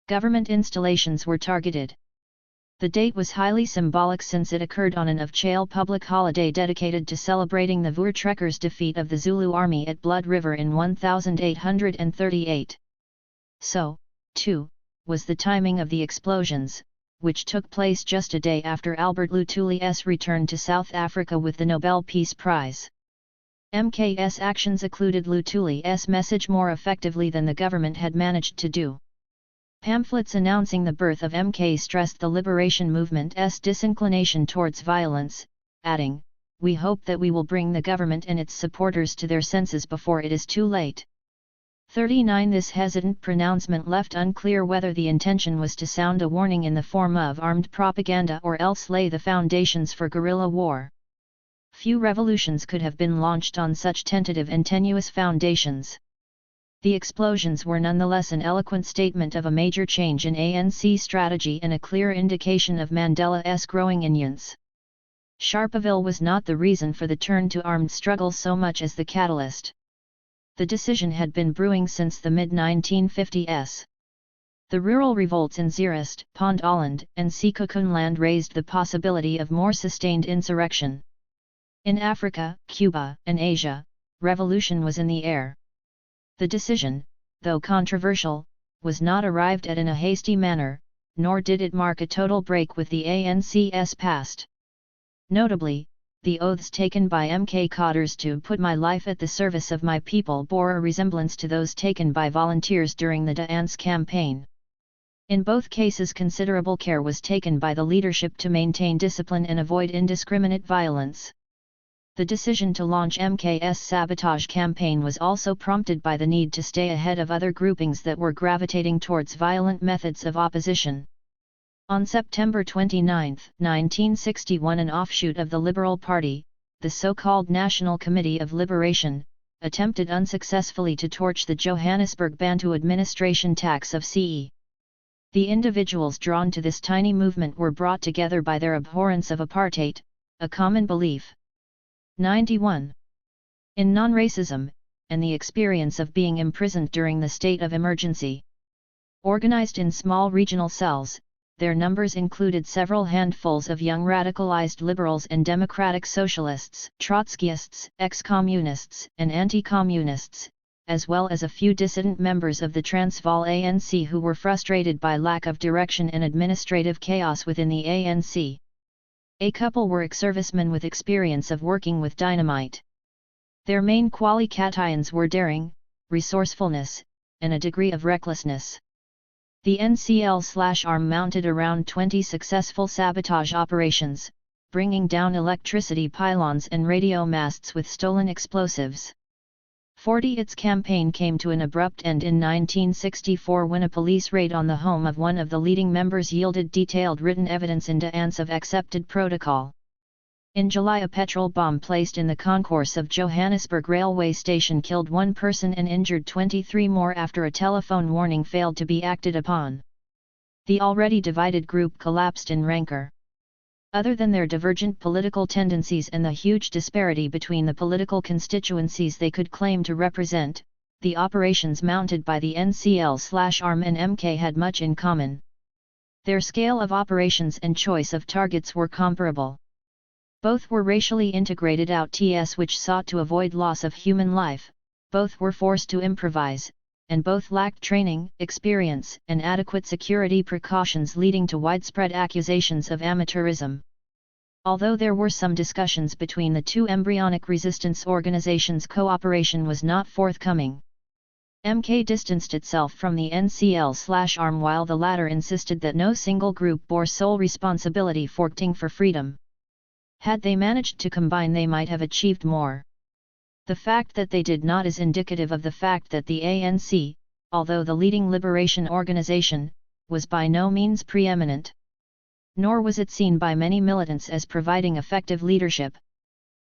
Government installations were targeted. The date was highly symbolic since it occurred on an off-chale public holiday dedicated to celebrating the Voortrekkers' defeat of the Zulu army at Blood River in 1838. So, too, was the timing of the explosions, which took place just a day after Albert Lutuli's return to South Africa with the Nobel Peace Prize. MK's actions occluded Lutuli's message more effectively than the government had managed to do. Pamphlets announcing the birth of MK stressed the liberation movement's disinclination towards violence, adding, "We hope that we will bring the government and its supporters to their senses before it is too late." 39 This hesitant pronouncement left unclear whether the intention was to sound a warning in the form of armed propaganda or else lay the foundations for guerrilla war. Few revolutions could have been launched on such tentative and tenuous foundations. The explosions were nonetheless an eloquent statement of a major change in ANC strategy and a clear indication of Mandela's growing influence. Sharpeville was not the reason for the turn to armed struggle so much as the catalyst. The decision had been brewing since the mid-1950s. The rural revolts in Zeerust, Pond-Oland, and Sekhukhune raised the possibility of more sustained insurrection. In Africa, Cuba, and Asia, revolution was in the air. The decision, though controversial, was not arrived at in a hasty manner, nor did it mark a total break with the ANC's past. Notably, the oaths taken by MK cadres to put my life at the service of my people bore a resemblance to those taken by volunteers during the Dance campaign. In both cases considerable care was taken by the leadership to maintain discipline and avoid indiscriminate violence. The decision to launch MK's sabotage campaign was also prompted by the need to stay ahead of other groupings that were gravitating towards violent methods of opposition. On September 29, 1961, an offshoot of the Liberal Party, the so-called National Committee of Liberation, attempted unsuccessfully to torch the Johannesburg Bantu administration tax of CE. The individuals drawn to this tiny movement were brought together by their abhorrence of apartheid, a common belief. 91. In non-racism, and the experience of being imprisoned during the state of emergency. Organized in small regional cells, their numbers included several handfuls of young radicalized liberals and democratic socialists, Trotskyists, ex-communists, and anti-communists, as well as a few dissident members of the Transvaal ANC who were frustrated by lack of direction and administrative chaos within the ANC. A couple were ex-servicemen with experience of working with dynamite. Their main qualifications were daring, resourcefulness, and a degree of recklessness. The NCL/ARM mounted around 20 successful sabotage operations, bringing down electricity pylons and radio masts with stolen explosives. Its campaign came to an abrupt end in 1964 when a police raid on the home of one of the leading members yielded detailed written evidence in defiance of accepted protocol. In July, a petrol bomb placed in the concourse of Johannesburg railway station killed 1 person and injured 23 more after a telephone warning failed to be acted upon. The already divided group collapsed in rancor. Other than their divergent political tendencies and the huge disparity between the political constituencies they could claim to represent, the operations mounted by the NCL/ARM and MK had much in common. Their scale of operations and choice of targets were comparable. Both were racially integrated outs which sought to avoid loss of human life, both were forced to improvise, and both lacked training, experience, and adequate security precautions, leading to widespread accusations of amateurism. Although there were some discussions between the two embryonic resistance organizations, cooperation was not forthcoming. MK distanced itself from the NCL/ARM while the latter insisted that no single group bore sole responsibility for fighting for freedom. Had they managed to combine, they might have achieved more. The fact that they did not is indicative of the fact that the ANC, although the leading liberation organization, was by no means preeminent. Nor was it seen by many militants as providing effective leadership.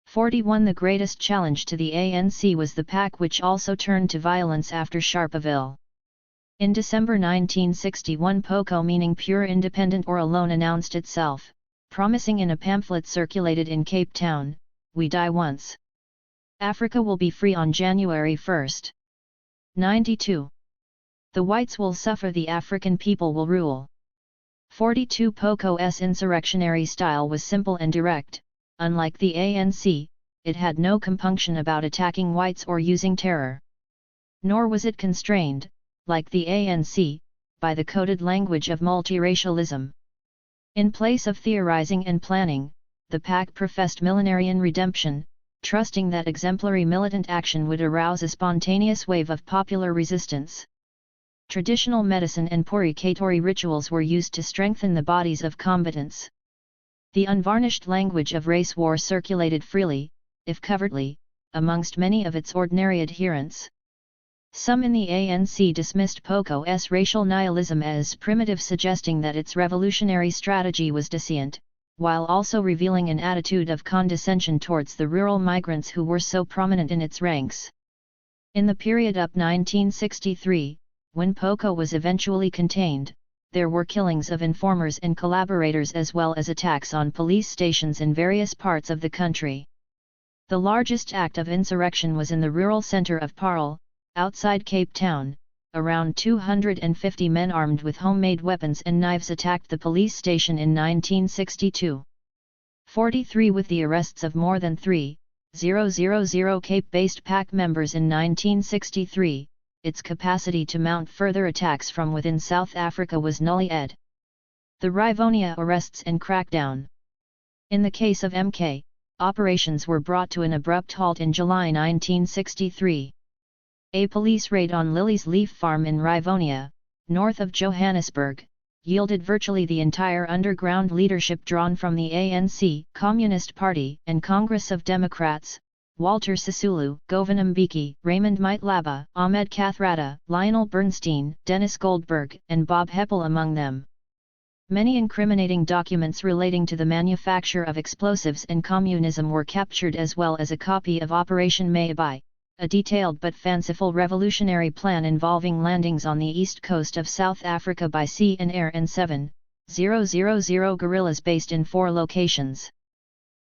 41 The greatest challenge to the ANC was the PAC, which also turned to violence after Sharpeville. In December 1961, POCO, meaning Pure Independent or Alone, announced itself, promising in a pamphlet circulated in Cape Town, "We die once. Africa will be free on January 1. 92. The whites will suffer, the African people will rule." 42 POCO's insurrectionary style was simple and direct. Unlike the ANC, it had no compunction about attacking whites or using terror. Nor was it constrained, like the ANC, by the coded language of multiracialism. In place of theorizing and planning, the PAC professed millenarian redemption, trusting that exemplary militant action would arouse a spontaneous wave of popular resistance. Traditional medicine and purgatory rituals were used to strengthen the bodies of combatants. The unvarnished language of race war circulated freely, if covertly, amongst many of its ordinary adherents. Some in the ANC dismissed POCO's racial nihilism as primitive, suggesting that its revolutionary strategy was dissentient, while also revealing an attitude of condescension towards the rural migrants who were so prominent in its ranks. In the period up 1963, when POCO was eventually contained, there were killings of informers and collaborators as well as attacks on police stations in various parts of the country. The largest act of insurrection was in the rural center of Paarl, outside Cape Town. Around 250 men armed with homemade weapons and knives attacked the police station in 1962. 43 With the arrests of more than 3,000 Cape-based PAC members in 1963, its capacity to mount further attacks from within South Africa was nullified. The Rivonia arrests and crackdown. In the case of MK, operations were brought to an abrupt halt in July 1963. A police raid on Lily's Leaf Farm in Rivonia, north of Johannesburg, yielded virtually the entire underground leadership drawn from the ANC, Communist Party, and Congress of Democrats: Walter Sisulu, Govan Mbeki, Raymond Maitlaba, Ahmed Kathrada, Lionel Bernstein, Dennis Goldberg, and Bob Heppel among them. Many incriminating documents relating to the manufacture of explosives and communism were captured, as well as a copy of Operation Mayabai, a detailed but fanciful revolutionary plan involving landings on the east coast of South Africa by sea and air, and 7,000 guerrillas based in 4 locations.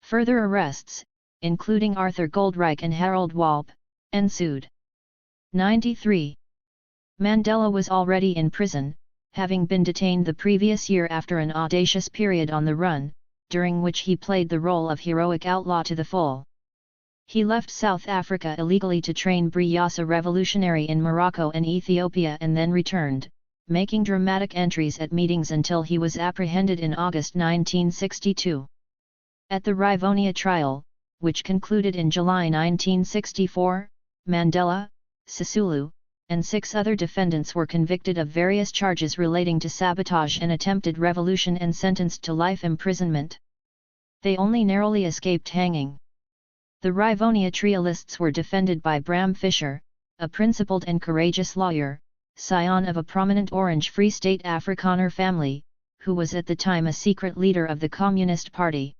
Further arrests, including Arthur Goldreich and Harold Walp, ensued. 93. Mandela was already in prison, having been detained the previous year after an audacious period on the run, during which he played the role of heroic outlaw to the full. He left South Africa illegally to train Briyasa revolutionary in Morocco and Ethiopia, and then returned, making dramatic entries at meetings until he was apprehended in August 1962. At the Rivonia trial, which concluded in July 1964, Mandela, Sisulu, and 6 other defendants were convicted of various charges relating to sabotage and attempted revolution and sentenced to life imprisonment. They only narrowly escaped hanging. The Rivonia trialists were defended by Bram Fischer, a principled and courageous lawyer, scion of a prominent Orange Free State Afrikaner family, who was at the time a secret leader of the Communist Party.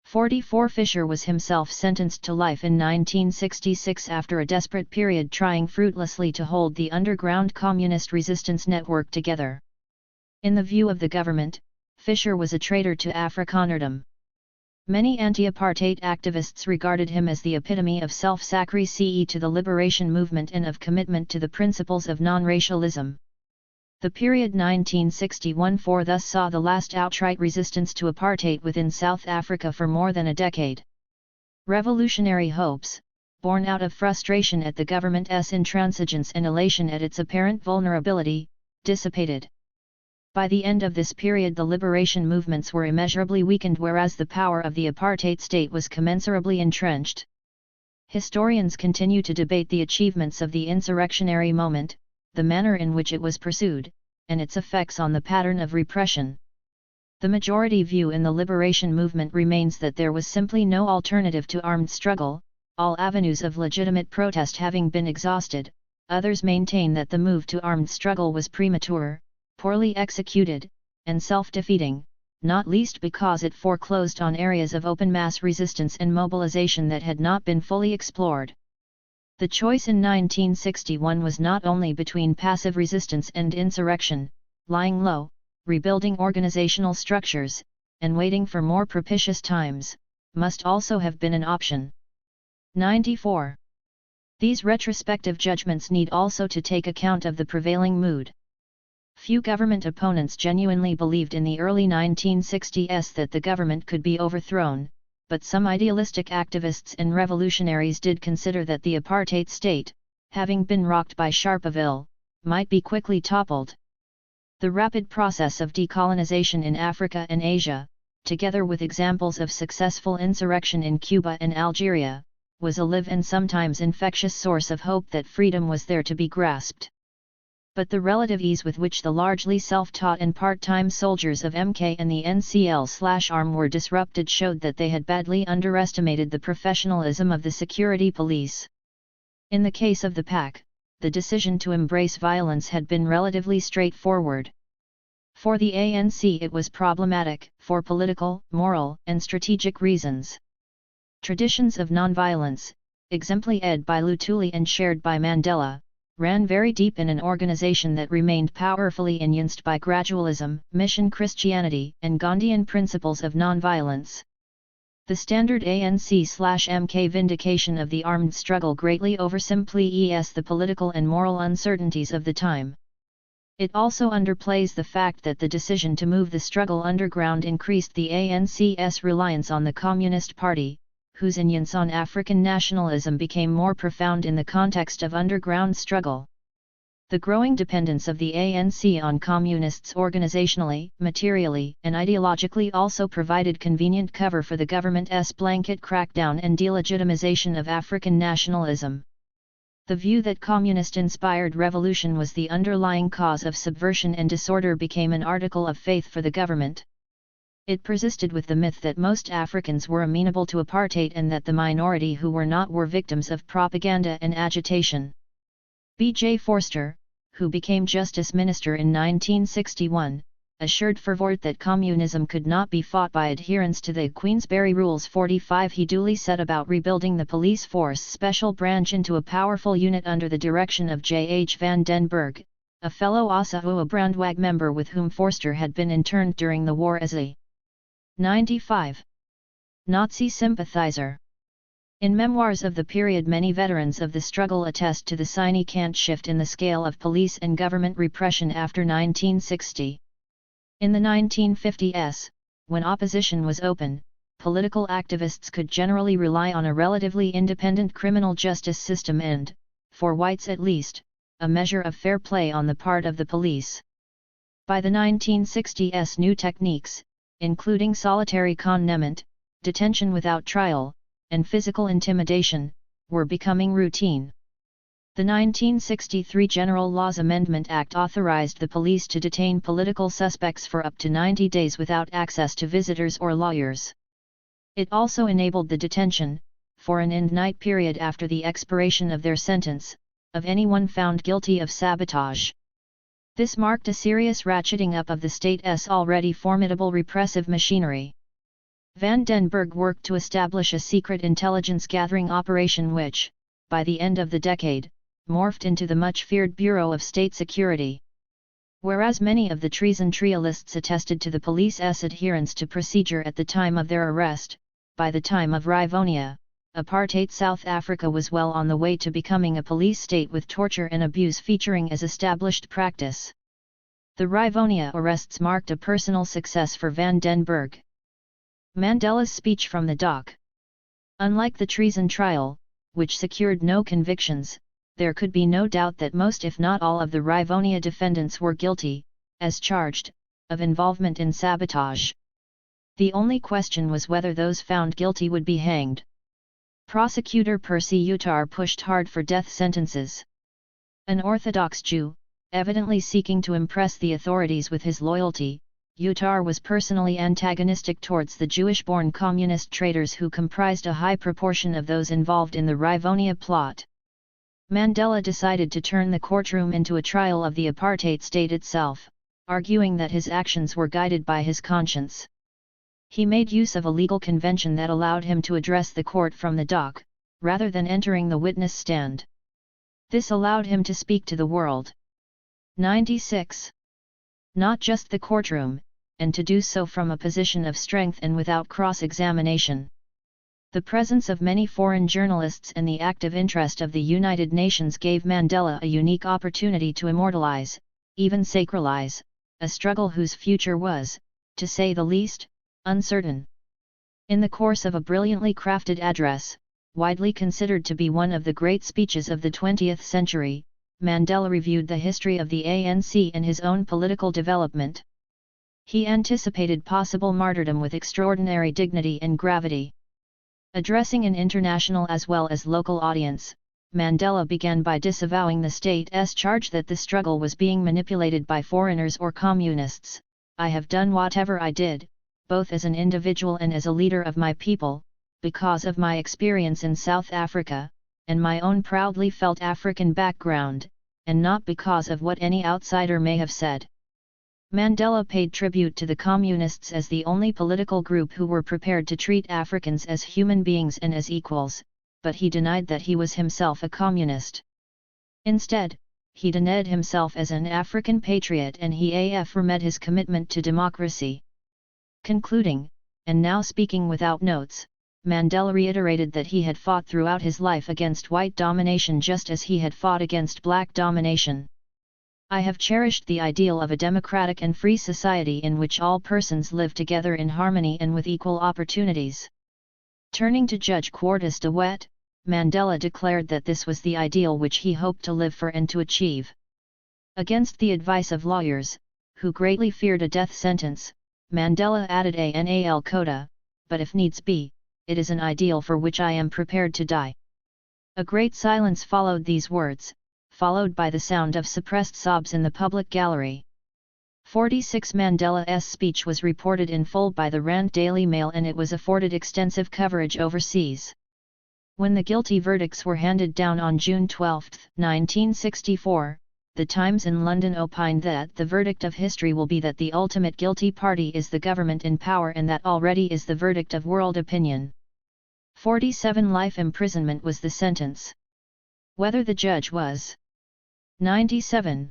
44 Fischer was himself sentenced to life in 1966 after a desperate period trying fruitlessly to hold the underground communist resistance network together. In the view of the government, Fischer was a traitor to Afrikanerdom. Many anti-apartheid activists regarded him as the epitome of self-sacrifice to the liberation movement and of commitment to the principles of non-racialism. The period 1961–4 thus saw the last outright resistance to apartheid within South Africa for more than a decade. Revolutionary hopes, born out of frustration at the government's intransigence and elation at its apparent vulnerability, dissipated. By the end of this period the liberation movements were immeasurably weakened, whereas the power of the apartheid state was commensurably entrenched. Historians continue to debate the achievements of the insurrectionary moment, the manner in which it was pursued, and its effects on the pattern of repression. The majority view in the liberation movement remains that there was simply no alternative to armed struggle, all avenues of legitimate protest having been exhausted. Others maintain that the move to armed struggle was premature, poorly executed, and self-defeating, not least because it foreclosed on areas of open mass resistance and mobilization that had not been fully explored. The choice in 1961 was not only between passive resistance and insurrection, lying low, rebuilding organizational structures, and waiting for more propitious times, must also have been an option. 94. These retrospective judgments need also to take account of the prevailing mood. Few government opponents genuinely believed in the early 1960s that the government could be overthrown, but some idealistic activists and revolutionaries did consider that the apartheid state, having been rocked by Sharpeville, might be quickly toppled. The rapid process of decolonization in Africa and Asia, together with examples of successful insurrection in Cuba and Algeria, was a live and sometimes infectious source of hope that freedom was there to be grasped. But the relative ease with which the largely self-taught and part-time soldiers of MK and the NCL/ARM were disrupted showed that they had badly underestimated the professionalism of the security police. In the case of the PAC, the decision to embrace violence had been relatively straightforward. For the ANC it was problematic, for political, moral, and strategic reasons. Traditions of nonviolence, exemplified by Luthuli and shared by Mandela, ran very deep in an organization that remained powerfully influenced by gradualism, mission Christianity, and Gandhian principles of nonviolence. The standard ANC/MK vindication of the armed struggle greatly oversimplifies the political and moral uncertainties of the time. It also underplays the fact that the decision to move the struggle underground increased the ANC's reliance on the Communist Party, whose influence on African nationalism became more profound in the context of underground struggle. The growing dependence of the ANC on communists organizationally, materially, and ideologically also provided convenient cover for the government's blanket crackdown and delegitimization of African nationalism. The view that communist-inspired revolution was the underlying cause of subversion and disorder became an article of faith for the government. It persisted with the myth that most Africans were amenable to apartheid and that the minority who were not were victims of propaganda and agitation. B.J. Forster, who became Justice Minister in 1961, assured Verwoerd that communism could not be fought by adherence to the Queensberry Rules 45. He duly set about rebuilding the police force special branch into a powerful unit under the direction of J. H. van den Berg, a fellow Ossawa Brandwag member with whom Forster had been interned during the war as a 95. Nazi sympathizer. In memoirs of the period many veterans of the struggle attest to the significant shift in the scale of police and government repression after 1960. In the 1950s, when opposition was open, political activists could generally rely on a relatively independent criminal justice system and, for whites at least, a measure of fair play on the part of the police. By the 1960s new techniques, including solitary confinement, detention without trial, and physical intimidation, were becoming routine. The 1963 General Laws Amendment Act authorized the police to detain political suspects for up to 90 days without access to visitors or lawyers. It also enabled the detention, for an indictment period after the expiration of their sentence, of anyone found guilty of sabotage. This marked a serious ratcheting up of the state's already formidable repressive machinery. Van den Bergh worked to establish a secret intelligence-gathering operation which, by the end of the decade, morphed into the much-feared Bureau of State Security. Whereas many of the treason trialists attested to the police's adherence to procedure at the time of their arrest, by the time of Rivonia, apartheid South Africa was well on the way to becoming a police state with torture and abuse featuring as established practice. The Rivonia arrests marked a personal success for Van den Bergh. Mandela's speech from the dock. Unlike the treason trial, which secured no convictions, there could be no doubt that most if not all of the Rivonia defendants were guilty, as charged, of involvement in sabotage. The only question was whether those found guilty would be hanged. Prosecutor Percy Utar pushed hard for death sentences. An Orthodox Jew, evidently seeking to impress the authorities with his loyalty, Utar was personally antagonistic towards the Jewish-born communist traitors who comprised a high proportion of those involved in the Rivonia plot. Mandela decided to turn the courtroom into a trial of the apartheid state itself, arguing that his actions were guided by his conscience. He made use of a legal convention that allowed him to address the court from the dock, rather than entering the witness stand. This allowed him to speak to the world. 96. Not just the courtroom, and to do so from a position of strength and without cross-examination. The presence of many foreign journalists and the active interest of the United Nations gave Mandela a unique opportunity to immortalize, even sacralize, a struggle whose future was, to say the least, uncertain. In the course of a brilliantly crafted address, widely considered to be one of the great speeches of the 20th century, Mandela reviewed the history of the ANC and his own political development. He anticipated possible martyrdom with extraordinary dignity and gravity. Addressing an international as well as local audience, Mandela began by disavowing the state's charge that the struggle was being manipulated by foreigners or communists. "I have done whatever I did, both as an individual and as a leader of my people, because of my experience in South Africa, and my own proudly felt African background, and not because of what any outsider may have said." Mandela paid tribute to the communists as the only political group who were prepared to treat Africans as human beings and as equals, but he denied that he was himself a communist. Instead, he denied himself as an African patriot and he affirmed his commitment to democracy. Concluding, and now speaking without notes, Mandela reiterated that he had fought throughout his life against white domination just as he had fought against black domination. "I have cherished the ideal of a democratic and free society in which all persons live together in harmony and with equal opportunities." Turning to Judge Quartus de Wet, Mandela declared that this was the ideal which he hoped to live for and to achieve. Against the advice of lawyers, who greatly feared a death sentence, Mandela added a NAL coda, "But if needs be, it is an ideal for which I am prepared to die." A great silence followed these words, followed by the sound of suppressed sobs in the public gallery. 46 Mandela's speech was reported in full by the Rand Daily Mail and it was afforded extensive coverage overseas. When the guilty verdicts were handed down on June 12, 1964, the Times in London opined that the verdict of history will be that the ultimate guilty party is the government in power and that already is the verdict of world opinion. 47 life imprisonment was the sentence. Whether the judge was 97.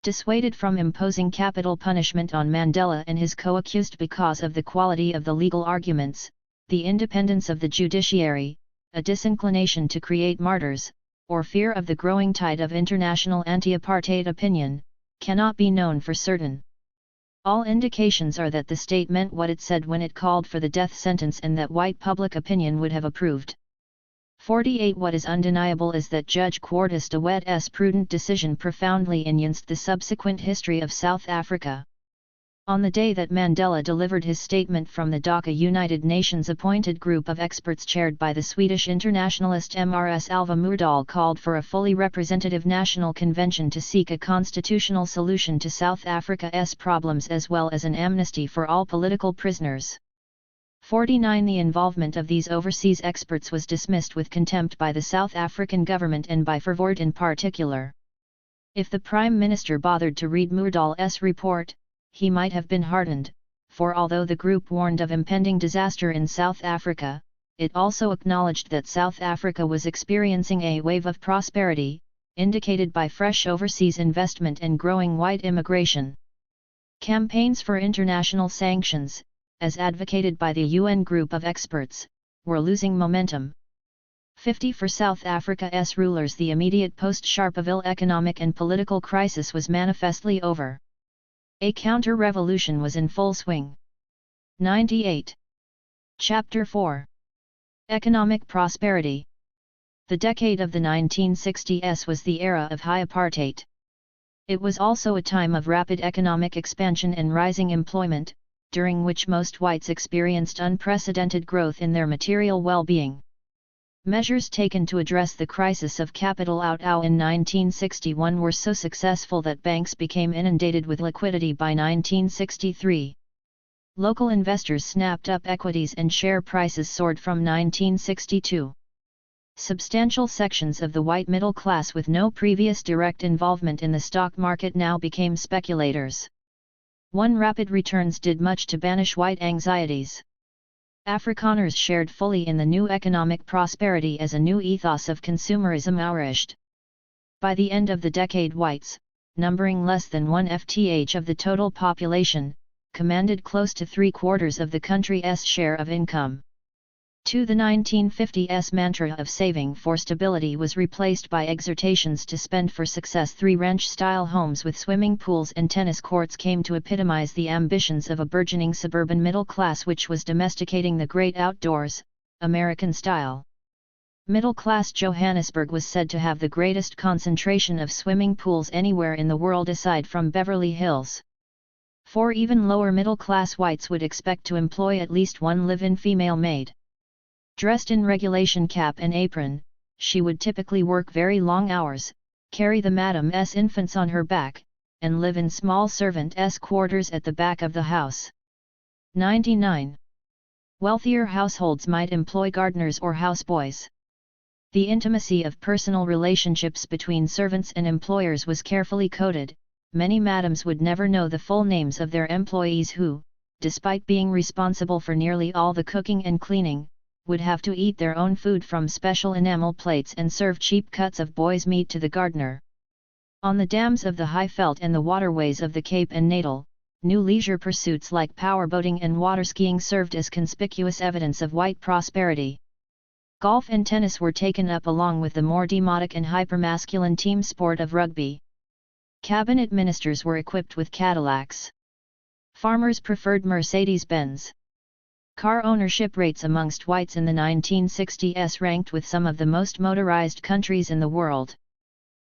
Dissuaded from imposing capital punishment on Mandela and his co-accused because of the quality of the legal arguments, the independence of the judiciary, a disinclination to create martyrs, or fear of the growing tide of international anti-apartheid opinion, cannot be known for certain. All indications are that the state meant what it said when it called for the death sentence and that white public opinion would have approved. 48 What is undeniable is that Judge Quartus de Wet's prudent decision profoundly influenced the subsequent history of South Africa. On the day that Mandela delivered his statement from the Dhaka, United Nations appointed group of experts chaired by the Swedish internationalist MRS Alva Myrdal called for a fully representative national convention to seek a constitutional solution to South Africa's problems as well as an amnesty for all political prisoners. 49 The involvement of these overseas experts was dismissed with contempt by the South African government and by Verwoerd in particular. If the Prime Minister bothered to read Myrdal's report, he might have been heartened, for although the group warned of impending disaster in South Africa, it also acknowledged that South Africa was experiencing a wave of prosperity, indicated by fresh overseas investment and growing white immigration. Campaigns for international sanctions, as advocated by the UN group of experts, were losing momentum. 50 For South Africa's rulers, the immediate post-Sharpeville economic and political crisis was manifestly over. A counter-revolution was in full swing. 98. Chapter 4. Economic Prosperity. The decade of the 1960s was the era of high apartheid. It was also a time of rapid economic expansion and rising employment, during which most whites experienced unprecedented growth in their material well-being. Measures taken to address the crisis of capital outflow in 1961 were so successful that banks became inundated with liquidity by 1963. Local investors snapped up equities and share prices soared from 1962. Substantial sections of the white middle class with no previous direct involvement in the stock market now became speculators. Rapid returns did much to banish white anxieties. Afrikaners shared fully in the new economic prosperity as a new ethos of consumerism flourished. By the end of the decade, whites, numbering less than 1/4 of the total population, commanded close to 3/4 of the country's share of income. The 1950s mantra of saving for stability was replaced by exhortations to spend for success. 3 ranch-style homes with swimming pools and tennis courts came to epitomize the ambitions of a burgeoning suburban middle class which was domesticating the great outdoors, American style. Middle-class Johannesburg was said to have the greatest concentration of swimming pools anywhere in the world aside from Beverly Hills. 4 Even lower middle-class whites would expect to employ at least one live-in female maid. Dressed in regulation cap and apron, she would typically work very long hours, carry the madam's infants on her back, and live in small servant's quarters at the back of the house. 99. Wealthier households might employ gardeners or houseboys. The intimacy of personal relationships between servants and employers was carefully coded. Many madams would never know the full names of their employees who, despite being responsible for nearly all the cooking and cleaning, would have to eat their own food from special enamel plates and serve cheap cuts of boy's meat to the gardener. On the dams of the Highveld and the waterways of the Cape and Natal, new leisure pursuits like powerboating and waterskiing served as conspicuous evidence of white prosperity. Golf and tennis were taken up along with the more demotic and hypermasculine team sport of rugby. Cabinet ministers were equipped with Cadillacs. Farmers preferred Mercedes-Benz. Car ownership rates amongst whites in the 1960s ranked with some of the most motorized countries in the world.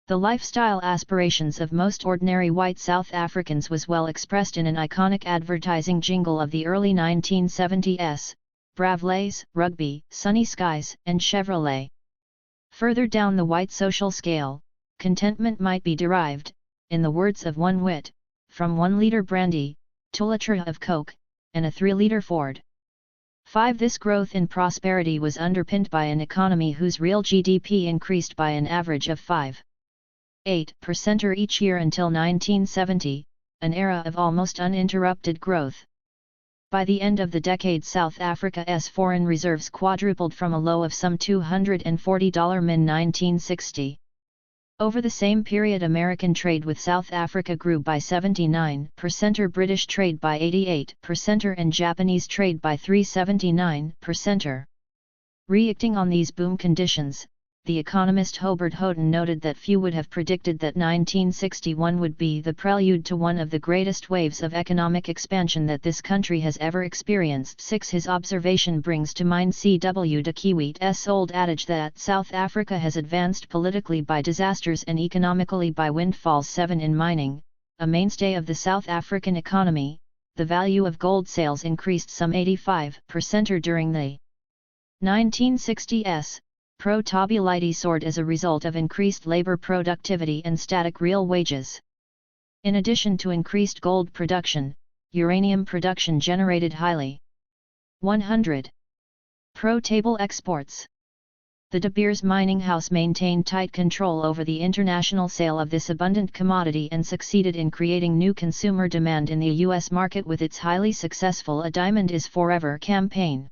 The lifestyle aspirations of most ordinary white South Africans was well expressed in an iconic advertising jingle of the early 1970s, Bravleys, Rugby, Sunny Skies, and Chevrolet. Further down the white social scale, contentment might be derived, in the words of one wit, from 1 liter brandy, 2 liters of Coke, and a 3-liter Ford. 5 This growth in prosperity was underpinned by an economy whose real GDP increased by an average of 5.8% each year until 1970, an era of almost uninterrupted growth. By the end of the decade, South Africa's foreign reserves quadrupled from a low of some $240 min 1960. Over the same period, American trade with South Africa grew by 79%, British trade by 88%, and Japanese trade by 379%. Reacting on these boom conditions, the economist Hobart Houghton noted that few would have predicted that 1961 would be the prelude to one of the greatest waves of economic expansion that this country has ever experienced. 6 His observation brings to mind C.W. de Kiewit's old adage that South Africa has advanced politically by disasters and economically by windfalls. 7 In mining, a mainstay of the South African economy, the value of gold sales increased some 85% during the 1960s. Profitability soared as a result of increased labor productivity and static real wages. In addition to increased gold production, uranium production generated highly 100. Profitable exports. The De Beers mining house maintained tight control over the international sale of this abundant commodity and succeeded in creating new consumer demand in the U.S. market with its highly successful A Diamond is Forever campaign.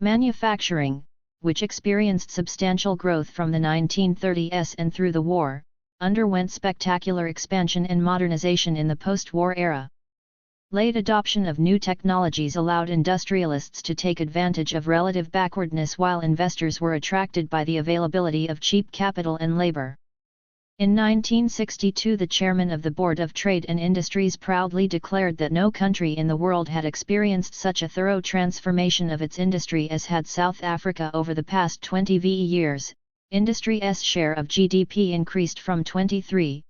Manufacturing, which experienced substantial growth from the 1930s and through the war, underwent spectacular expansion and modernization in the post-war era. Late adoption of new technologies allowed industrialists to take advantage of relative backwardness while investors were attracted by the availability of cheap capital and labor. In 1962, the chairman of the Board of Trade and Industries proudly declared that no country in the world had experienced such a thorough transformation of its industry as had South Africa over the past 20 years. Industry's share of GDP increased from 23%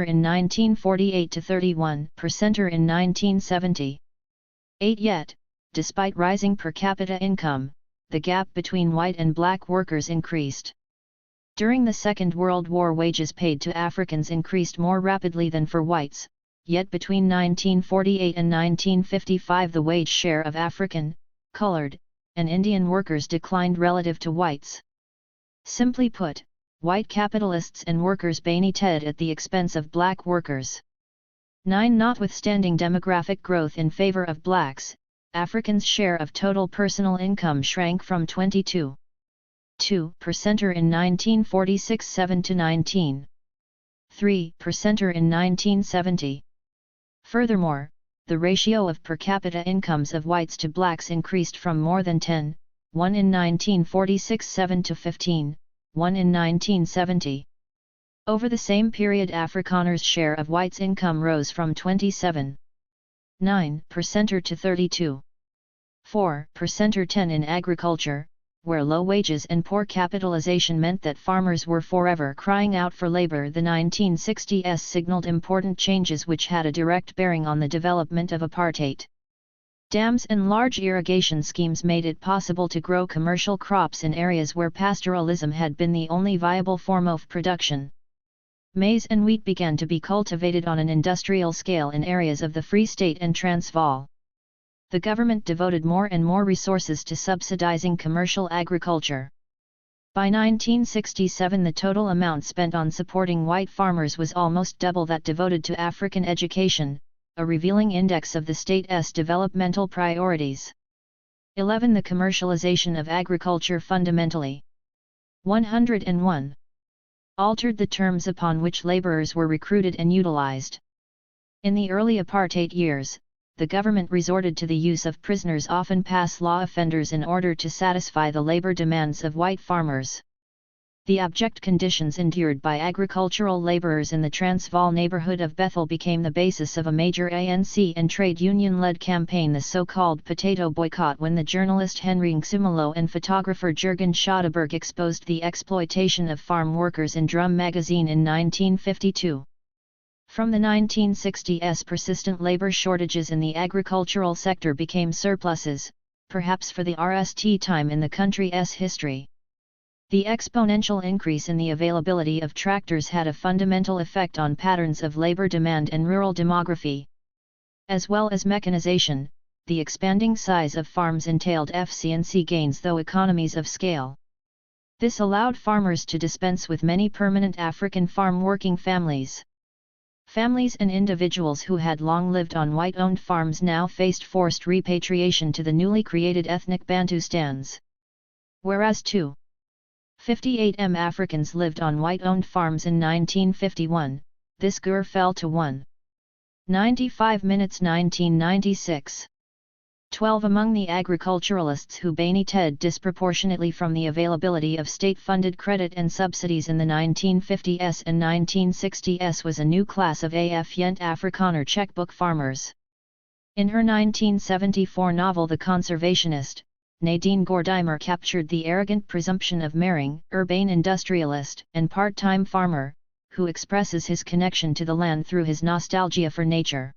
in 1948 to 31% in 1970. Yet, despite rising per capita income, the gap between white and black workers increased. During the Second World War, wages paid to Africans increased more rapidly than for whites, yet between 1948 and 1955 the wage share of African, colored, and Indian workers declined relative to whites. Simply put, white capitalists and workers benefited at the expense of black workers. 9. Notwithstanding demographic growth in favor of blacks, Africans' share of total personal income shrank from 22.2% in 1946-7 to 19.3% in 1970. Furthermore, the ratio of per capita incomes of whites to blacks increased from more than 10.1 in 1946-7 to 15.1 in 1970. Over the same period, Afrikaners' share of whites' income rose from 27.9% to 32.4% 10 in agriculture, where low wages and poor capitalization meant that farmers were forever crying out for labor. The 1960s signaled important changes which had a direct bearing on the development of apartheid. Dams and large irrigation schemes made it possible to grow commercial crops in areas where pastoralism had been the only viable form of production. Maize and wheat began to be cultivated on an industrial scale in areas of the Free State and Transvaal. The government devoted more and more resources to subsidizing commercial agriculture. By 1967, the total amount spent on supporting white farmers was almost double that devoted to African education, a revealing index of the state's developmental priorities. 11. The commercialization of agriculture fundamentally 101. Altered the terms upon which laborers were recruited and utilized. In the early apartheid years, the government resorted to the use of prisoners, often past law offenders, in order to satisfy the labor demands of white farmers. The abject conditions endured by agricultural laborers in the Transvaal neighborhood of Bethel became the basis of a major ANC and trade union-led campaign, the so-called potato boycott, when the journalist Henry Nsumalo and photographer Jurgen Schodeberg exposed the exploitation of farm workers in Drum magazine in 1952. From the 1960s, persistent labor shortages in the agricultural sector became surpluses, perhaps for the worst time in the country's history. The exponential increase in the availability of tractors had a fundamental effect on patterns of labor demand and rural demography. As well as mechanization, the expanding size of farms entailed efficiency gains through economies of scale. This allowed farmers to dispense with many permanent African farm working families. Families and individuals who had long lived on white-owned farms now faced forced repatriation to the newly created ethnic Bantustans. Whereas 258 Africans lived on white-owned farms in 1951, this figure fell to 1.95 in 1996. 12 Among the agriculturalists who benefited disproportionately from the availability of state-funded credit and subsidies in the 1950s and 1960s was a new class of Afghant Afrikaner checkbook farmers. In her 1974 novel The Conservationist, Nadine Gordimer captured the arrogant presumption of Mering, urbane industrialist and part-time farmer, who expresses his connection to the land through his nostalgia for nature.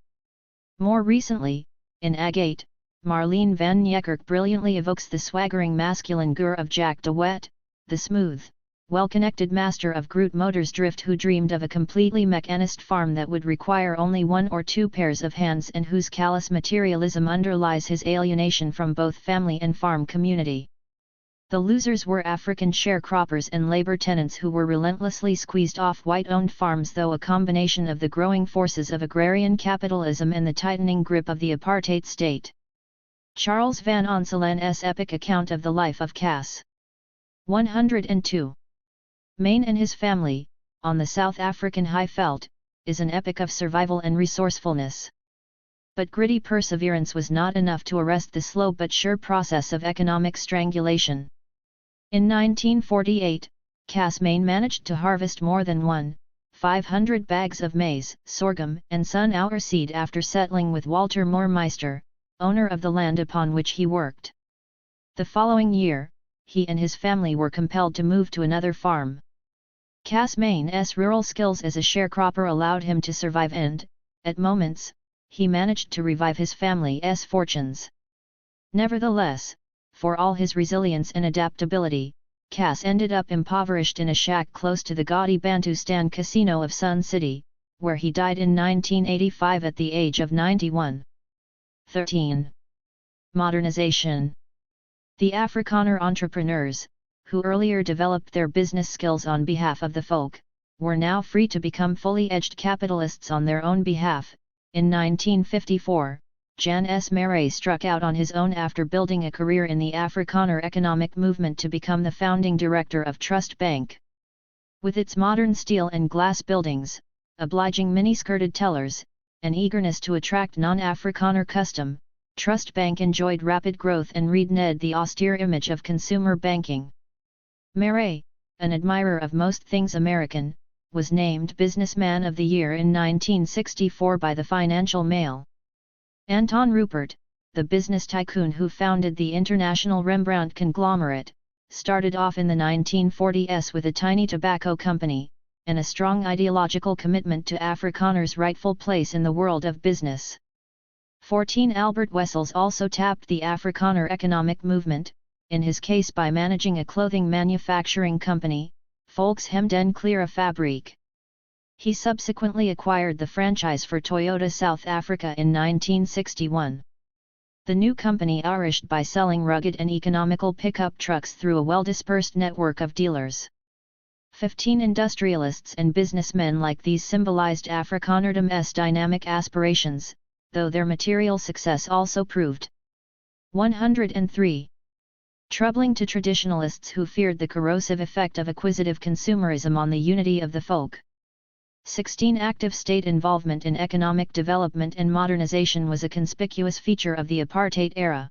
More recently, In Agate, Marlene van Niekerk brilliantly evokes the swaggering masculine gur of Jack de Wet, the smooth, well-connected master of Groot Motorsdrift who dreamed of a completely mechanized farm that would require only 1 or 2 pairs of hands and whose callous materialism underlies his alienation from both family and farm community. The losers were African sharecroppers and labor tenants who were relentlessly squeezed off white-owned farms, though a combination of the growing forces of agrarian capitalism and the tightening grip of the apartheid state. Charles van Onselen's epic account of the life of Cass. 102. Maine and his family, on the South African high veld, is an epic of survival and resourcefulness. But gritty perseverance was not enough to arrest the slow but sure process of economic strangulation. In 1948, Cass Maine managed to harvest more than 1,500 bags of maize, sorghum, and sunflower seed after settling with Walter Moormeister, owner of the land upon which he worked. The following year, he and his family were compelled to move to another farm. Cass Maine's rural skills as a sharecropper allowed him to survive and, at moments, he managed to revive his family's fortunes. Nevertheless, for all his resilience and adaptability, Cass ended up impoverished in a shack close to the gaudy Bantustan Casino of Sun City, where he died in 1985 at the age of 91. 13. Modernization. The Afrikaner entrepreneurs, who earlier developed their business skills on behalf of the folk, were now free to become fully-edged capitalists on their own behalf. In 1954, Jan S. Marais struck out on his own after building a career in the Afrikaner economic movement to become the founding director of Trust Bank. With its modern steel and glass buildings, obliging mini-skirted tellers, and eagerness to attract non-Afrikaner custom, Trust Bank enjoyed rapid growth and renewed the austere image of consumer banking. Marais, an admirer of most things American, was named Businessman of the Year in 1964 by the Financial Mail. Anton Rupert, the business tycoon who founded the international Rembrandt conglomerate, started off in the 1940s with a tiny tobacco company, and a strong ideological commitment to Afrikaners' rightful place in the world of business. 14. Albert Wessels also tapped the Afrikaner economic movement, in his case by managing a clothing manufacturing company, Volkshem den Klere Fabriek. He subsequently acquired the franchise for Toyota South Africa in 1961. The new company flourished by selling rugged and economical pickup trucks through a well-dispersed network of dealers. 15. Industrialists and businessmen like these symbolized Afrikanerdom's dynamic aspirations, though their material success also proved 103. Troubling to traditionalists who feared the corrosive effect of acquisitive consumerism on the unity of the folk. 16. Active state involvement in economic development and modernization was a conspicuous feature of the apartheid era.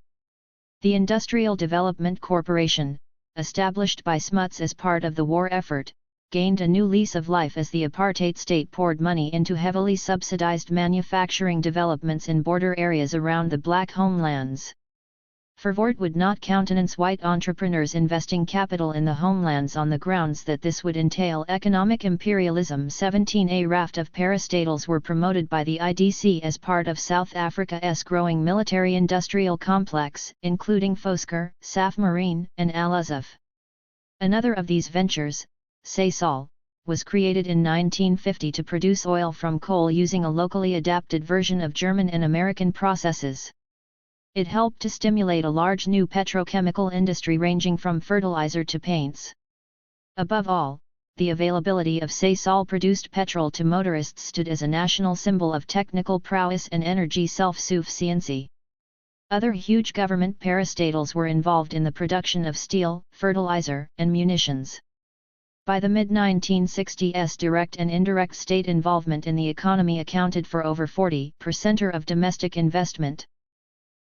The Industrial Development Corporation, established by Smuts as part of the war effort, gained a new lease of life as the apartheid state poured money into heavily subsidized manufacturing developments in border areas around the black homelands. Verwoerd would not countenance white entrepreneurs investing capital in the homelands on the grounds that this would entail economic imperialism. 17. A raft of parastatals were promoted by the IDC as part of South Africa's growing military-industrial complex, including Fokker, SAF Marine, and Al-Azov. Another of these ventures, Saul, was created in 1950 to produce oil from coal using a locally adapted version of German and American processes. It helped to stimulate a large new petrochemical industry ranging from fertilizer to paints. Above all, the availability of Saul-produced petrol to motorists stood as a national symbol of technical prowess and energy self-sufficiency. Other huge government parastatals were involved in the production of steel, fertilizer, and munitions. By the mid-1960s, direct and indirect state involvement in the economy accounted for over 40% of domestic investment.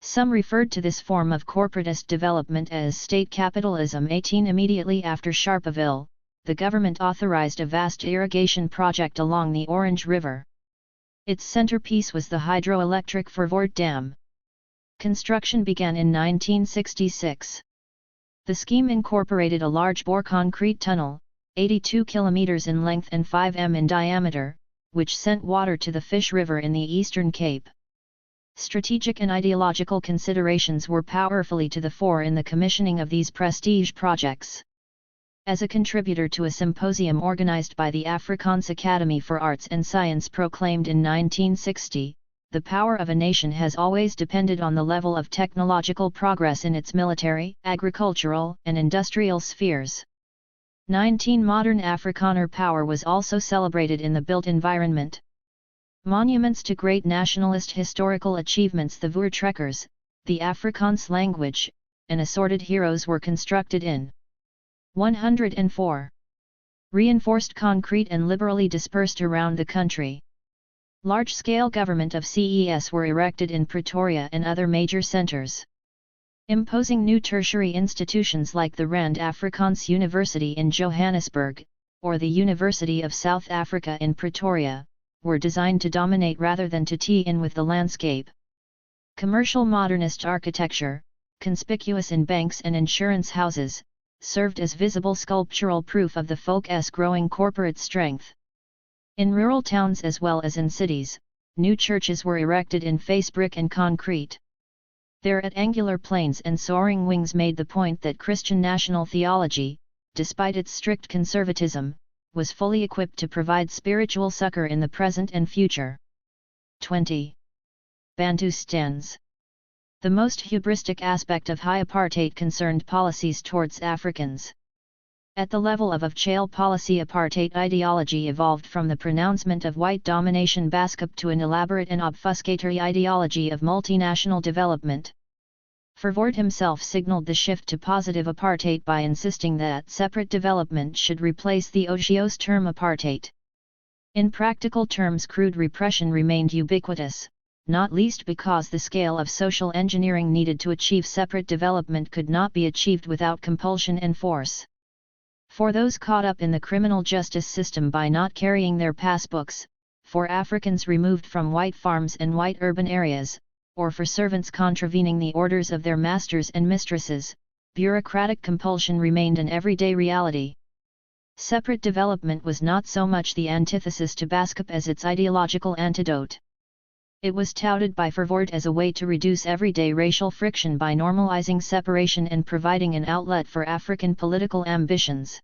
Some referred to this form of corporatist development as state capitalism. 18. Immediately after Sharpeville, the government authorized a vast irrigation project along the Orange River. Its centerpiece was the hydroelectric Verwoerd Dam. Construction began in 1966. The scheme incorporated a large-bore concrete tunnel, 82 kilometers in length and 5 m in diameter, which sent water to the Fish River in the Eastern Cape. Strategic and ideological considerations were powerfully to the fore in the commissioning of these prestige projects. As a contributor to a symposium organized by the Afrikaans Academy for Arts and Science proclaimed in 1960, the power of a nation has always depended on the level of technological progress in its military, agricultural, and industrial spheres. 19 Modern Afrikaner power was also celebrated in the built environment. Monuments to great nationalist historical achievements, the Voortrekkers, the Afrikaans language, and assorted heroes were constructed in 104. Reinforced concrete and liberally dispersed around the country. Large-scale government of CES were erected in Pretoria and other major centers. Imposing new tertiary institutions like the Rand Afrikaans University in Johannesburg, or the University of South Africa in Pretoria, were designed to dominate rather than to tee in with the landscape. Commercial modernist architecture, conspicuous in banks and insurance houses, served as visible sculptural proof of the folk's growing corporate strength. In rural towns as well as in cities, new churches were erected in face brick and concrete. Their angular planes and soaring wings made the point that Christian national theology, despite its strict conservatism, was fully equipped to provide spiritual succor in the present and future. 20. Bantustans. The most hubristic aspect of high apartheid concerned policies towards Africans. At the level of child policy, apartheid ideology evolved from the pronouncement of white domination Baskup to an elaborate and obfuscatory ideology of multinational development. Verwoerd himself signaled the shift to positive apartheid by insisting that separate development should replace the odious term apartheid. In practical terms, crude repression remained ubiquitous, not least because the scale of social engineering needed to achieve separate development could not be achieved without compulsion and force. For those caught up in the criminal justice system by not carrying their passbooks, for Africans removed from white farms and white urban areas, or for servants contravening the orders of their masters and mistresses, bureaucratic compulsion remained an everyday reality. Separate development was not so much the antithesis to Baskup as its ideological antidote. It was touted by Verwoerd as a way to reduce everyday racial friction by normalizing separation and providing an outlet for African political ambitions.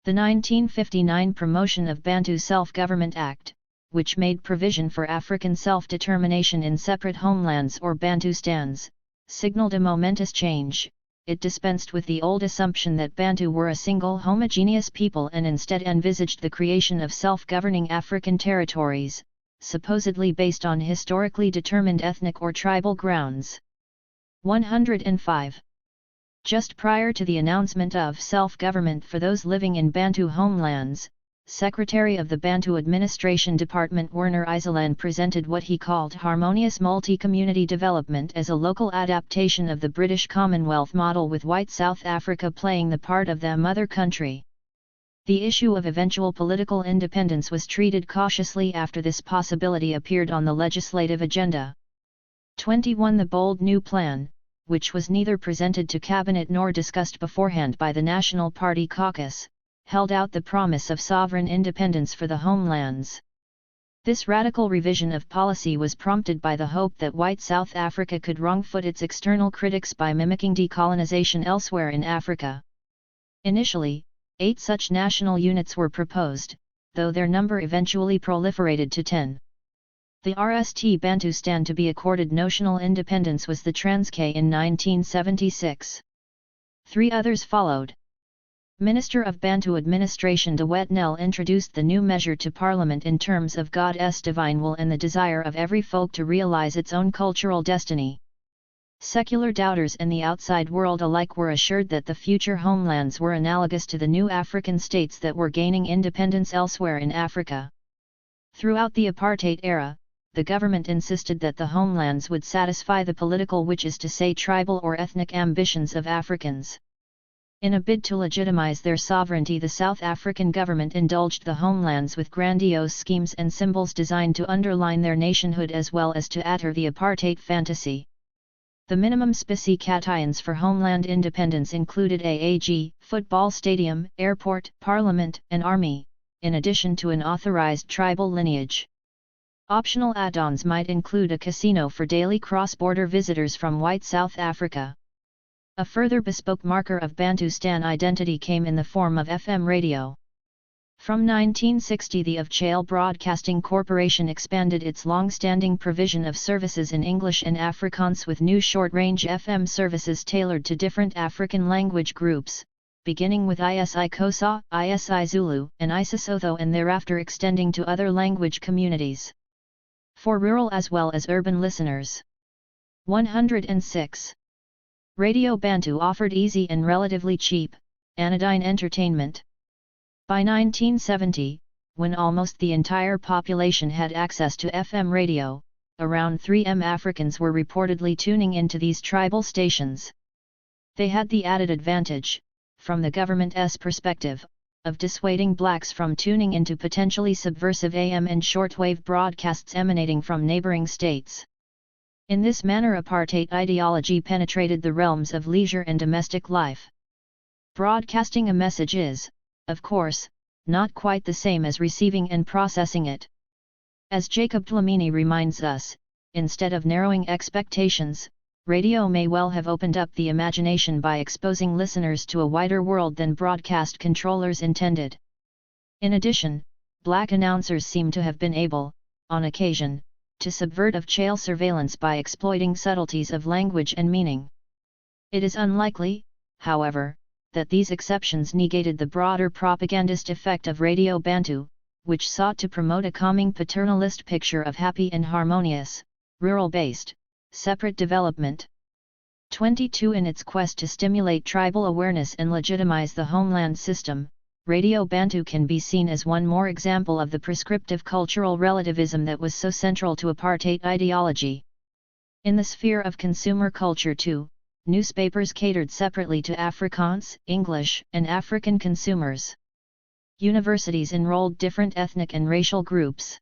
The 1959 Promotion of Bantu Self-Government Act, which made provision for African self-determination in separate homelands or Bantustans, signaled a momentous change. It dispensed with the old assumption that Bantu were a single homogeneous people and instead envisaged the creation of self-governing African territories, supposedly based on historically determined ethnic or tribal grounds. 105. Just prior to the announcement of self-government for those living in Bantu homelands, Secretary of the Bantu Administration Department Werner Iseland presented what he called harmonious multi-community development as a local adaptation of the British Commonwealth model, with white South Africa playing the part of the mother country. The issue of eventual political independence was treated cautiously after this possibility appeared on the legislative agenda. 21. The bold new plan, which was neither presented to cabinet nor discussed beforehand by the National Party caucus, held out the promise of sovereign independence for the homelands. This radical revision of policy was prompted by the hope that white South Africa could wrong-foot its external critics by mimicking decolonization elsewhere in Africa. Initially, 8 such national units were proposed, though their number eventually proliferated to 10. The RST Bantustan to be accorded notional independence was the Transkei in 1976. 3 others followed. Minister of Bantu Administration De Wet Nel introduced the new measure to Parliament in terms of God's divine will and the desire of every folk to realize its own cultural destiny. Secular doubters and the outside world alike were assured that the future homelands were analogous to the new African states that were gaining independence elsewhere in Africa. Throughout the apartheid era, the government insisted that the homelands would satisfy the political, which is to say tribal or ethnic ambitions of Africans. In a bid to legitimize their sovereignty, the South African government indulged the homelands with grandiose schemes and symbols designed to underline their nationhood as well as to utter the apartheid fantasy. The minimum specifications for homeland independence included AAG, football stadium, airport, parliament, and army, in addition to an authorized tribal lineage. Optional add-ons might include a casino for daily cross-border visitors from white South Africa. A further bespoke marker of Bantustan identity came in the form of FM radio. From 1960, the Of-Chale Broadcasting Corporation expanded its long-standing provision of services in English and Afrikaans with new short-range FM services tailored to different African language groups, beginning with ISI Xhosa, ISI Zulu, and isiSotho, and thereafter extending to other language communities. For rural as well as urban listeners. 106. Radio Bantu offered easy and relatively cheap, anodyne entertainment. By 1970, when almost the entire population had access to FM radio, around 3M Africans were reportedly tuning into these tribal stations. They had the added advantage, from the government's perspective, of dissuading blacks from tuning into potentially subversive AM and shortwave broadcasts emanating from neighboring states. In this manner, apartheid ideology penetrated the realms of leisure and domestic life. Broadcasting a message is, of course, not quite the same as receiving and processing it. As Jacob Dlamini reminds us, instead of narrowing expectations, radio may well have opened up the imagination by exposing listeners to a wider world than broadcast controllers intended. In addition, black announcers seem to have been able, on occasion, to subvert Of-Chale surveillance by exploiting subtleties of language and meaning. It is unlikely, however, that these exceptions negated the broader propagandist effect of Radio Bantu, which sought to promote a calming paternalist picture of happy and harmonious, rural-based, separate development. 22. In its quest to stimulate tribal awareness and legitimize the homeland system, Radio Bantu can be seen as one more example of the prescriptive cultural relativism that was so central to apartheid ideology. In the sphere of consumer culture too, newspapers catered separately to Afrikaans, English, and African consumers. Universities enrolled different ethnic and racial groups.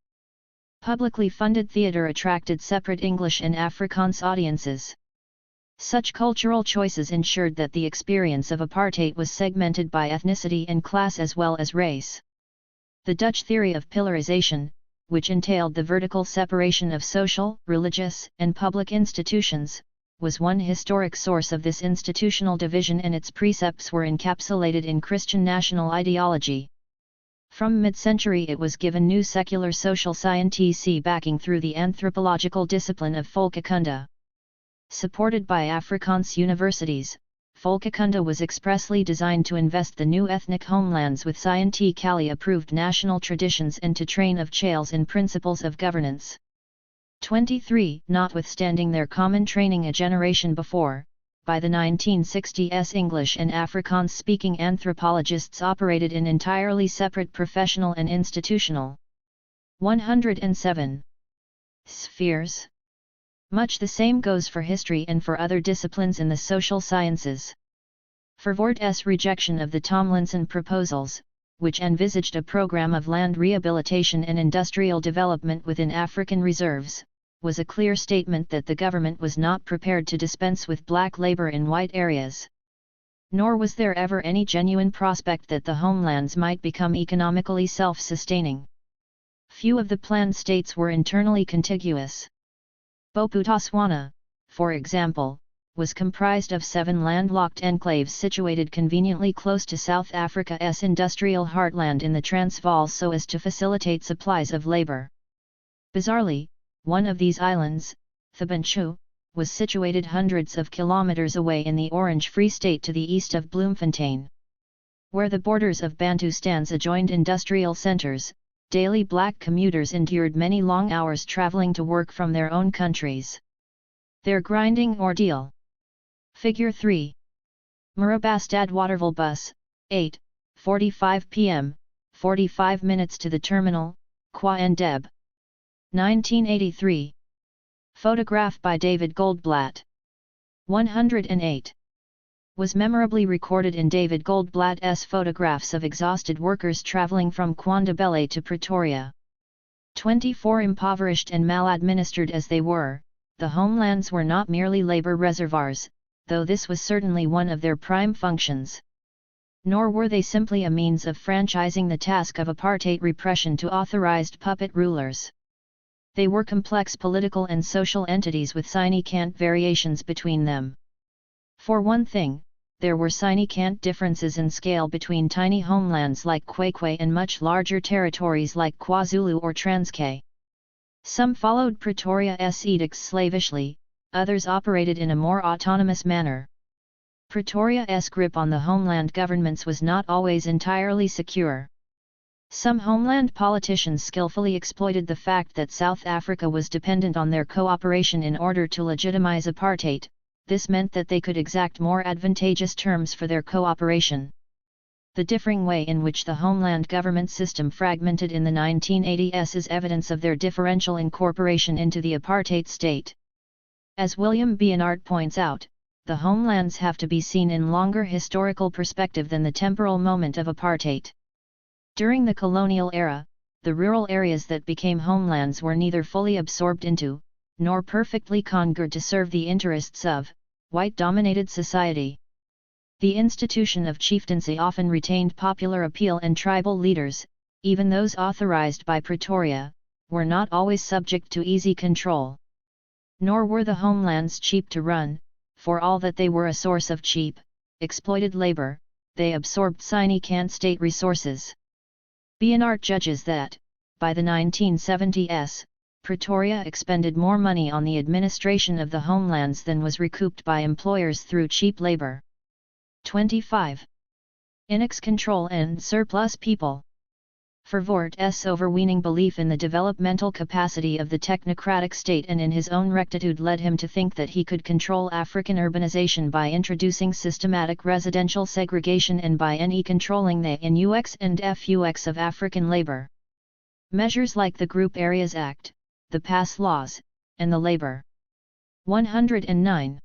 Publicly funded theatre attracted separate English and Afrikaans audiences. Such cultural choices ensured that the experience of apartheid was segmented by ethnicity and class as well as race. The Dutch theory of pillarization, which entailed the vertical separation of social, religious, and public institutions, was one historic source of this institutional division, and its precepts were encapsulated in Christian national ideology. From mid-century it was given new secular social scientific backing through the anthropological discipline of Volkskunde. Supported by Afrikaans universities, Volkskunde was expressly designed to invest the new ethnic homelands with scientifically approved national traditions and to train Of-Chales in principles of governance. 23. Notwithstanding their common training a generation before, by the 1960s English and Afrikaans-speaking anthropologists operated in entirely separate professional and institutional 107 spheres. Much the same goes for history and for other disciplines in the social sciences. Verwoerd's rejection of the Tomlinson proposals, which envisaged a program of land rehabilitation and industrial development within African reserves, was a clear statement that the government was not prepared to dispense with black labor in white areas. Nor was there ever any genuine prospect that the homelands might become economically self-sustaining. Few of the planned states were internally contiguous. Bophuthatswana, for example, was comprised of 7 landlocked enclaves situated conveniently close to South Africa's industrial heartland in the Transvaal so as to facilitate supplies of labor. Bizarrely, one of these islands, Thibunchu, was situated hundreds of kilometers away in the Orange Free State to the east of Bloemfontein. Where the borders of Bantustans adjoined industrial centers, daily black commuters endured many long hours traveling to work from their own countries. Their grinding ordeal. Figure 3. Murabastad Waterville Bus, 8:45 p.m., 45 minutes to the terminal, Kwa Ndeb. 1983. Photograph by David Goldblatt. 108. Was memorably recorded in David Goldblatt's photographs of exhausted workers travelling from Kwandebele to Pretoria. 24. Impoverished and maladministered as they were, the homelands were not merely labour reservoirs, though this was certainly one of their prime functions. Nor were they simply a means of franchising the task of apartheid repression to authorised puppet rulers. They were complex political and social entities with significant variations between them. For one thing, there were significant differences in scale between tiny homelands like Kwekwe and much larger territories like KwaZulu or Transkei. Some followed Pretoria's edicts slavishly, others operated in a more autonomous manner. Pretoria's grip on the homeland governments was not always entirely secure. Some homeland politicians skillfully exploited the fact that South Africa was dependent on their cooperation in order to legitimize apartheid. This meant that they could exact more advantageous terms for their cooperation. The differing way in which the homeland government system fragmented in the 1980s is evidence of their differential incorporation into the apartheid state. As William Beanart points out, the homelands have to be seen in longer historical perspective than the temporal moment of apartheid. During the colonial era, the rural areas that became homelands were neither fully absorbed into, nor perfectly conquered to serve the interests of, white-dominated society. The institution of chieftaincy often retained popular appeal, and tribal leaders, even those authorized by Pretoria, were not always subject to easy control. Nor were the homelands cheap to run. For all that they were a source of cheap, exploited labor, they absorbed significant state resources. Beanart judges that, by the 1970s, Pretoria expended more money on the administration of the homelands than was recouped by employers through cheap labor. 25. Inex control and surplus people. Verwoerd's overweening belief in the developmental capacity of the technocratic state and in his own rectitude led him to think that he could control African urbanization by introducing systematic residential segregation and by controlling the NUX and FUX of African labor. Measures like the Group Areas Act, the Pass Laws, and the Labor 109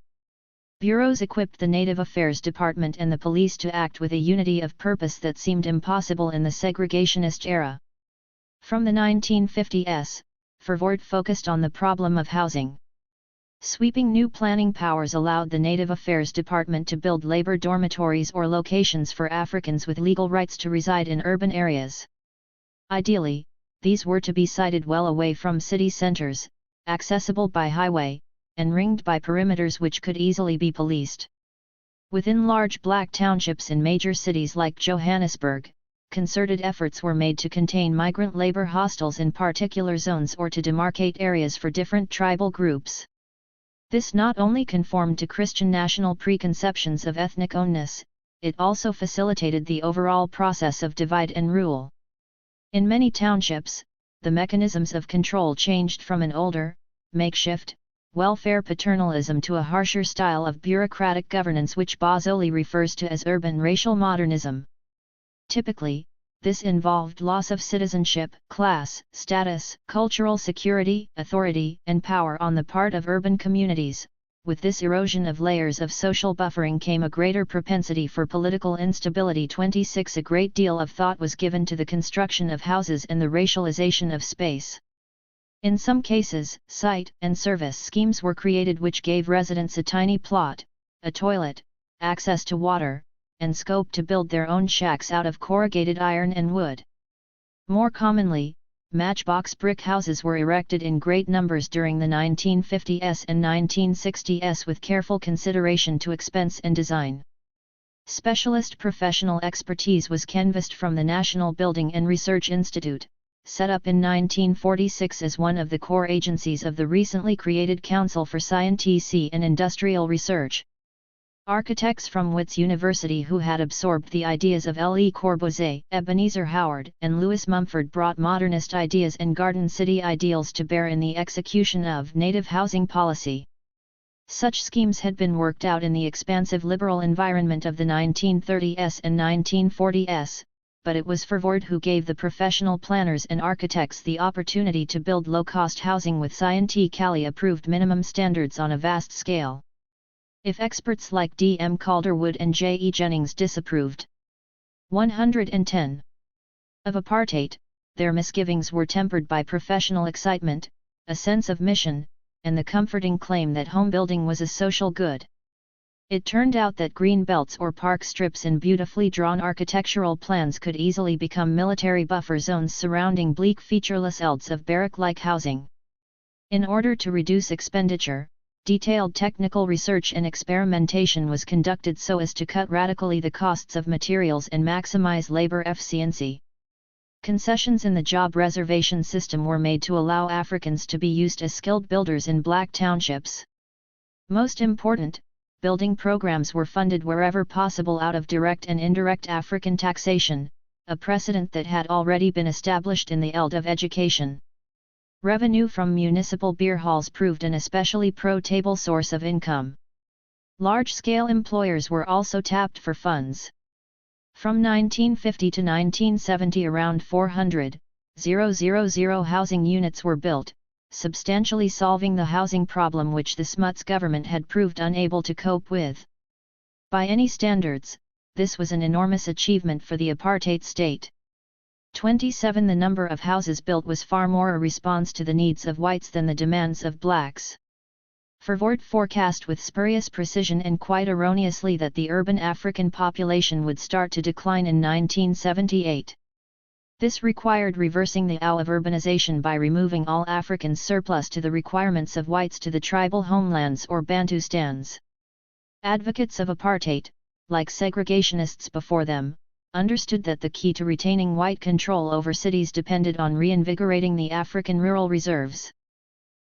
Bureaus equipped the Native Affairs Department and the police to act with a unity of purpose that seemed impossible in the segregationist era. From the 1950s, Verwoerd focused on the problem of housing. Sweeping new planning powers allowed the Native Affairs Department to build labor dormitories or locations for Africans with legal rights to reside in urban areas. Ideally, these were to be sited well away from city centers, accessible by highway, and ringed by perimeters which could easily be policed. Within large black townships in major cities like Johannesburg, concerted efforts were made to contain migrant labor hostels in particular zones or to demarcate areas for different tribal groups. This not only conformed to Christian national preconceptions of ethnic ownness, it also facilitated the overall process of divide and rule. In many townships, the mechanisms of control changed from an older, makeshift, welfare paternalism to a harsher style of bureaucratic governance which Bozzoli refers to as urban racial modernism. Typically, this involved loss of citizenship, class, status, cultural security, authority, and power on the part of urban communities. With this erosion of layers of social buffering came a greater propensity for political instability. 26 A great deal of thought was given to the construction of houses and the racialization of space. In some cases, site and service schemes were created which gave residents a tiny plot, a toilet, access to water, and scope to build their own shacks out of corrugated iron and wood. More commonly, matchbox brick houses were erected in great numbers during the 1950s and 1960s with careful consideration to expense and design. Specialist professional expertise was canvassed from the National Building and Research Institute, set up in 1946 as one of the core agencies of the recently created Council for Scientific and Industrial Research. Architects from Wits University who had absorbed the ideas of Le Corbusier, Ebenezer Howard, and Louis Mumford brought modernist ideas and Garden City ideals to bear in the execution of native housing policy. Such schemes had been worked out in the expansive liberal environment of the 1930s and 1940s, but it was Verwoerd who gave the professional planners and architects the opportunity to build low-cost housing with scientifically approved minimum standards on a vast scale. If experts like D. M. Calderwood and J. E. Jennings disapproved 110 of apartheid, their misgivings were tempered by professional excitement, a sense of mission, and the comforting claim that home building was a social good. It turned out that green belts or park strips in beautifully drawn architectural plans could easily become military buffer zones surrounding bleak featureless elds of barrack-like housing. In order to reduce expenditure, detailed technical research and experimentation was conducted so as to cut radically the costs of materials and maximize labor efficiency. Concessions in the job reservation system were made to allow Africans to be used as skilled builders in black townships. Most important, building programs were funded wherever possible out of direct and indirect African taxation, a precedent that had already been established in the field of education. Revenue from municipal beer halls proved an especially pro-table source of income. Large-scale employers were also tapped for funds. From 1950 to 1970 around 400,000 housing units were built, substantially solving the housing problem which the Smuts government had proved unable to cope with. By any standards, this was an enormous achievement for the apartheid state. 27 The number of houses built was far more a response to the needs of whites than the demands of blacks. Verwoerd forecast with spurious precision and quite erroneously that the urban African population would start to decline in 1978. This required reversing the of urbanization by removing all Africans' surplus to the requirements of whites to the tribal homelands or Bantustans. Advocates of apartheid, like segregationists before them, understood that the key to retaining white control over cities depended on reinvigorating the African rural reserves.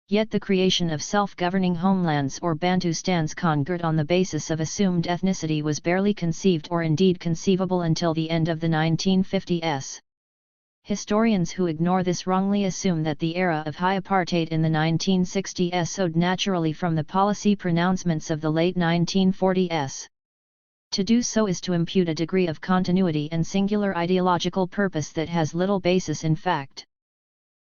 Yet the creation of self-governing homelands or Bantustans conquered on the basis of assumed ethnicity was barely conceived or indeed conceivable until the end of the 1950s. Historians who ignore this wrongly assume that the era of high apartheid in the 1960s owed naturally from the policy pronouncements of the late 1940s. To do so is to impute a degree of continuity and singular ideological purpose that has little basis in fact.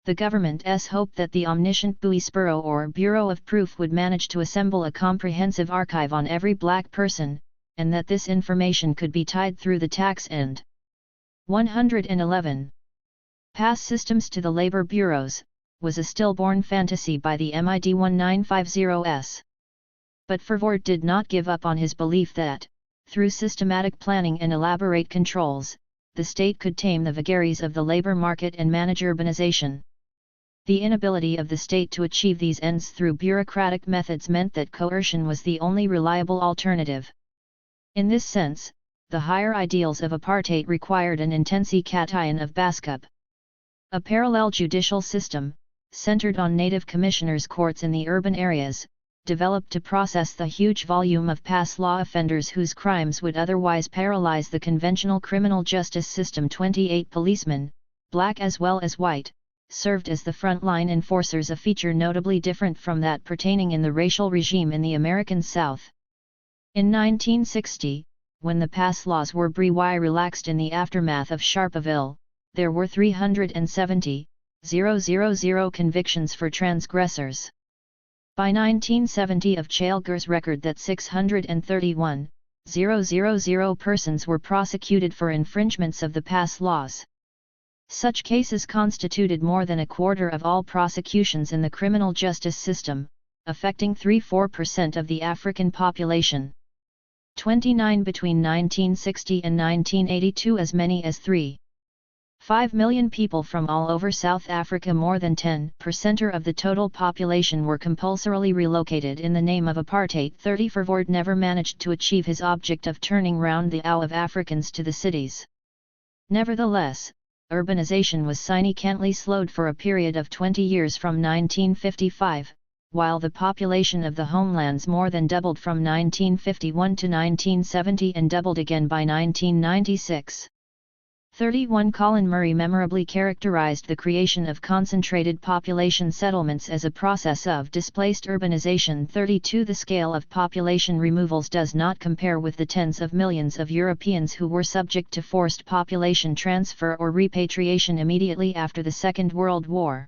The government's hope that the omniscient Bureau or Bureau of Proof would manage to assemble a comprehensive archive on every black person, and that this information could be tied through the tax end. 111. Pass systems to the labor bureaus, was a stillborn fantasy by the MID1950s. But Verwoerd did not give up on his belief that, through systematic planning and elaborate controls, the state could tame the vagaries of the labor market and manage urbanization. The inability of the state to achieve these ends through bureaucratic methods meant that coercion was the only reliable alternative. In this sense, the higher ideals of apartheid required an intensification of Baskup. A parallel judicial system, centered on native commissioners' courts in the urban areas, developed to process the huge volume of past law offenders whose crimes would otherwise paralyze the conventional criminal justice system. 28 policemen, black as well as white, served as the front-line enforcers, a feature notably different from that pertaining in the racial regime in the American South. In 1960, when the pass laws were relaxed in the aftermath of Sharpeville, there were 370,000 convictions for transgressors. By 1970 of Chalger's record that 631,000 persons were prosecuted for infringements of the pass laws. Such cases constituted more than a quarter of all prosecutions in the criminal justice system, affecting 3–4% of the African population. 29 between 1960 and 1982, as many as 3.5 million people from all over South Africa, more than 10% of the total population, were compulsorily relocated in the name of apartheid. Verwoerd never managed to achieve his object of turning round the of Africans to the cities. Nevertheless, urbanization was significantly slowed for a period of 20 years from 1955, while the population of the homelands more than doubled from 1951 to 1970 and doubled again by 1996. 31 Colin Murray memorably characterized the creation of concentrated population settlements as a process of displaced urbanization. 32 The scale of population removals does not compare with the tens of millions of Europeans who were subject to forced population transfer or repatriation immediately after the Second World War.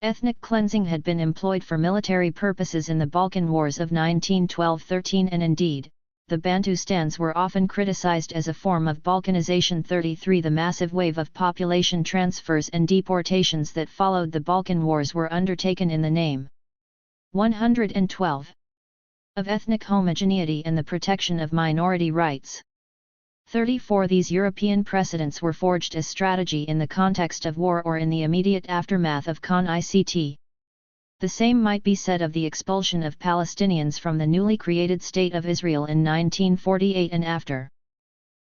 Ethnic cleansing had been employed for military purposes in the Balkan Wars of 1912–13, and indeed, the Bantustans were often criticized as a form of Balkanization. 33 The massive wave of population transfers and deportations that followed the Balkan Wars were undertaken in the name 112 of ethnic homogeneity and the protection of minority rights. 34 These European precedents were forged as strategy in the context of war or in the immediate aftermath of Con-ICT. The same might be said of the expulsion of Palestinians from the newly created State of Israel in 1948 and after.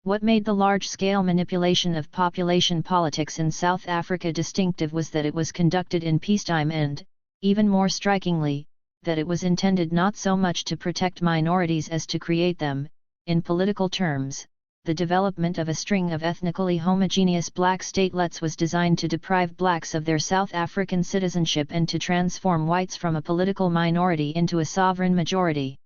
What made the large-scale manipulation of population politics in South Africa distinctive was that it was conducted in peacetime and, even more strikingly, that it was intended not so much to protect minorities as to create them. In political terms, the development of a string of ethnically homogeneous black statelets was designed to deprive blacks of their South African citizenship and to transform whites from a political minority into a sovereign majority.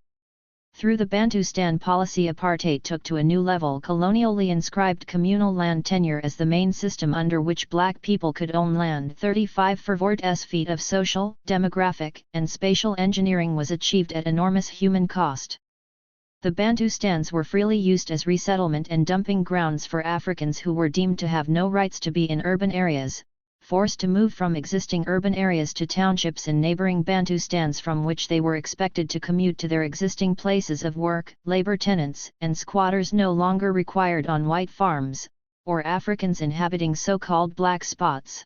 Through the Bantustan policy, apartheid took to a new level colonially inscribed communal land tenure as the main system under which black people could own land. 35 Verwoerd's feat of social, demographic, and spatial engineering was achieved at enormous human cost. The Bantustans were freely used as resettlement and dumping grounds for Africans who were deemed to have no rights to be in urban areas, forced to move from existing urban areas to townships in neighboring Bantustans from which they were expected to commute to their existing places of work. Labor tenants and squatters no longer required on white farms, or Africans inhabiting so-called black spots.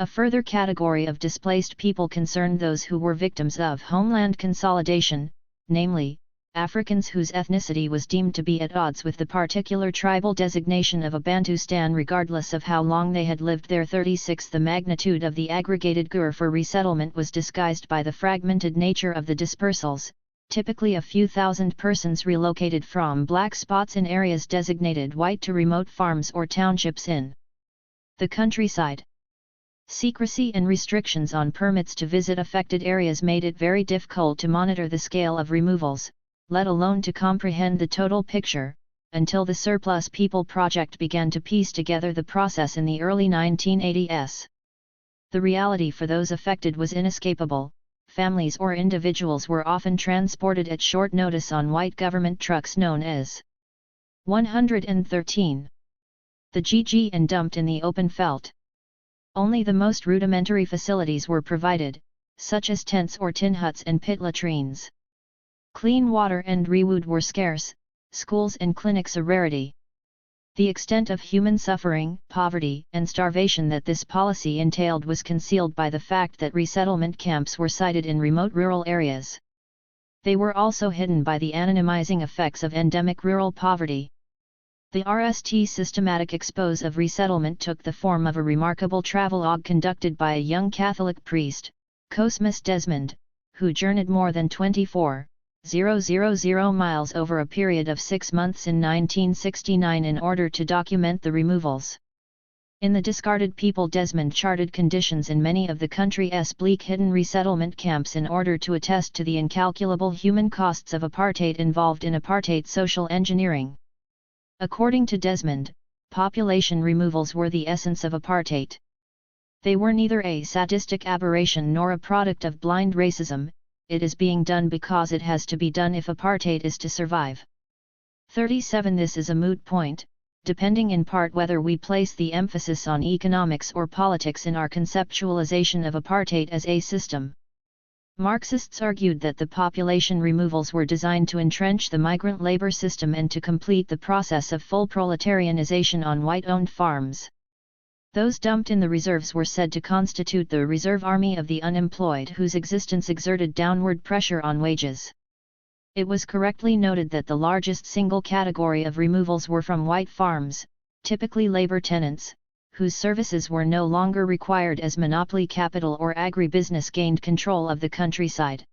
A further category of displaced people concerned those who were victims of homeland consolidation, namely, Africans whose ethnicity was deemed to be at odds with the particular tribal designation of a Bantustan regardless of how long they had lived there. 36 The magnitude of the aggregated gur for resettlement was disguised by the fragmented nature of the dispersals, typically a few thousand persons relocated from black spots in areas designated white to remote farms or townships in the countryside. Secrecy and restrictions on permits to visit affected areas made it very difficult to monitor the scale of removals, let alone to comprehend the total picture, until the Surplus People Project began to piece together the process in the early 1980s. The reality for those affected was inescapable. Families or individuals were often transported at short notice on white government trucks known as 113. The GG and dumped in the open felt. Only the most rudimentary facilities were provided, such as tents or tin huts and pit latrines. Clean water and rewood were scarce, schools and clinics a rarity. The extent of human suffering, poverty, and starvation that this policy entailed was concealed by the fact that resettlement camps were sited in remote rural areas. They were also hidden by the anonymizing effects of endemic rural poverty. The RST systematic expose of resettlement took the form of a remarkable travelogue conducted by a young Catholic priest, Cosmas Desmond, who journeyed more than 24,000 miles over a period of 6 months in 1969 in order to document the removals. In The Discarded People, Desmond charted conditions in many of the country's bleak hidden resettlement camps in order to attest to the incalculable human costs of apartheid involved in apartheid social engineering. According to Desmond, population removals were the essence of apartheid. They were neither a sadistic aberration nor a product of blind racism. It is being done because it has to be done if apartheid is to survive. 37 This is a moot point, depending in part whether we place the emphasis on economics or politics in our conceptualization of apartheid as a system. Marxists argued that the population removals were designed to entrench the migrant labor system and to complete the process of full proletarianization on white-owned farms. Those dumped in the reserves were said to constitute the reserve army of the unemployed, whose existence exerted downward pressure on wages. It was correctly noted that the largest single category of removals were from white farms, typically labor tenants, whose services were no longer required as monopoly capital or agribusiness gained control of the countryside.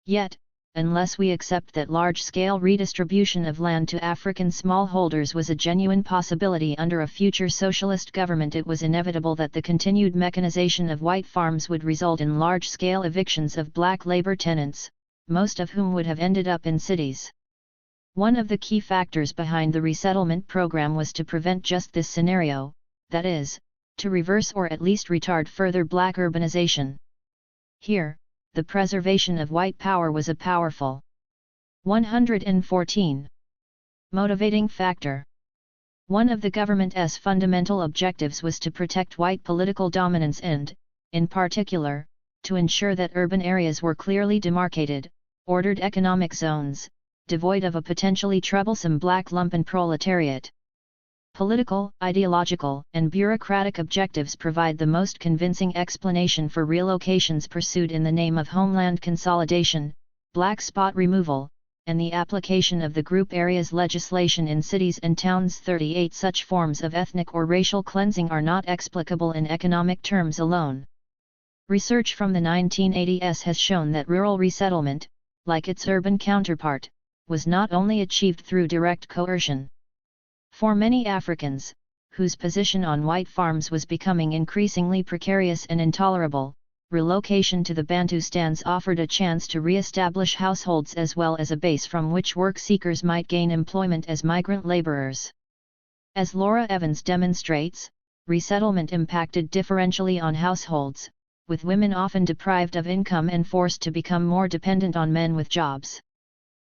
Yet, unless we accept that large-scale redistribution of land to African smallholders was a genuine possibility under a future socialist government, it was inevitable that the continued mechanization of white farms would result in large-scale evictions of black labor tenants, most of whom would have ended up in cities. One of the key factors behind the resettlement program was to prevent just this scenario, that is, to reverse or at least retard further black urbanization. Here, the preservation of white power was a powerful 114 motivating factor. One of the government's fundamental objectives was to protect white political dominance and, in particular, to ensure that urban areas were clearly demarcated, ordered economic zones, devoid of a potentially troublesome black lumpen proletariat. Political, ideological, and bureaucratic objectives provide the most convincing explanation for relocations pursued in the name of homeland consolidation, black spot removal, and the application of the group areas legislation in cities and towns. 38 Such forms of ethnic or racial cleansing are not explicable in economic terms alone. Research from the 1980s has shown that rural resettlement, like its urban counterpart, was not only achieved through direct coercion. For many Africans, whose position on white farms was becoming increasingly precarious and intolerable, relocation to the Bantustans offered a chance to re-establish households as well as a base from which work seekers might gain employment as migrant laborers. As Laura Evans demonstrates, resettlement impacted differentially on households, with women often deprived of income and forced to become more dependent on men with jobs.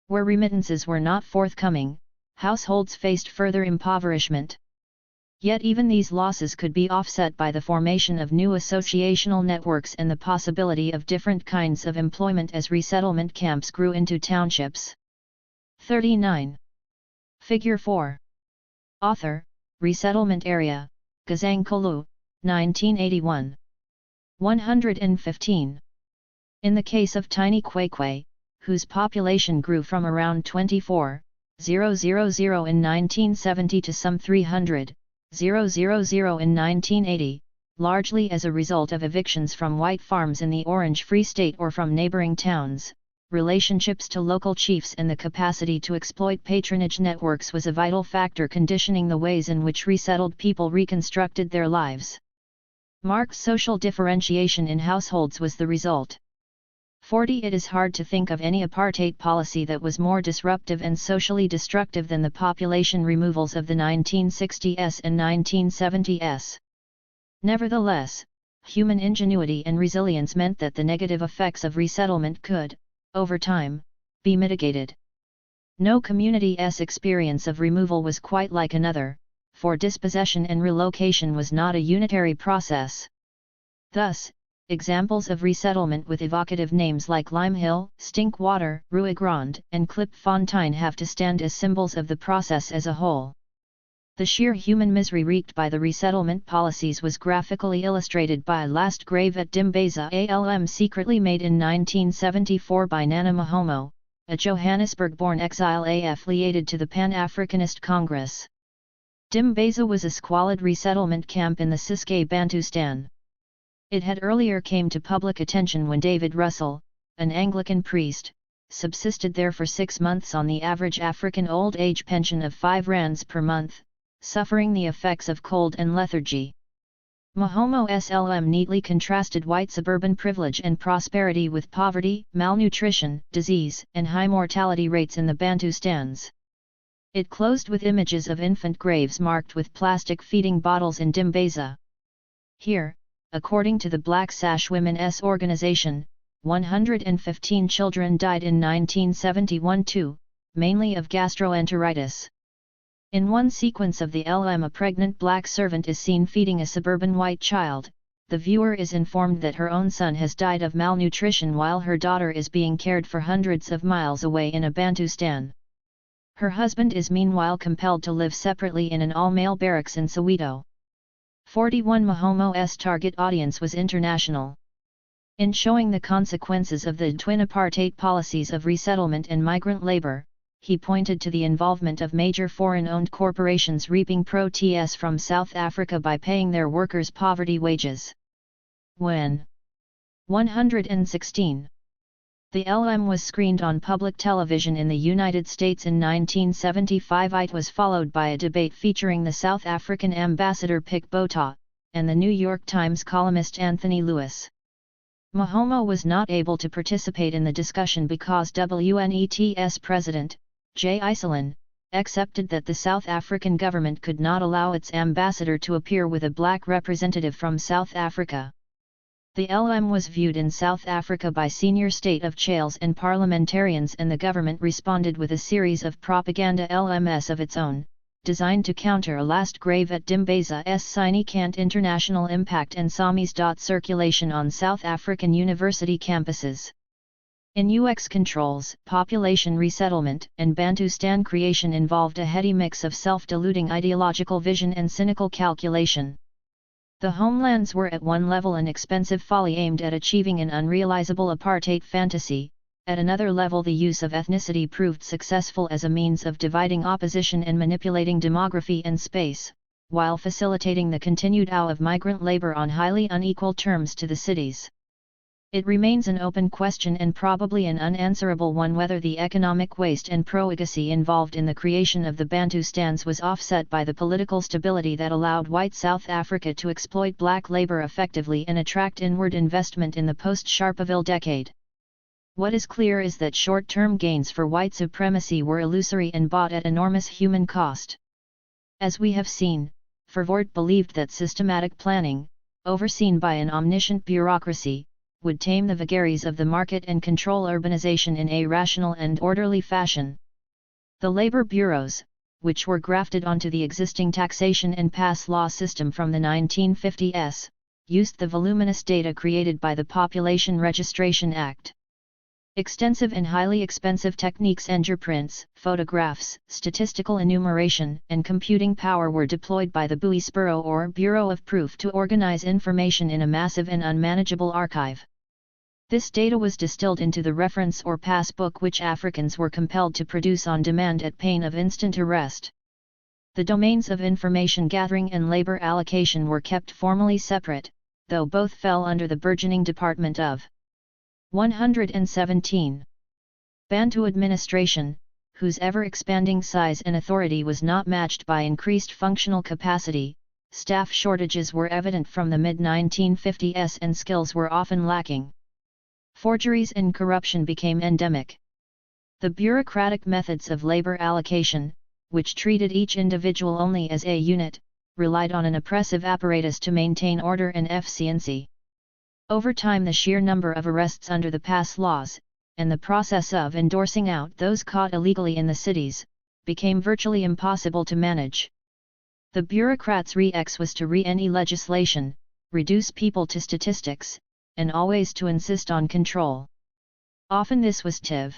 Where remittances were not forthcoming, households faced further impoverishment. Yet even these losses could be offset by the formation of new associational networks and the possibility of different kinds of employment as resettlement camps grew into townships. 39. Figure 4. Author, Resettlement Area, Gazangkulu, 1981. 115. In the case of tiny Kwekwe, whose population grew from around 24,000 in 1970 to some 300,000 in 1980, largely as a result of evictions from white farms in the Orange Free State or from neighboring towns, relationships to local chiefs and the capacity to exploit patronage networks was a vital factor conditioning the ways in which resettled people reconstructed their lives. Marked social differentiation in households was the result. 40. It is hard to think of any apartheid policy that was more disruptive and socially destructive than the population removals of the 1960s and 1970s. Nevertheless, human ingenuity and resilience meant that the negative effects of resettlement could, over time, be mitigated. No community's experience of removal was quite like another, for dispossession and relocation was not a unitary process. Thus, examples of resettlement with evocative names like Limehill, Stinkwater, Rue Grande, and Klipfontein have to stand as symbols of the process as a whole. The sheer human misery wreaked by the resettlement policies was graphically illustrated by Last Grave at Dimbeza ALM secretly made in 1974 by Nana Mahomo, a Johannesburg-born exile affiliated to the Pan-Africanist Congress. Dimbeza was a squalid resettlement camp in the Ciskei Bantustan. It had earlier came to public attention when David Russell, an Anglican priest, subsisted there for 6 months on the average African old age pension of 5 rands per month, suffering the effects of cold and lethargy. Mahomo's LM neatly contrasted white suburban privilege and prosperity with poverty, malnutrition, disease, and high mortality rates in the Bantustans. It closed with images of infant graves marked with plastic feeding bottles in Dimbeza. Here, according to the Black Sash Women's organization, 115 children died in 1971 too, mainly of gastroenteritis. In one sequence of the LM, a pregnant black servant is seen feeding a suburban white child. The viewer is informed that her own son has died of malnutrition while her daughter is being cared for hundreds of miles away in a Bantustan. Her husband is meanwhile compelled to live separately in an all-male barracks in Soweto. 41. Mahomo's target audience was international. In showing the consequences of the twin apartheid policies of resettlement and migrant labor, he pointed to the involvement of major foreign-owned corporations reaping protests from South Africa by paying their workers poverty wages. When 116. The LM was screened on public television in the United States in 1975. It was followed by a debate featuring the South African ambassador Pik Botha, and the New York Times columnist Anthony Lewis. Mahomo was not able to participate in the discussion because WNET's president, Jay Iselin, accepted that the South African government could not allow its ambassador to appear with a black representative from South Africa. The LM was viewed in South Africa by senior state officials and parliamentarians, and the government responded with a series of propaganda LMS of its own, designed to counter a Last Grave at Dimbeza's significant international impact and SAMI's. Circulation on South African university campuses. In UX controls, population resettlement and Bantustan creation involved a heady mix of self-deluding ideological vision and cynical calculation. The homelands were at one level an expensive folly aimed at achieving an unrealizable apartheid fantasy, at another level the use of ethnicity proved successful as a means of dividing opposition and manipulating demography and space, while facilitating the continued out of migrant labor on highly unequal terms to the cities. It remains an open question and probably an unanswerable one whether the economic waste and profligacy involved in the creation of the Bantustans was offset by the political stability that allowed white South Africa to exploit black labor effectively and attract inward investment in the post-Sharpeville decade. What is clear is that short-term gains for white supremacy were illusory and bought at enormous human cost. As we have seen, Verwoerd believed that systematic planning, overseen by an omniscient bureaucracy, would tame the vagaries of the market and control urbanization in a rational and orderly fashion. The labor bureaus, which were grafted onto the existing taxation and pass law system from the 1950s, used the voluminous data created by the Population Registration Act. Extensive and highly expensive techniques, fingerprints, photographs, statistical enumeration, and computing power were deployed by the Bureau or Bureau of Proof to organize information in a massive and unmanageable archive. This data was distilled into the reference or pass book which Africans were compelled to produce on demand at pain of instant arrest. The domains of information gathering and labor allocation were kept formally separate, though both fell under the burgeoning Department of 117. Bantu administration, whose ever-expanding size and authority was not matched by increased functional capacity, staff shortages were evident from the mid-1950s and skills were often lacking. Forgeries and corruption became endemic. The bureaucratic methods of labor allocation, which treated each individual only as a unit, relied on an oppressive apparatus to maintain order and efficiency. Over time the sheer number of arrests under the pass laws, and the process of endorsing out those caught illegally in the cities, became virtually impossible to manage. The bureaucrats' reaction was to any legislation, reduce people to statistics, and always to insist on control. Often this was TIV.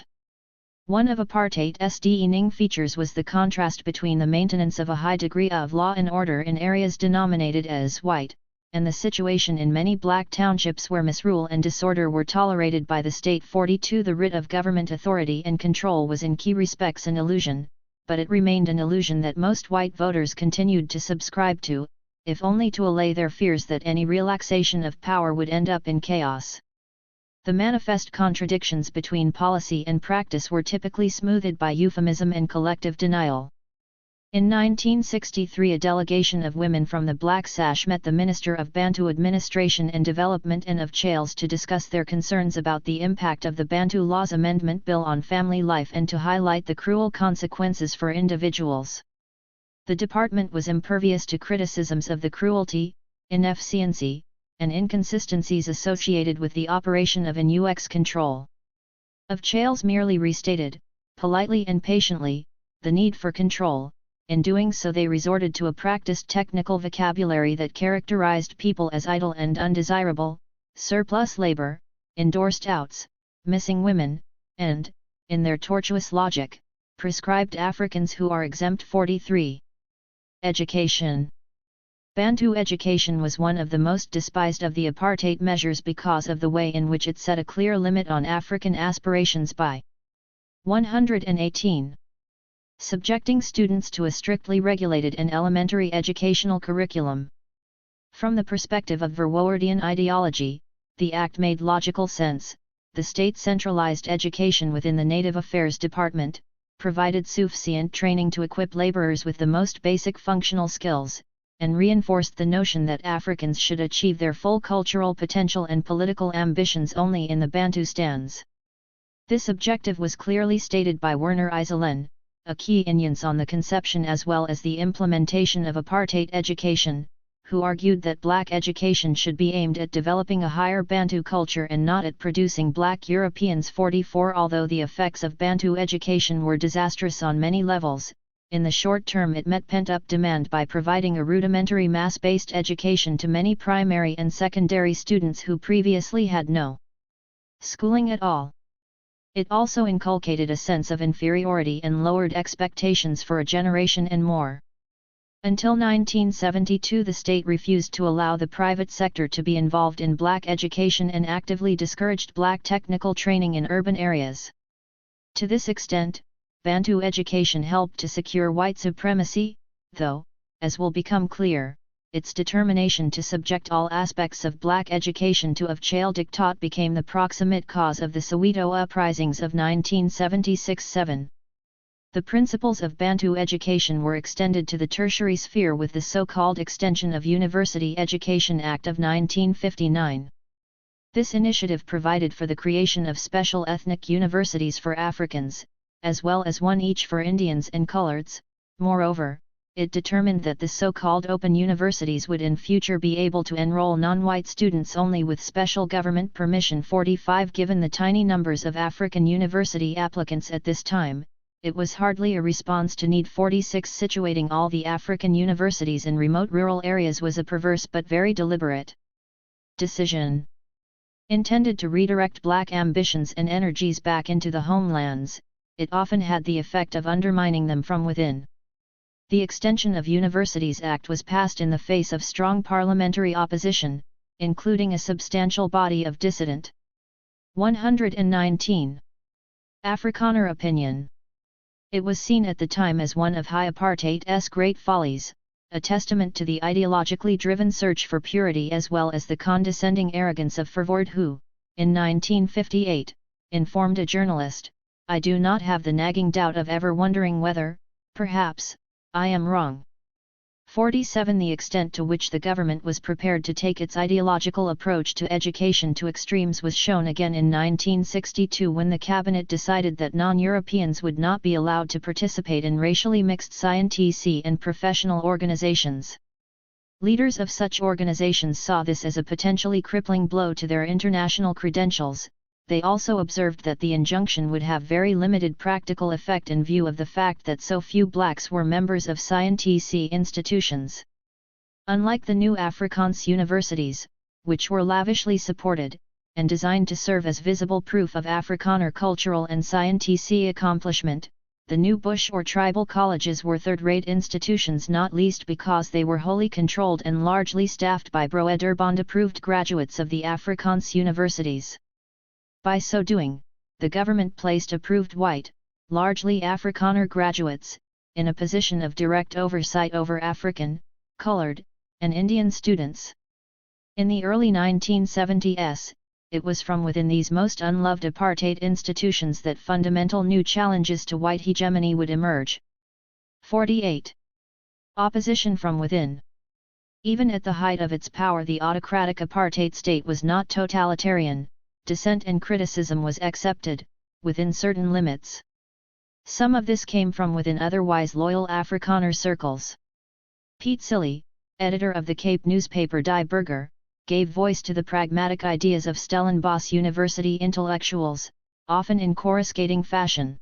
One of apartheid's defining features was the contrast between the maintenance of a high degree of law and order in areas denominated as white, and the situation in many black townships where misrule and disorder were tolerated by the state. 42 The writ of government authority and control was in key respects an illusion, but it remained an illusion that most white voters continued to subscribe to, if only to allay their fears that any relaxation of power would end up in chaos. The manifest contradictions between policy and practice were typically smoothed by euphemism and collective denial. In 1963 a delegation of women from the Black Sash met the Minister of Bantu Administration and Development and of Chales to discuss their concerns about the impact of the Bantu Laws Amendment Bill on family life and to highlight the cruel consequences for individuals. The department was impervious to criticisms of the cruelty, inefficiency, and inconsistencies associated with the operation of an UX control. Of Chales merely restated, politely and patiently, the need for control. In doing so they resorted to a practiced technical vocabulary that characterized people as idle and undesirable, surplus labor, endorsed outs, missing women, and, in their tortuous logic, prescribed Africans who are exempt. 43. Education. Bantu education was one of the most despised of the apartheid measures because of the way in which it set a clear limit on African aspirations by 118. Subjecting students to a strictly regulated and elementary educational curriculum. From the perspective of Verwoerdian ideology, the act made logical sense. The state centralized education within the Native Affairs Department, provided sufficient training to equip laborers with the most basic functional skills, and reinforced the notion that Africans should achieve their full cultural potential and political ambitions only in the Bantustans. This objective was clearly stated by Werner Iselen, a key influence on the conception as well as the implementation of apartheid education, who argued that black education should be aimed at developing a higher Bantu culture and not at producing black Europeans. 44 Although the effects of Bantu education were disastrous on many levels, in the short term it met pent-up demand by providing a rudimentary mass-based education to many primary and secondary students who previously had no schooling at all. It also inculcated a sense of inferiority and lowered expectations for a generation and more. Until 1972, the state refused to allow the private sector to be involved in black education and actively discouraged black technical training in urban areas. To this extent, Bantu education helped to secure white supremacy, though, as will become clear, its determination to subject all aspects of black education to of child diktat became the proximate cause of the Soweto uprisings of 1976-7. The principles of Bantu education were extended to the tertiary sphere with the so-called Extension of University Education Act of 1959. This initiative provided for the creation of special ethnic universities for Africans, as well as one each for Indians and Coloreds. Moreover, it determined that the so-called open universities would in future be able to enroll non-white students only with special government permission. 45 Given the tiny numbers of African university applicants at this time, it was hardly a response to need. 46 Situating all the African universities in remote rural areas was a perverse but very deliberate decision. Intended to redirect black ambitions and energies back into the homelands, it often had the effect of undermining them from within. The Extension of Universities Act was passed in the face of strong parliamentary opposition, including a substantial body of dissident. 119. Afrikaner opinion. It was seen at the time as one of high apartheid's great follies, a testament to the ideologically driven search for purity as well as the condescending arrogance of Verwoerd who, in 1958, informed a journalist, "I do not have the nagging doubt of ever wondering whether, perhaps, I am wrong." 47 The extent to which the government was prepared to take its ideological approach to education to extremes was shown again in 1962 when the cabinet decided that non-Europeans would not be allowed to participate in racially mixed scientific and professional organizations. Leaders of such organizations saw this as a potentially crippling blow to their international credentials. They also observed that the injunction would have very limited practical effect in view of the fact that so few blacks were members of scientific institutions. Unlike the new Afrikaans universities, which were lavishly supported, and designed to serve as visible proof of Afrikaner cultural and scientific accomplishment, the new bush or tribal colleges were third-rate institutions, not least because they were wholly controlled and largely staffed by Broederbond-approved graduates of the Afrikaans universities. By so doing, the government placed approved white, largely Afrikaner graduates, in a position of direct oversight over African, colored, and Indian students. In the early 1970s, it was from within these most unloved apartheid institutions that fundamental new challenges to white hegemony would emerge. 48. Opposition from within. Even at the height of its power, the autocratic apartheid state was not totalitarian. Dissent and criticism was accepted, within certain limits. Some of this came from within otherwise loyal Afrikaner circles. Piet Silly, editor of the Cape newspaper Die Burger, gave voice to the pragmatic ideas of Stellenbosch University intellectuals, often in coruscating fashion.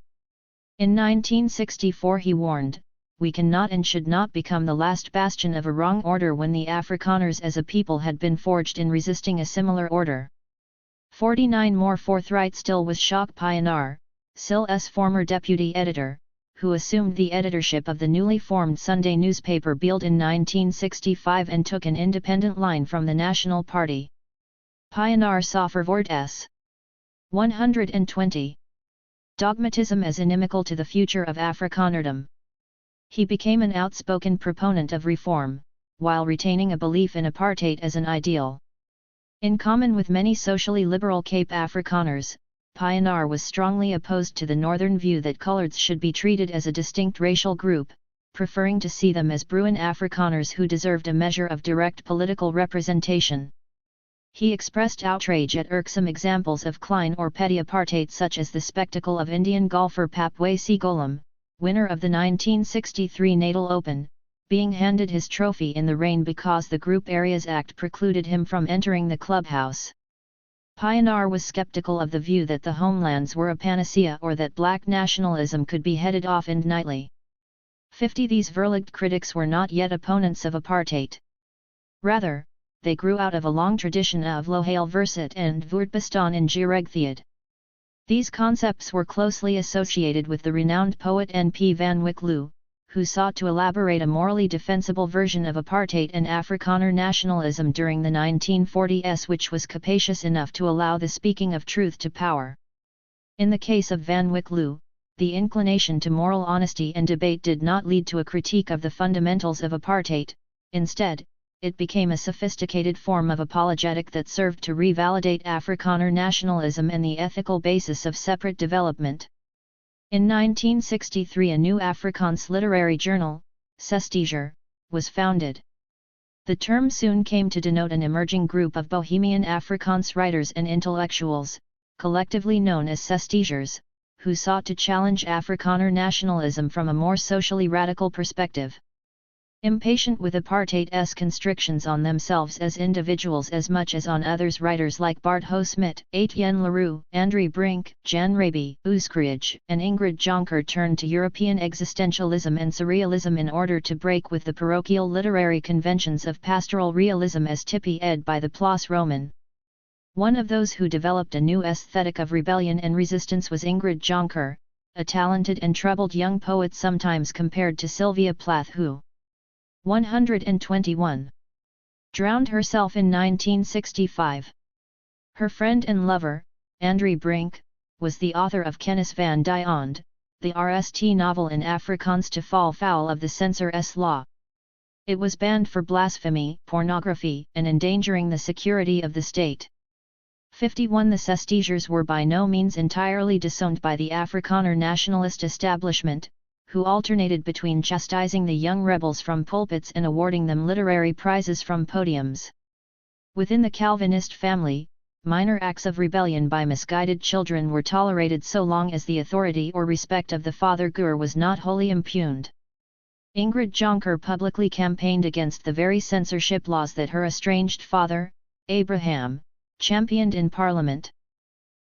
In 1964 he warned, "We cannot and should not become the last bastion of a wrong order when the Afrikaners as a people had been forged in resisting a similar order." 49 More forthright still was Jacques Pienaar, SIL's former deputy editor, who assumed the editorship of the newly formed Sunday newspaper Beeld in 1965 and took an independent line from the National Party. Pienaar saw Verwoerd's 120. Dogmatism as inimical to the future of Afrikanerdom. He became an outspoken proponent of reform, while retaining a belief in apartheid as an ideal. In common with many socially liberal Cape Afrikaners, Pienaar was strongly opposed to the northern view that coloreds should be treated as a distinct racial group, preferring to see them as Bruin Afrikaners who deserved a measure of direct political representation. He expressed outrage at irksome examples of klein or petty apartheid such as the spectacle of Indian golfer Papwesi Golem, winner of the 1963 Natal Open, being handed his trophy in the rain because the Group Areas Act precluded him from entering the clubhouse. Pienaar was skeptical of the view that the homelands were a panacea or that black nationalism could be headed off nightly. 50 These Verlicht critics were not yet opponents of apartheid. Rather, they grew out of a long tradition of loyal verset and woordbestaan in geregtheid. These concepts were closely associated with the renowned poet N. P. van Wyck Loo, who sought to elaborate a morally defensible version of apartheid and Afrikaner nationalism during the 1940s, which was capacious enough to allow the speaking of truth to power. In the case of van Wyck Loo, the inclination to moral honesty and debate did not lead to a critique of the fundamentals of apartheid. Instead, it became a sophisticated form of apologetic that served to revalidate Afrikaner nationalism and the ethical basis of separate development. In 1963 a new Afrikaans literary journal, Zestiger, was founded. The term soon came to denote an emerging group of Bohemian Afrikaans writers and intellectuals, collectively known as Zestigers, who sought to challenge Afrikaner nationalism from a more socially radical perspective. Impatient with apartheid's constrictions on themselves as individuals as much as on others, writers like Bart Ho-Smit, Etienne Leroux, André Brink, Jan Raby, Oeskreij, and Ingrid Jonker turned to European existentialism and surrealism in order to break with the parochial literary conventions of pastoral realism as typified by the Place Roman. One of those who developed a new aesthetic of rebellion and resistance was Ingrid Jonker, a talented and troubled young poet sometimes compared to Sylvia Plath, who 121. Drowned herself in 1965. Her friend and lover, André Brink, was the author of Kennis van die Ond, the RST novel in Afrikaans to fall foul of the censor's law. It was banned for blasphemy, pornography, and endangering the security of the state. 51. The Zestigers were by no means entirely disowned by the Afrikaner nationalist establishment, who alternated between chastising the young rebels from pulpits and awarding them literary prizes from podiums. Within the Calvinist family, minor acts of rebellion by misguided children were tolerated so long as the authority or respect of the Father Gur was not wholly impugned. Ingrid Jonker publicly campaigned against the very censorship laws that her estranged father, Abraham, championed in Parliament.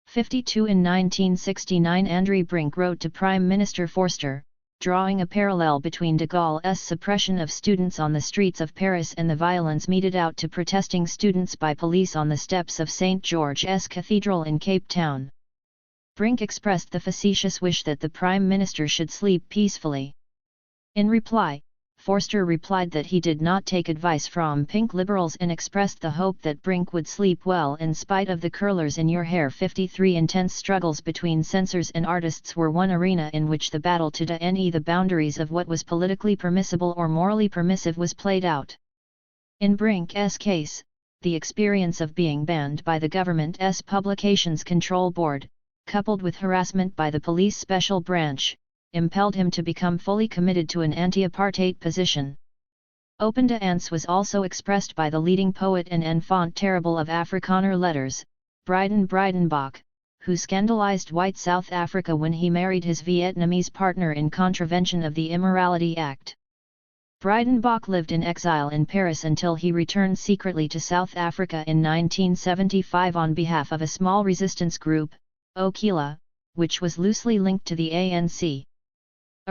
52. In 1969 André Brink wrote to Prime Minister Forster, drawing a parallel between de Gaulle's suppression of students on the streets of Paris and the violence meted out to protesting students by police on the steps of St. George's Cathedral in Cape Town. Brink expressed the facetious wish that the Prime Minister should sleep peacefully. In reply, Forster replied that he did not take advice from pink liberals and expressed the hope that Brink would sleep well in spite of the curlers in your hair. 53. Intense struggles between censors and artists were one arena in which the battle to define the boundaries of what was politically permissible or morally permissive was played out. In Brink's case, the experience of being banned by the government's Publications Control Board, coupled with harassment by the police special branch, impelled him to become fully committed to an anti-apartheid position. Open defiance was also expressed by the leading poet and enfant terrible of Afrikaner letters, Bryden Breidenbach, who scandalized white South Africa when he married his Vietnamese partner in contravention of the Immorality Act. Breidenbach lived in exile in Paris until he returned secretly to South Africa in 1975 on behalf of a small resistance group, Okila, which was loosely linked to the ANC.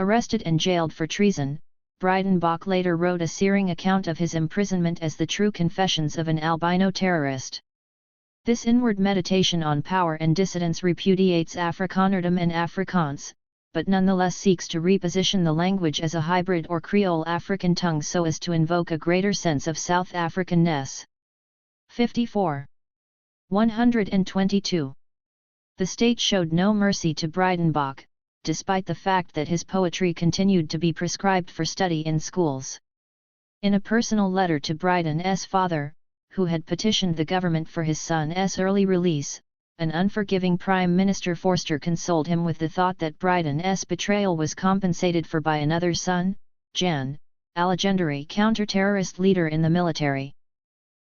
Arrested and jailed for treason, Breidenbach later wrote a searing account of his imprisonment as the true confessions of an albino terrorist. This inward meditation on power and dissidence repudiates Afrikanerdom and Afrikaans, but nonetheless seeks to reposition the language as a hybrid or Creole African tongue so as to invoke a greater sense of South Africanness. 54. 122. The state showed no mercy to Breidenbach, despite the fact that his poetry continued to be prescribed for study in schools. In a personal letter to Breiden's father, who had petitioned the government for his son's early release, an unforgiving Prime Minister Forster consoled him with the thought that Breiden's betrayal was compensated for by another son, Jan, a legendary counter-terrorist leader in the military.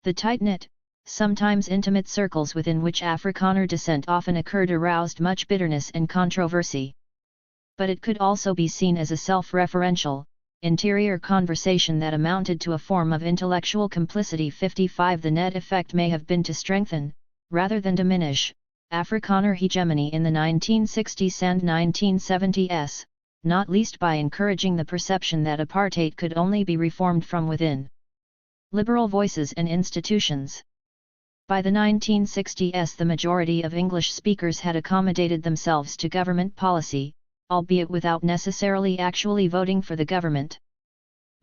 The tight-knit, sometimes intimate circles within which Afrikaner descent often occurred aroused much bitterness and controversy. But it could also be seen as a self-referential, interior conversation that amounted to a form of intellectual complicity. 55. The net effect may have been to strengthen, rather than diminish, Afrikaner hegemony in the 1960s and 1970s, not least by encouraging the perception that apartheid could only be reformed from within. Liberal voices and institutions. By the 1960s the majority of English speakers had accommodated themselves to government policy, albeit without necessarily actually voting for the government.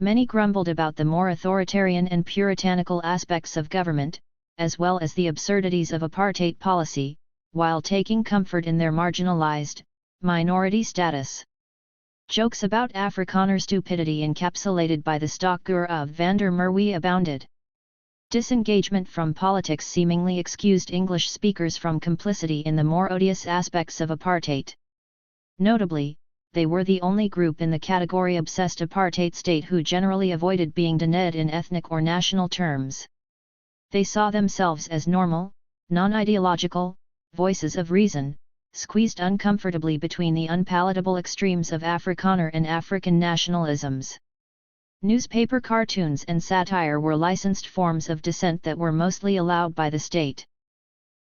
Many grumbled about the more authoritarian and puritanical aspects of government, as well as the absurdities of apartheid policy, while taking comfort in their marginalized, minority status. Jokes about Afrikaner stupidity encapsulated by the stokkeer of van der Merwe abounded. Disengagement from politics seemingly excused English speakers from complicity in the more odious aspects of apartheid. Notably, they were the only group in the category-obsessed apartheid state who generally avoided being denuded in ethnic or national terms. They saw themselves as normal, non-ideological, voices of reason, squeezed uncomfortably between the unpalatable extremes of Afrikaner and African nationalisms. Newspaper cartoons and satire were licensed forms of dissent that were mostly allowed by the state.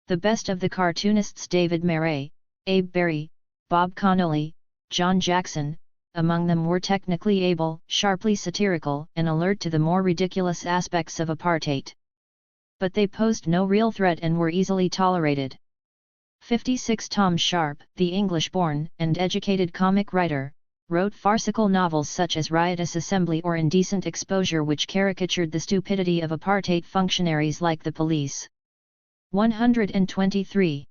The best of the cartoonists David Marais, Abe Berry, Bob Connolly, John Jackson, among them were technically able, sharply satirical, and alert to the more ridiculous aspects of apartheid. But they posed no real threat and were easily tolerated. 56 Tom Sharp, the English-born and educated comic writer, wrote farcical novels such as Riotous Assembly or Indecent Exposure, which caricatured the stupidity of apartheid functionaries like the police. 123.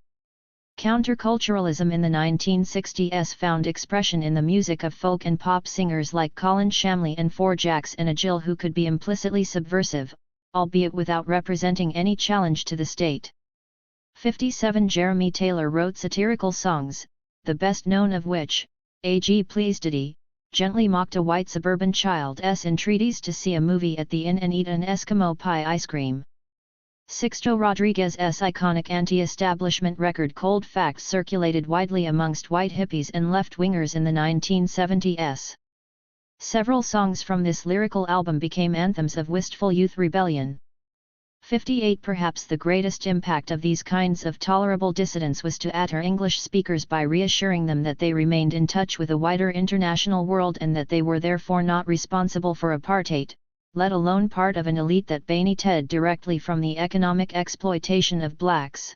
Counterculturalism in the 1960s found expression in the music of folk and pop singers like Colin Shamley and Four Jacks and a Jill, who could be implicitly subversive, albeit without representing any challenge to the state. 57 Jeremy Taylor wrote satirical songs, the best known of which, A.G. Please Diddy, gently mocked a white suburban child's entreaties to see a movie at the inn and eat an Eskimo pie ice cream. Sixto Rodriguez's iconic anti-establishment record Cold Facts circulated widely amongst white hippies and left-wingers in the 1970s. Several songs from this lyrical album became anthems of wistful youth rebellion. 58 Perhaps the greatest impact of these kinds of tolerable dissidents was to alter English speakers by reassuring them that they remained in touch with a wider international world and that they were therefore not responsible for apartheid, let alone part of an elite that benefited directly from the economic exploitation of blacks.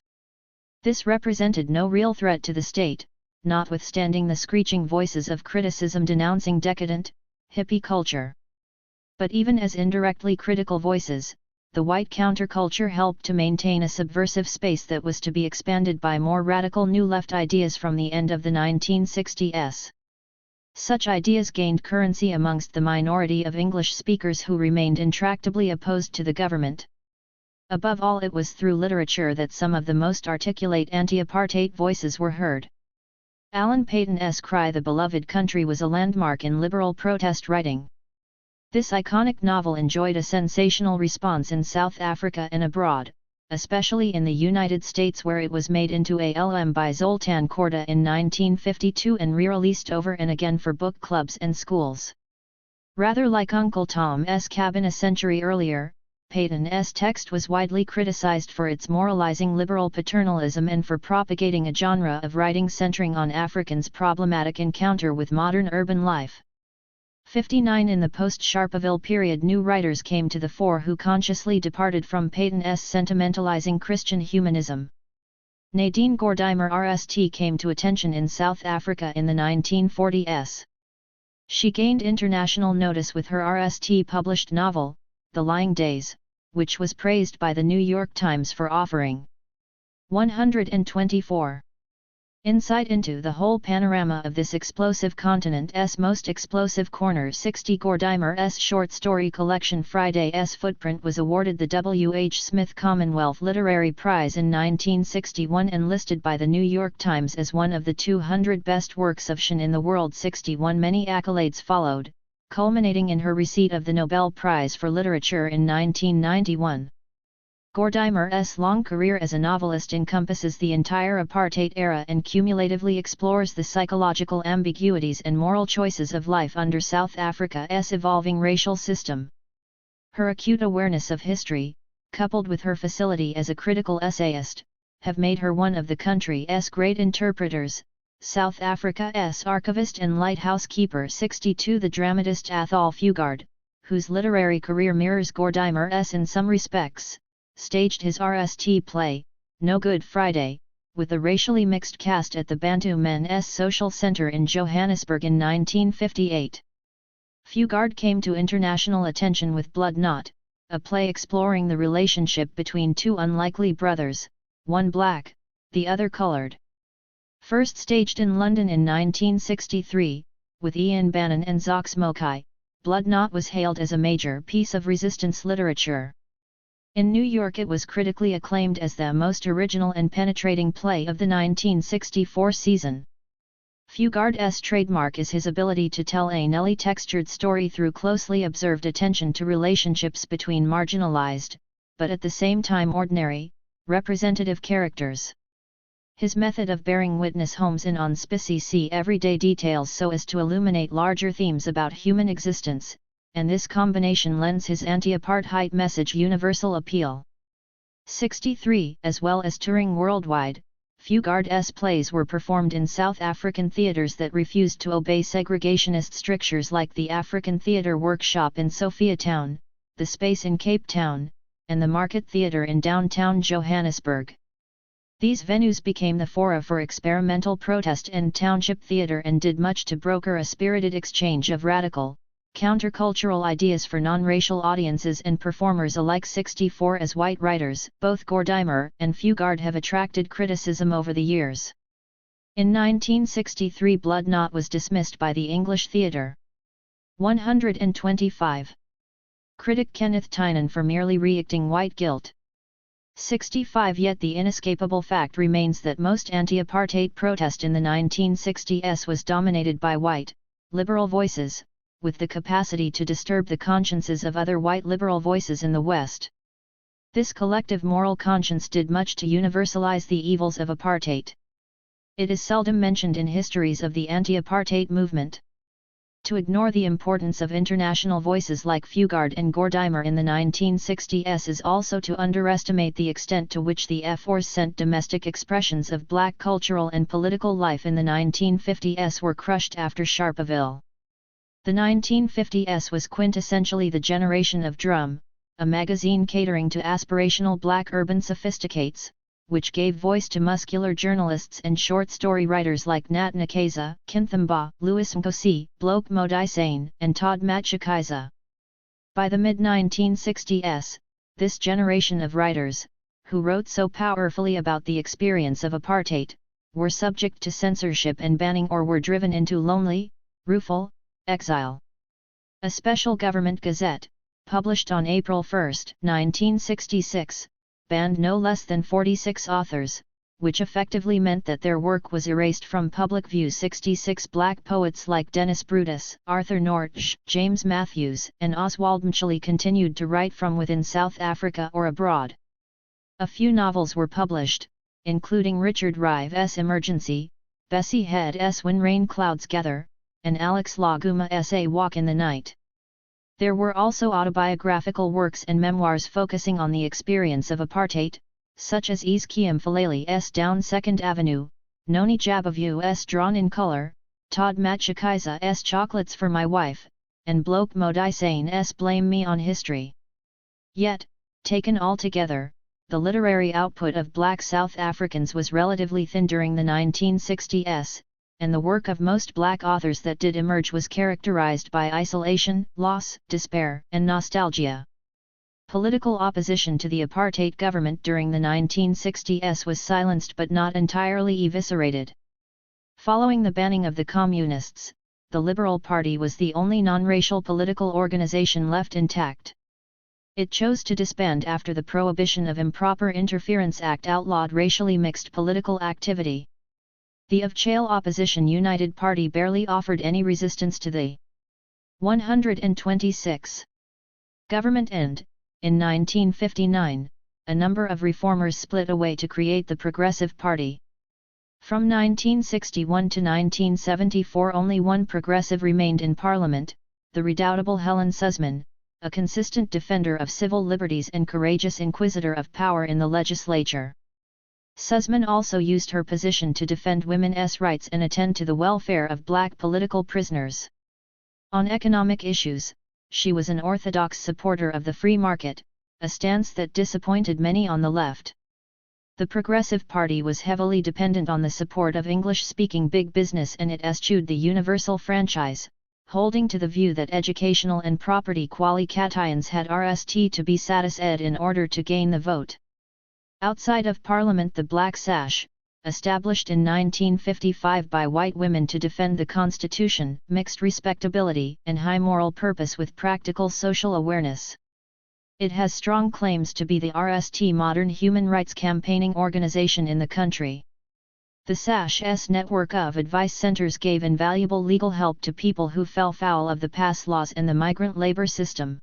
This represented no real threat to the state, notwithstanding the screeching voices of criticism denouncing decadent, hippie culture. But even as indirectly critical voices, the white counterculture helped to maintain a subversive space that was to be expanded by more radical New Left ideas from the end of the 1960s. Such ideas gained currency amongst the minority of English speakers who remained intractably opposed to the government. Above all, it was through literature that some of the most articulate anti-apartheid voices were heard. Alan Paton's Cry the Beloved Country was a landmark in liberal protest writing. This iconic novel enjoyed a sensational response in South Africa and abroad, especially in the United States, where it was made into a film by Zoltan Korda in 1952 and re-released over and again for book clubs and schools. Rather like Uncle Tom's Cabin a century earlier, Paton's text was widely criticized for its moralizing liberal paternalism and for propagating a genre of writing centering on Africans' problematic encounter with modern urban life. 59 In the post-Sharpeville period, new writers came to the fore who consciously departed from Paton's sentimentalizing Christian humanism. Nadine Gordimer RST came to attention in South Africa in the 1940s. She gained international notice with her RST-published novel, The Lying Days, which was praised by the New York Times for offering 124 insight into the whole panorama of this explosive continent's most explosive corner. 60 Gordimer's short story collection Friday's Footprint was awarded the W. H. Smith Commonwealth Literary Prize in 1961 and listed by the New York Times as one of the 200 best works of fiction in the world. 61 Many accolades followed, culminating in her receipt of the Nobel Prize for Literature in 1991. Gordimer's long career as a novelist encompasses the entire apartheid era and cumulatively explores the psychological ambiguities and moral choices of life under South Africa's evolving racial system. Her acute awareness of history, coupled with her facility as a critical essayist, have made her one of the country's great interpreters. South Africa's archivist and lighthouse keeper. 62 The dramatist Athol Fugard, whose literary career mirrors Gordimer's in some respects, staged his RST play, No Good Friday, with a racially mixed cast at the Bantu Men's Social Centre in Johannesburg in 1958. Fugard came to international attention with Blood Knot, a play exploring the relationship between two unlikely brothers, one black, the other coloured. First staged in London in 1963, with Ian Bannon and Zox Mokai, Blood Knot was hailed as a major piece of resistance literature. In New York it was critically acclaimed as the most original and penetrating play of the 1964 season. Fugard's trademark is his ability to tell a Nelly-textured story through closely observed attention to relationships between marginalized, but at the same time ordinary, representative characters. His method of bearing witness homes in on specific everyday details so as to illuminate larger themes about human existence, and this combination lends his anti-apartheid message universal appeal. 63. As well as touring worldwide, Fugard's plays were performed in South African theatres that refused to obey segregationist strictures like the African Theatre Workshop in Sophiatown, the Space in Cape Town, and the Market Theatre in downtown Johannesburg. These venues became the fora for experimental protest and township theatre and did much to broker a spirited exchange of radical, countercultural ideas for non-racial audiences and performers alike. 64. As white writers, both Gordimer and Fugard have attracted criticism over the years. In 1963 Blood Knot was dismissed by the English Theatre. 125. Critic Kenneth Tynan for merely re-acting white guilt. 65. Yet the inescapable fact remains that most anti-apartheid protest in the 1960s was dominated by white, liberal voices, with the capacity to disturb the consciences of other white liberal voices in the West. This collective moral conscience did much to universalize the evils of apartheid. It is seldom mentioned in histories of the anti-apartheid movement. To ignore the importance of international voices like Fugard and Gordimer in the 1960s is also to underestimate the extent to which the F-Wars sent domestic expressions of black cultural and political life in the 1950s were crushed after Sharpeville. The 1950s was quintessentially the generation of Drum, a magazine catering to aspirational black urban sophisticates, which gave voice to muscular journalists and short story writers like Nat Nkeza, Kinthamba, Louis Nkosi, Bloke Modisane, and Todd Matshikiza. By the mid-1960s, this generation of writers, who wrote so powerfully about the experience of apartheid, were subject to censorship and banning or were driven into lonely, rueful, exile. A special government gazette, published on April 1, 1966, banned no less than 46 authors, which effectively meant that their work was erased from public view. 66 black poets like Dennis Brutus, Arthur Nortsch, James Matthews, and Oswald Mchili continued to write from within South Africa or abroad. A few novels were published, including Richard Rive's Emergency, Bessie Head's When Rain Clouds Gather, and Alex Laguma's A Walk in the Night. There were also autobiographical works and memoirs focusing on the experience of apartheid, such as Ezkiem Falele's Down 2nd Avenue, Noni Jabavu's Drawn in Color, Todd Matshikiza's Chocolates for My Wife, and Bloke Modisane's Blame Me on History. Yet, taken all together, the literary output of black South Africans was relatively thin during the 1960s, and the work of most black authors that did emerge was characterized by isolation, loss, despair, and nostalgia. Political opposition to the apartheid government during the 1960s was silenced but not entirely eviscerated. Following the banning of the Communists, the Liberal Party was the only non-racial political organization left intact. It chose to disband after the Prohibition of Improper Interference Act outlawed racially mixed political activity. The of-Chale Opposition United Party barely offered any resistance to the 126 government and, in 1959, a number of reformers split away to create the Progressive Party. From 1961 to 1974 only one progressive remained in Parliament, the redoubtable Helen Suzman, a consistent defender of civil liberties and courageous inquisitor of power in the legislature. Suzman also used her position to defend women's rights and attend to the welfare of black political prisoners. On economic issues, she was an orthodox supporter of the free market, a stance that disappointed many on the left. The Progressive Party was heavily dependent on the support of English-speaking big business, and it eschewed the universal franchise, holding to the view that educational and property qualifications had rst to be satisfied in order to gain the vote. Outside of Parliament, the Black Sash, established in 1955 by white women to defend the Constitution, mixed respectability and high moral purpose with practical social awareness. It has strong claims to be the RST modern human rights campaigning organization in the country. The SASH's network of advice centers gave invaluable legal help to people who fell foul of the pass laws and the migrant labor system.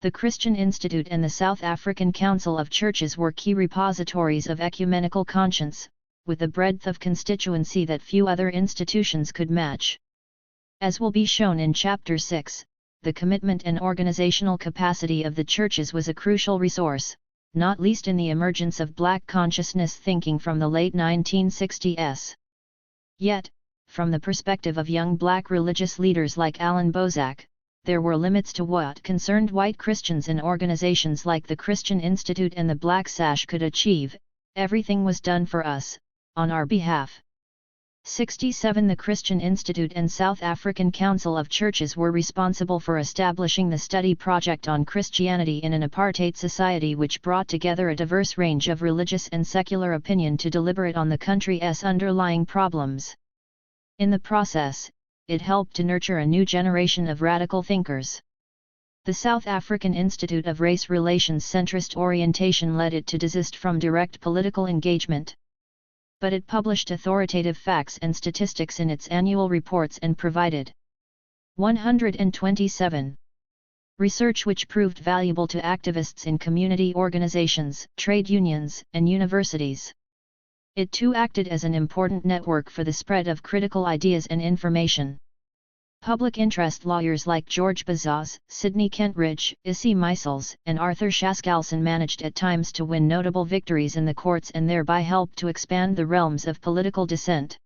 The Christian Institute and the South African Council of Churches were key repositories of ecumenical conscience, with a breadth of constituency that few other institutions could match. As will be shown in Chapter 6, the commitment and organizational capacity of the churches was a crucial resource, not least in the emergence of black consciousness thinking from the late 1960s. Yet, from the perspective of young black religious leaders like Alan Bozak, there were limits to what concerned white Christians in organizations like the Christian Institute and the Black Sash could achieve. Everything was done for us, on our behalf. 67 The Christian Institute and South African Council of Churches were responsible for establishing the study project on Christianity in an apartheid society, which brought together a diverse range of religious and secular opinion to deliberate on the country's underlying problems. In the process, it helped to nurture a new generation of radical thinkers. The South African Institute of Race Relations' centrist orientation led it to desist from direct political engagement. But it published authoritative facts and statistics in its annual reports and provided 127 research which proved valuable to activists in community organizations, trade unions, and universities. It too acted as an important network for the spread of critical ideas and information. Public interest lawyers like George Bazaz, Sidney Kentridge, Issy Meisels, and Arthur Shaskalson managed at times to win notable victories in the courts and thereby helped to expand the realms of political dissent.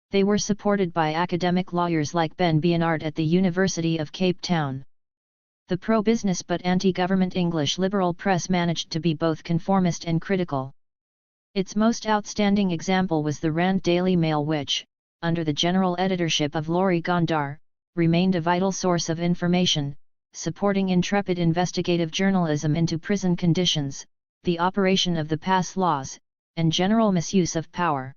They were supported by academic lawyers like Ben Bionard at the University of Cape Town. The pro-business but anti-government English liberal press managed to be both conformist and critical. Its most outstanding example was the Rand Daily Mail, which, under the general editorship of Laurie Gondar, remained a vital source of information, supporting intrepid investigative journalism into prison conditions, the operation of the pass laws, and general misuse of power.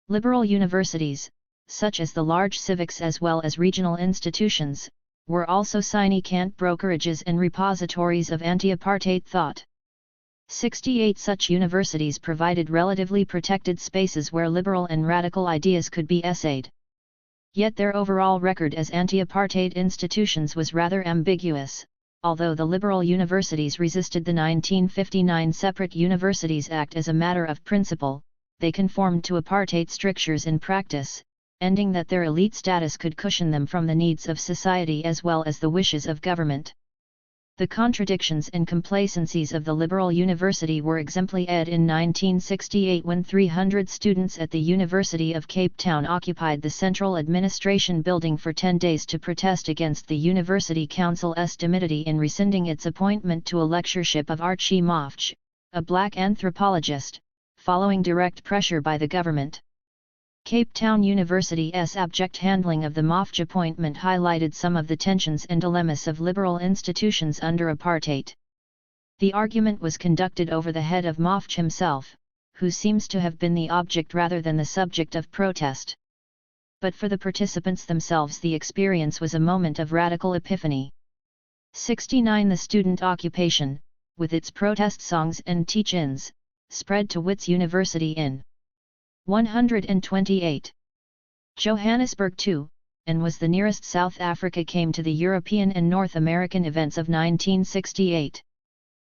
Liberal universities, such as the large civics as well as regional institutions, were also significant brokerages and repositories of anti-apartheid thought. 68 such universities provided relatively protected spaces where liberal and radical ideas could be essayed. Yet their overall record as anti-apartheid institutions was rather ambiguous. Although the liberal universities resisted the 1959 Separate Universities Act as a matter of principle, they conformed to apartheid strictures in practice, ending that their elite status could cushion them from the needs of society as well as the wishes of government. The contradictions and complacencies of the liberal university were exemplified in 1968 when 300 students at the University of Cape Town occupied the Central Administration Building for 10 days to protest against the University Council's timidity in rescinding its appointment to a lectureship of Archie Mofch, a black anthropologist, following direct pressure by the government. Cape Town University's abject handling of the Mofch appointment highlighted some of the tensions and dilemmas of liberal institutions under apartheid. The argument was conducted over the head of Mofch himself, who seems to have been the object rather than the subject of protest. But for the participants themselves the experience was a moment of radical epiphany. 69 The student occupation, with its protest songs and teach-ins, spread to Wits University in 128. Johannesburg too, and was the nearest South Africa came to the European and North American events of 1968.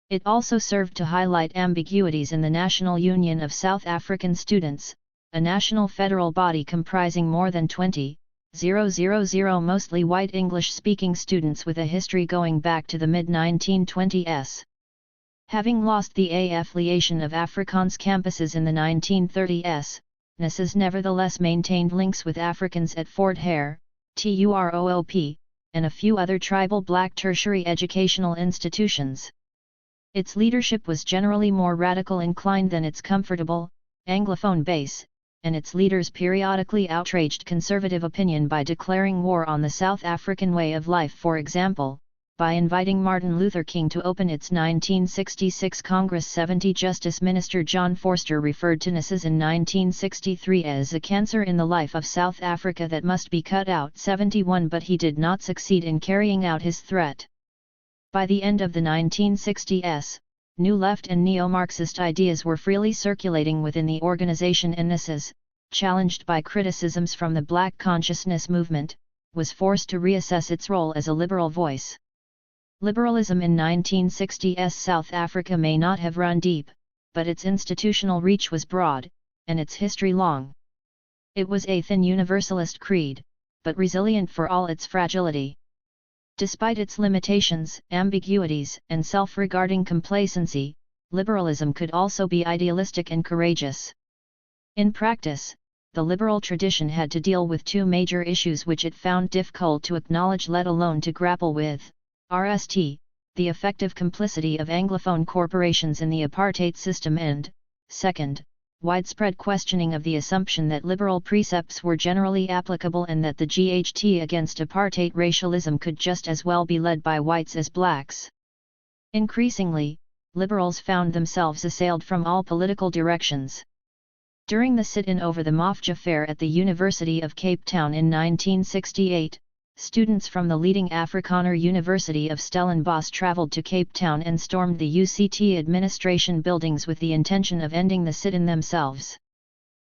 It also served to highlight ambiguities in the National Union of South African Students, a national federal body comprising more than 20,000 mostly white English-speaking students with a history going back to the mid-1920s. Having lost the affiliation of Afrikaans campuses in the 1930s, NASA's nevertheless maintained links with Africans at Fort Hare, TUROOP, and a few other tribal black tertiary educational institutions. Its leadership was generally more radical inclined than its comfortable, Anglophone base, and its leaders periodically outraged conservative opinion by declaring war on the South African way of life, for example, by inviting Martin Luther King to open its 1966 Congress. 70 Justice Minister John Vorster referred to NSAS in 1963 as a cancer in the life of South Africa that must be cut out. 71 But he did not succeed in carrying out his threat. By the end of the 1960s, New Left and neo-Marxist ideas were freely circulating within the organization, and NSAS, challenged by criticisms from the Black Consciousness movement, was forced to reassess its role as a liberal voice. Liberalism in 1960s South Africa may not have run deep, but its institutional reach was broad, and its history long. It was a thin universalist creed, but resilient for all its fragility. Despite its limitations, ambiguities, and self-regarding complacency, liberalism could also be idealistic and courageous. In practice, the liberal tradition had to deal with two major issues which it found difficult to acknowledge, let alone to grapple with: RST, the effective complicity of Anglophone corporations in the apartheid system, and, second, widespread questioning of the assumption that liberal precepts were generally applicable and that the GHT against apartheid racialism could just as well be led by whites as blacks. Increasingly, liberals found themselves assailed from all political directions. During the sit-in over the Mafja Fair at the University of Cape Town in 1968, students from the leading Afrikaner University of Stellenbosch travelled to Cape Town and stormed the UCT administration buildings with the intention of ending the sit-in themselves.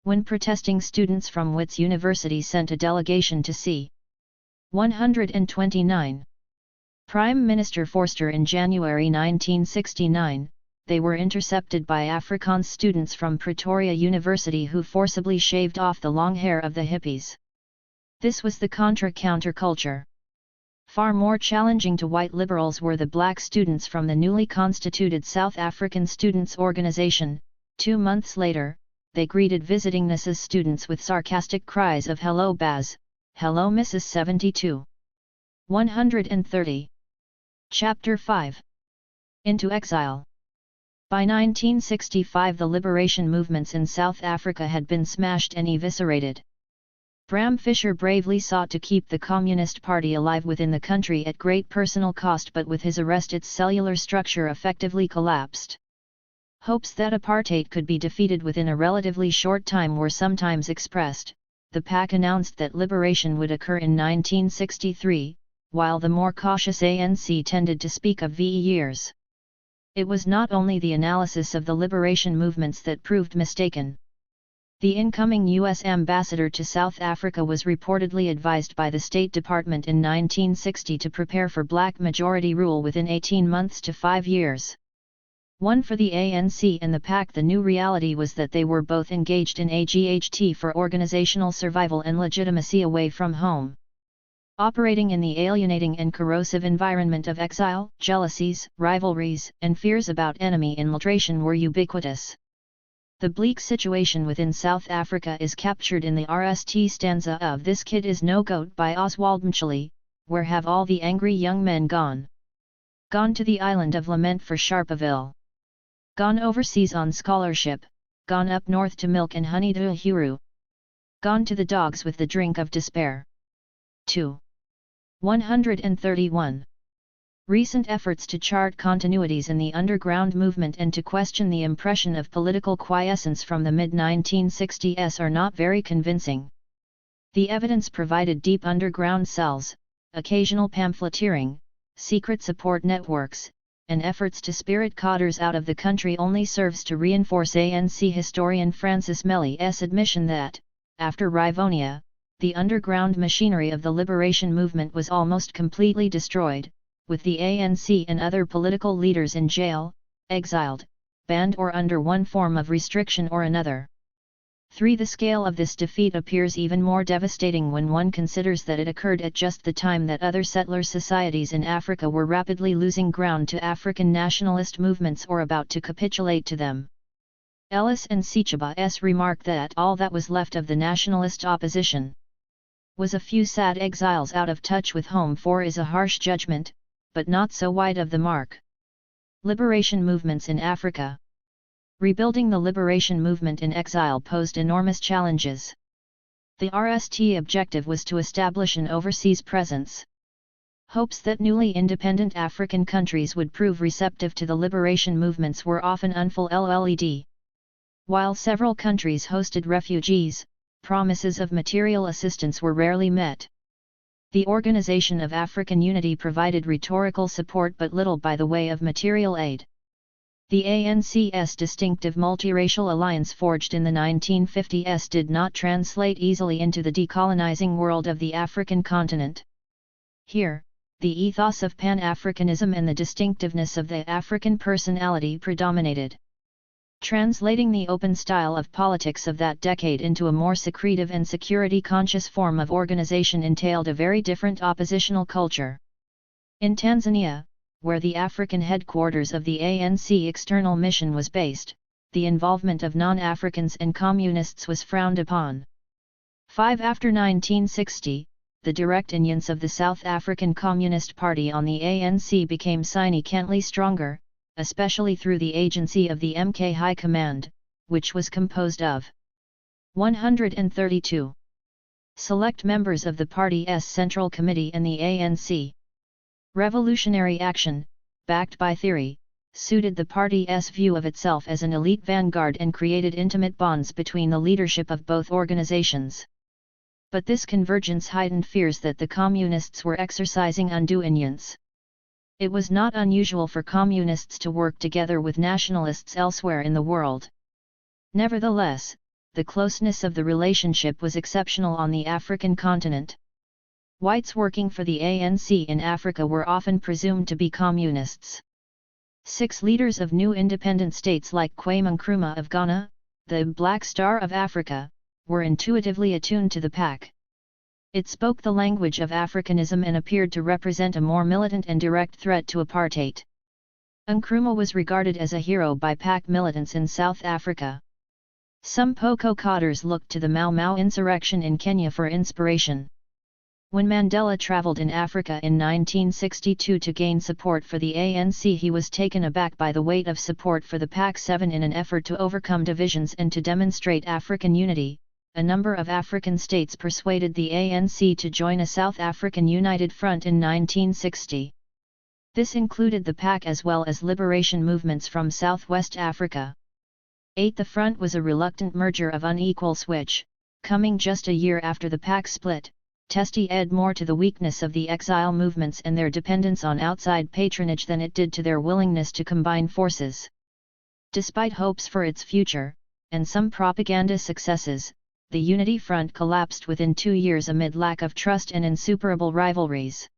When protesting, students from Wits University sent a delegation to see 129 Prime Minister Vorster in January 1969, they were intercepted by Afrikaans students from Pretoria University who forcibly shaved off the long hair of the hippies. This was the counterculture. Far more challenging to white liberals were the black students from the newly constituted South African Students' Organization. 2 months later, they greeted visiting NSAS students with sarcastic cries of "Hello Baz, hello Mrs. 72. 130. Chapter 5. Into Exile. By 1965 the liberation movements in South Africa had been smashed and eviscerated. Bram Fischer bravely sought to keep the Communist Party alive within the country at great personal cost, but with his arrest its cellular structure effectively collapsed. Hopes that apartheid could be defeated within a relatively short time were sometimes expressed. The PAC announced that liberation would occur in 1963, while the more cautious ANC tended to speak of VE years. It was not only the analysis of the liberation movements that proved mistaken. The incoming U.S. ambassador to South Africa was reportedly advised by the State Department in 1960 to prepare for black majority rule within 18 months to 5 years. One for the ANC and the PAC. The new reality was that they were both engaged in a GHT for organizational survival and legitimacy away from home. Operating in the alienating and corrosive environment of exile, jealousies, rivalries, and fears about enemy infiltration were ubiquitous. The bleak situation within South Africa is captured in the RST stanza of "This Kid Is No Goat" by Oswald Mtshali, "Where have all the angry young men gone? Gone to the island of lament for Sharpeville. Gone overseas on scholarship, gone up north to milk and honey to Uhuru. Gone to the dogs with the drink of despair." 2. 131. Recent efforts to chart continuities in the underground movement and to question the impression of political quiescence from the mid-1960s are not very convincing. The evidence provided: deep underground cells, occasional pamphleteering, secret support networks, and efforts to spirit cadres out of the country only serves to reinforce ANC historian Francis Melly's admission that, after Rivonia, the underground machinery of the liberation movement was almost completely destroyed, with the ANC and other political leaders in jail, exiled, banned, or under one form of restriction or another. 3. The scale of this defeat appears even more devastating when one considers that it occurred at just the time that other settler societies in Africa were rapidly losing ground to African nationalist movements or about to capitulate to them. Ellis and Sichaba's remark that all that was left of the nationalist opposition was a few sad exiles out of touch with home is a harsh judgment, but not so wide of the mark. Liberation movements in Africa. Rebuilding the liberation movement in exile posed enormous challenges. The RST objective was to establish an overseas presence. Hopes that newly independent African countries would prove receptive to the liberation movements were often unfulfilled. While several countries hosted refugees, promises of material assistance were rarely met. The Organization of African Unity provided rhetorical support but little by the way of material aid. The ANC's distinctive multiracial alliance forged in the 1950s did not translate easily into the decolonizing world of the African continent. Here, the ethos of Pan-Africanism and the distinctiveness of the African personality predominated. Translating the open style of politics of that decade into a more secretive and security-conscious form of organization entailed a very different oppositional culture. In Tanzania, where the African headquarters of the ANC external mission was based, the involvement of non-Africans and communists was frowned upon. After 1960, the direct influence of the South African Communist Party on the ANC became significantly stronger, especially through the agency of the MK High Command, which was composed of 132 select members of the party's Central Committee and the ANC. Revolutionary action, backed by theory, suited the party's view of itself as an elite vanguard and created intimate bonds between the leadership of both organizations. But this convergence heightened fears that the communists were exercising undue influence. It was not unusual for communists to work together with nationalists elsewhere in the world. Nevertheless, the closeness of the relationship was exceptional on the African continent. Whites working for the ANC in Africa were often presumed to be communists. 6 leaders of new independent states like Kwame Nkrumah of Ghana, the Black Star of Africa, were intuitively attuned to the PAC. It spoke the language of Africanism and appeared to represent a more militant and direct threat to apartheid. Nkrumah was regarded as a hero by PAC militants in South Africa. Some Poko cadres looked to the Mau Mau insurrection in Kenya for inspiration. When Mandela travelled in Africa in 1962 to gain support for the ANC, he was taken aback by the weight of support for the PAC-7 in an effort to overcome divisions and to demonstrate African unity. A number of African states persuaded the ANC to join a South African United Front in 1960. This included the PAC as well as liberation movements from Southwest Africa. The front was a reluctant merger of unequals which, coming just a year after the PAC split, testified more to the weakness of the exile movements and their dependence on outside patronage than it did to their willingness to combine forces. Despite hopes for its future, and some propaganda successes, the Unity Front collapsed within 2 years amid lack of trust and insuperable rivalries.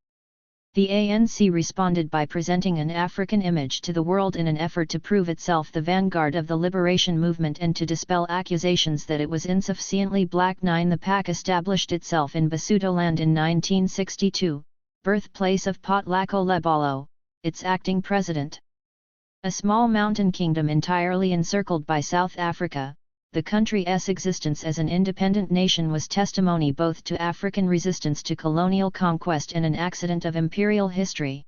The ANC responded by presenting an African image to the world in an effort to prove itself the vanguard of the liberation movement and to dispel accusations that it was insufficiently black. The PAC established itself in Basutoland in 1962, birthplace of Potlako Lebalo, its acting president. A small mountain kingdom entirely encircled by South Africa, the country's existence as an independent nation was testimony both to African resistance to colonial conquest and an accident of imperial history.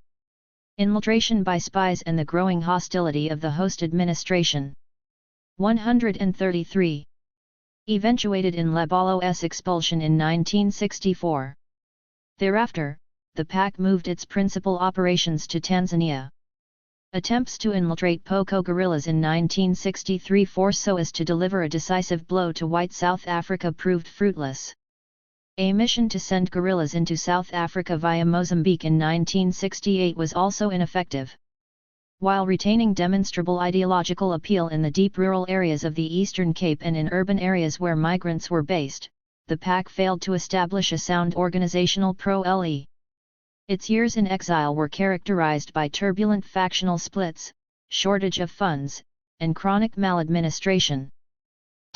Infiltration by spies and the growing hostility of the host administration. 133. Eventuated in Lebalo's expulsion in 1964. Thereafter, the PAC moved its principal operations to Tanzania. Attempts to infiltrate Poko guerrillas in 1963 so as to deliver a decisive blow to white South Africa proved fruitless. A mission to send guerrillas into South Africa via Mozambique in 1968 was also ineffective. While retaining demonstrable ideological appeal in the deep rural areas of the Eastern Cape and in urban areas where migrants were based, the PAC failed to establish a sound organizational pro-LE. Its years in exile were characterized by turbulent factional splits, shortage of funds, and chronic maladministration.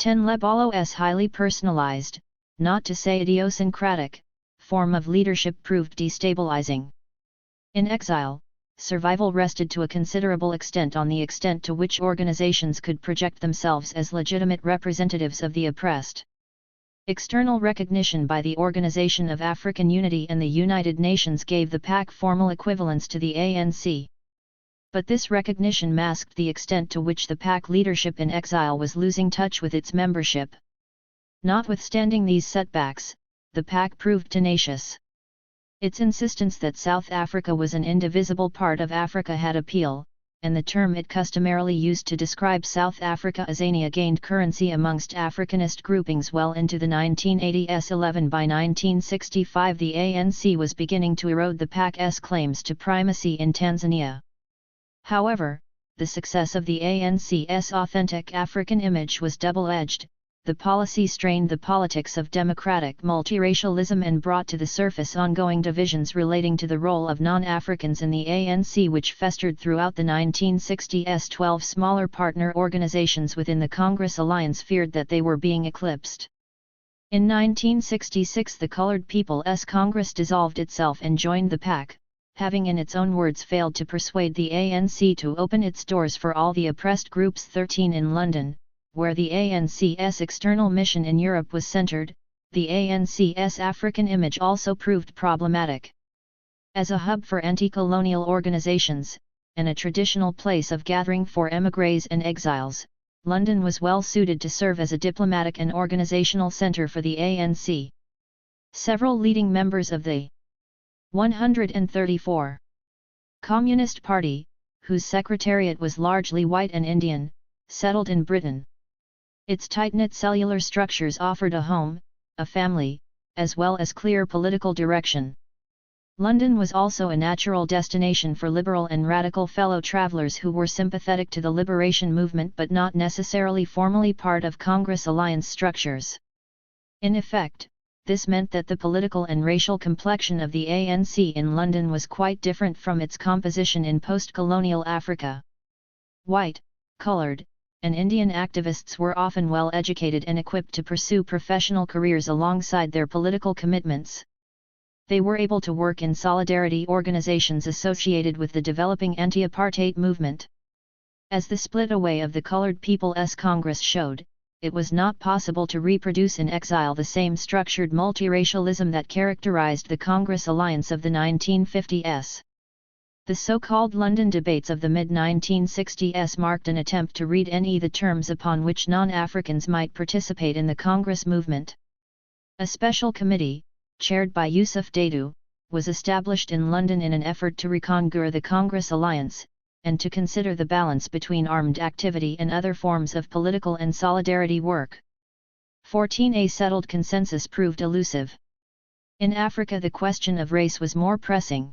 Lebalo's highly personalized, not to say idiosyncratic, form of leadership proved destabilizing. In exile, survival rested to a considerable extent on the extent to which organizations could project themselves as legitimate representatives of the oppressed. External recognition by the Organization of African Unity and the United Nations gave the PAC formal equivalence to the ANC. But this recognition masked the extent to which the PAC leadership in exile was losing touch with its membership. Notwithstanding these setbacks, the PAC proved tenacious. Its insistence that South Africa was an indivisible part of Africa had appeal, and the term it customarily used to describe South Africa as ANIA gained currency amongst Africanist groupings well into the 1980s. By 1965 the ANC was beginning to erode the PAC's claims to primacy in Tanzania. However, the success of the ANC's authentic African image was double-edged. The policy strained the politics of democratic multiracialism and brought to the surface ongoing divisions relating to the role of non-Africans in the ANC, which festered throughout the 1960s. 12 smaller partner organizations within the Congress Alliance feared that they were being eclipsed. In 1966 the Colored People's Congress dissolved itself and joined the PAC, having in its own words failed to persuade the ANC to open its doors for all the oppressed groups. 13 In London, where the ANC's external mission in Europe was centered, the ANC's African image also proved problematic. As a hub for anti-colonial organizations, and a traditional place of gathering for émigrés and exiles, London was well suited to serve as a diplomatic and organizational center for the ANC. Several leading members of the 134 Communist Party, whose secretariat was largely white and Indian, settled in Britain. Its tight-knit cellular structures offered a home, a family, as well as clear political direction. London was also a natural destination for liberal and radical fellow travelers who were sympathetic to the liberation movement but not necessarily formally part of Congress Alliance structures. In effect, this meant that the political and racial complexion of the ANC in London was quite different from its composition in post-colonial Africa. White, colored, and Indian activists were often well educated and equipped to pursue professional careers alongside their political commitments. They were able to work in solidarity organizations associated with the developing anti-apartheid movement. As the split away of the Colored People's Congress showed, it was not possible to reproduce in exile the same structured multiracialism that characterized the Congress Alliance of the 1950s. The so-called London debates of the mid-1960s marked an attempt to read the terms upon which non-Africans might participate in the Congress movement. A special committee, chaired by Yusuf Dadoo, was established in London in an effort to reconfigure the Congress Alliance, and to consider the balance between armed activity and other forms of political and solidarity work. 14 A settled consensus proved elusive. In Africa the question of race was more pressing.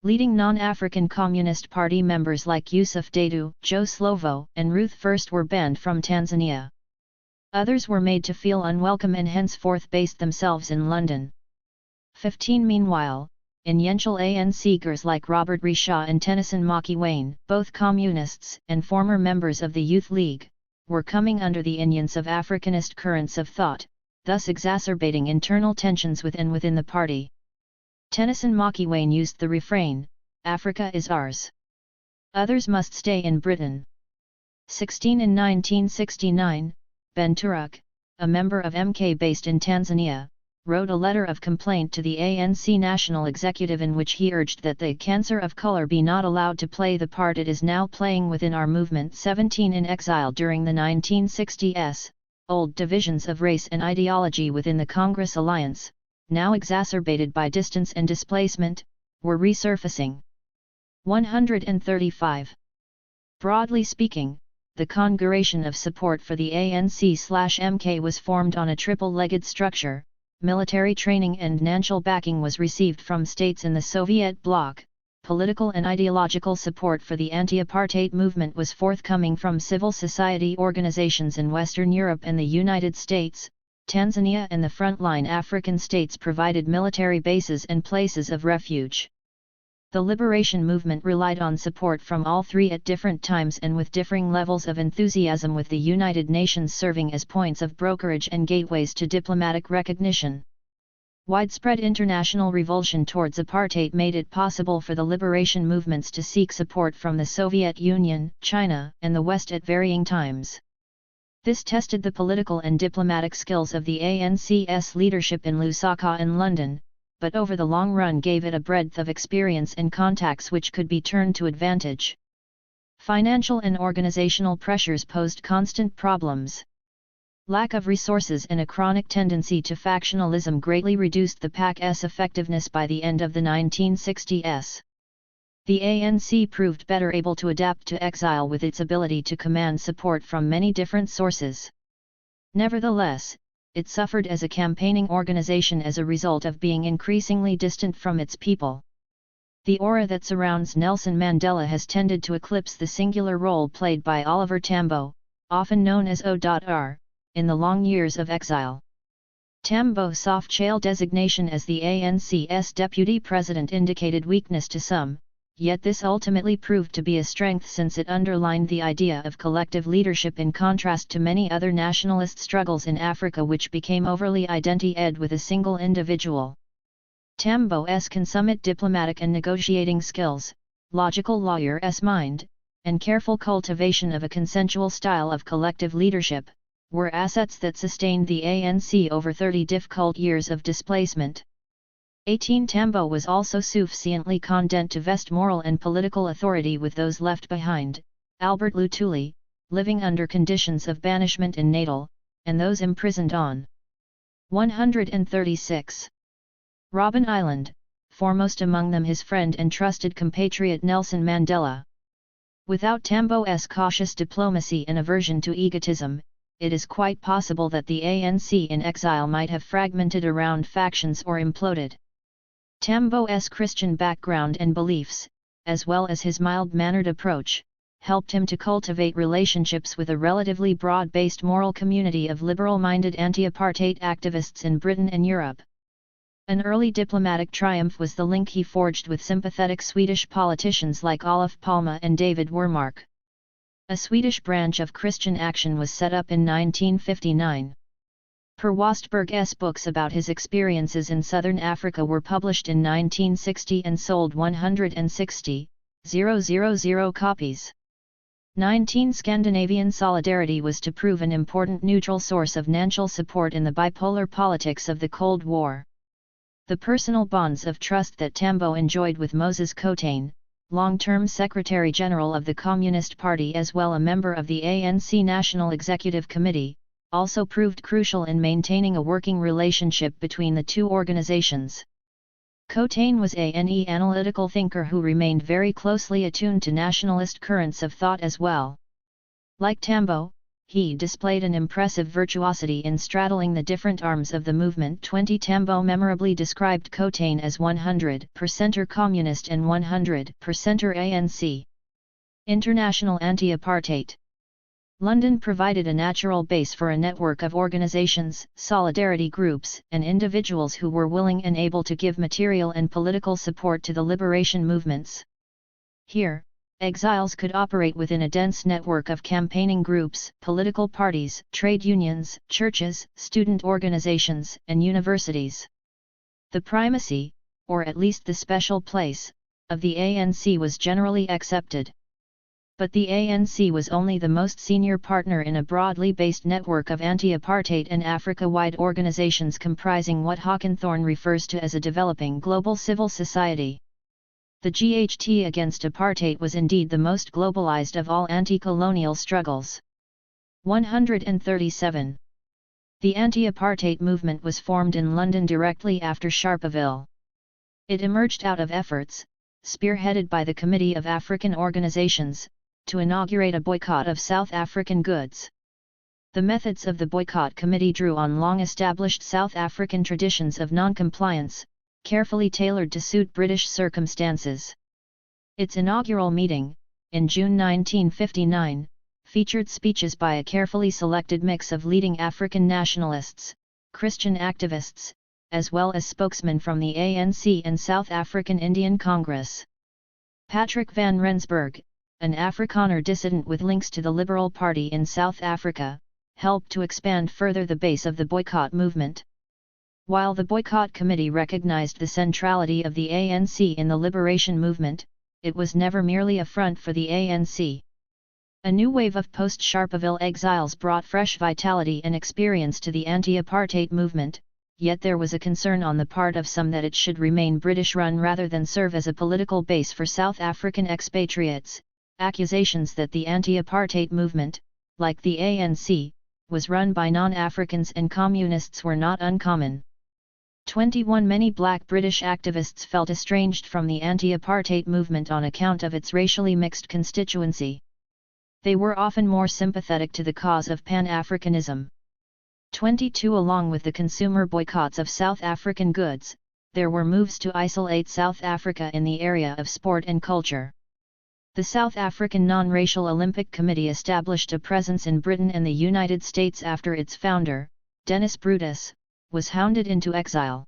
Leading non-African Communist Party members like Yusuf Dadoo, Joe Slovo, and Ruth First were banned from Tanzania. Others were made to feel unwelcome and henceforth based themselves in London. 15 Meanwhile, in Yenchel ANCers like Robert Rishaw and Tennyson Makiwane, both communists and former members of the Youth League, were coming under the influence of Africanist currents of thought, thus exacerbating internal tensions within the party. Tennyson Makiwane used the refrain, "Africa is ours. Others must stay in Britain." 16 In 1969, Ben Turuk, a member of MK based in Tanzania, wrote a letter of complaint to the ANC National Executive in which he urged that the cancer of color be not allowed to play the part it is now playing within our movement. 17 In exile during the 1960s, old divisions of race and ideology within the Congress Alliance, now exacerbated by distance and displacement, were resurfacing. 135. Broadly speaking, the configuration of support for the ANC/MK was formed on a triple-legged structure. Military training and financial backing was received from states in the Soviet bloc. Political and ideological support for the anti-apartheid movement was forthcoming from civil society organizations in Western Europe and the United States. Tanzania and the frontline African states provided military bases and places of refuge. The liberation movement relied on support from all three at different times and with differing levels of enthusiasm, with the United Nations serving as points of brokerage and gateways to diplomatic recognition. Widespread international revulsion towards apartheid made it possible for the liberation movements to seek support from the Soviet Union, China, and the West at varying times. This tested the political and diplomatic skills of the ANC's leadership in Lusaka and London, but over the long run gave it a breadth of experience and contacts which could be turned to advantage. Financial and organizational pressures posed constant problems. Lack of resources and a chronic tendency to factionalism greatly reduced the PAC's effectiveness by the end of the 1960s. The ANC proved better able to adapt to exile with its ability to command support from many different sources. Nevertheless, it suffered as a campaigning organization as a result of being increasingly distant from its people. The aura that surrounds Nelson Mandela has tended to eclipse the singular role played by Oliver Tambo, often known as O.R., in the long years of exile. Tambo's soft-shell designation as the ANC's deputy president indicated weakness to some, yet this ultimately proved to be a strength since it underlined the idea of collective leadership in contrast to many other nationalist struggles in Africa which became overly identified with a single individual. Tambo's consummate diplomatic and negotiating skills, logical lawyer's mind, and careful cultivation of a consensual style of collective leadership, were assets that sustained the ANC over 30 difficult years of displacement. 18 Tambo was also sufficiently content to vest moral and political authority with those left behind, Albert Lutuli, living under conditions of banishment in Natal, and those imprisoned on 136. Robben Island, foremost among them his friend and trusted compatriot Nelson Mandela. Without Tambo's cautious diplomacy and aversion to egotism, it is quite possible that the ANC in exile might have fragmented around factions or imploded. Tambo's Christian background and beliefs, as well as his mild-mannered approach, helped him to cultivate relationships with a relatively broad-based moral community of liberal-minded anti-apartheid activists in Britain and Europe. An early diplomatic triumph was the link he forged with sympathetic Swedish politicians like Olof Palme and David Wirmark. A Swedish branch of Christian Action was set up in 1959. Per Wastberg's books about his experiences in southern Africa were published in 1960 and sold 160,000 copies. 19 Scandinavian solidarity was to prove an important neutral source of national support in the bipolar politics of the Cold War. The personal bonds of trust that Tambo enjoyed with Moses Kotane, long-term Secretary-General of the Communist Party as well a member of the ANC National Executive Committee, also proved crucial in maintaining a working relationship between the two organizations. Kotane was an analytical thinker who remained very closely attuned to nationalist currents of thought as well. Like Tambo, he displayed an impressive virtuosity in straddling the different arms of the movement. 20 Tambo memorably described Kotane as 100%er communist and 100%er ANC. International Anti-Apartheid. London provided a natural base for a network of organizations, solidarity groups, and individuals who were willing and able to give material and political support to the liberation movements. Here, exiles could operate within a dense network of campaigning groups, political parties, trade unions, churches, student organizations, and universities. The primacy, or at least the special place, of the ANC was generally accepted. But the ANC was only the most senior partner in a broadly based network of anti-apartheid and Africa-wide organizations comprising what Hawkinthorne refers to as a developing global civil society. The GHT against apartheid was indeed the most globalized of all anti-colonial struggles. 137. The anti-apartheid movement was formed in London directly after Sharpeville. It emerged out of efforts, spearheaded by the Committee of African Organizations, to inaugurate a boycott of South African goods. The methods of the boycott committee drew on long-established South African traditions of non-compliance, carefully tailored to suit British circumstances. Its inaugural meeting, in June 1959, featured speeches by a carefully selected mix of leading African nationalists, Christian activists, as well as spokesmen from the ANC and South African Indian Congress. Patrick van Rensburg, an Afrikaner dissident with links to the Liberal Party in South Africa, helped to expand further the base of the boycott movement. While the boycott committee recognized the centrality of the ANC in the liberation movement, it was never merely a front for the ANC. A new wave of post-Sharpeville exiles brought fresh vitality and experience to the anti-apartheid movement, yet there was a concern on the part of some that it should remain British-run rather than serve as a political base for South African expatriates, Accusations that the anti-apartheid movement, like the ANC, was run by non-Africans and communists were not uncommon. 21 Many black British activists felt estranged from the anti-apartheid movement on account of its racially mixed constituency. They were often more sympathetic to the cause of Pan-Africanism. 22 Along with the consumer boycotts of South African goods, there were moves to isolate South Africa in the area of sport and culture. The South African Non-Racial Olympic Committee established a presence in Britain and the United States after its founder, Dennis Brutus, was hounded into exile.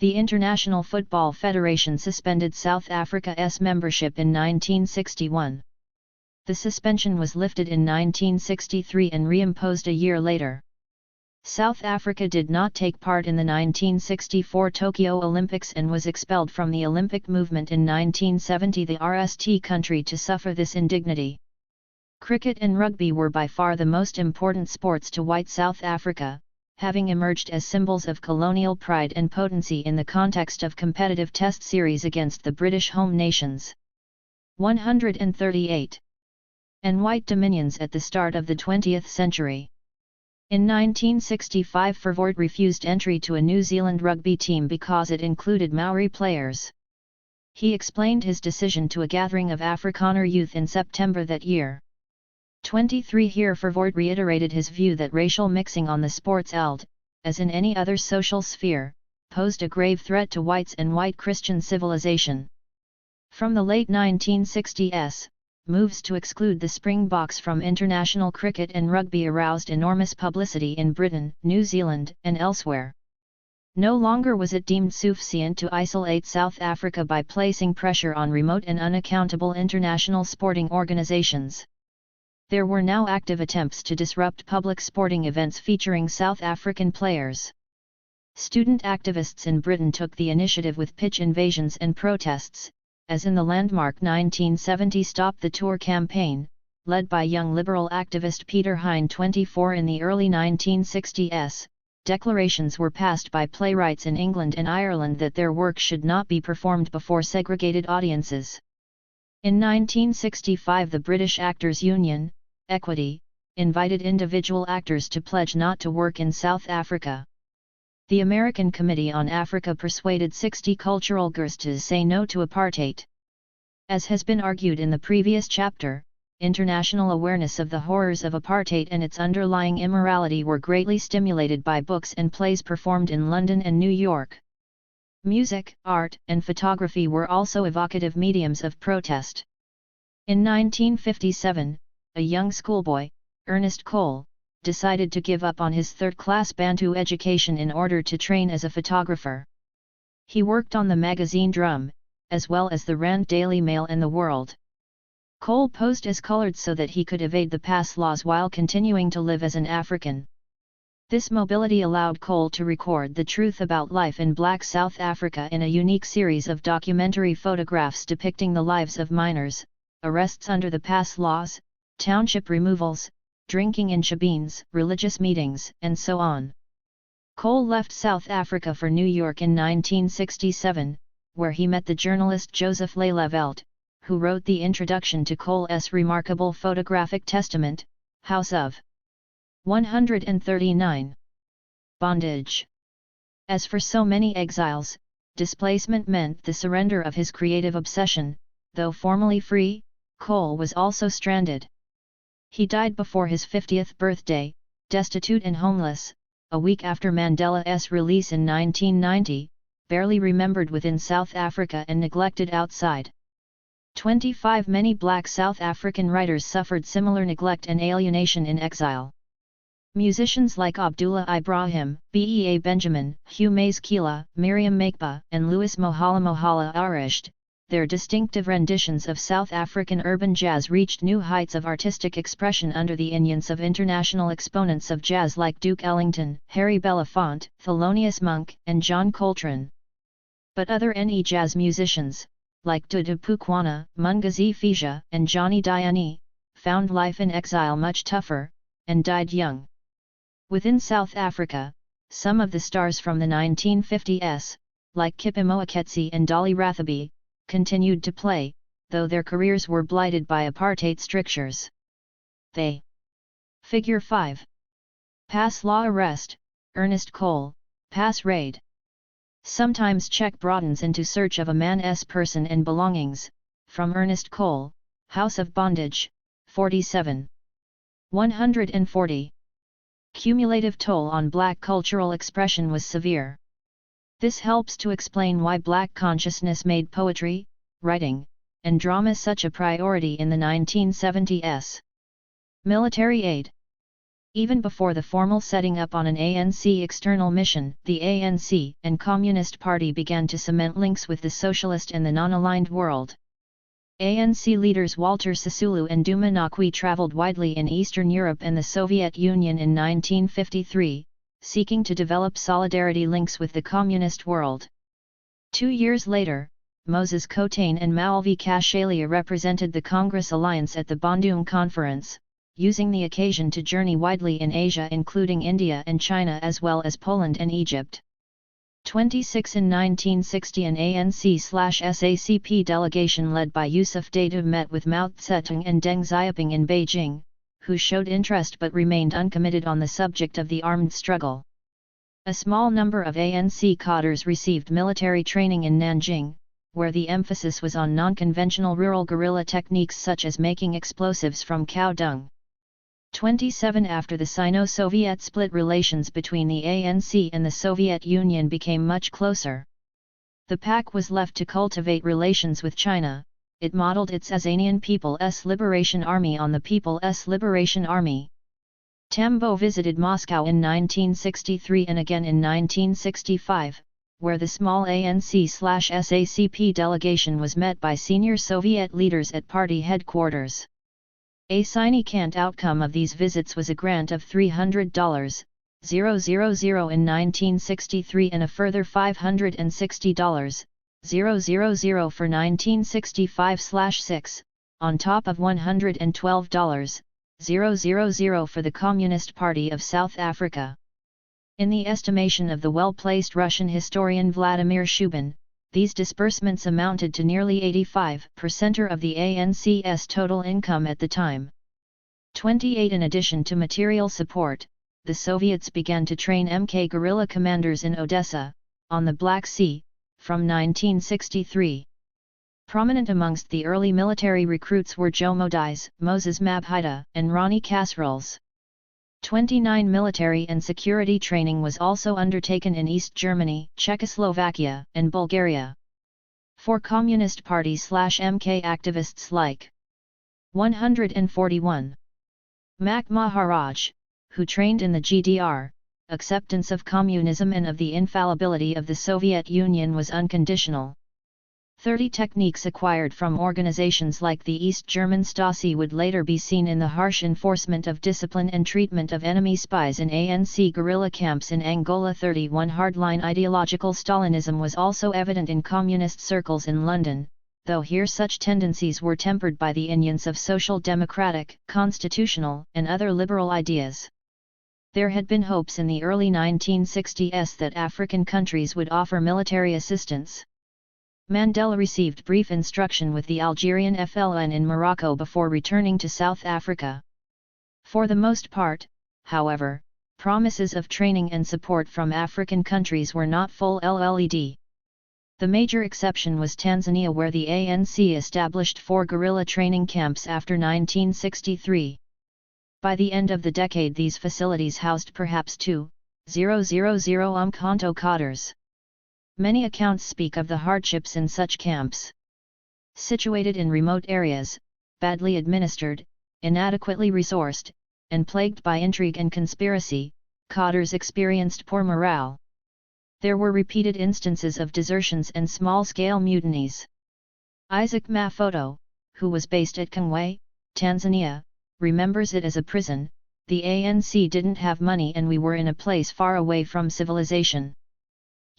The International Football Federation suspended South Africa's membership in 1961. The suspension was lifted in 1963 and reimposed a year later. South Africa did not take part in the 1964 Tokyo Olympics and was expelled from the Olympic movement in 1970, the RST country to suffer this indignity. Cricket and rugby were by far the most important sports to white South Africa, having emerged as symbols of colonial pride and potency in the context of competitive test series against the British home nations. 138. And white dominions at the start of the 20th century. In 1965 Verwoerd refused entry to a New Zealand rugby team because it included Maori players. He explained his decision to a gathering of Afrikaner youth in September that year. 23 Here Verwoerd reiterated his view that racial mixing on the sports field, as in any other social sphere, posed a grave threat to whites and white Christian civilization. From the late 1960s, moves to exclude the Springboks from international cricket and rugby aroused enormous publicity in Britain, New Zealand, and elsewhere. No longer was it deemed sufficient to isolate South Africa by placing pressure on remote and unaccountable international sporting organizations. There were now active attempts to disrupt public sporting events featuring South African players. Student activists in Britain took the initiative with pitch invasions and protests, as in the landmark 1970 Stop the Tour campaign, led by young liberal activist Peter Hine. 24 In the early 1960s, declarations were passed by playwrights in England and Ireland that their work should not be performed before segregated audiences. In 1965 the British Actors' Union, Equity, invited individual actors to pledge not to work in South Africa. The American Committee on Africa persuaded 60 cultural groups to say no to apartheid. As has been argued in the previous chapter, international awareness of the horrors of apartheid and its underlying immorality were greatly stimulated by books and plays performed in London and New York. Music, art, and photography were also evocative mediums of protest. In 1957, a young schoolboy, Ernest Cole, decided to give up on his third-class Bantu education in order to train as a photographer. He worked on the magazine Drum, as well as the Rand Daily Mail and The World. Cole posed as colored so that he could evade the pass laws while continuing to live as an African. This mobility allowed Cole to record the truth about life in Black South Africa in a unique series of documentary photographs depicting the lives of miners, arrests under the pass laws, township removals, drinking in shebeens, religious meetings, and so on. Cole left South Africa for New York in 1967, where he met the journalist Joseph Lelyveld, who wrote the introduction to Cole's remarkable photographic testament, House of 139. Bondage. As for so many exiles, displacement meant the surrender of his creative obsession. Though formally free, Cole was also stranded. He died before his 50th birthday, destitute and homeless, a week after Mandela's release in 1990, barely remembered within South Africa and neglected outside. 25 Many black South African writers suffered similar neglect and alienation in exile. Musicians like Abdullah Ibrahim, Bea Benjamin, Hugh Masekela, Miriam Makeba, and Louis Mohala Arisht, their distinctive renditions of South African urban jazz reached new heights of artistic expression under the influence of international exponents of jazz like Duke Ellington, Harry Belafonte, Thelonious Monk, and John Coltrane. But other NE jazz musicians, like Dudu Pukwana, Mungazi Fija, and Johnny Diani, found life in exile much tougher, and died young. Within South Africa, some of the stars from the 1950s, like Kippi Moeketsi and Dolly Rathaby, continued to play, though their careers were blighted by apartheid strictures. They. Figure 5. Pass law arrest, Ernest Cole, pass raid. Sometimes check broadens into search of a man's person and belongings, from Ernest Cole, House of Bondage, 47. 140. Cumulative toll on black cultural expression was severe. This helps to explain why black consciousness made poetry, writing, and drama such a priority in the 1970s. Military aid. Even before the formal setting up on an ANC external mission, the ANC and Communist Party began to cement links with the socialist and the non-aligned world. ANC leaders Walter Sisulu and Duma Nakwi traveled widely in Eastern Europe and the Soviet Union in 1953, seeking to develop solidarity links with the communist world. 2 years later, Moses Kotane and Maulvi Kashalia represented the Congress Alliance at the Bandung Conference, using the occasion to journey widely in Asia including India and China as well as Poland and Egypt. 26 In 1960 an ANC/SACP delegation led by Yusuf Dadoo met with Mao Zedong and Deng Xiaoping in Beijing, who showed interest but remained uncommitted on the subject of the armed struggle. A small number of ANC cadres received military training in Nanjing, where the emphasis was on non-conventional rural guerrilla techniques such as making explosives from cow dung. 27 After the Sino-Soviet split, relations between the ANC and the Soviet Union became much closer. The PAC was left to cultivate relations with China. It modeled its Azanian People's Liberation Army on the People's Liberation Army. Tambo visited Moscow in 1963 and again in 1965, where the small ANC/SACP delegation was met by senior Soviet leaders at party headquarters. A significant outcome of these visits was a grant of $300,000 in 1963 and a further $560,000 for 1965/6, on top of $112,000 for the Communist Party of South Africa. In the estimation of the well-placed Russian historian Vladimir Shubin, these disbursements amounted to nearly 85% of the ANC's total income at the time. 28 In addition to material support, the Soviets began to train MK guerrilla commanders in Odessa, on the Black Sea, from 1963. Prominent amongst the early military recruits were Joe Modice, Moses Mabhida, and Ronnie Casseroles. 29 Military and security training was also undertaken in East Germany, Czechoslovakia, and Bulgaria. For Communist Party/MK activists like 141. Mac Maharaj, who trained in the GDR, acceptance of communism and of the infallibility of the Soviet Union was unconditional. 30 Techniques acquired from organizations like the East German Stasi would later be seen in the harsh enforcement of discipline and treatment of enemy spies in ANC guerrilla camps in Angola. 31 Hardline ideological Stalinism was also evident in communist circles in London, though here such tendencies were tempered by the influence of social democratic, constitutional, and other liberal ideas. There had been hopes in the early 1960s that African countries would offer military assistance. Mandela received brief instruction with the Algerian FLN in Morocco before returning to South Africa. For the most part, however, promises of training and support from African countries were not full LED. The major exception was Tanzania, where the ANC established 4 guerrilla training camps after 1963. By the end of the decade these facilities housed perhaps 2,000 Umkhonto cadres. Many accounts speak of the hardships in such camps. Situated in remote areas, badly administered, inadequately resourced, and plagued by intrigue and conspiracy, cadres experienced poor morale. There were repeated instances of desertions and small-scale mutinies. Isaac Mafoto, who was based at Kongwe, Tanzania, remembers it as a prison. The ANC didn't have money and we were in a place far away from civilization.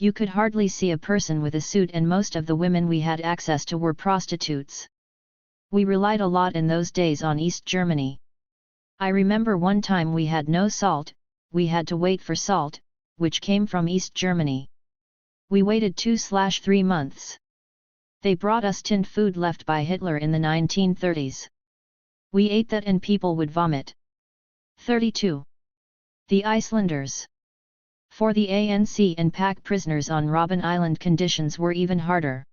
You could hardly see a person with a suit and most of the women we had access to were prostitutes. We relied a lot in those days on East Germany. I remember one time we had no salt, we had to wait for salt, which came from East Germany. We waited 2/3 months. They brought us tinned food left by Hitler in the 1930s. We ate that and people would vomit. 32. The Icelanders. For the ANC and PAC prisoners on Robben Island, conditions were even harder.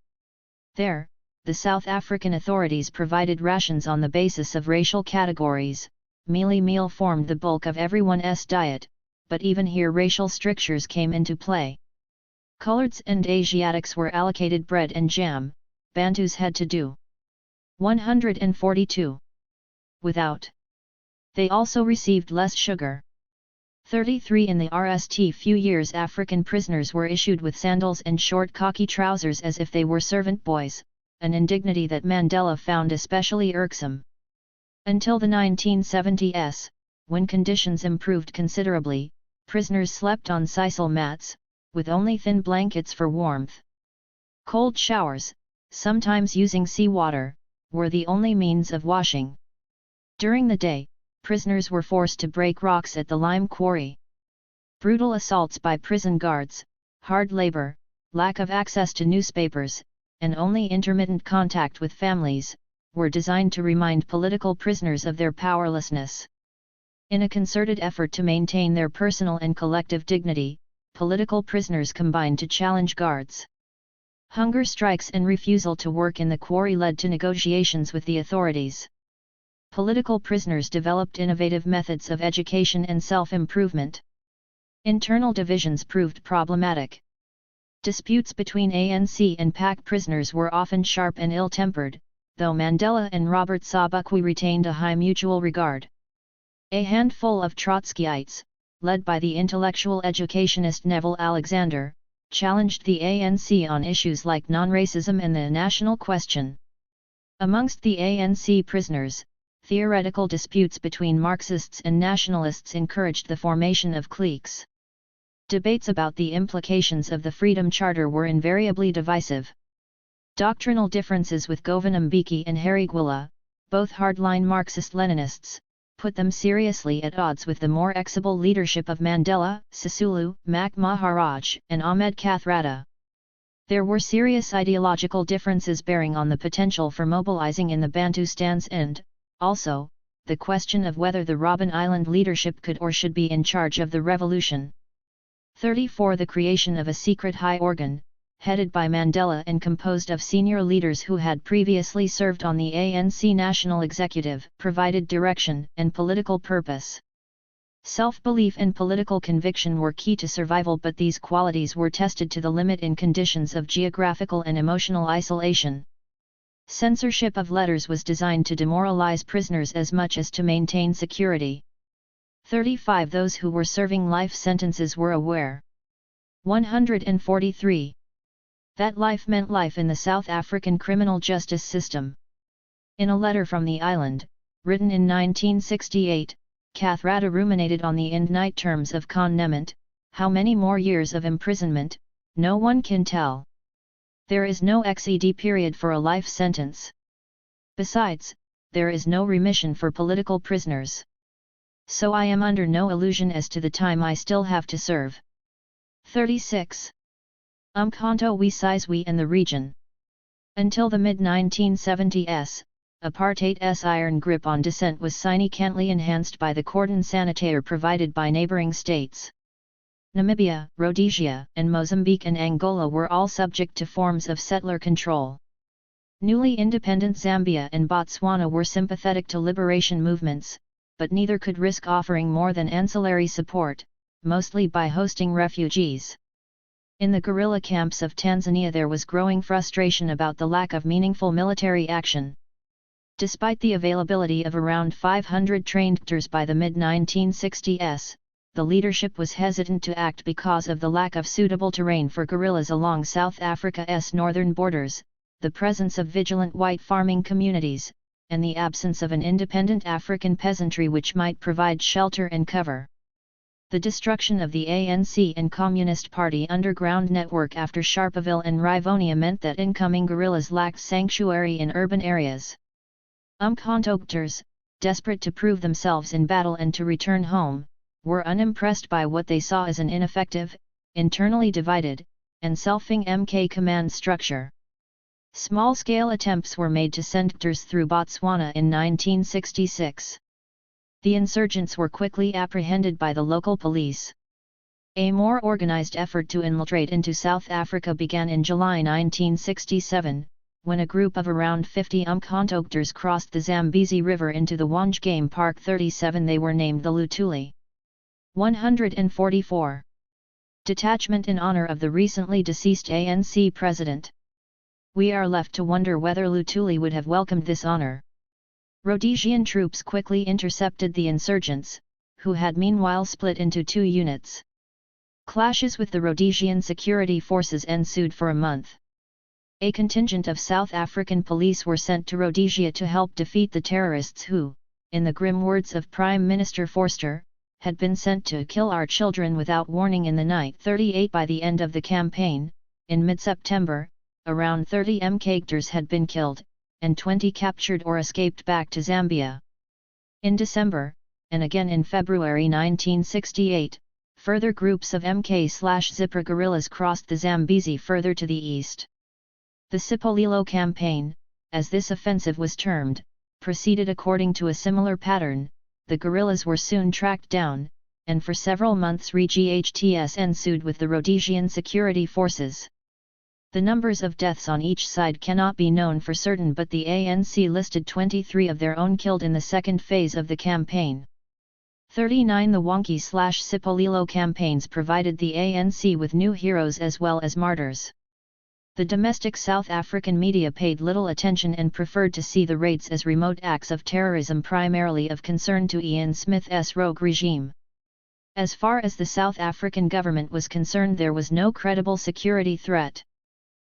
There, the South African authorities provided rations on the basis of racial categories. Mealie formed the bulk of everyone's diet, but even here racial strictures came into play. Coloreds and Asiatics were allocated bread and jam, Bantus had to do 142 without. They also received less sugar. 33. In the RST few years African prisoners were issued with sandals and short khaki trousers as if they were servant boys, an indignity that Mandela found especially irksome. Until the 1970s, when conditions improved considerably, prisoners slept on sisal mats, with only thin blankets for warmth. Cold showers, sometimes using seawater, were the only means of washing. During the day, prisoners were forced to break rocks at the lime quarry. Brutal assaults by prison guards, hard labor, lack of access to newspapers, and only intermittent contact with families, were designed to remind political prisoners of their powerlessness. In a concerted effort to maintain their personal and collective dignity, political prisoners combined to challenge guards. Hunger strikes and refusal to work in the quarry led to negotiations with the authorities. Political prisoners developed innovative methods of education and self-improvement. Internal divisions proved problematic. Disputes between ANC and PAC prisoners were often sharp and ill-tempered, though Mandela and Robert Sobukwe retained a high mutual regard. A handful of Trotskyites, led by the intellectual educationist Neville Alexander, challenged the ANC on issues like non-racism and the national question. Amongst the ANC prisoners, theoretical disputes between Marxists and nationalists encouraged the formation of cliques. Debates about the implications of the Freedom Charter were invariably divisive. Doctrinal differences with Govinda Mbeki and Harry Gwala, both hardline Marxist-Leninists, put them seriously at odds with the more exible leadership of Mandela, Sisulu, Mac Maharaj, and Ahmed Kathrada. There were serious ideological differences bearing on the potential for mobilizing in the Bantustans and, also, the question of whether the Robben Island leadership could or should be in charge of the revolution. 34. The creation of a secret high organ, headed by Mandela and composed of senior leaders who had previously served on the ANC National Executive, provided direction and political purpose. Self-belief and political conviction were key to survival, but these qualities were tested to the limit in conditions of geographical and emotional isolation. Censorship of letters was designed to demoralize prisoners as much as to maintain security. 35. Those who were serving life sentences were aware. 143. That life meant life in the South African criminal justice system. In a letter from the island, written in 1968, Kathrada ruminated on the indictment terms of confinement. How many more years of imprisonment, no one can tell. There is no XED period for a life sentence. Besides, there is no remission for political prisoners. So I am under no illusion as to the time I still have to serve. 36. Umkhonto we Sizwe and the region. Until the mid-1970s, Apartheid's iron grip on dissent was significantly enhanced by the cordon sanitaire provided by neighboring states. Namibia, Rhodesia, and Mozambique and Angola were all subject to forms of settler control. Newly independent Zambia and Botswana were sympathetic to liberation movements, but neither could risk offering more than ancillary support, mostly by hosting refugees. In the guerrilla camps of Tanzania there was growing frustration about the lack of meaningful military action. Despite the availability of around 500 trained doctors by the mid-1960s, the leadership was hesitant to act because of the lack of suitable terrain for guerrillas along South Africa's northern borders, the presence of vigilant white farming communities, and the absence of an independent African peasantry which might provide shelter and cover. The destruction of the ANC and Communist Party underground network after Sharpeville and Rivonia meant that incoming guerrillas lacked sanctuary in urban areas. Umkhonto, desperate to prove themselves in battle and to return home, were unimpressed by what they saw as an ineffective, internally divided, and selfing MK command structure. Small-scale attempts were made to send actors through Botswana in 1966. The insurgents were quickly apprehended by the local police. A more organized effort to infiltrate into South Africa began in July 1967, when a group of around 50 Umkhonto crossed the Zambezi River into the Wange Game Park 37. They were named the Lutuli. 144. Detachment in honor of the recently deceased ANC president. We are left to wonder whether Lutuli would have welcomed this honor. Rhodesian troops quickly intercepted the insurgents, who had meanwhile split into two units. Clashes with the Rhodesian security forces ensued for a month. A contingent of South African police were sent to Rhodesia to help defeat the terrorists who, in the grim words of Prime Minister Forster, had been sent to kill our children without warning in the night. 38. By the end of the campaign, in mid-September, around 30 Mkhitar's had been killed, and 20 captured or escaped back to Zambia. In December, and again in February 1968, further groups of MK/Zipra guerrillas crossed the Zambezi further to the east. The Sipolilo campaign, as this offensive was termed, proceeded according to a similar pattern. The guerrillas were soon tracked down, and for several months reghts ensued with the Rhodesian security forces. The numbers of deaths on each side cannot be known for certain, but the ANC listed 23 of their own killed in the second phase of the campaign. 39. The Wange/Sipolilo campaigns provided the ANC with new heroes as well as martyrs. The domestic South African media paid little attention and preferred to see the raids as remote acts of terrorism, primarily of concern to Ian Smith's rogue regime. As far as the South African government was concerned, there was no credible security threat.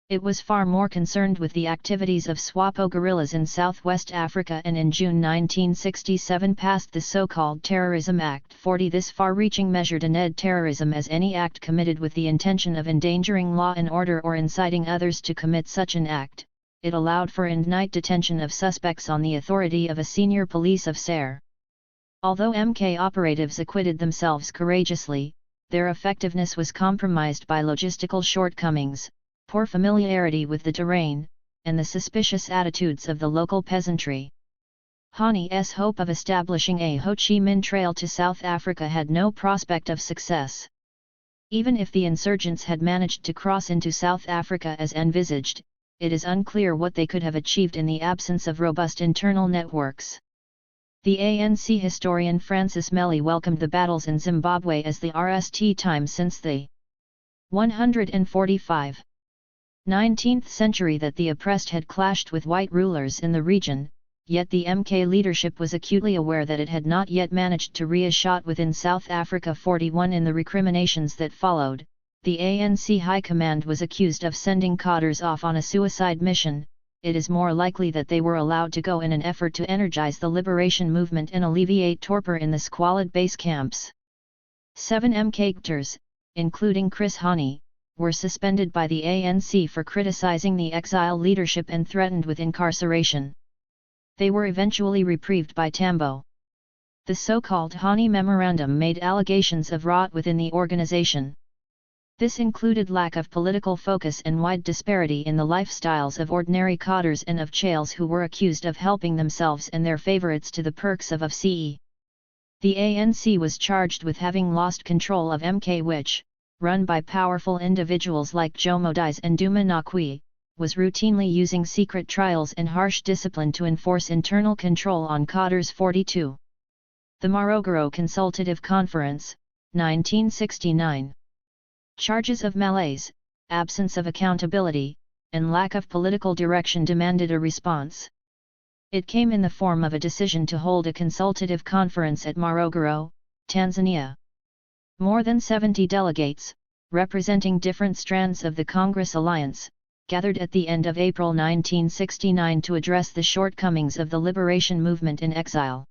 It was far more concerned with the activities of SWAPO guerrillas in Southwest Africa, and in June 1967 passed the so-called Terrorism Act 40. This far-reaching measure denounced terrorism as any act committed with the intention of endangering law and order or inciting others to commit such an act. It allowed for in-night detention of suspects on the authority of a senior police officer. Although MK operatives acquitted themselves courageously, their effectiveness was compromised by logistical shortcomings, poor familiarity with the terrain, and the suspicious attitudes of the local peasantry. Hani's hope of establishing a Ho Chi Minh Trail to South Africa had no prospect of success. Even if the insurgents had managed to cross into South Africa as envisaged, it is unclear what they could have achieved in the absence of robust internal networks. The ANC historian Francis Melly welcomed the battles in Zimbabwe as the worst time since the 145. 19th century that the oppressed had clashed with white rulers in the region, yet the MK leadership was acutely aware that it had not yet managed to re-shot within South Africa. 41. In the recriminations that followed, the ANC High Command was accused of sending cadres off on a suicide mission. It is more likely that they were allowed to go in an effort to energize the liberation movement and alleviate torpor in the squalid base camps. 7 Mkhitar's, including Chris Hani, were suspended by the ANC for criticizing the exile leadership and threatened with incarceration. They were eventually reprieved by Tambo. The so-called Hani Memorandum made allegations of rot within the organization. This included lack of political focus and wide disparity in the lifestyles of ordinary cadres and of chales who were accused of helping themselves and their favorites to the perks of CE. The ANC was charged with having lost control of MK, which, run by powerful individuals like Jomo Dies and Duma Nakwi, was routinely using secret trials and harsh discipline to enforce internal control on cadres. 42. The Morogoro Consultative Conference, 1969. Charges of malaise, absence of accountability, and lack of political direction demanded a response. It came in the form of a decision to hold a consultative conference at Morogoro, Tanzania. More than 70 delegates, representing different strands of the Congress alliance, gathered at the end of April 1969 to address the shortcomings of the liberation movement in exile.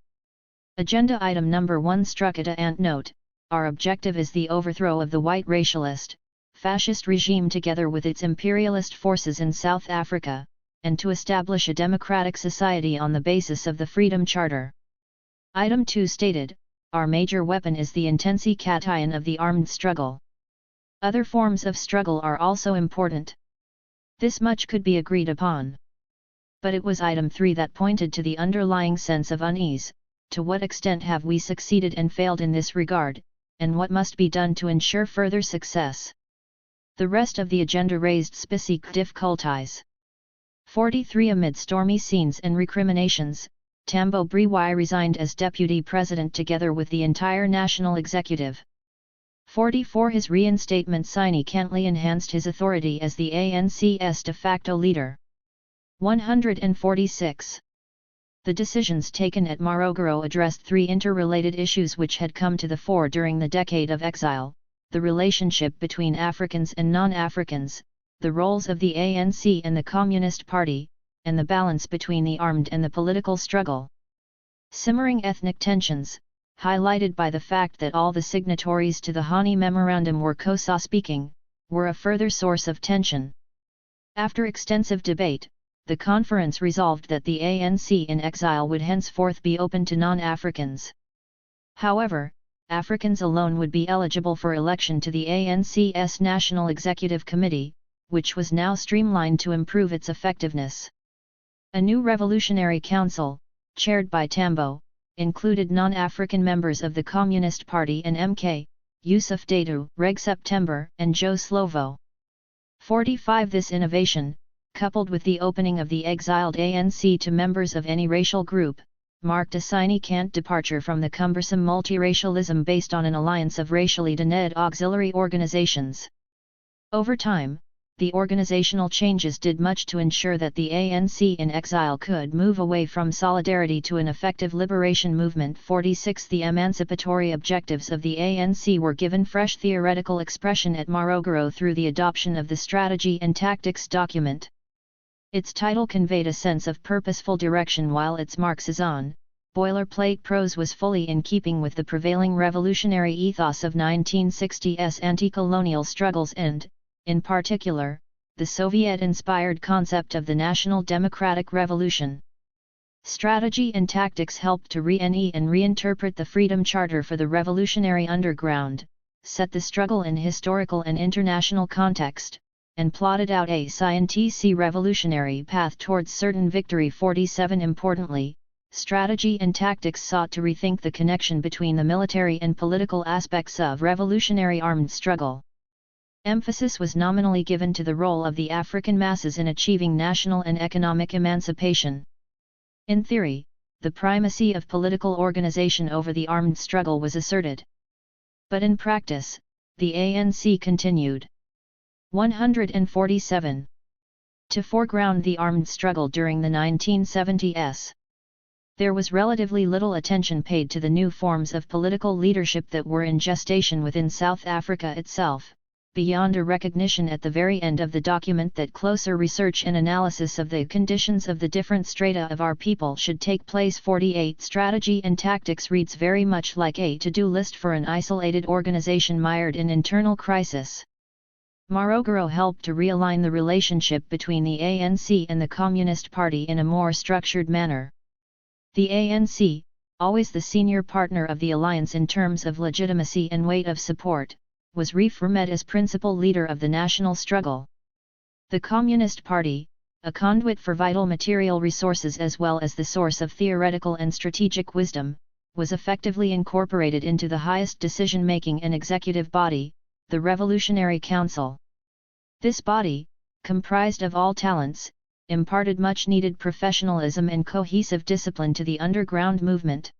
Agenda item number 1 struck at a ant note. Our objective is the overthrow of the white racialist, fascist regime together with its imperialist forces in South Africa, and to establish a democratic society on the basis of the Freedom Charter. Item 2 stated, our major weapon is the intensification of the armed struggle. Other forms of struggle are also important. This much could be agreed upon. But it was item 3 that pointed to the underlying sense of unease. To what extent have we succeeded and failed in this regard, and what must be done to ensure further success? The rest of the agenda raised specific difficulties. 43 Amid stormy scenes and recriminations, Tambo Brewi resigned as deputy president together with the entire national executive. 44 His reinstatement significantly enhanced his authority as the ANC's de facto leader. 146. The decisions taken at Morogoro addressed 3 interrelated issues which had come to the fore during the decade of exile: the relationship between Africans and non-Africans, the roles of the ANC and the Communist Party, and the balance between the armed and the political struggle. Simmering ethnic tensions, highlighted by the fact that all the signatories to the Hani Memorandum were Xhosa-speaking, were a further source of tension. After extensive debate, the conference resolved that the ANC in exile would henceforth be open to non-Africans. However, Africans alone would be eligible for election to the ANC's National Executive Committee, which was now streamlined to improve its effectiveness. A new Revolutionary Council, chaired by Tambo, included non-African members of the Communist Party and MK, Yusuf Dadoo, Reg September, and Joe Slovo. 45 This innovation, coupled with the opening of the exiled ANC to members of any racial group, marked a significant departure from the cumbersome multiracialism based on an alliance of racially dened auxiliary organizations. Over time, the organizational changes did much to ensure that the ANC in exile could move away from solidarity to an effective liberation movement. 46 The emancipatory objectives of the ANC were given fresh theoretical expression at Morogoro through the adoption of the Strategy and Tactics document. Its title conveyed a sense of purposeful direction, while its Marxist boilerplate prose was fully in keeping with the prevailing revolutionary ethos of 1960s anti-colonial struggles and, in particular, the Soviet-inspired concept of the National Democratic Revolution. Strategy and Tactics helped to and reinterpret the Freedom Charter for the revolutionary underground, set the struggle in historical and international context, and plotted out a scientific revolutionary path towards certain victory. 47 Importantly, Strategy and Tactics sought to rethink the connection between the military and political aspects of revolutionary armed struggle. Emphasis was nominally given to the role of the African masses in achieving national and economic emancipation. In theory, the primacy of political organization over the armed struggle was asserted. But in practice, the ANC continued. 147. To foreground the armed struggle during the 1970s. There was relatively little attention paid to the new forms of political leadership that were in gestation within South Africa itself, beyond a recognition at the very end of the document that closer research and analysis of the conditions of the different strata of our people should take place. 48 Strategy and Tactics reads very much like a to-do list for an isolated organization mired in internal crisis. Morogoro helped to realign the relationship between the ANC and the Communist Party in a more structured manner. The ANC, always the senior partner of the alliance in terms of legitimacy and weight of support, was reaffirmed as principal leader of the national struggle. The Communist Party, a conduit for vital material resources as well as the source of theoretical and strategic wisdom, was effectively incorporated into the highest decision-making and executive body, the Revolutionary Council. This body, comprised of all talents, imparted much-needed professionalism and cohesive discipline to the underground movement.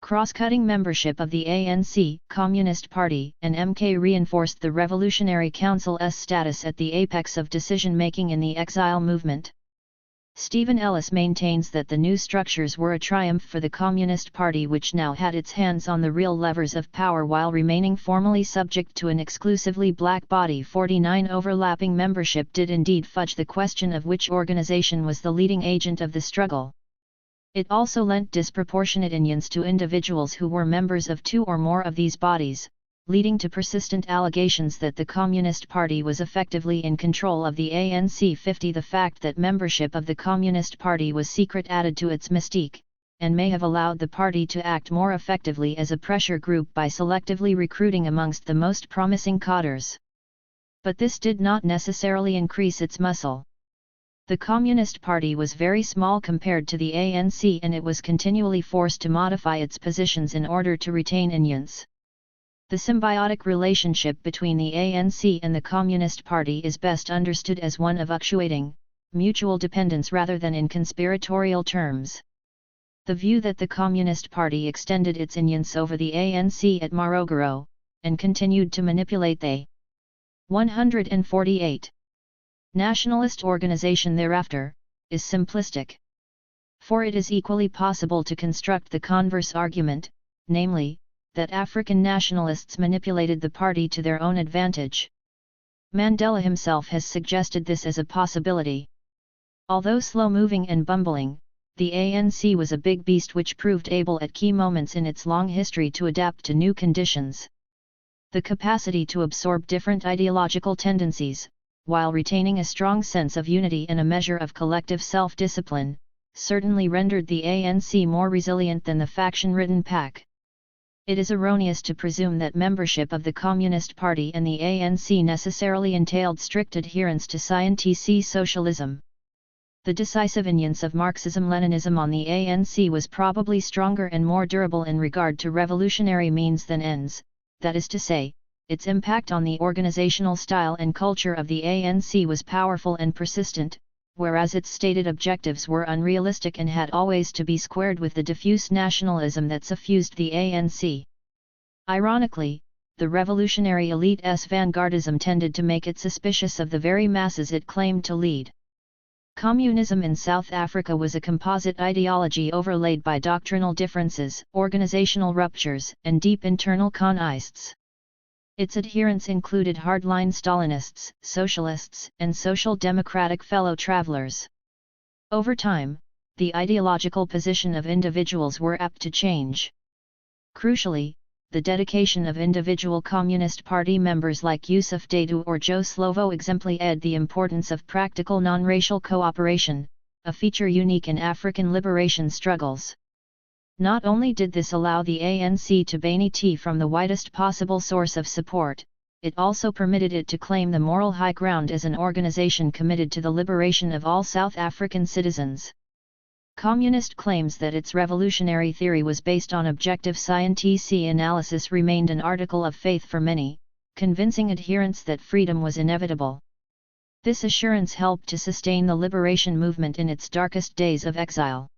Cross-cutting membership of the ANC, Communist Party, and MK reinforced the Revolutionary Council's status at the apex of decision-making in the exile movement. Stephen Ellis maintains that the new structures were a triumph for the Communist Party, which now had its hands on the real levers of power while remaining formally subject to an exclusively black body. 49 Overlapping membership did indeed fudge the question of which organization was the leading agent of the struggle. It also lent disproportionate unions to individuals who were members of two or more of these bodies, leading to persistent allegations that the Communist Party was effectively in control of the ANC. 50 The fact that membership of the Communist Party was secret added to its mystique, and may have allowed the party to act more effectively as a pressure group by selectively recruiting amongst the most promising cadres. But this did not necessarily increase its muscle. The Communist Party was very small compared to the ANC, and it was continually forced to modify its positions in order to retain influence. The symbiotic relationship between the ANC and the Communist Party is best understood as one of fluctuating, mutual dependence rather than in conspiratorial terms. The view that the Communist Party extended its influence over the ANC at Morogoro, and continued to manipulate the 148 nationalist organization thereafter, is simplistic. For it is equally possible to construct the converse argument, namely, that African nationalists manipulated the party to their own advantage. Mandela himself has suggested this as a possibility. Although slow-moving and bumbling, the ANC was a big beast which proved able at key moments in its long history to adapt to new conditions. The capacity to absorb different ideological tendencies, while retaining a strong sense of unity and a measure of collective self-discipline, certainly rendered the ANC more resilient than the faction-ridden pack. It is erroneous to presume that membership of the Communist Party and the ANC necessarily entailed strict adherence to scientific socialism. The decisive influence of Marxism-Leninism on the ANC was probably stronger and more durable in regard to revolutionary means than ends, that is to say, its impact on the organizational style and culture of the ANC was powerful and persistent, whereas its stated objectives were unrealistic and had always to be squared with the diffuse nationalism that suffused the ANC. Ironically, the revolutionary elite's vanguardism tended to make it suspicious of the very masses it claimed to lead. Communism in South Africa was a composite ideology overlaid by doctrinal differences, organizational ruptures, and deep internal conflicts. Its adherents included hardline Stalinists, socialists, and social democratic fellow travelers. Over time, the ideological position of individuals were apt to change. Crucially, the dedication of individual Communist Party members like Yusuf Dadoo or Joe Slovo exemplified the importance of practical non-racial cooperation, a feature unique in African liberation struggles. Not only did this allow the ANC to benefit from the widest possible source of support, it also permitted it to claim the moral high ground as an organization committed to the liberation of all South African citizens. Communist claims that its revolutionary theory was based on objective scientific analysis remained an article of faith for many, convincing adherents that freedom was inevitable. This assurance helped to sustain the liberation movement in its darkest days of exile.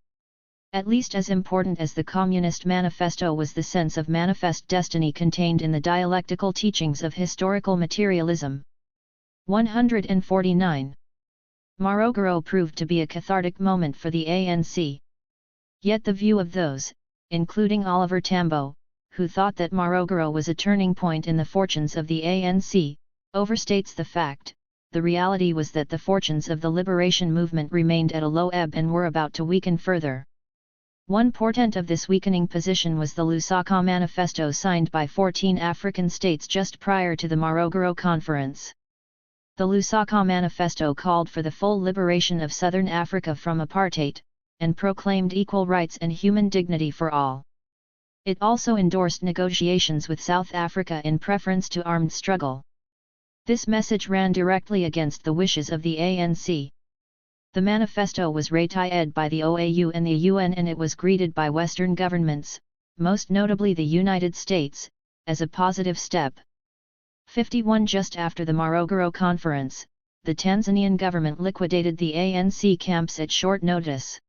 At least as important as the Communist Manifesto was the sense of manifest destiny contained in the dialectical teachings of historical materialism. 149. Morogoro proved to be a cathartic moment for the ANC. Yet the view of those, including Oliver Tambo, who thought that Morogoro was a turning point in the fortunes of the ANC, overstates the fact. The reality was that the fortunes of the liberation movement remained at a low ebb and were about to weaken further. One portent of this weakening position was the Lusaka Manifesto signed by 14 African states just prior to the Morogoro Conference. The Lusaka Manifesto called for the full liberation of Southern Africa from apartheid, and proclaimed equal rights and human dignity for all. It also endorsed negotiations with South Africa in preference to armed struggle. This message ran directly against the wishes of the ANC. The manifesto was ratified by the OAU and the UN, and it was greeted by Western governments, most notably the United States, as a positive step. 51 Just after the Morogoro Conference, the Tanzanian government liquidated the ANC camps at short notice.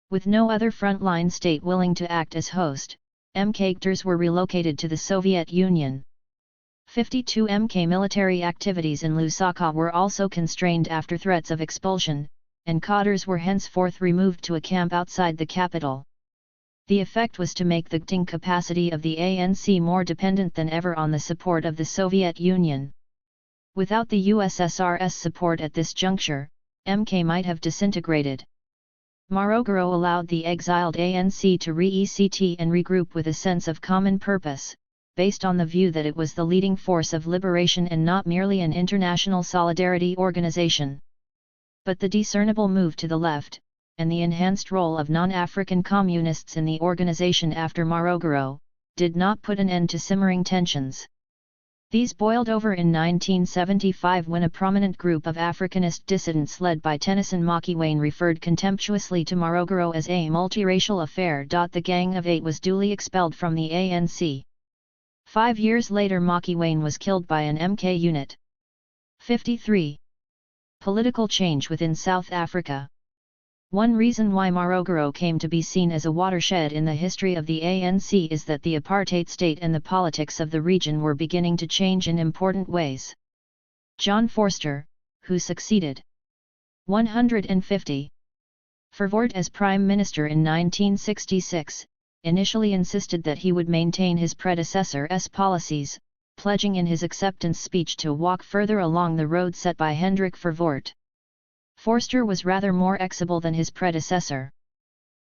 With no other frontline state willing to act as host, MK actors were relocated to the Soviet Union. 52 MK military activities in Lusaka were also constrained after threats of expulsion, and cadres were henceforth removed to a camp outside the capital. The effect was to make the acting capacity of the ANC more dependent than ever on the support of the Soviet Union. Without the USSR's support at this juncture, MK might have disintegrated. Morogoro allowed the exiled ANC to re-ECT and regroup with a sense of common purpose, based on the view that it was the leading force of liberation and not merely an international solidarity organization. But the discernible move to the left, and the enhanced role of non-African communists in the organization after Morogoro, did not put an end to simmering tensions. These boiled over in 1975 when a prominent group of Africanist dissidents led by Tennyson Makiwane referred contemptuously to Morogoro as a multiracial affair. The Gang of Eight was duly expelled from the ANC. 5 years later Makiwane was killed by an MK unit. 53. Political change within South Africa. One reason why Morogoro came to be seen as a watershed in the history of the ANC is that the apartheid state and the politics of the region were beginning to change in important ways. John Vorster, who succeeded 150. Verwoerd as Prime Minister in 1966, initially insisted that he would maintain his predecessor's policies, pledging in his acceptance speech to walk further along the road set by Hendrik Verwoerd. Vorster was rather more exigeable than his predecessor.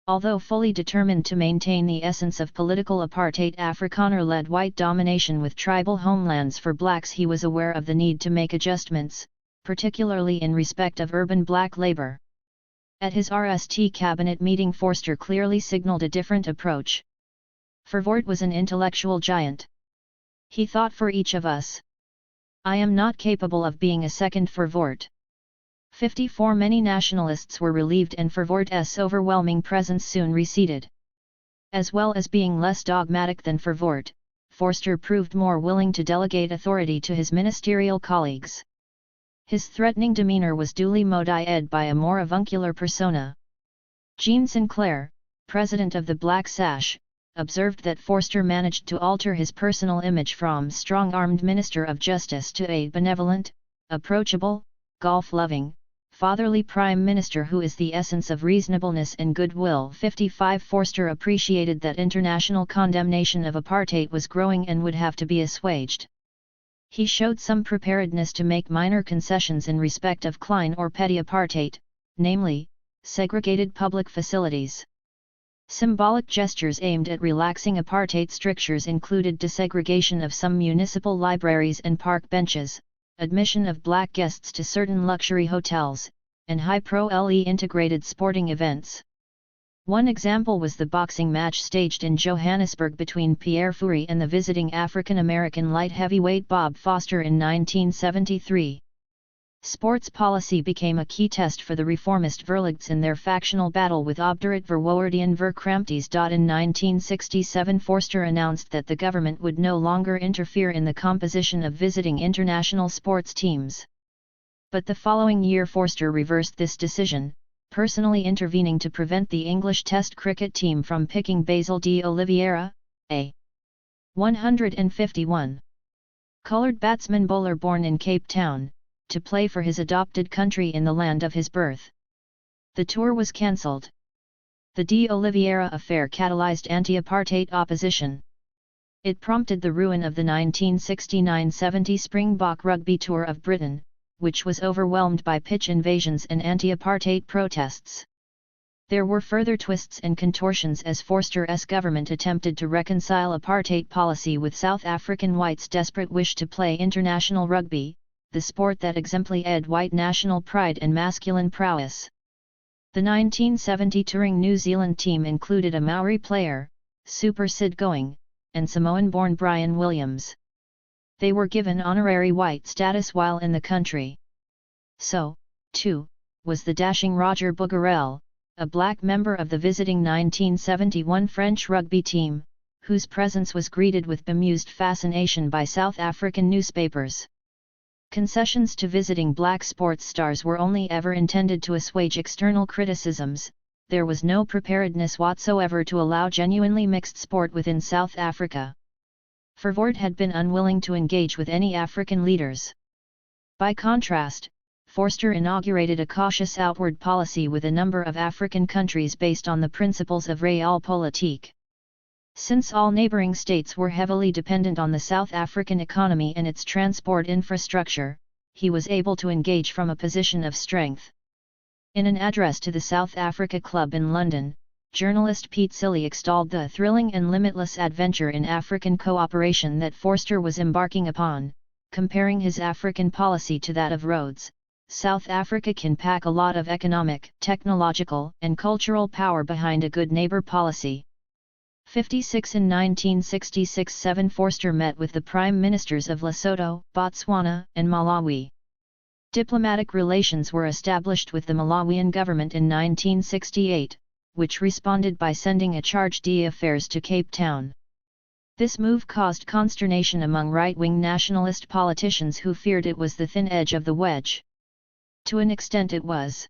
Although fully determined to maintain the essence of political apartheid Afrikaner-led white domination with tribal homelands for blacks, he was aware of the need to make adjustments, particularly in respect of urban black labor. At his RST cabinet meeting Vorster clearly signaled a different approach. Verwoerd was an intellectual giant. He thought for each of us. I am not capable of being a second Verwoerd. 54. Many nationalists were relieved and Verwoerd's overwhelming presence soon receded. As well as being less dogmatic than Verwoerd, Vorster proved more willing to delegate authority to his ministerial colleagues. His threatening demeanor was duly modified by a more avuncular persona. Jean Sinclair, president of the Black Sash, observed that Vorster managed to alter his personal image from strong-armed minister of justice to a benevolent, approachable, golf-loving, fatherly prime minister who is the essence of reasonableness and goodwill. 55. Vorster appreciated that international condemnation of apartheid was growing and would have to be assuaged. He showed some preparedness to make minor concessions in respect of klein or petty apartheid, namely, segregated public facilities. Symbolic gestures aimed at relaxing apartheid strictures included desegregation of some municipal libraries and park benches, admission of black guests to certain luxury hotels, and high-pro-le integrated sporting events. One example was the boxing match staged in Johannesburg between Pierre Fourie and the visiting African-American light heavyweight Bob Foster in 1973. Sports policy became a key test for the reformist Verlichts in their factional battle with obdurate Verwoerdian Verkramptes. In 1967 Vorster announced that the government would no longer interfere in the composition of visiting international sports teams. But the following year Vorster reversed this decision, personally intervening to prevent the English Test cricket team from picking Basil de Oliveira, a 151 coloured batsman bowler born in Cape Town, to play for his adopted country in the land of his birth. The tour was cancelled. The de Oliveira affair catalyzed anti-apartheid opposition. It prompted the ruin of the 1969-70 Springbok Rugby Tour of Britain, which was overwhelmed by pitch invasions and anti-apartheid protests. There were further twists and contortions as Vorster's government attempted to reconcile apartheid policy with South African whites' desperate wish to play international rugby, the sport that exemplified white national pride and masculine prowess. The 1970 touring New Zealand team included a Maori player, Super Sid Going, and Samoan-born Brian Williams. They were given honorary white status while in the country. So, too, was the dashing Roger Bougarel, a black member of the visiting 1971 French rugby team, whose presence was greeted with bemused fascination by South African newspapers. Concessions to visiting black sports stars were only ever intended to assuage external criticisms. There was no preparedness whatsoever to allow genuinely mixed sport within South Africa. Verwoerd had been unwilling to engage with any African leaders. By contrast, Vorster inaugurated a cautious outward policy with a number of African countries based on the principles of realpolitik. Since all neighboring states were heavily dependent on the South African economy and its transport infrastructure, he was able to engage from a position of strength. In an address to the South Africa Club in London, journalist Pete Silly extolled the thrilling and limitless adventure in African cooperation that Vorster was embarking upon, comparing his African policy to that of Rhodes. South Africa can pack a lot of economic, technological, and cultural power behind a good neighbor policy. 56 In 1966-7 Forster met with the Prime Ministers of Lesotho, Botswana, and Malawi. Diplomatic relations were established with the Malawian government in 1968, which responded by sending a charge d'affaires to Cape Town. This move caused consternation among right-wing nationalist politicians who feared it was the thin edge of the wedge. To an extent it was.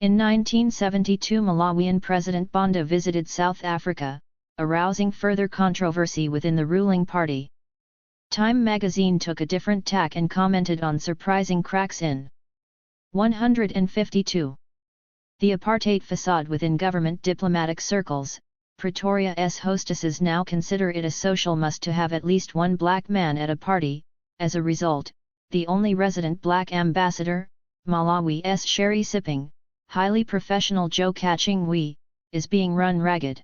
In 1972 Malawian President Banda visited South Africa, arousing further controversy within the ruling party. Time magazine took a different tack and commented on surprising cracks in 152. The apartheid facade within government diplomatic circles. Pretoria's hostesses now consider it a social must to have at least one black man at a party. As a result, the only resident black ambassador, Malawi's sherry sipping, highly professional Joe Kachingwi, is being run ragged.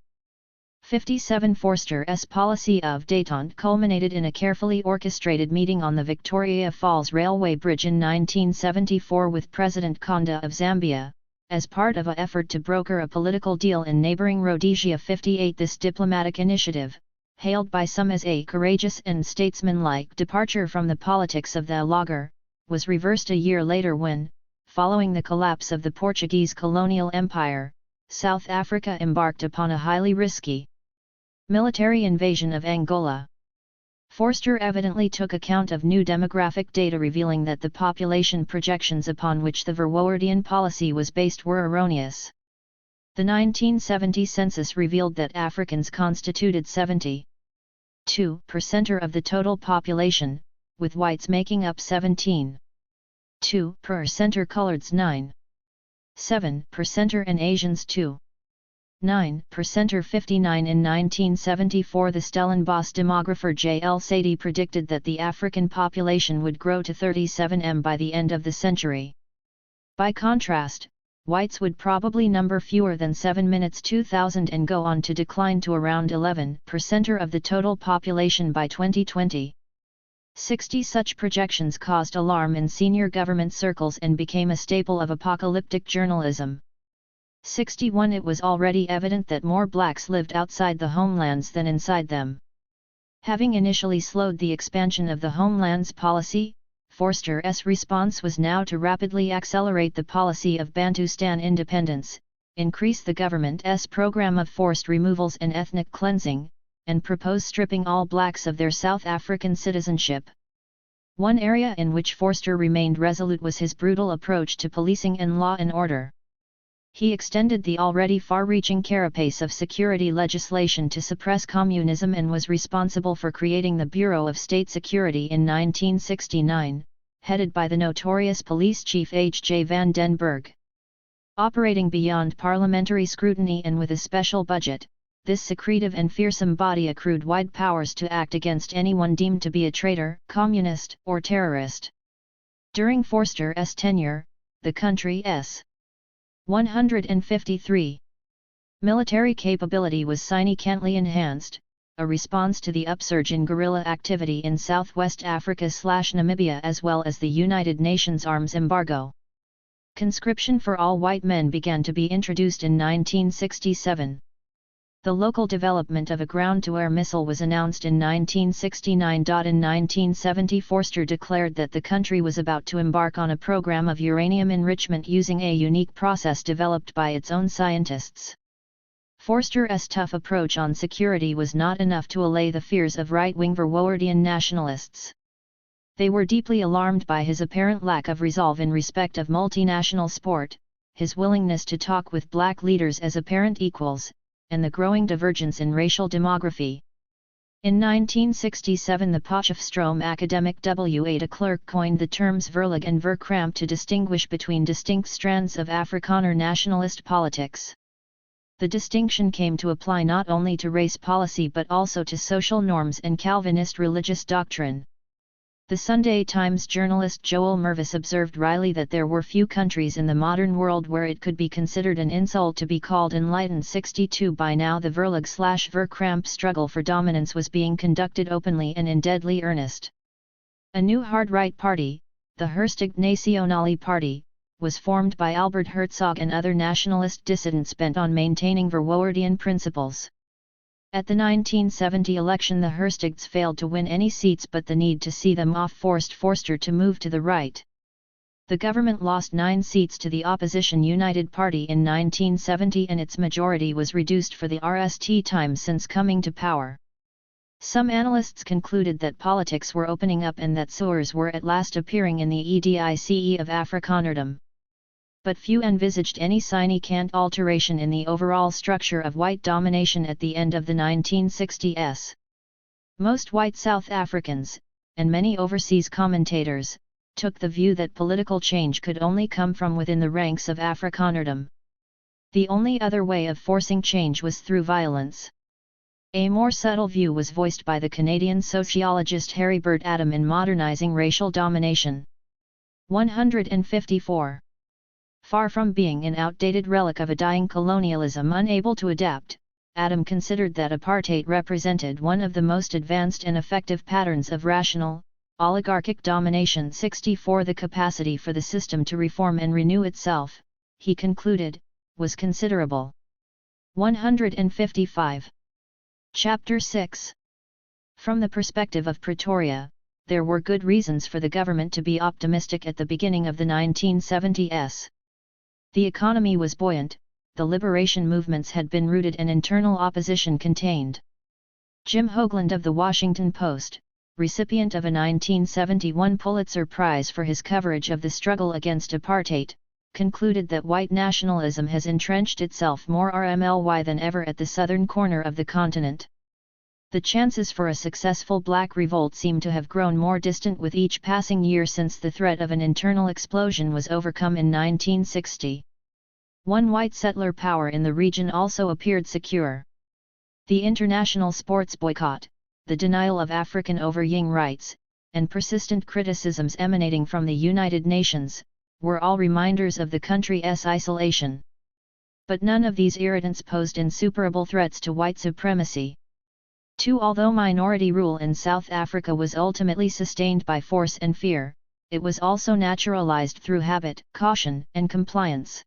57 Forster's policy of détente culminated in a carefully orchestrated meeting on the Victoria Falls Railway Bridge in 1974 with President Kaunda of Zambia, as part of an effort to broker a political deal in neighbouring Rhodesia. 58 This diplomatic initiative, hailed by some as a courageous and statesmanlike departure from the politics of the lager, was reversed a year later when, following the collapse of the Portuguese colonial empire, South Africa embarked upon a highly risky military invasion of Angola. Forster evidently took account of new demographic data revealing that the population projections upon which the Verwoerdian policy was based were erroneous. The 1970 census revealed that Africans constituted 72% of the total population, with whites making up 17.2%, coloreds 9.7% and Asians 2.9%. 59 In 1974 the Stellenbosch demographer J. L. Sadie predicted that the African population would grow to 37 by the end of the century. By contrast, whites would probably number fewer than 2000 and go on to decline to around 11% of the total population by 2020. 60 Such projections caused alarm in senior government circles and became a staple of apocalyptic journalism. 61 It was already evident that more blacks lived outside the homelands than inside them. Having initially slowed the expansion of the homelands policy, Forster's response was now to rapidly accelerate the policy of Bantustan independence, increase the government's program of forced removals and ethnic cleansing, and propose stripping all blacks of their South African citizenship. One area in which Forster remained resolute was his brutal approach to policing and law and order. He extended the already far-reaching carapace of security legislation to suppress communism and was responsible for creating the Bureau of State Security in 1969, headed by the notorious police chief H. J. van den Berg. Operating beyond parliamentary scrutiny and with a special budget, this secretive and fearsome body accrued wide powers to act against anyone deemed to be a traitor, communist, or terrorist. During Forster's tenure, the country's 153. Military capability was significantly enhanced, a response to the upsurge in guerrilla activity in Southwest Africa/Namibia as well as the United Nations arms embargo. Conscription for all white men began to be introduced in 1967. The local development of a ground-to-air missile was announced in 1969. In 1970 Forster declared that the country was about to embark on a program of uranium enrichment using a unique process developed by its own scientists. Forster's tough approach on security was not enough to allay the fears of right-wing Verwoerdian nationalists. They were deeply alarmed by his apparent lack of resolve in respect of multinational sport, his willingness to talk with black leaders as apparent equals, and the growing divergence in racial demography. In 1967 the Potchefstroom academic W. A. de Klerk coined the terms Verlag and Verkramp to distinguish between distinct strands of Afrikaner nationalist politics. The distinction came to apply not only to race policy but also to social norms and Calvinist religious doctrine. The Sunday Times journalist Joel Mervis observed wryly that there were few countries in the modern world where it could be considered an insult to be called enlightened. 62 By now the Verlag/Verkramp struggle for dominance was being conducted openly and in deadly earnest. A new hard-right party, the Herstig Nationale Party, was formed by Albert Herzog and other nationalist dissidents bent on maintaining Verwoerdian principles. At the 1970 election the Herstigs failed to win any seats, but the need to see them off forced Forster to move to the right. The government lost 9 seats to the opposition United Party in 1970 and its majority was reduced for the RST time since coming to power. Some analysts concluded that politics were opening up and that Sewers were at last appearing in the edice of Afrikanerdom. But few envisaged any significant alteration in the overall structure of white domination at the end of the 1960s. Most white South Africans, and many overseas commentators, took the view that political change could only come from within the ranks of Afrikanerdom. The only other way of forcing change was through violence. A more subtle view was voiced by the Canadian sociologist Harry Burt Adam in Modernizing Racial Domination. 154. Far from being an outdated relic of a dying colonialism unable to adapt, Adam considered that apartheid represented one of the most advanced and effective patterns of rational, oligarchic domination. 64 The capacity for the system to reform and renew itself, he concluded, was considerable. 155. Chapter 6. From the perspective of Pretoria, there were good reasons for the government to be optimistic at the beginning of the 1970s. The economy was buoyant, the liberation movements had been rooted and internal opposition contained. Jim Hoagland of The Washington Post, recipient of a 1971 Pulitzer Prize for his coverage of the struggle against apartheid, concluded that white nationalism has entrenched itself more RMLY than ever at the southern corner of the continent. The chances for a successful black revolt seem to have grown more distant with each passing year since the threat of an internal explosion was overcome in 1960. One white settler power in the region also appeared secure. The international sports boycott, the denial of African over-Ying rights, and persistent criticisms emanating from the United Nations, were all reminders of the country's isolation. But none of these irritants posed insuperable threats to white supremacy. 2. Although minority rule in South Africa was ultimately sustained by force and fear, it was also naturalized through habit, caution, and compliance.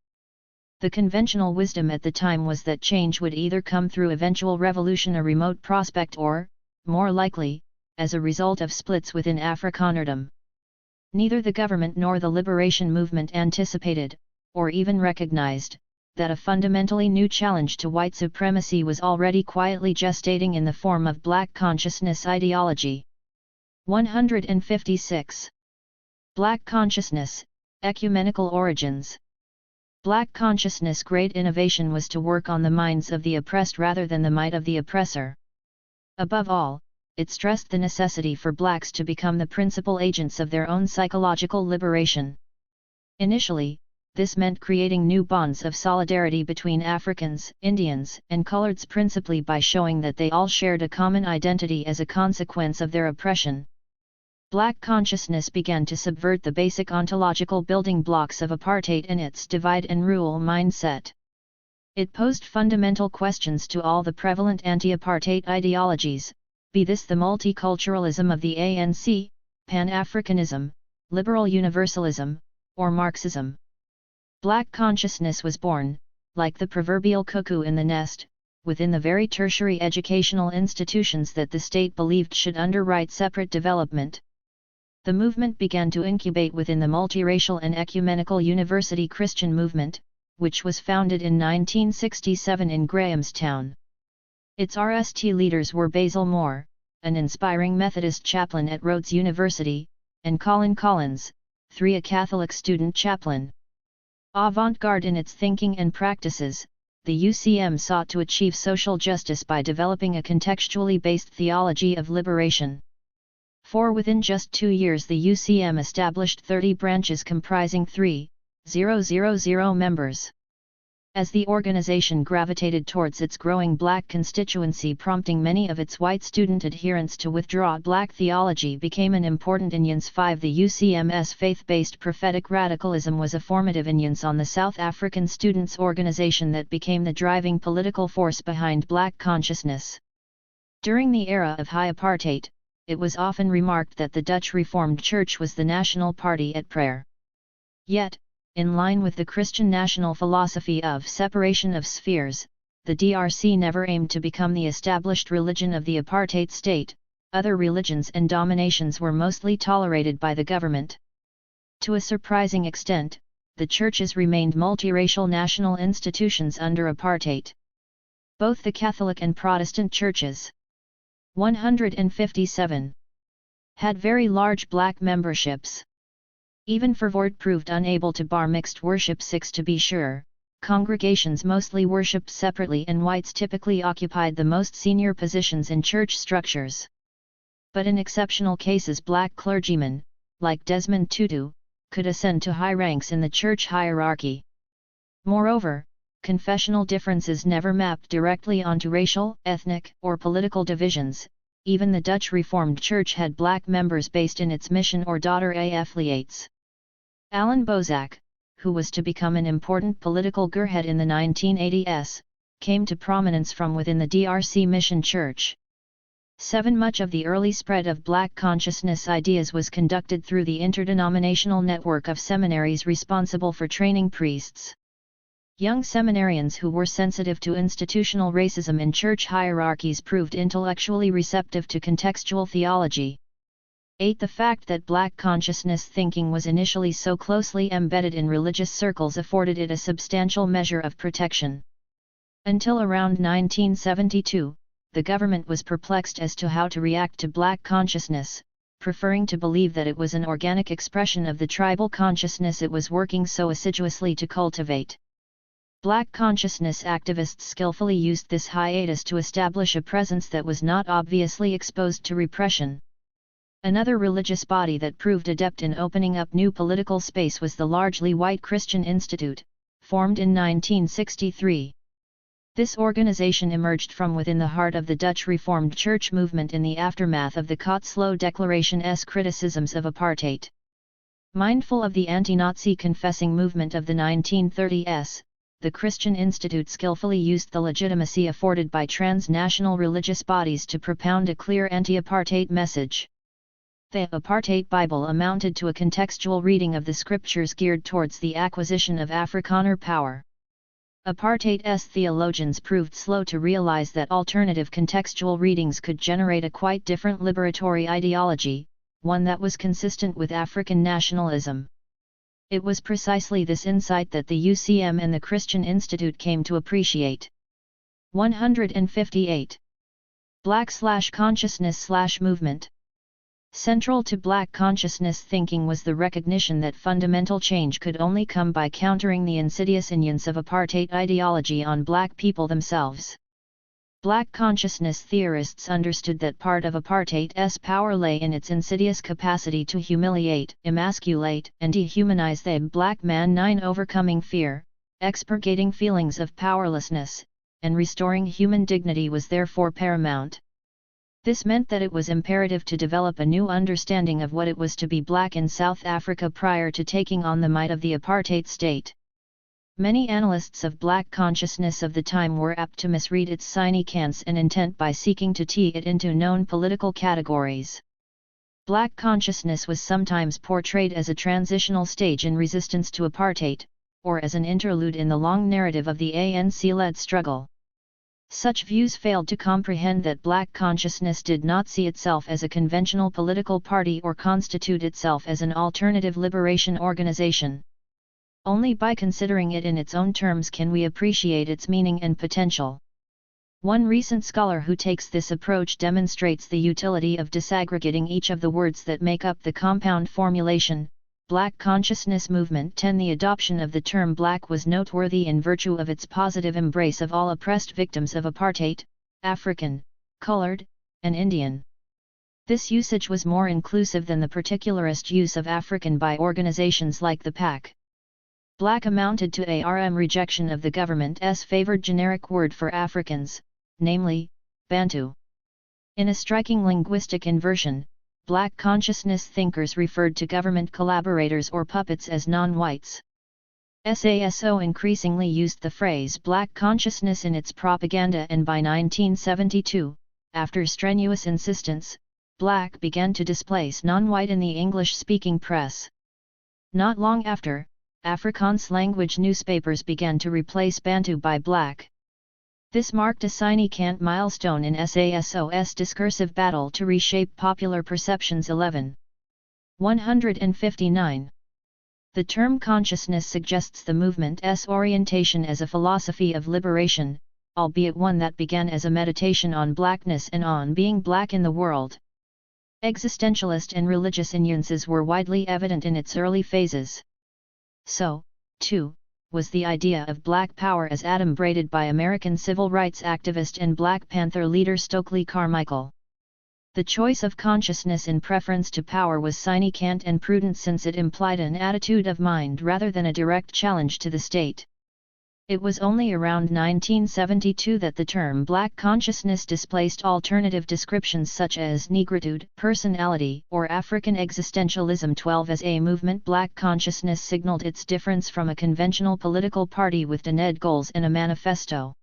The conventional wisdom at the time was that change would either come through eventual revolution, a remote prospect, or, more likely, as a result of splits within Afrikanerdom. Neither the government nor the liberation movement anticipated, or even recognized, that a fundamentally new challenge to white supremacy was already quietly gestating in the form of black consciousness ideology. 156. Black consciousness, ecumenical origins. Black consciousness' great innovation was to work on the minds of the oppressed rather than the might of the oppressor. Above all, it stressed the necessity for blacks to become the principal agents of their own psychological liberation. Initially, this meant creating new bonds of solidarity between Africans, Indians, and coloreds, principally by showing that they all shared a common identity as a consequence of their oppression. Black consciousness began to subvert the basic ontological building blocks of apartheid and its divide and rule mindset. It posed fundamental questions to all the prevalent anti-apartheid ideologies, be this the multiculturalism of the ANC, Pan-Africanism, liberal universalism, or Marxism. Black consciousness was born, like the proverbial cuckoo in the nest, within the very tertiary educational institutions that the state believed should underwrite separate development. The movement began to incubate within the multiracial and ecumenical University Christian movement, which was founded in 1967 in Grahamstown. Its RST leaders were Basil Moore, an inspiring Methodist chaplain at Rhodes University, and Colin Collins, a Catholic student chaplain. Avant-garde in its thinking and practices, the UCM sought to achieve social justice by developing a contextually based theology of liberation. For within just 2 years the UCM established 30 branches comprising 3,000 members. As the organization gravitated towards its growing black constituency, prompting many of its white student adherents to withdraw, black theology became an important influence. 5. The UCM's faith-based prophetic radicalism was a formative influence on the South African students' organization that became the driving political force behind black consciousness. During the era of high apartheid, it was often remarked that the Dutch Reformed Church was the national party at prayer. Yet, in line with the Christian national philosophy of separation of spheres, the DRC never aimed to become the established religion of the apartheid state. Other religions and dominations were mostly tolerated by the government. To a surprising extent, the churches remained multiracial national institutions under apartheid. Both the Catholic and Protestant churches, 157, had very large black memberships. Even Verwoerd proved unable to bar mixed worship. 6 To be sure, congregations mostly worshipped separately and whites typically occupied the most senior positions in church structures. But in exceptional cases black clergymen, like Desmond Tutu, could ascend to high ranks in the church hierarchy. Moreover, confessional differences never mapped directly onto racial, ethnic, or political divisions. Even the Dutch Reformed Church had black members based in its mission or daughter affiliates. Alan Bozak, who was to become an important political gearhead in the 1980s, came to prominence from within the DRC Mission Church. 7 Much of the early spread of black consciousness ideas was conducted through the interdenominational network of seminaries responsible for training priests. Young seminarians who were sensitive to institutional racism in church hierarchies proved intellectually receptive to contextual theology. 8 The fact that black consciousness thinking was initially so closely embedded in religious circles afforded it a substantial measure of protection. Until around 1972, the government was perplexed as to how to react to black consciousness, preferring to believe that it was an organic expression of the tribal consciousness it was working so assiduously to cultivate. Black consciousness activists skillfully used this hiatus to establish a presence that was not obviously exposed to repression. Another religious body that proved adept in opening up new political space was the largely white Christian Institute, formed in 1963. This organization emerged from within the heart of the Dutch Reformed Church movement in the aftermath of the Cotslow Declaration's criticisms of apartheid. Mindful of the anti-Nazi confessing movement of the 1930s, the Christian Institute skillfully used the legitimacy afforded by transnational religious bodies to propound a clear anti-apartheid message. The Apartheid Bible amounted to a contextual reading of the scriptures geared towards the acquisition of Afrikaner power. Apartheid's theologians proved slow to realize that alternative contextual readings could generate a quite different liberatory ideology, one that was consistent with African nationalism. It was precisely this insight that the UCM and the Christian Institute came to appreciate. 158. Black/consciousness/movement. Central to black consciousness thinking was the recognition that fundamental change could only come by countering the insidious influence of apartheid ideology on black people themselves. Black consciousness theorists understood that part of apartheid's power lay in its insidious capacity to humiliate, emasculate, and dehumanize the black man. 9 Overcoming fear, expurgating feelings of powerlessness, and restoring human dignity was therefore paramount. This meant that it was imperative to develop a new understanding of what it was to be black in South Africa prior to taking on the might of the apartheid state. Many analysts of black consciousness of the time were apt to misread its significance and intent by seeking to tee it into known political categories. Black consciousness was sometimes portrayed as a transitional stage in resistance to apartheid, or as an interlude in the long narrative of the ANC-led struggle. Such views failed to comprehend that black consciousness did not see itself as a conventional political party or constitute itself as an alternative liberation organization. Only by considering it in its own terms can we appreciate its meaning and potential. One recent scholar who takes this approach demonstrates the utility of disaggregating each of the words that make up the compound formulation, Black Consciousness Movement. 10 The adoption of the term black was noteworthy in virtue of its positive embrace of all oppressed victims of apartheid, African, colored, and Indian. This usage was more inclusive than the particularist use of African by organizations like the PAC. Black amounted to a rejection of the government's favored generic word for Africans, namely, Bantu. In a striking linguistic inversion, black consciousness thinkers referred to government collaborators or puppets as non-whites. SASO increasingly used the phrase black consciousness in its propaganda, and by 1972, after strenuous insistence, black began to displace non-white in the English-speaking press. Not long after, Afrikaans language newspapers began to replace Bantu by black. This marked a significant milestone in SASO's discursive battle to reshape popular perceptions. 159. The term consciousness suggests the movement's orientation as a philosophy of liberation, albeit one that began as a meditation on blackness and on being black in the world. Existentialist and religious nuances were widely evident in its early phases. So, too, was the idea of Black Power as adumbrated by American civil rights activist and Black Panther leader Stokely Carmichael. The choice of consciousness in preference to power was significant and prudent, since it implied an attitude of mind rather than a direct challenge to the state. It was only around 1972 that the term Black consciousness displaced alternative descriptions such as negritude, personality, or African existentialism. 12. As a movement, Black consciousness signaled its difference from a conventional political party with defined goals and a manifesto.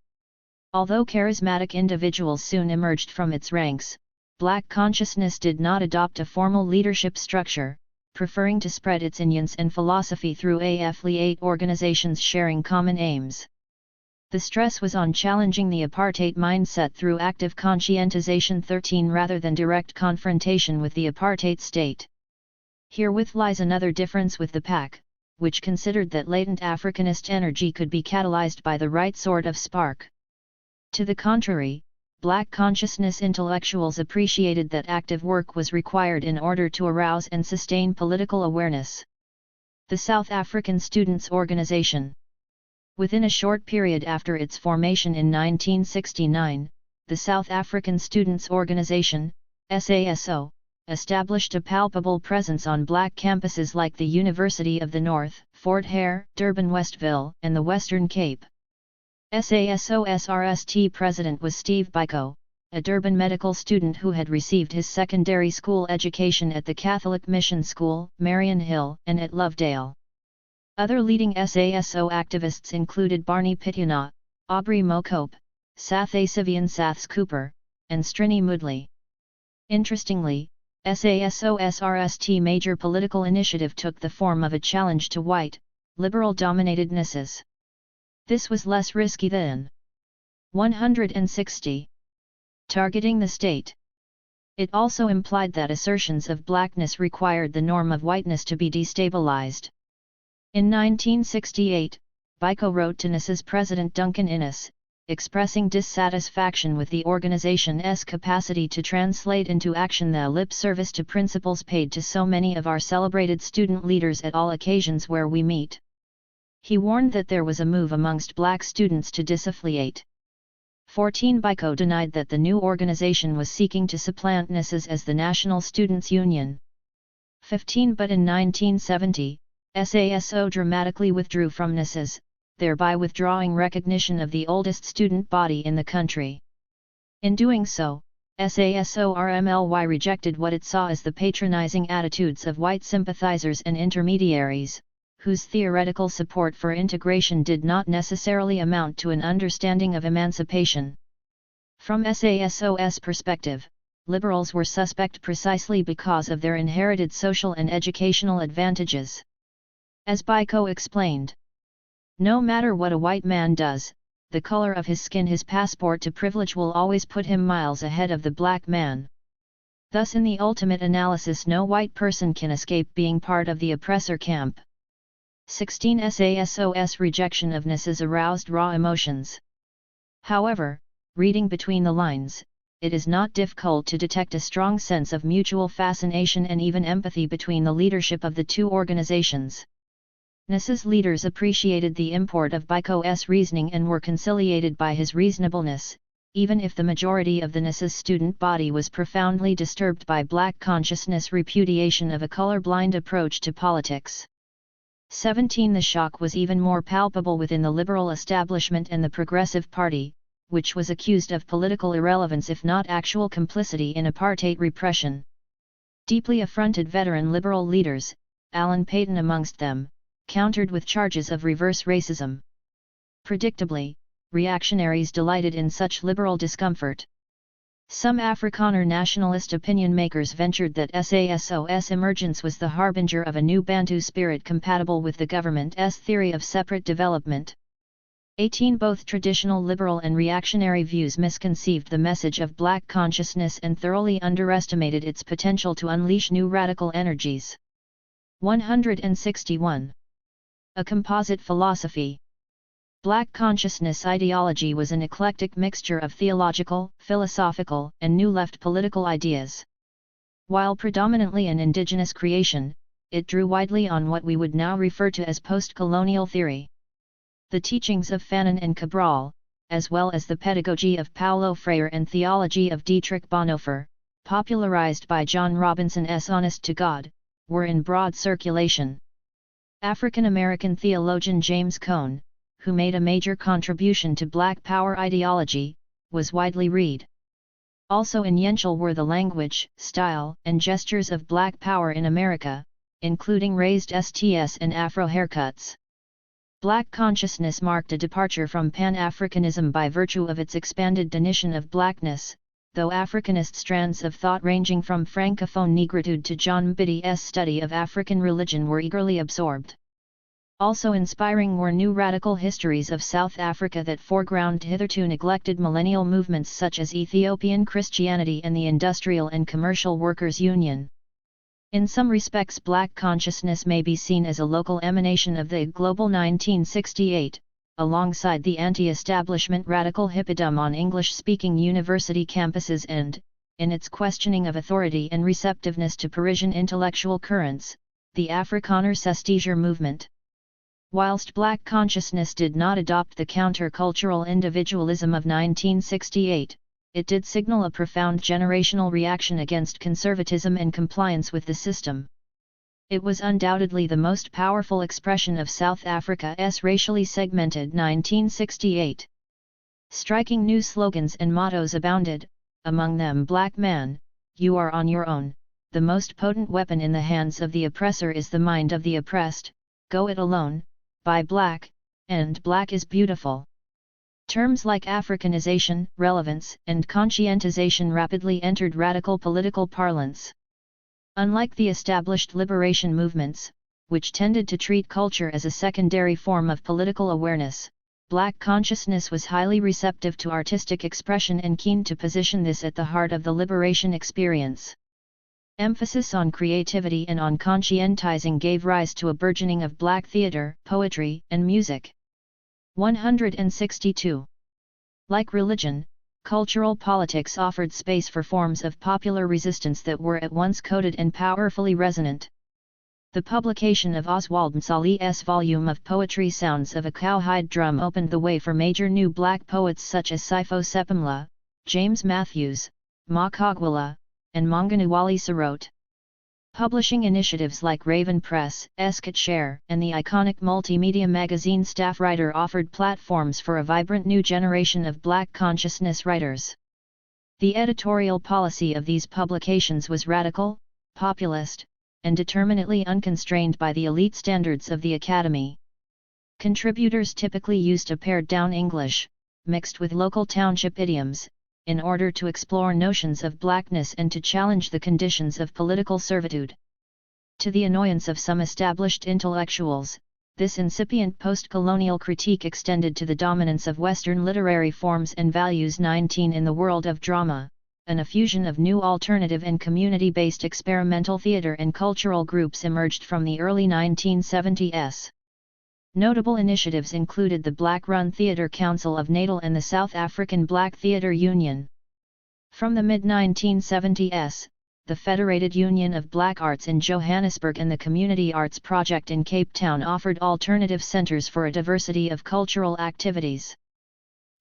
Although charismatic individuals soon emerged from its ranks, Black consciousness did not adopt a formal leadership structure, preferring to spread its influence and philosophy through affiliate organizations sharing common aims. The stress was on challenging the apartheid mindset through active conscientization. 13. Rather than direct confrontation with the apartheid state. Herewith lies another difference with the PAC, which considered that latent Africanist energy could be catalyzed by the right sort of spark. To the contrary, Black consciousness intellectuals appreciated that active work was required in order to arouse and sustain political awareness. The South African Students' Organization. Within a short period after its formation in 1969, the South African Students' Organization, SASO, established a palpable presence on Black campuses like the University of the North, Fort Hare, Durban Westville, and the Western Cape. SASO's RST president was Steve Biko, a Durban medical student who had received his secondary school education at the Catholic Mission School, Marion Hill, and at Lovedale. Other leading SASO activists included Barney Pityana, Aubrey Mocope, Sathe Sivian Saths Cooper, and Strini Moodley. Interestingly, SASO's RST major political initiative took the form of a challenge to white, liberal-dominated NSAs. This was less risky than 160. Targeting the state. It also implied that assertions of blackness required the norm of whiteness to be destabilized. In 1968, Biko wrote to NSA's president Duncan Innes, expressing dissatisfaction with the organization's capacity to translate into action the lip service to principles paid to so many of our celebrated student leaders at all occasions where we meet. He warned that there was a move amongst Black students to disaffiliate. 14. Biko denied that the new organization was seeking to supplant NSAs as the National Students' Union. 15. But in 1970, SASO dramatically withdrew from NSAs, thereby withdrawing recognition of the oldest student body in the country. In doing so, SASO-RMLY rejected what it saw as the patronizing attitudes of white sympathizers and intermediaries, whose theoretical support for integration did not necessarily amount to an understanding of emancipation. From SASO's perspective, liberals were suspect precisely because of their inherited social and educational advantages. As Biko explained, no matter what a white man does, the color of his skin, his passport to privilege, will always put him miles ahead of the black man. Thus in the ultimate analysis, no white person can escape being part of the oppressor camp. 16. SASO's rejection of NSAs aroused raw emotions. However, reading between the lines, it is not difficult to detect a strong sense of mutual fascination and even empathy between the leadership of the two organizations. NSA's leaders appreciated the import of Biko's reasoning and were conciliated by his reasonableness, even if the majority of the NSA's student body was profoundly disturbed by Black consciousness repudiation of a colorblind approach to politics. 17. The shock was even more palpable within the liberal establishment and the Progressive Party, which was accused of political irrelevance if not actual complicity in apartheid repression. Deeply affronted veteran liberal leaders, Alan Paton amongst them, countered with charges of reverse racism. Predictably, reactionaries delighted in such liberal discomfort. Some Afrikaner nationalist opinion makers ventured that SASO's emergence was the harbinger of a new Bantu spirit compatible with the government's theory of separate development. 18. Both traditional liberal and reactionary views misconceived the message of black consciousness and thoroughly underestimated its potential to unleash new radical energies. 161. A composite philosophy. Black consciousness ideology was an eclectic mixture of theological, philosophical, and New Left political ideas. While predominantly an indigenous creation, it drew widely on what we would now refer to as post-colonial theory. The teachings of Fanon and Cabral, as well as the pedagogy of Paulo Freire and theology of Dietrich Bonhoeffer, popularized by John Robinson's Honest to God, were in broad circulation. African-American theologian James Cone, who made a major contribution to Black Power ideology, was widely read. Also influential were the language, style, and gestures of Black Power in America, including raised STS and Afro haircuts. Black consciousness marked a departure from Pan-Africanism by virtue of its expanded definition of blackness, though Africanist strands of thought ranging from Francophone negritude to John Biddy's study of African religion were eagerly absorbed. Also inspiring were new radical histories of South Africa that foregrounded hitherto neglected millennial movements such as Ethiopian Christianity and the Industrial and Commercial Workers' Union. In some respects, Black consciousness may be seen as a local emanation of the global 1968, alongside the anti-establishment radical hippodom on English-speaking university campuses and, in its questioning of authority and receptiveness to Parisian intellectual currents, the Afrikaner Zestiger movement. Whilst Black consciousness did not adopt the counter-cultural individualism of 1968, it did signal a profound generational reaction against conservatism and compliance with the system. It was undoubtedly the most powerful expression of South Africa's racially segmented 1968. Striking new slogans and mottos abounded, among them "Black man, you are on your own, the most potent weapon in the hands of the oppressor is the mind of the oppressed, go it alone, buy black, and black is beautiful." Terms like Africanization, relevance, and conscientization rapidly entered radical political parlance. Unlike the established liberation movements, which tended to treat culture as a secondary form of political awareness, Black consciousness was highly receptive to artistic expression and keen to position this at the heart of the liberation experience. Emphasis on creativity and on conscientizing gave rise to a burgeoning of Black theater, poetry, and music. 162. Like religion, cultural politics offered space for forms of popular resistance that were at once coded and powerfully resonant. The publication of Oswald Msali's volume of poetry Sounds of a Cowhide Drum opened the way for major new Black poets such as Sipho Sepimla, James Matthews, Makagwala, and Manganawali Sarot. Publishing initiatives like Raven Press, Skitshare, and the iconic multimedia magazine Staff Writer offered platforms for a vibrant new generation of Black consciousness writers. The editorial policy of these publications was radical, populist, and determinately unconstrained by the elite standards of the Academy. Contributors typically used a pared-down English, mixed with local township idioms, in order to explore notions of blackness and to challenge the conditions of political servitude. To the annoyance of some established intellectuals, this incipient post-colonial critique extended to the dominance of Western literary forms and values. 19. In the world of drama, an effusion of new alternative and community-based experimental theater and cultural groups emerged from the early 1970s. Notable initiatives included the Black-run Theatre Council of Natal and the South African Black Theatre Union. From the mid-1970s, the Federated Union of Black Arts in Johannesburg and the Community Arts Project in Cape Town offered alternative centers for a diversity of cultural activities.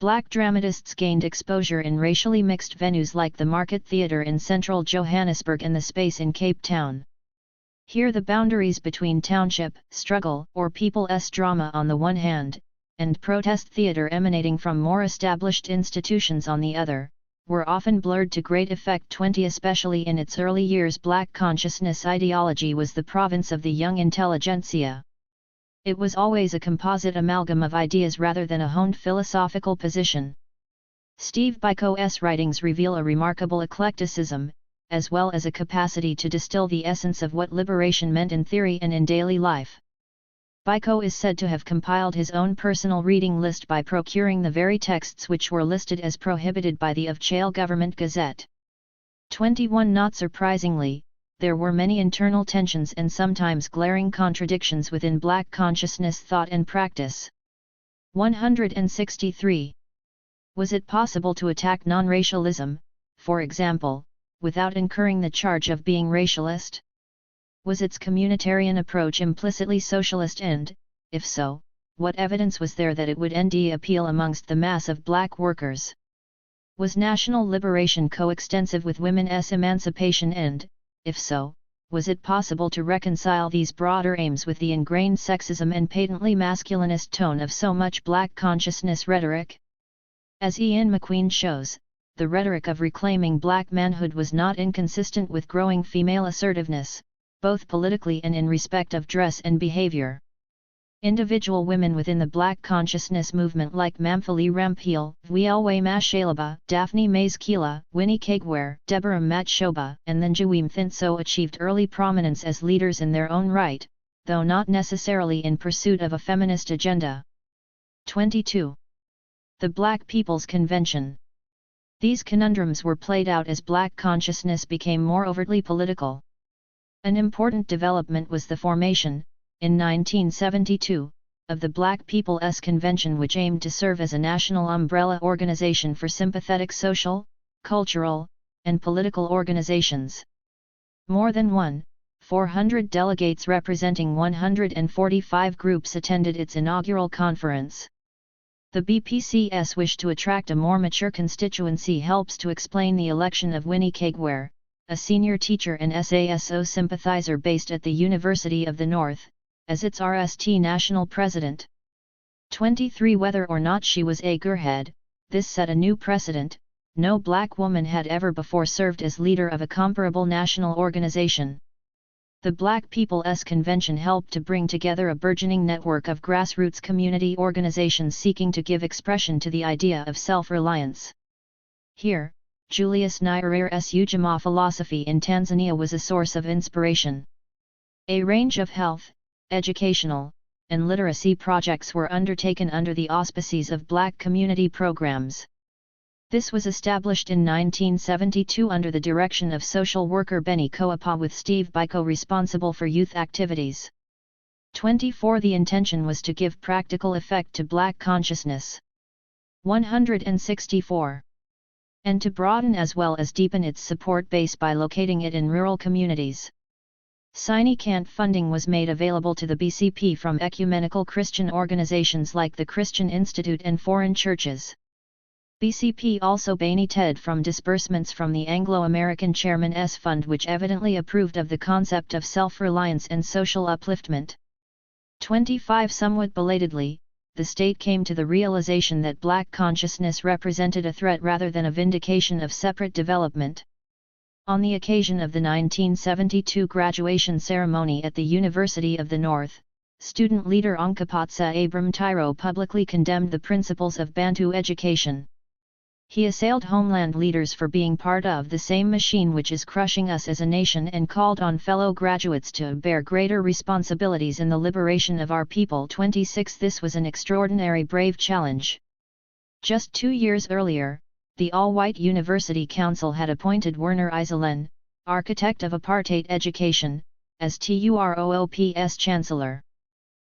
Black dramatists gained exposure in racially mixed venues like the Market Theatre in central Johannesburg and the Space in Cape Town. Here the boundaries between township, struggle, or people's drama on the one hand, and protest theatre emanating from more established institutions on the other, were often blurred to great effect. 20. Especially in its early years, Black consciousness ideology was the province of the young intelligentsia. It was always a composite amalgam of ideas rather than a honed philosophical position. Steve Biko's writings reveal a remarkable eclecticism, as well as a capacity to distill the essence of what liberation meant in theory and in daily life. Biko is said to have compiled his own personal reading list by procuring the very texts which were listed as prohibited by the Official Government Gazette. 21. Not surprisingly, there were many internal tensions and sometimes glaring contradictions within Black consciousness thought and practice. 163. Was it possible to attack non-racialism, for example, without incurring the charge of being racialist? Was its communitarian approach implicitly socialist and, if so, what evidence was there that it would indeed appeal amongst the mass of Black workers? Was national liberation coextensive with women's emancipation and, if so, was it possible to reconcile these broader aims with the ingrained sexism and patently masculinist tone of so much Black consciousness rhetoric? As Ian McQueen shows, the rhetoric of reclaiming Black manhood was not inconsistent with growing female assertiveness, both politically and in respect of dress and behavior. Individual women within the Black consciousness movement like Mamphali Ramphele, Vielwe Mashalaba, Daphne Mays Keela, Winnie Kagware, Deborah Matshoba, and Thanjuim Thintso achieved early prominence as leaders in their own right, though not necessarily in pursuit of a feminist agenda. 22. The Black People's Convention. These conundrums were played out as Black consciousness became more overtly political. An important development was the formation, in 1972, of the Black People's Convention, which aimed to serve as a national umbrella organization for sympathetic social, cultural, and political organizations. More than 400 delegates representing 145 groups attended its inaugural conference. The BPC's wish to attract a more mature constituency helps to explain the election of Winnie Kagware, a senior teacher and SASO sympathizer based at the University of the North, as its RST national president. 23. Whether or not she was a gearhead, this set a new precedent. No Black woman had ever before served as leader of a comparable national organization. The Black People's Convention helped to bring together a burgeoning network of grassroots community organizations seeking to give expression to the idea of self-reliance. Here, Julius Nyerere's Ujamaa philosophy in Tanzania was a source of inspiration. A range of health, educational, and literacy projects were undertaken under the auspices of Black community programs. This was established in 1972 under the direction of social worker Benny Koapa, with Steve Biko responsible for youth activities. 24. The intention was to give practical effect to Black consciousness. 164. And to broaden as well as deepen its support base by locating it in rural communities. Significant funding was made available to the BCP from ecumenical Christian organizations like the Christian Institute and foreign churches. BCP also benefited from disbursements from the Anglo-American Chairman's Fund, which evidently approved of the concept of self-reliance and social upliftment. 25. Somewhat belatedly, the state came to the realization that Black consciousness represented a threat rather than a vindication of separate development. On the occasion of the 1972 graduation ceremony at the University of the North, student leader Onkapatsa Abram Tyro publicly condemned the principles of Bantu education. He assailed homeland leaders for being part of the same machine which is crushing us as a nation, and called on fellow graduates to bear greater responsibilities in the liberation of our people. 26. This was an extraordinary brave challenge. Just 2 years earlier, the all-white University Council had appointed Werner Iselen, architect of apartheid education, as THIRD-WORLDISM chancellor.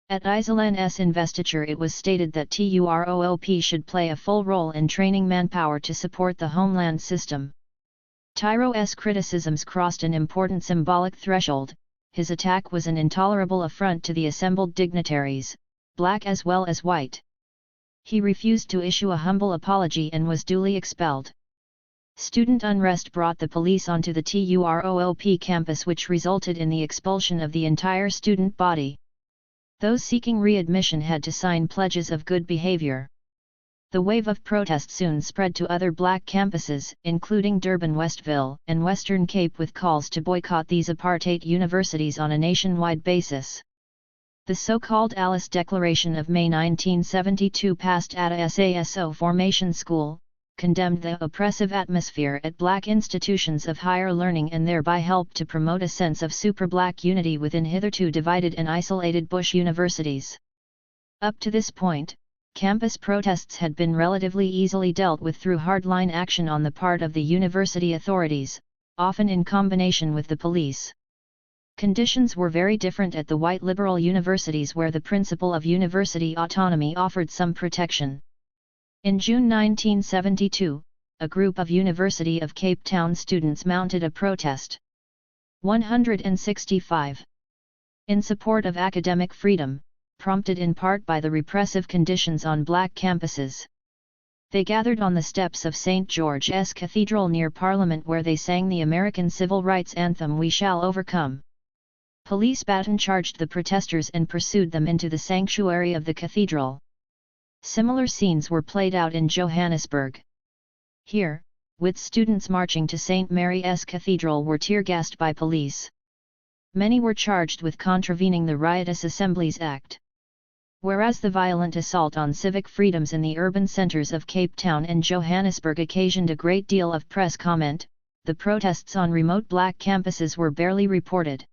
At Iselen's investiture it was stated that THIRD-WORLDISM should play a full role in training manpower to support the homeland system. Tyro's criticisms crossed an important symbolic threshold. His attack was an intolerable affront to the assembled dignitaries, Black as well as white. He refused to issue a humble apology and was duly expelled. Student unrest brought the police onto the THIRD-WORLDISM campus, which resulted in the expulsion of the entire student body. Those seeking readmission had to sign pledges of good behavior. The wave of protest soon spread to other Black campuses, including Durban, Westville, and Western Cape, with calls to boycott these apartheid universities on a nationwide basis. The so-called Alice Declaration of May 1972 passed at a SASO formation school, condemned the oppressive atmosphere at black institutions of higher learning and thereby helped to promote a sense of super-black unity within hitherto divided and isolated Bush universities. Up to this point, campus protests had been relatively easily dealt with through hardline action on the part of the university authorities, often in combination with the police. Conditions were very different at the white liberal universities where the principle of university autonomy offered some protection. In June 1972, a group of University of Cape Town students mounted a protest. 165. In support of academic freedom, prompted in part by the repressive conditions on black campuses. They gathered on the steps of St. George's Cathedral near Parliament where they sang the American civil rights anthem "We Shall Overcome." Police baton charged the protesters and pursued them into the sanctuary of the cathedral. Similar scenes were played out in Johannesburg. Here, with students marching to St. Mary's Cathedral were tear-gassed by police. Many were charged with contravening the Riotous Assemblies Act. Whereas the violent assault on civic freedoms in the urban centers of Cape Town and Johannesburg occasioned a great deal of press comment, the protests on remote black campuses were barely reported.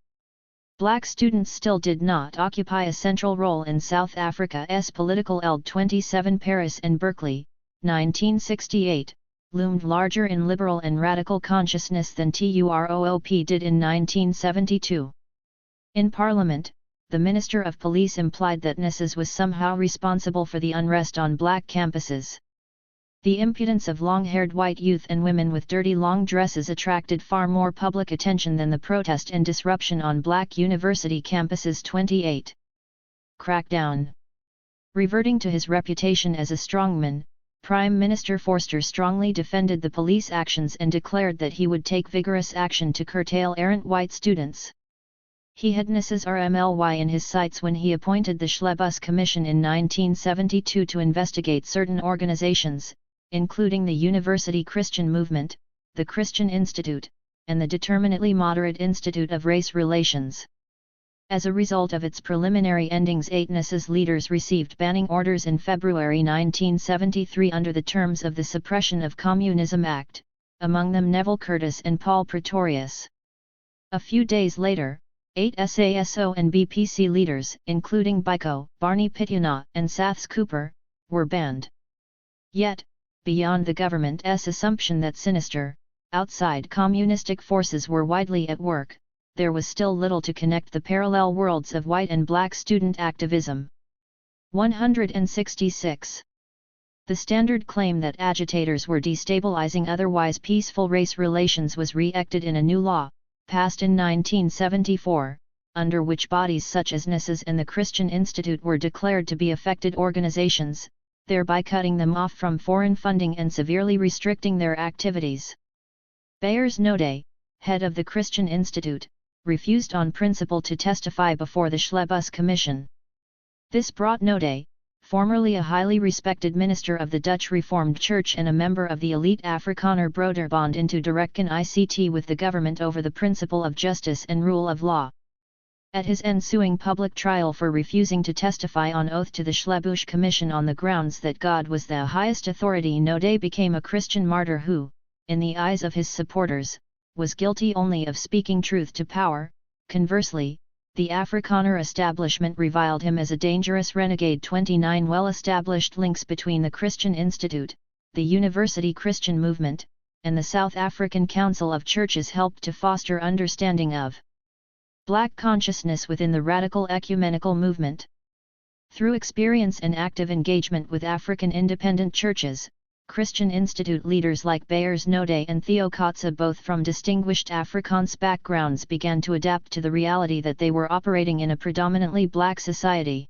Black students still did not occupy a central role in South Africa's political eld. 27 Paris and Berkeley, 1968, loomed larger in liberal and radical consciousness than THIRD did in 1972. In Parliament, the Minister of Police implied that NSS was somehow responsible for the unrest on black campuses. The impudence of long-haired white youth and women with dirty long dresses attracted far more public attention than the protest and disruption on black university campuses. 28. Crackdown. Reverting to his reputation as a strongman, Prime Minister Forster strongly defended the police actions and declared that he would take vigorous action to curtail errant white students. He had NSS RMLY in his sights when he appointed the Schlebus Commission in 1972 to investigate certain organizations, including the University Christian Movement, the Christian Institute, and the Determinately Moderate Institute of Race Relations. As a result of its preliminary endings, 8 NSS leaders received banning orders in February 1973 under the terms of the Suppression of Communism Act, among them Neville Curtis and Paul Pretorius. A few days later, 8 SASO and BPC leaders, including Biko, Barney Pityana, and Saths Cooper, were banned. Yet, beyond the government's assumption that sinister, outside communistic forces were widely at work, there was still little to connect the parallel worlds of white and black student activism. 166. The standard claim that agitators were destabilizing otherwise peaceful race relations was re-acted in a new law, passed in 1974, under which bodies such as NSS and the Christian Institute were declared to be affected organizations, thereby cutting them off from foreign funding and severely restricting their activities. Beyers Node, head of the Christian Institute, refused on principle to testify before the Schlebus Commission. This brought Node, formerly a highly respected minister of the Dutch Reformed Church and a member of the elite Afrikaner Broederbond, into direct ICT with the government over the principle of justice and rule of law. At his ensuing public trial for refusing to testify on oath to the Schlebus Commission on the grounds that God was the highest authority, Node became a Christian martyr who, in the eyes of his supporters, was guilty only of speaking truth to power. Conversely, the Afrikaner establishment reviled him as a dangerous renegade. 29 Well-established links between the Christian Institute, the University Christian Movement, and the South African Council of Churches helped to foster understanding of black consciousness within the radical ecumenical movement. Through experience and active engagement with African independent churches, Christian Institute leaders like Beyers Node and Theo Kotze, both from distinguished Afrikaans backgrounds, began to adapt to the reality that they were operating in a predominantly black society.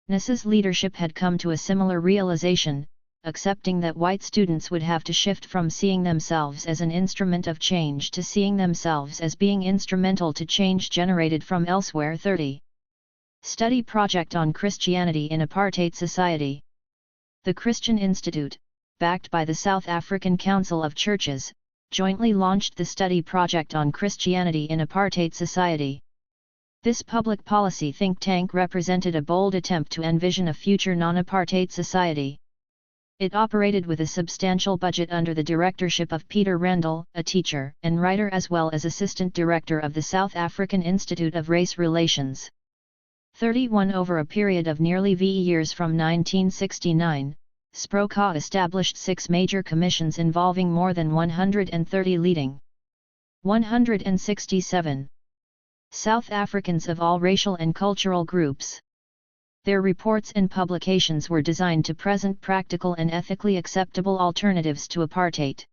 NSS leadership had come to a similar realization, accepting that white students would have to shift from seeing themselves as an instrument of change to seeing themselves as being instrumental to change generated from elsewhere. 30. Study project on Christianity in Apartheid Society. The Christian Institute, backed by the South African Council of Churches, jointly launched the study project on Christianity in Apartheid Society. This public policy think tank represented a bold attempt to envision a future non-apartheid society. It operated with a substantial budget under the directorship of Peter Randall, a teacher and writer as well as assistant director of the South African Institute of Race Relations. 31 Over a period of nearly 20 years from 1969, SPROCA established 6 major commissions involving more than 130 leading 167 South Africans of all racial and cultural groups. Their reports and publications were designed to present practical and ethically acceptable alternatives to apartheid.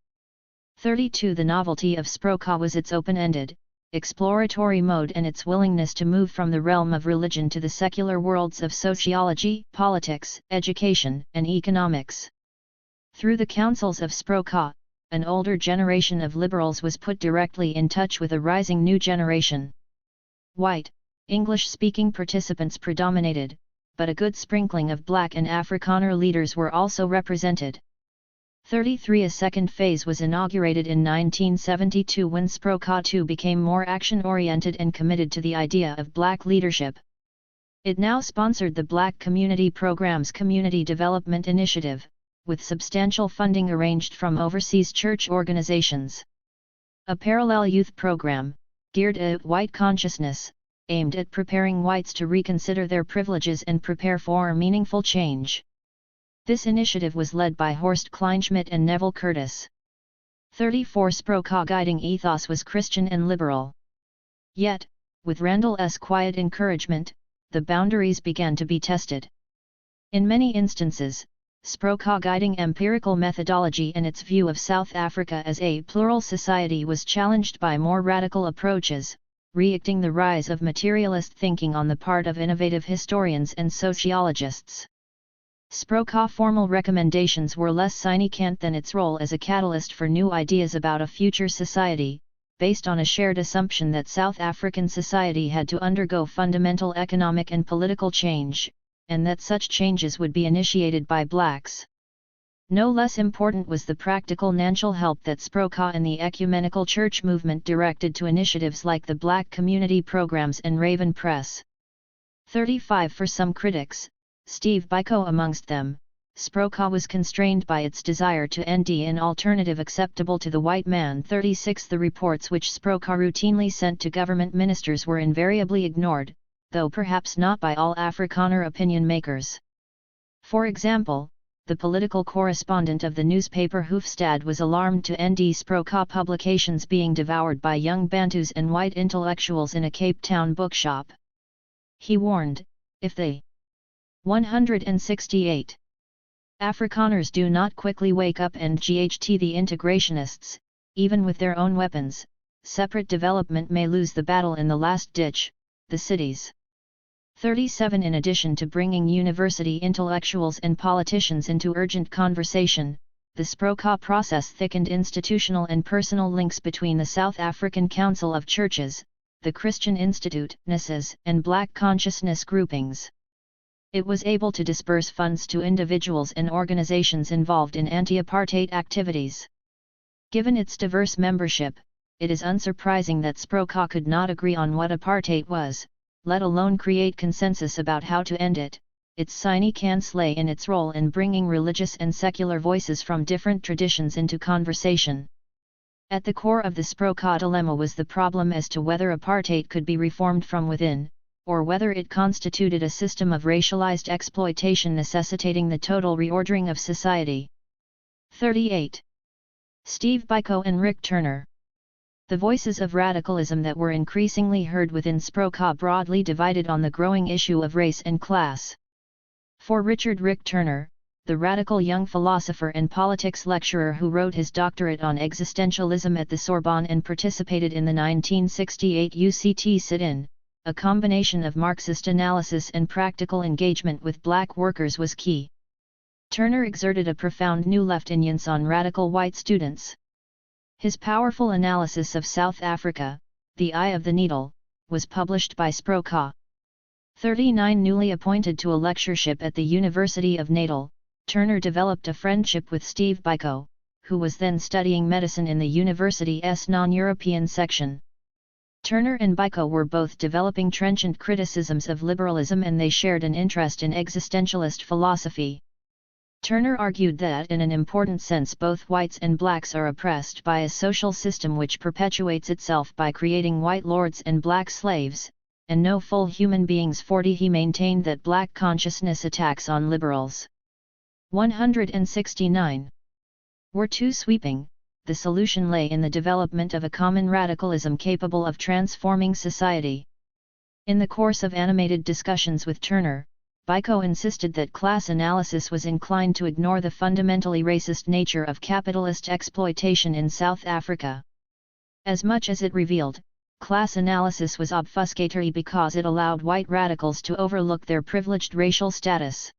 32 The novelty of SPROCA was its open-ended, exploratory mode and its willingness to move from the realm of religion to the secular worlds of sociology, politics, education, and economics. Through the councils of SPROCA, an older generation of liberals was put directly in touch with a rising new generation. White, English-speaking participants predominated, but a good sprinkling of Black and Afrikaner leaders were also represented. 33 A second phase was inaugurated in 1972 when SPROCA 2 became more action-oriented and committed to the idea of Black leadership. It now sponsored the Black Community Program's Community Development Initiative, with substantial funding arranged from overseas church organizations. A parallel youth program, geared at white consciousness, aimed at preparing whites to reconsider their privileges and prepare for meaningful change. This initiative was led by Horst Kleinschmidt and Neville Curtis. 34 SPROCA guiding ethos was Christian and liberal. Yet, with Randall's quiet encouragement, the boundaries began to be tested. In many instances, SPROCA guiding empirical methodology and its view of South Africa as a plural society was challenged by more radical approaches, reacting the rise of materialist thinking on the part of innovative historians and sociologists. SPROCA formal recommendations were less significant than its role as a catalyst for new ideas about a future society, based on a shared assumption that South African society had to undergo fundamental economic and political change, and that such changes would be initiated by blacks. No less important was the practical financial help that SPROCA and the ecumenical church movement directed to initiatives like the Black Community Programs and Raven Press. 35 For some critics, Steve Biko amongst them, SPROCA was constrained by its desire to end an alternative acceptable to the white man. 36 The reports which SPROCA routinely sent to government ministers were invariably ignored, though perhaps not by all Afrikaner opinion makers. For example, the political correspondent of the newspaper Hoofstad was alarmed to end SPROCA publications being devoured by young Bantus and white intellectuals in a Cape Town bookshop. He warned, if they 168 Afrikaners do not quickly wake up and GHT the integrationists, even with their own weapons, separate development may lose the battle in the last ditch, the cities. 37 In addition to bringing university intellectuals and politicians into urgent conversation, the SPROCA process thickened institutional and personal links between the South African Council of Churches, the Christian Institute, NISAs, and Black consciousness groupings. It was able to disperse funds to individuals and organizations involved in anti-apartheid activities. Given its diverse membership, it is unsurprising that SPROCA could not agree on what apartheid was, let alone create consensus about how to end it. Its significance lay in its role in bringing religious and secular voices from different traditions into conversation. At the core of the SPROCA dilemma was the problem as to whether apartheid could be reformed from within, or whether it constituted a system of racialized exploitation necessitating the total reordering of society. 38. Steve Biko and Rick Turner. The voices of radicalism that were increasingly heard within SPROCA broadly divided on the growing issue of race and class. For Rick Turner, the radical young philosopher and politics lecturer who wrote his doctorate on existentialism at the Sorbonne and participated in the 1968 UCT sit-in, a combination of Marxist analysis and practical engagement with black workers was key. Turner exerted a profound new left influence on radical white students. His powerful analysis of South Africa, The Eye of the Needle, was published by SPROCA. 39 Newly appointed to a lectureship at the University of Natal, Turner developed a friendship with Steve Biko, who was then studying medicine in the university's non-European section. Turner and Biko were both developing trenchant criticisms of liberalism and they shared an interest in existentialist philosophy. Turner argued that in an important sense both whites and blacks are oppressed by a social system which perpetuates itself by creating white lords and black slaves, and no full human beings. 40 He maintained that black consciousness attacks on liberals 169 were too sweeping. The solution lay in the development of a common radicalism capable of transforming society. In the course of animated discussions with Turner, Biko insisted that class analysis was inclined to ignore the fundamentally racist nature of capitalist exploitation in South Africa. As much as it revealed, class analysis was obfuscatory because it allowed white radicals to overlook their privileged racial status.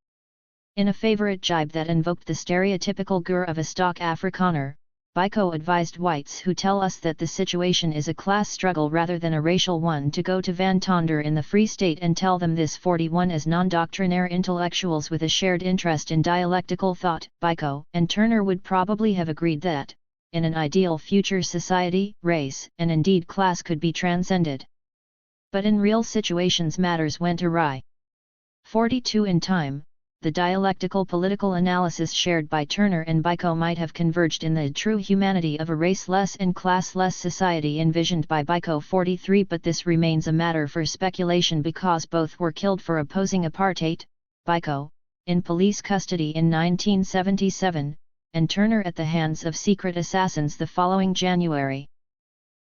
In a favorite jibe that invoked the stereotypical gur of a stock Afrikaner, Biko advised whites who tell us that the situation is a class struggle rather than a racial one to go to Van Tonder in the Free State and tell them this. 41 As non-doctrinaire intellectuals with a shared interest in dialectical thought, Biko and Turner would probably have agreed that, in an ideal future society, race, and indeed class could be transcended. But in real situations matters went awry. 42 In time, the dialectical political analysis shared by Turner and Biko might have converged in the true humanity of a raceless and classless society envisioned by Biko. 43 But this remains a matter for speculation because both were killed for opposing apartheid, Biko, in police custody in 1977, and Turner at the hands of secret assassins the following January.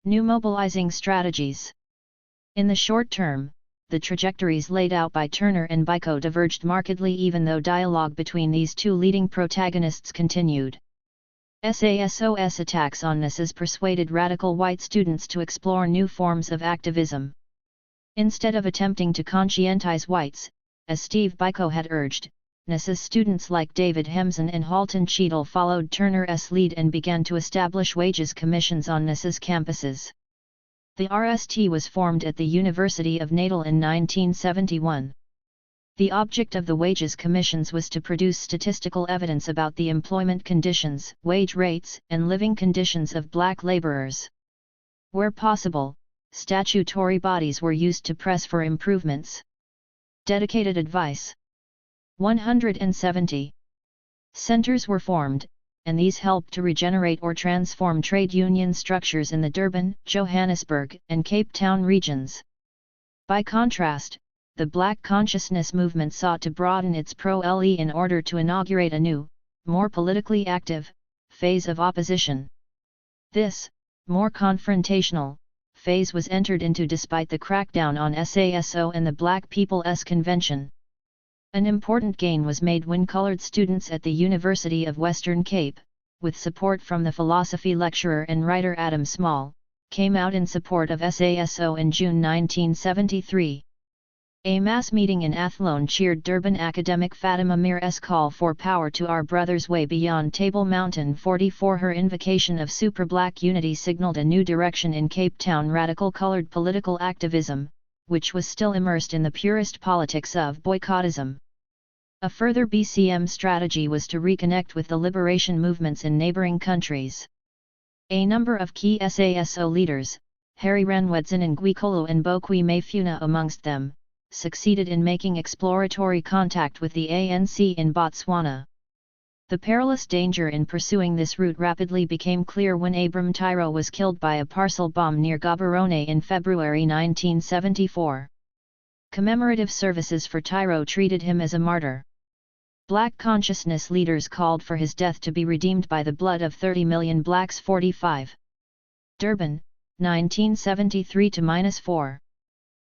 New mobilizing strategies. In the short term, the trajectories laid out by Turner and Biko diverged markedly even though dialogue between these two leading protagonists continued. SASO's attacks on NSAS persuaded radical white students to explore new forms of activism. Instead of attempting to conscientize whites, as Steve Biko had urged, NSAS students like David Hemsen and Halton Cheadle followed Turner's lead and began to establish wages commissions on NSAS campuses. The RST was formed at the University of Natal in 1971. The object of the wages commissions was to produce statistical evidence about the employment conditions, wage rates, and living conditions of black laborers. Where possible, statutory bodies were used to press for improvements. Dedicated advice. 170 centers were formed, and these helped to regenerate or transform trade union structures in the Durban, Johannesburg, and Cape Town regions. By contrast, the Black consciousness movement sought to broaden its pro-LE in order to inaugurate a new, more politically active, phase of opposition. This, more confrontational, phase was entered into despite the crackdown on SASO and the Black People's Convention. An important gain was made when colored students at the University of Western Cape, with support from the philosophy lecturer and writer Adam Small, came out in support of SASO in June 1973. A mass meeting in Athlone cheered Durban academic Fatima Mir's call for power to our brothers way beyond Table Mountain. 44 Her invocation of super-black unity signaled a new direction in Cape Town radical colored political activism, which was still immersed in the purist politics of boycottism. A further BCM strategy was to reconnect with the liberation movements in neighboring countries. A number of key SASO leaders, Harry Ranwedson and Gwikolo and Bokwe Mafuna amongst them, succeeded in making exploratory contact with the ANC in Botswana. The perilous danger in pursuing this route rapidly became clear when Abram Tyro was killed by a parcel bomb near Gaborone in February 1974. Commemorative services for Tyro treated him as a martyr. Black consciousness leaders called for his death to be redeemed by the blood of 30 million blacks. 45. Durban, 1973-4.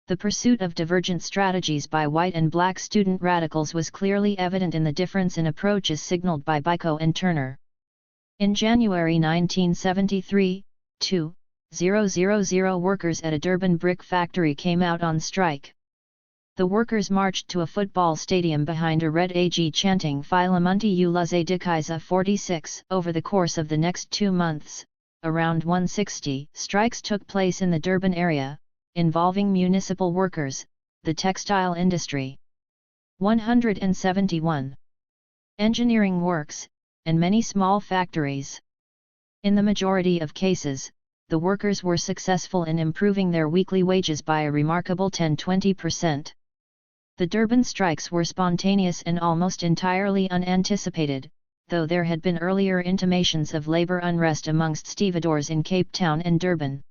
The pursuit of divergent strategies by white and black student radicals was clearly evident in the difference in approaches signaled by Biko and Turner. In January 1973, 2,000 workers at a Durban brick factory came out on strike. The workers marched to a football stadium behind a red AG chanting Filamunti Uluze Dikaiza 46. Over the course of the next 2 months, around 160 strikes took place in the Durban area, involving municipal workers, the textile industry, 171 engineering works, and many small factories. In the majority of cases, the workers were successful in improving their weekly wages by a remarkable 10–20%. The Durban strikes were spontaneous and almost entirely unanticipated, though there had been earlier intimations of labour unrest amongst stevedores in Cape Town and Durban.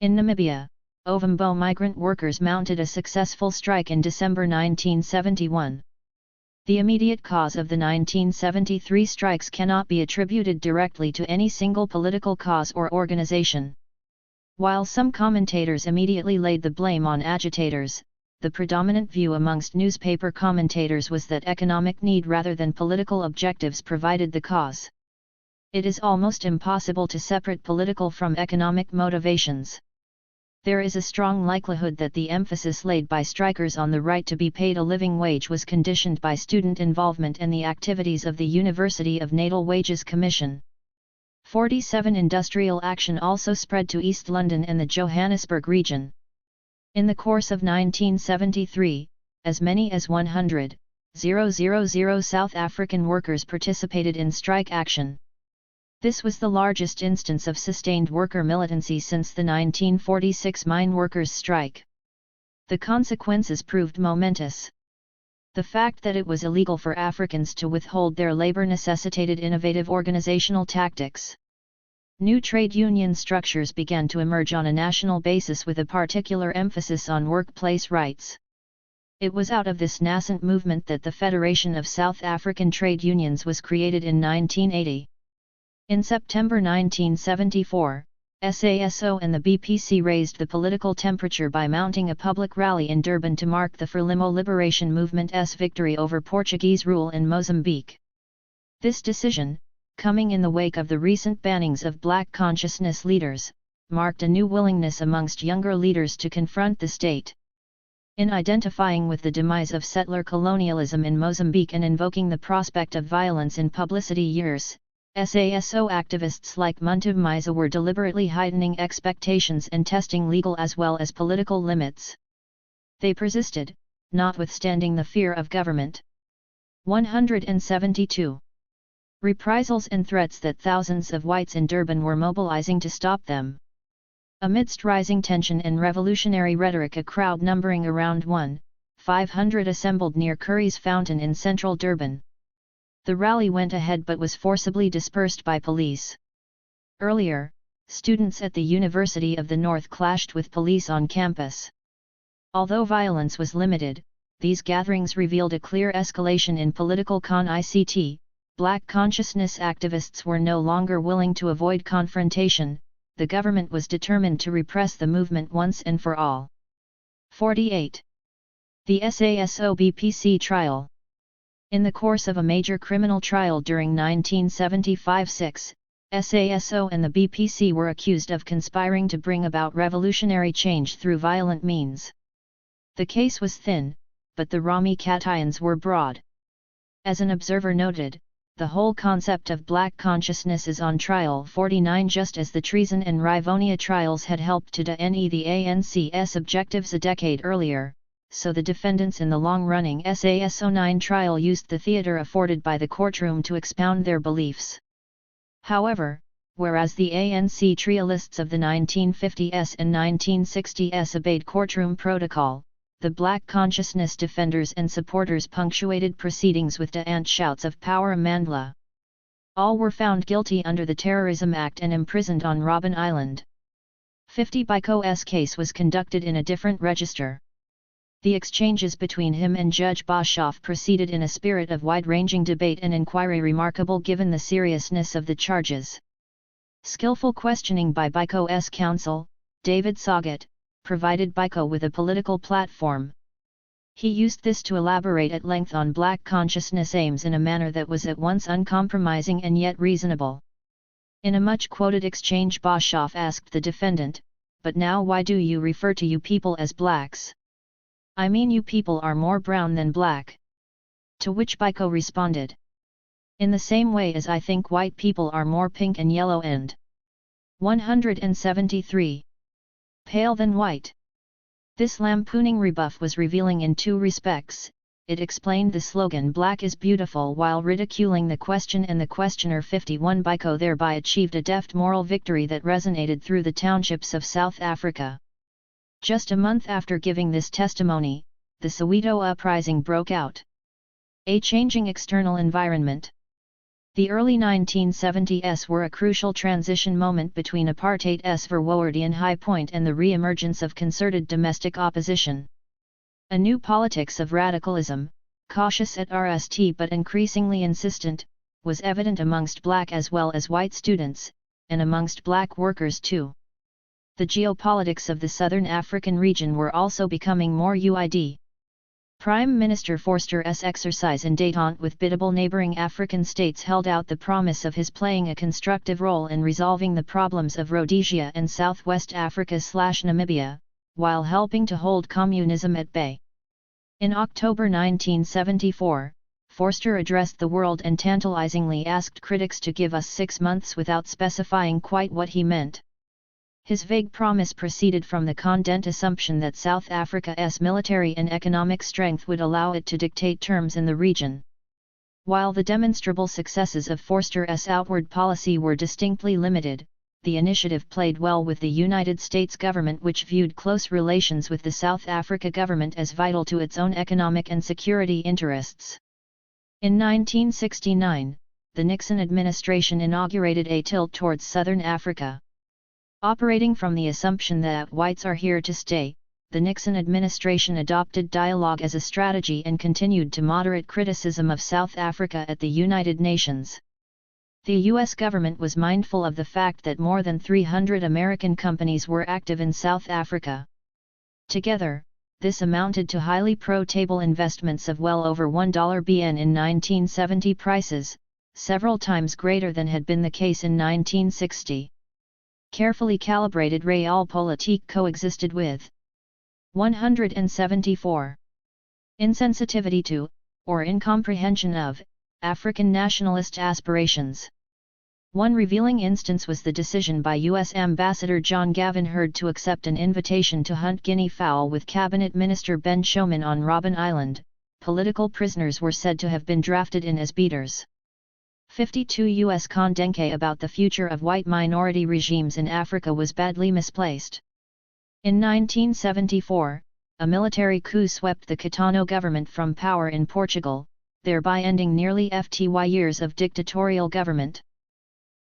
In Namibia, Ovambo migrant workers mounted a successful strike in December 1971. The immediate cause of the 1973 strikes cannot be attributed directly to any single political cause or organization. While some commentators immediately laid the blame on agitators, the predominant view amongst newspaper commentators was that economic need rather than political objectives provided the cause. It is almost impossible to separate political from economic motivations. There is a strong likelihood that the emphasis laid by strikers on the right to be paid a living wage was conditioned by student involvement and the activities of the University of Natal Wages Commission. 47 Industrial action also spread to East London and the Johannesburg region. In the course of 1973, as many as 100,000 South African workers participated in strike action. This was the largest instance of sustained worker militancy since the 1946 mine workers' strike. The consequences proved momentous. The fact that it was illegal for Africans to withhold their labor necessitated innovative organizational tactics. New trade union structures began to emerge on a national basis with a particular emphasis on workplace rights. It was out of this nascent movement that the Federation of South African Trade Unions was created in 1980. In September 1974, SASO and the BPC raised the political temperature by mounting a public rally in Durban to mark the Frelimo Liberation Movement's victory over Portuguese rule in Mozambique. This decision, coming in the wake of the recent bannings of black consciousness leaders, marked a new willingness amongst younger leaders to confront the state. In identifying with the demise of settler colonialism in Mozambique and invoking the prospect of violence in publicity years, SASO activists like Muntu Misa were deliberately heightening expectations and testing legal as well as political limits. They persisted, notwithstanding the fear of government. 172. Reprisals and threats that thousands of whites in Durban were mobilizing to stop them. Amidst rising tension and revolutionary rhetoric, a crowd numbering around 1,500 assembled near Curry's Fountain in central Durban. The rally went ahead but was forcibly dispersed by police. Earlier, students at the University of the North clashed with police on campus. Although violence was limited, these gatherings revealed a clear escalation in political con-ICT. Black consciousness activists were no longer willing to avoid confrontation. The government was determined to repress the movement once and for all. 48. The SASO-BPC trial. In the course of a major criminal trial during 1975-6, SASO and the BPC were accused of conspiring to bring about revolutionary change through violent means. The case was thin, but the raw cations were broad. As an observer noted, the whole concept of black consciousness is on trial. 49. Just as the treason and Rivonia trials had helped to deny the ANC's objectives a decade earlier, so the defendants in the long-running SASO-9 trial used the theater afforded by the courtroom to expound their beliefs. However, whereas the ANC trialists of the 1950s and 1960s obeyed courtroom protocol, the black consciousness defenders and supporters punctuated proceedings with deant shouts of "Power Mandla." All were found guilty under the Terrorism Act and imprisoned on Robben Island. 50 Biko's case was conducted in a different register. The exchanges between him and Judge Boshoff proceeded in a spirit of wide-ranging debate and inquiry, remarkable given the seriousness of the charges. Skillful questioning by Biko's counsel, David Saget, provided Biko with a political platform. He used this to elaborate at length on black consciousness aims in a manner that was at once uncompromising and yet reasonable. In a much-quoted exchange, Boshoff asked the defendant, "But now why do you refer to you people as blacks? I mean, you people are more brown than black." To which Biko responded, "In the same way as I think white people are more pink and yellow and 173 pale than white." This lampooning rebuff was revealing in two respects. It explained the slogan "Black is beautiful" while ridiculing the question and the questioner. 51 Biko thereby achieved a deft moral victory that resonated through the townships of South Africa. Just a month after giving this testimony, the Soweto uprising broke out. A changing external environment. The early 1970s were a crucial transition moment between apartheid's Verwoerdian high point and the re-emergence of concerted domestic opposition. A new politics of radicalism, cautious at RST but increasingly insistent, was evident amongst black as well as white students, and amongst black workers too. The geopolitics of the Southern African region were also becoming more UID. Prime Minister Vorster's exercise in détente with biddable neighboring African states held out the promise of his playing a constructive role in resolving the problems of Rhodesia and Southwest Africa/Namibia, while helping to hold communism at bay. In October 1974, Vorster addressed the world and tantalizingly asked critics to give us 6 months without specifying quite what he meant. His vague promise proceeded from the condensed assumption that South Africa's military and economic strength would allow it to dictate terms in the region. While the demonstrable successes of Vorster's outward policy were distinctly limited, the initiative played well with the United States government, which viewed close relations with the South Africa government as vital to its own economic and security interests. In 1969, the Nixon administration inaugurated a tilt towards Southern Africa. Operating from the assumption that whites are here to stay, the Nixon administration adopted dialogue as a strategy and continued to moderate criticism of South Africa at the United Nations. The U.S. government was mindful of the fact that more than 300 American companies were active in South Africa. Together, this amounted to highly pro-table investments of well over $1 BN in 1970 prices, several times greater than had been the case in 1960. Carefully calibrated realpolitik coexisted with 174. Insensitivity to, or incomprehension of, African nationalist aspirations. One revealing instance was the decision by U.S. Ambassador John Gavin Hurd to accept an invitation to hunt guinea fowl with Cabinet Minister Ben Shoman on Robben Island. Political prisoners were said to have been drafted in as beaters. 52 U.S. Kondenke about the future of white minority regimes in Africa was badly misplaced. In 1974, a military coup swept the Caetano government from power in Portugal, thereby ending nearly 50 years of dictatorial government.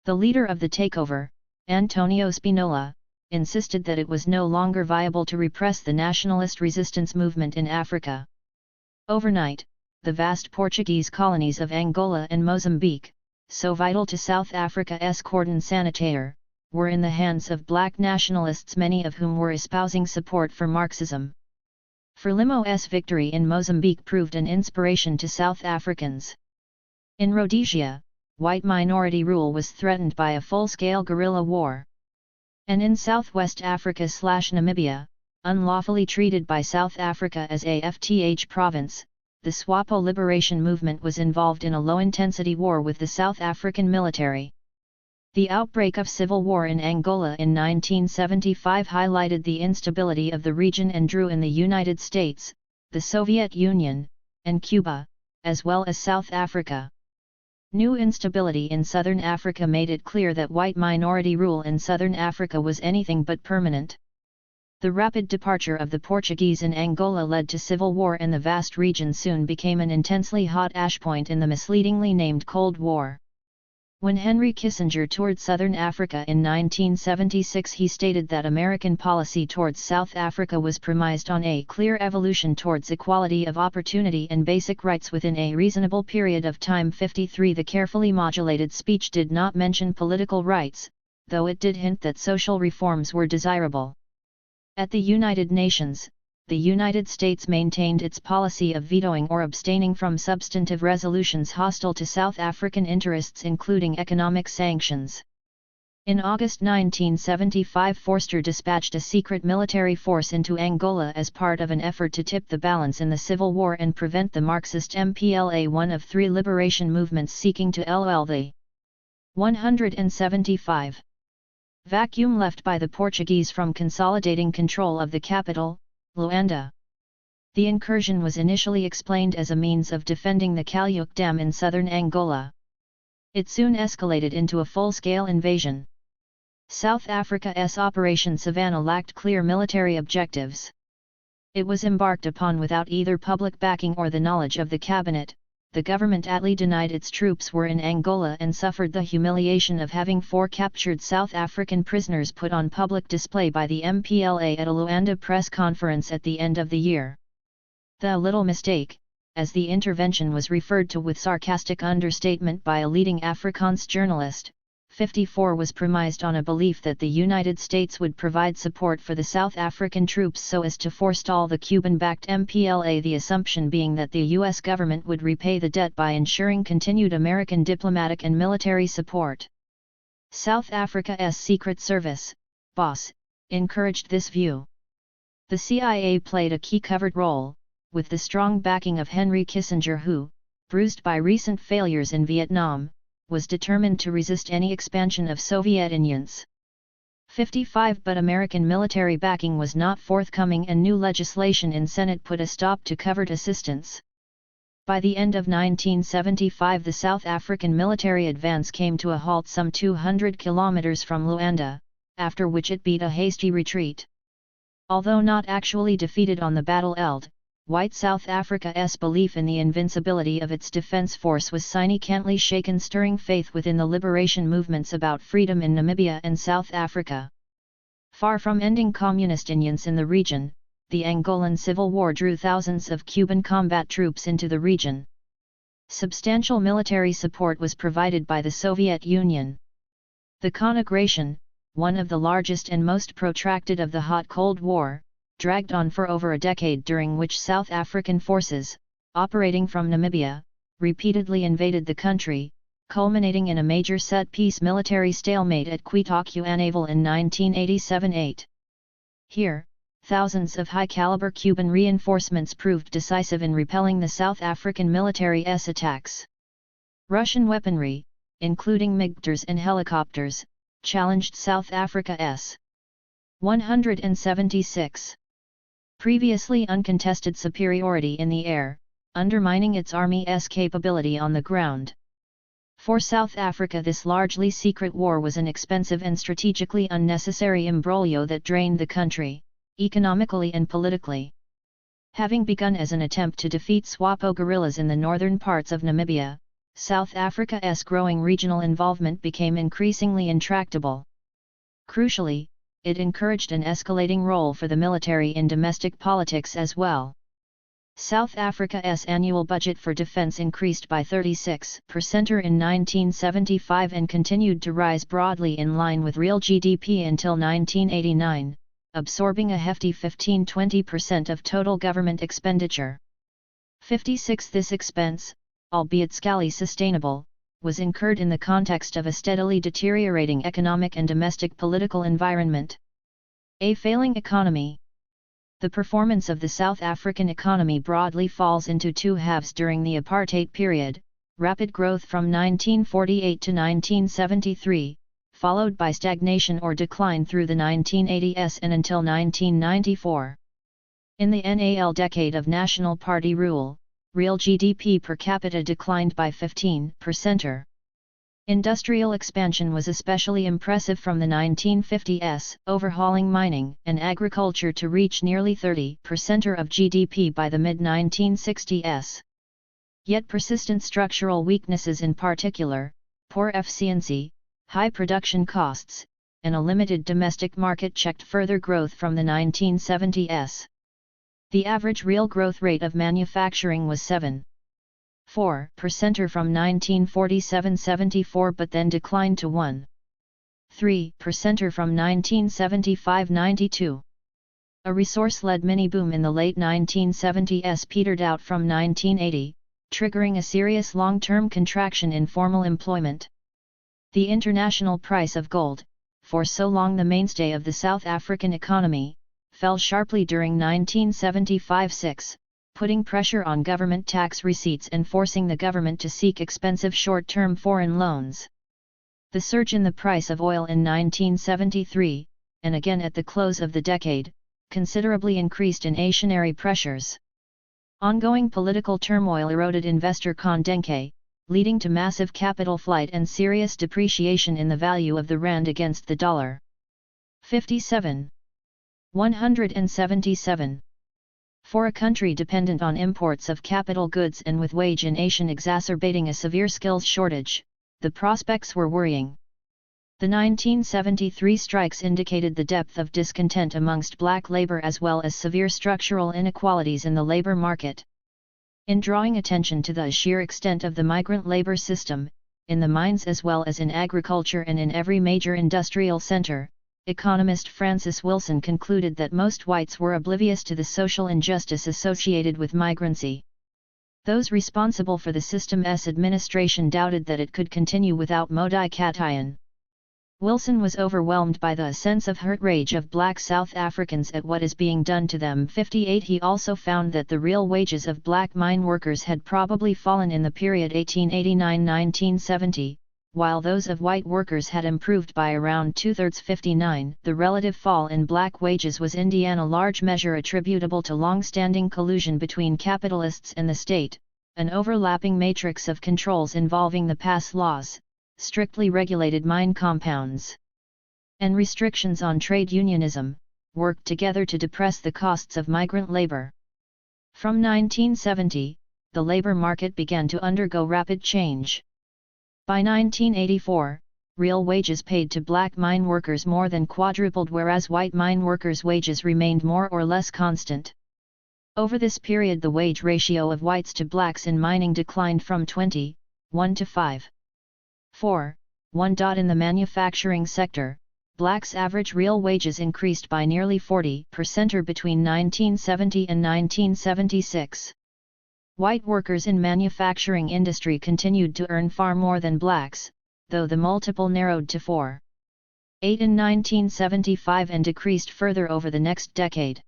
The leader of the takeover, Antonio Spinola, insisted that it was no longer viable to repress the nationalist resistance movement in Africa. Overnight, the vast Portuguese colonies of Angola and Mozambique, so vital to South Africa's cordon sanitaire, were in the hands of black nationalists, many of whom were espousing support for Marxism. Frelimo's victory in Mozambique proved an inspiration to South Africans. In Rhodesia, white minority rule was threatened by a full-scale guerrilla war. And in Southwest Africa/Namibia, unlawfully treated by South Africa as a FTH province, the SWAPO liberation movement was involved in a low-intensity war with the South African military. The outbreak of civil war in Angola in 1975 highlighted the instability of the region and drew in the United States, the Soviet Union, and Cuba, as well as South Africa. New instability in Southern Africa made it clear that white minority rule in Southern Africa was anything but permanent. The rapid departure of the Portuguese in Angola led to civil war, and the vast region soon became an intensely hot ashpoint in the misleadingly named Cold War. When Henry Kissinger toured Southern Africa in 1976, he stated that American policy towards South Africa was premised on a clear evolution towards equality of opportunity and basic rights within a reasonable period of time. 53. The carefully modulated speech did not mention political rights, though it did hint that social reforms were desirable. At the United Nations, the United States maintained its policy of vetoing or abstaining from substantive resolutions hostile to South African interests, including economic sanctions. In August 1975, Vorster dispatched a secret military force into Angola as part of an effort to tip the balance in the civil war and prevent the Marxist MPLA, one of 3 liberation movements seeking to LOL the 175. Vacuum left by the Portuguese from consolidating control of the capital, Luanda. The incursion was initially explained as a means of defending the Kalyuk Dam in southern Angola. It soon escalated into a full-scale invasion. South Africa's Operation Savannah lacked clear military objectives. It was embarked upon without either public backing or the knowledge of the cabinet. The government atly denied its troops were in Angola and suffered the humiliation of having 4 captured South African prisoners put on public display by the MPLA at a Luanda press conference at the end of the year. The little mistake, as the intervention was referred to with sarcastic understatement by a leading Afrikaans journalist, 54 was premised on a belief that the United States would provide support for the South African troops so as to forestall the Cuban-backed MPLA, the assumption being that the U.S. government would repay the debt by ensuring continued American diplomatic and military support. South Africa's Secret Service, BOSS, encouraged this view. The CIA played a key covert role, with the strong backing of Henry Kissinger who, bruised by recent failures in Vietnam, was determined to resist any expansion of Soviet Union's 55, but American military backing was not forthcoming and new legislation in Senate put a stop to covert assistance. By the end of 1975 the South African military advance came to a halt some 200 kilometers from Luanda, after which it beat a hasty retreat. Although not actually defeated on the battlefield, White South Africa's belief in the invincibility of its defense force was significantly shaken, stirring faith within the liberation movements about freedom in Namibia and South Africa. Far from ending communist unions in the region, the Angolan Civil War drew thousands of Cuban combat troops into the region. Substantial military support was provided by the Soviet Union. The conflagration, one of the largest and most protracted of the Hot Cold War, dragged on for over a decade, during which South African forces, operating from Namibia, repeatedly invaded the country, culminating in a major set-piece military stalemate at Quitoque-Naval in 1987-8. Here, thousands of high-caliber Cuban reinforcements proved decisive in repelling the South African military's attacks. Russian weaponry, including MiGs and helicopters, challenged South Africa's 176. Previously uncontested superiority in the air, undermining its army's capability on the ground. For South Africa this largely secret war was an expensive and strategically unnecessary imbroglio that drained the country, economically and politically. Having begun as an attempt to defeat SWAPO guerrillas in the northern parts of Namibia, South Africa's growing regional involvement became increasingly intractable. Crucially, it encouraged an escalating role for the military in domestic politics as well. South Africa's annual budget for defense increased by 36% in 1975 and continued to rise broadly in line with real GDP until 1989, absorbing a hefty 15–20% of total government expenditure. 56. This expense, albeit scarcely sustainable, was incurred in the context of a steadily deteriorating economic and domestic political environment. A failing economy. The performance of the South African economy broadly falls into two halves during the apartheid period: rapid growth from 1948 to 1973, followed by stagnation or decline through the 1980s and until 1994. In the NAL decade of National Party rule, real GDP per capita declined by 15%. Industrial expansion was especially impressive from the 1950s, overhauling mining and agriculture to reach nearly 30% of GDP by the mid-1960s. Yet persistent structural weaknesses, in particular, poor efficiency, high production costs, and a limited domestic market checked further growth from the 1970s. The average real growth rate of manufacturing was 7.4% from 1947–74 but then declined to 1.3% from 1975–92. A resource-led mini-boom in the late 1970s petered out from 1980, triggering a serious long-term contraction in formal employment. The international price of gold, for so long the mainstay of the South African economy, fell sharply during 1975–6, putting pressure on government tax receipts and forcing the government to seek expensive short-term foreign loans. The surge in the price of oil in 1973, and again at the close of the decade, considerably increased inflationary pressures. Ongoing political turmoil eroded investor confidence, leading to massive capital flight and serious depreciation in the value of the rand against the dollar. 57. 177. For a country dependent on imports of capital goods and with wage inflation exacerbating a severe skills shortage, the prospects were worrying. The 1973 strikes indicated the depth of discontent amongst black labor as well as severe structural inequalities in the labor market. In drawing attention to the sheer extent of the migrant labor system, in the mines as well as in agriculture and in every major industrial center, economist Francis Wilson concluded that most whites were oblivious to the social injustice associated with migrancy. Those responsible for the system's administration doubted that it could continue without modification. Wilson was overwhelmed by the sense of hurt rage of black South Africans at what is being done to them. 58 He also found that the real wages of black mine workers had probably fallen in the period 1889-1970, while those of white workers had improved by around 2/3. 59 The relative fall in black wages was in a large measure attributable to long-standing collusion between capitalists and the state, an overlapping matrix of controls involving the pass laws, strictly regulated mine compounds, and restrictions on trade unionism, worked together to depress the costs of migrant labor. From 1970, the labor market began to undergo rapid change. By 1984, real wages paid to black mine workers more than quadrupled, whereas white mine workers' wages remained more or less constant. Over this period, the wage ratio of whites to blacks in mining declined from 20:1 to 5:4:1. In the manufacturing sector, blacks' average real wages increased by nearly 40% between 1970 and 1976. White workers in manufacturing industry continued to earn far more than blacks, though the multiple narrowed to 4:8 in 1975 and decreased further over the next decade.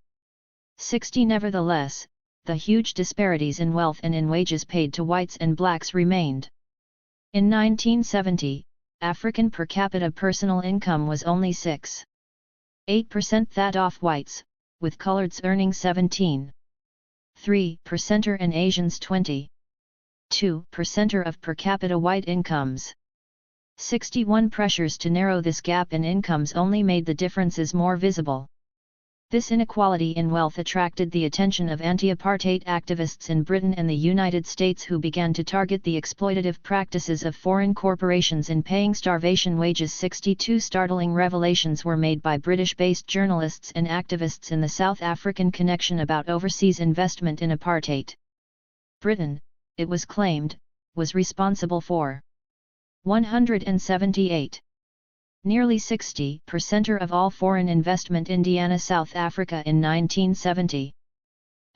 60 Nevertheless, the huge disparities in wealth and in wages paid to whites and blacks remained. In 1970, African per capita personal income was only 6.8% that of whites, with coloreds earning 17.3% and Asians 22% of per capita white incomes. 61 Pressures to narrow this gap in incomes only made the differences more visible. This inequality in wealth attracted the attention of anti-apartheid activists in Britain and the United States, who began to target the exploitative practices of foreign corporations in paying starvation wages. 62 Startling revelations were made by British-based journalists and activists in the South African connection about overseas investment in apartheid. Britain, it was claimed, was responsible for 178. Nearly 60% of all foreign investment in South Africa in 1970.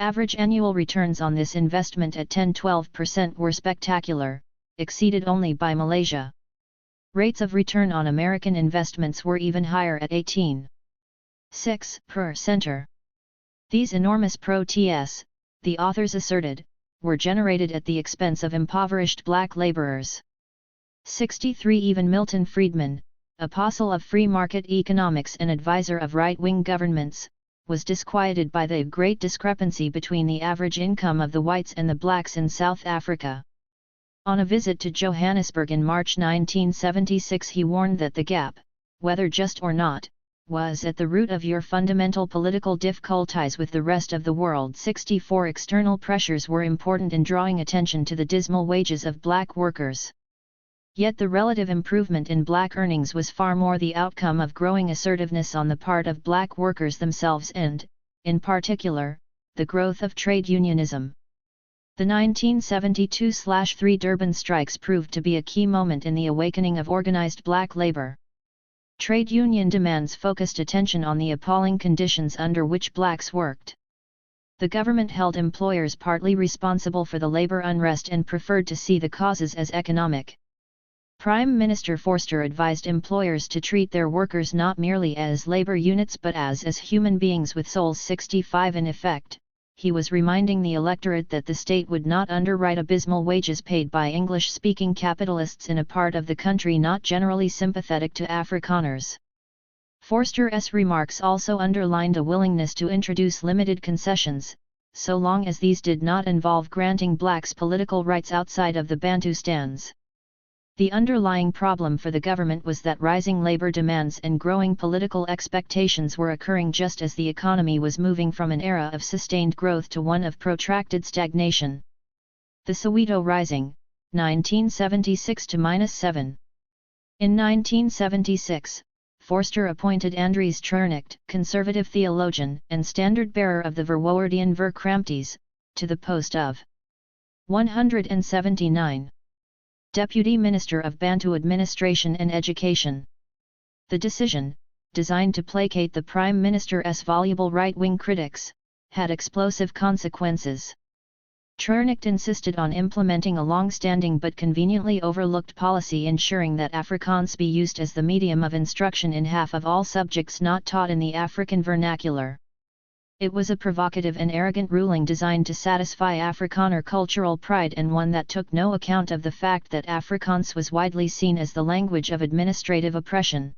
Average annual returns on this investment at 10–12% were spectacular, exceeded only by Malaysia. Rates of return on American investments were even higher at 18.6%. These enormous protests, the authors asserted, were generated at the expense of impoverished black laborers. 63 Even Milton Friedman, apostle of free market economics and advisor of right-wing governments, was disquieted by the great discrepancy between the average income of the whites and the blacks in South Africa. On a visit to Johannesburg in March 1976, he warned that the gap, whether just or not, was at the root of your fundamental political difficulties with the rest of the world. 64 External pressures were important in drawing attention to the dismal wages of black workers. Yet the relative improvement in black earnings was far more the outcome of growing assertiveness on the part of black workers themselves and, in particular, the growth of trade unionism. The 1972/3 Durban strikes proved to be a key moment in the awakening of organized black labor. Trade union demands focused attention on the appalling conditions under which blacks worked. The government held employers partly responsible for the labor unrest and preferred to see the causes as economic. Prime Minister Forster advised employers to treat their workers not merely as labor units but as human beings with souls. 65 In effect, he was reminding the electorate that the state would not underwrite abysmal wages paid by English-speaking capitalists in a part of the country not generally sympathetic to Afrikaners. Forster's remarks also underlined a willingness to introduce limited concessions, so long as these did not involve granting blacks political rights outside of the Bantustans. The underlying problem for the government was that rising labor demands and growing political expectations were occurring just as the economy was moving from an era of sustained growth to one of protracted stagnation. The Soweto Rising, 1976–7. In 1976, Forster appointed Andries Treurnicht, conservative theologian and standard-bearer of the Verwoordian Verkramptes, to the post of 179. Deputy Minister of Bantu Administration and Education. The decision, designed to placate the Prime Minister's voluble right-wing critics, had explosive consequences. Treurnicht insisted on implementing a long-standing but conveniently overlooked policy ensuring that Afrikaans be used as the medium of instruction in half of all subjects not taught in the African vernacular. It was a provocative and arrogant ruling designed to satisfy Afrikaner cultural pride and one that took no account of the fact that Afrikaans was widely seen as the language of administrative oppression.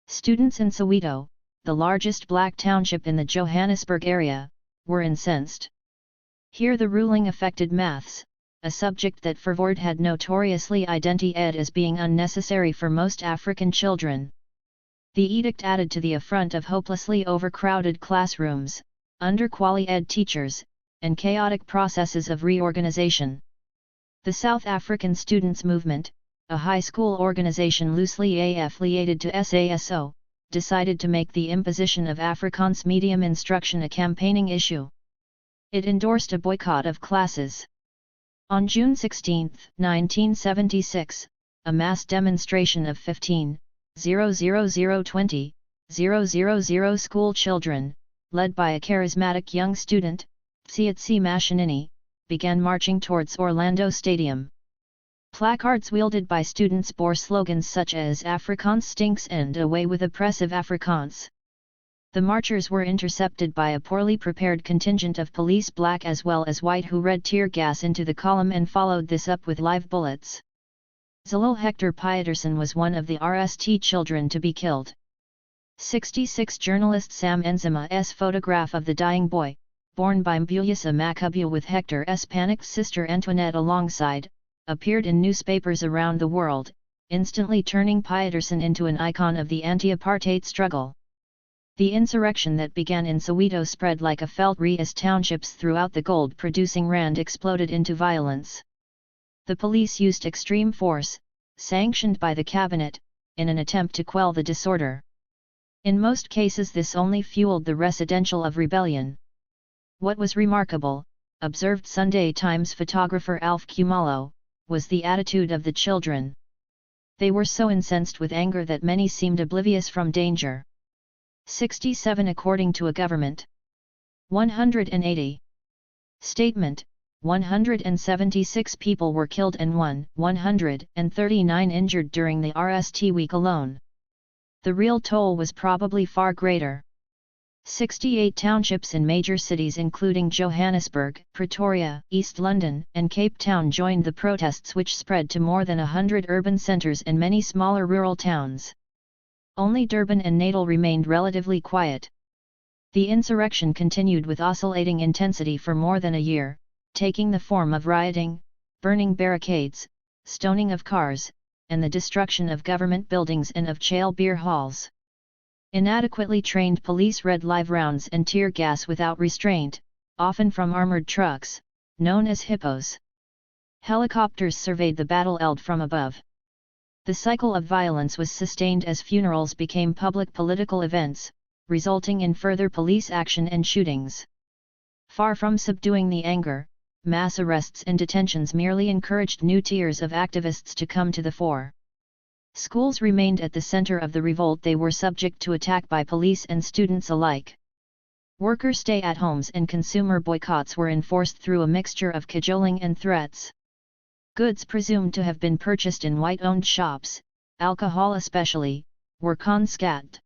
Students in Soweto, the largest black township in the Johannesburg area, were incensed. Here the ruling affected maths, a subject that Verwoerd had notoriously identified as being unnecessary for most African children. The edict added to the affront of hopelessly overcrowded classrooms, under-qualified teachers, and chaotic processes of reorganization. The South African Students' Movement, a high school organization loosely affiliated to SASO, decided to make the imposition of Afrikaans medium instruction a campaigning issue. It endorsed a boycott of classes. On June 16, 1976, a mass demonstration of 15,000 school children, led by a charismatic young student, Tsietsi Mashinini, began marching towards Orlando Stadium. Placards wielded by students bore slogans such as "Afrikaans stinks" and "Away with oppressive Afrikaans." The marchers were intercepted by a poorly prepared contingent of police, black as well as white, who read tear gas into the column and followed this up with live bullets. Zalul Hector Pietersen was one of the RST children to be killed. 66 journalist Sam Nzima's photograph of the dying boy, born by Mbuyisa Makubua with Hector's panicked sister Antoinette alongside, appeared in newspapers around the world, instantly turning Pietersen into an icon of the anti-apartheid struggle. The insurrection that began in Soweto spread like a feltree as townships throughout the gold-producing Rand exploded into violence. The police used extreme force, sanctioned by the cabinet, in an attempt to quell the disorder. In most cases this only fueled the residential of rebellion. What was remarkable, observed Sunday Times photographer Alf Kumalo, was the attitude of the children. They were so incensed with anger that many seemed oblivious from danger. 67 according to a government. 180. Statement: 176 people were killed and 139 injured during the RST week alone. The real toll was probably far greater. 68 townships in major cities including Johannesburg, Pretoria, East London, and Cape Town joined the protests, which spread to more than 100 urban centres and many smaller rural towns. Only Durban and Natal remained relatively quiet. The insurrection continued with oscillating intensity for more than a year, taking the form of rioting, burning barricades, stoning of cars, and the destruction of government buildings and of jail beer halls. Inadequately trained police read live rounds and tear gas without restraint, often from armored trucks, known as hippos. Helicopters surveyed the battlefield from above. The cycle of violence was sustained as funerals became public political events, resulting in further police action and shootings. Far from subduing the anger, mass arrests and detentions merely encouraged new tiers of activists to come to the fore. Schools remained at the center of the revolt. They were subject to attack by police and students alike. Worker stay-at-homes and consumer boycotts were enforced through a mixture of cajoling and threats. Goods presumed to have been purchased in white-owned shops, alcohol especially, were confiscated.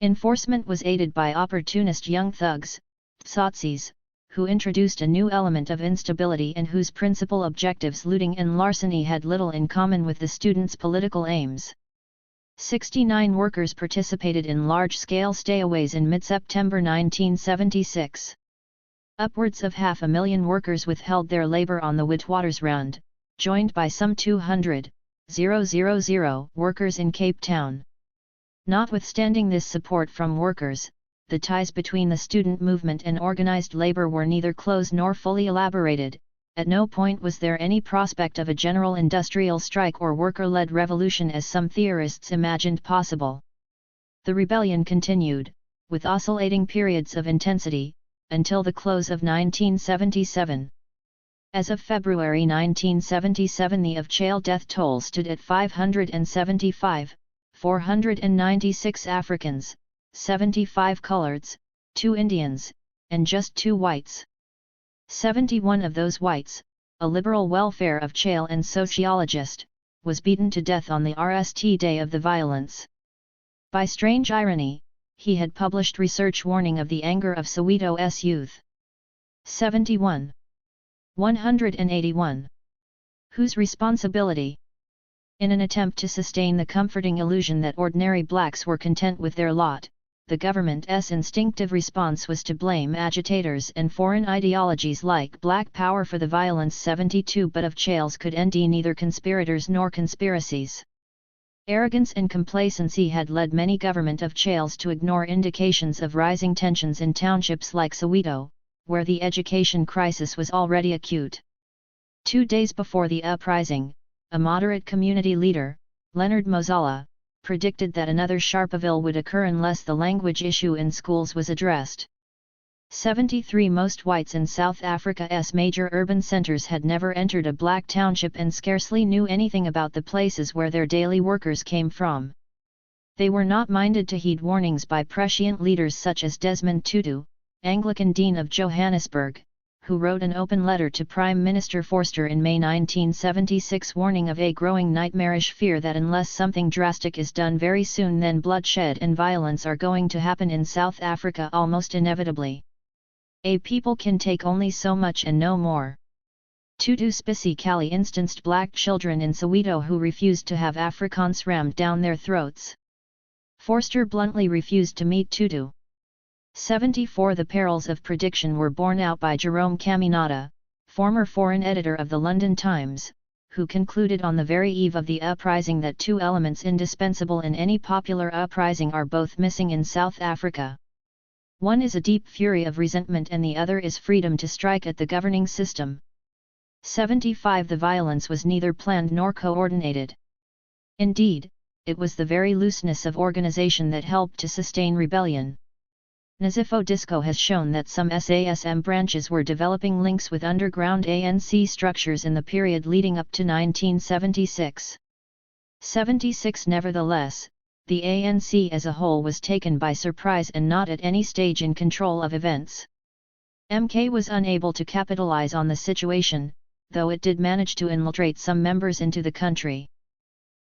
Enforcement was aided by opportunist young thugs, tsotsis, who introduced a new element of instability and whose principal objectives, looting and larceny, had little in common with the students' political aims. 69 workers participated in large-scale stayaways in mid-September 1976. Upwards of 500,000 workers withheld their labor on the Witwatersrand, joined by some 200, workers in Cape Town. Notwithstanding this support from workers, the ties between the student movement and organized labor were neither close nor fully elaborated. At no point was there any prospect of a general industrial strike or worker-led revolution as some theorists imagined possible. The rebellion continued, with oscillating periods of intensity, until the close of 1977. As of February 1977, the of-jail death toll stood at 575, 496 Africans, 75 coloreds, 2 Indians, and just 2 whites. 71 of those whites, a liberal welfare of jail and sociologist, was beaten to death on the RST day of the violence. By strange irony, he had published research warning of the anger of Soweto's youth. 71. 181. Whose responsibility? In an attempt to sustain the comforting illusion that ordinary blacks were content with their lot, the government's instinctive response was to blame agitators and foreign ideologies like Black Power for the violence. 72 But of jails could end neither conspirators nor conspiracies. Arrogance and complacency had led many government of jails to ignore indications of rising tensions in townships like Soweto, where the education crisis was already acute. 2 days before the uprising, a moderate community leader, Leonard Mozala, predicted that another Sharpeville would occur unless the language issue in schools was addressed. 73 Most whites in South Africa's major urban centers had never entered a black township and scarcely knew anything about the places where their daily workers came from. They were not minded to heed warnings by prescient leaders such as Desmond Tutu, Anglican Dean of Johannesburg, who wrote an open letter to Prime Minister Forster in May 1976 warning of a growing nightmarish fear that unless something drastic is done very soon, then bloodshed and violence are going to happen in South Africa almost inevitably. A people can take only so much and no more. Tutu specifically instanced black children in Soweto who refused to have Afrikaans rammed down their throats. Forster bluntly refused to meet Tutu. 74 The perils of prediction were borne out by Jerome Caminada, former foreign editor of the London Times, who concluded on the very eve of the uprising that 2 elements indispensable in any popular uprising are both missing in South Africa. One is a deep fury of resentment and the other is freedom to strike at the governing system. 75 The violence was neither planned nor coordinated. Indeed, it was the very looseness of organization that helped to sustain rebellion. Nazifo Disco has shown that some SASM branches were developing links with underground ANC structures in the period leading up to 1976. 76 Nevertheless, the ANC as a whole was taken by surprise and not at any stage in control of events. MK was unable to capitalize on the situation, though it did manage to infiltrate some members into the country.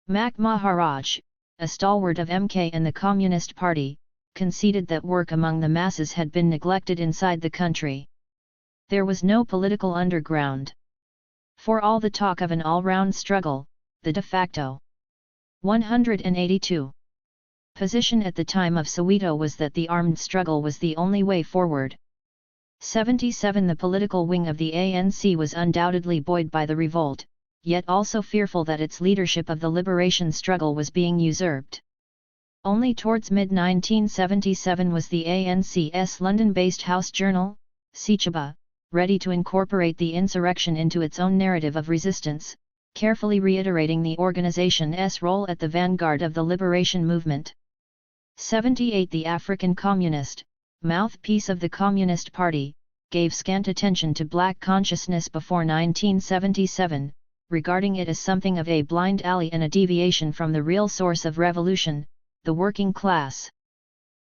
Mac Maharaj, a stalwart of MK and the Communist Party, conceded that work among the masses had been neglected inside the country. There was no political underground. For all the talk of an all-round struggle, the de facto 182 position at the time of Soweto was that the armed struggle was the only way forward. 77 The political wing of the ANC was undoubtedly buoyed by the revolt, yet also fearful that its leadership of the liberation struggle was being usurped. Only towards mid-1977 was the ANC's London-based house journal, Sichaba, ready to incorporate the insurrection into its own narrative of resistance, carefully reiterating the organization's role at the vanguard of the liberation movement. 78 The African Communist, mouthpiece of the Communist Party, gave scant attention to black consciousness before 1977, regarding it as something of a blind alley and a deviation from the real source of revolution, the working class.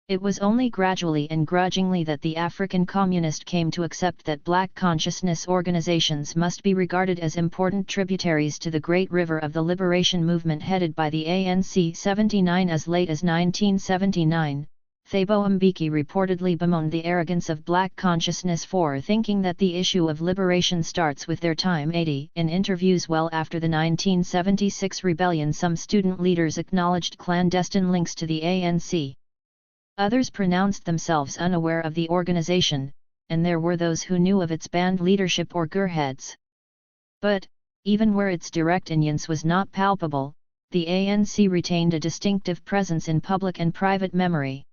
It was only gradually and grudgingly that the African Communist came to accept that black consciousness organizations must be regarded as important tributaries to the great river of the liberation movement headed by the ANC. 79 As late as 1979, Thabo Mbeki reportedly bemoaned the arrogance of black consciousness for thinking that the issue of liberation starts with their time. 80 In interviews well after the 1976 rebellion, some student leaders acknowledged clandestine links to the ANC. Others pronounced themselves unaware of the organization, and there were those who knew of its band leadership or gearheads. But, even where its direct influence was not palpable, the ANC retained a distinctive presence in public and private memory.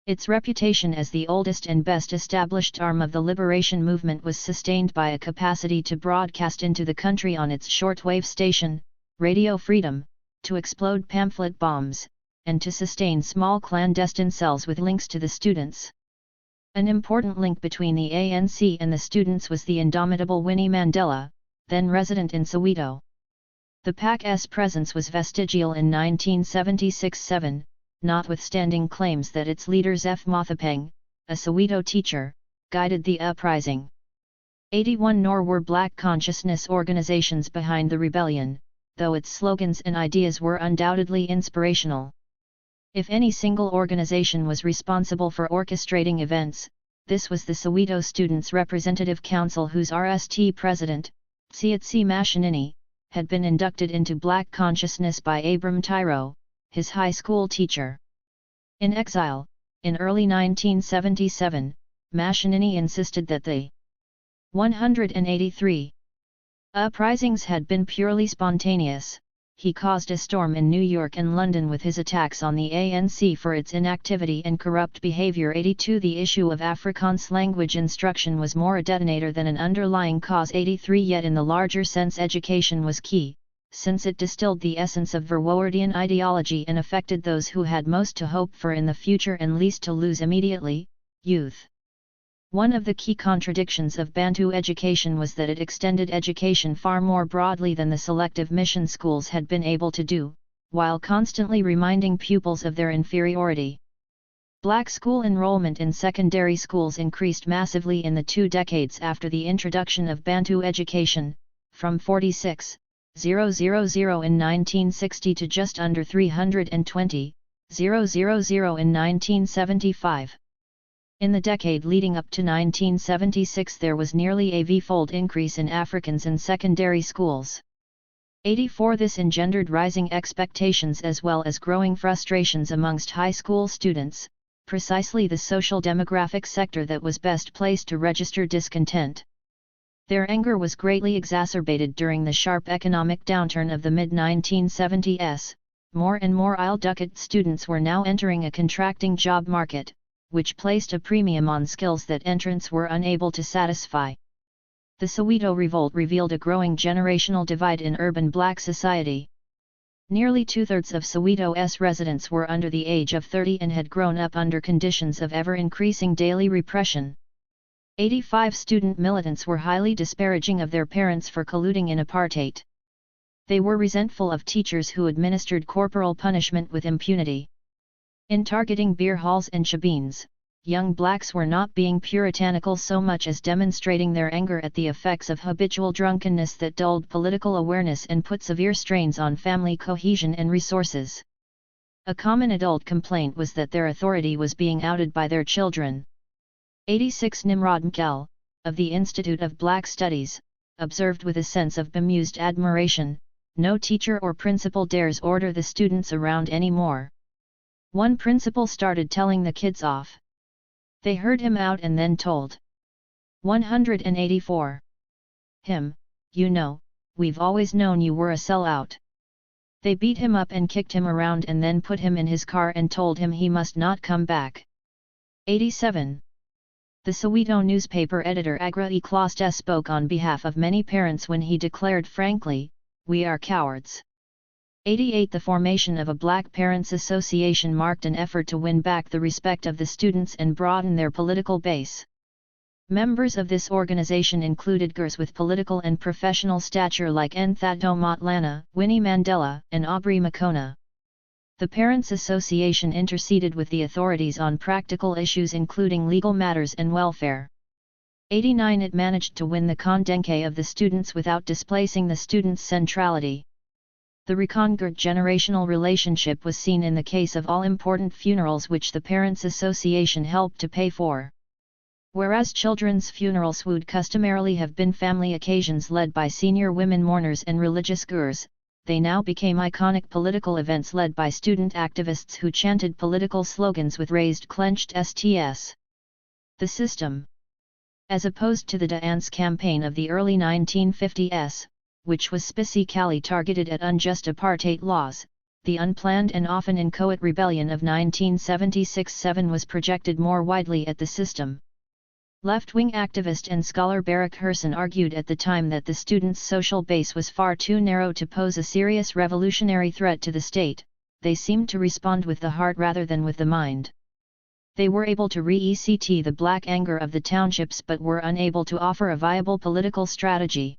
Its reputation as the oldest and best established arm of the liberation movement was sustained by a capacity to broadcast into the country on its shortwave station, Radio Freedom, to explode pamphlet bombs, and to sustain small clandestine cells with links to the students. An important link between the ANC and the students was the indomitable Winnie Mandela, then resident in Soweto. The PAC's presence was vestigial in 1976-7, notwithstanding claims that its leaders F. Mothapeng, a Soweto teacher, guided the uprising. 81 nor were black consciousness organizations behind the rebellion, though its slogans and ideas were undoubtedly inspirational. If any single organization was responsible for orchestrating events, this was the Soweto Students' Representative Council, whose RST president, Tsietsi Mashinini, had been inducted into black consciousness by Abram Tyro, his high school teacher. In exile, in early 1977, Mashinini insisted that the 183 uprisings had been purely spontaneous. He caused a storm in New York and London with his attacks on the ANC for its inactivity and corrupt behavior. 82 The issue of Afrikaans language instruction was more a detonator than an underlying cause. 83 Yet in the larger sense education was key, since it distilled the essence of Verwoerdian ideology and affected those who had most to hope for in the future and least to lose immediately, youth. One of the key contradictions of Bantu education was that it extended education far more broadly than the selective mission schools had been able to do, while constantly reminding pupils of their inferiority. Black school enrollment in secondary schools increased massively in the 2 decades after the introduction of Bantu education, from 46,000 in 1960 to just under 320,000 in 1975. In the decade leading up to 1976 there was nearly a V-fold increase in Africans in secondary schools. 84 This engendered rising expectations as well as growing frustrations amongst high school students, precisely the social demographic sector that was best placed to register discontent. Their anger was greatly exacerbated during the sharp economic downturn of the mid-1970s. More and more ill-educated students were now entering a contracting job market, which placed a premium on skills that entrants were unable to satisfy. The Soweto revolt revealed a growing generational divide in urban black society. Nearly 2/3 of Soweto's residents were under the age of 30 and had grown up under conditions of ever-increasing daily repression. 85 student militants were highly disparaging of their parents for colluding in apartheid. They were resentful of teachers who administered corporal punishment with impunity. In targeting beer halls and shebeens, young blacks were not being puritanical so much as demonstrating their anger at the effects of habitual drunkenness that dulled political awareness and put severe strains on family cohesion and resources. A common adult complaint was that their authority was being outed by their children. 86 Nimrod Mkel, of the Institute of Black Studies, observed with a sense of bemused admiration, "No teacher or principal dares order the students around anymore. One principal started telling the kids off. They heard him out and then told." 184. "Him, you know, we've always known you were a sellout." They beat him up and kicked him around and then put him in his car and told him he must not come back. 87. The Soweto newspaper editor Agra E. Kloste spoke on behalf of many parents when he declared frankly, "We are cowards." 88. The formation of a Black Parents Association marked an effort to win back the respect of the students and broaden their political base. Members of this organization included girls with political and professional stature like Nthato Motlana, Winnie Mandela, and Aubrey Makona. The Parents Association interceded with the authorities on practical issues including legal matters and welfare. 89. It managed to win the Kondenke of the students without displacing the students' centrality. The reconquered generational relationship was seen in the case of all important funerals which the Parents Association helped to pay for. Whereas children's funerals would customarily have been family occasions led by senior women mourners and religious gurus, they now became iconic political events led by student activists who chanted political slogans with raised clenched STS. The system. As opposed to the dance campaign of the early 1950s, which was specifically targeted at unjust apartheid laws. The unplanned and often inchoate rebellion of 1976-7 was projected more widely at the system. Left-wing activist and scholar Barak Herson argued at the time that the students' social base was far too narrow to pose a serious revolutionary threat to the state. They seemed to respond with the heart rather than with the mind. They were able to re-ect the black anger of the townships but were unable to offer a viable political strategy.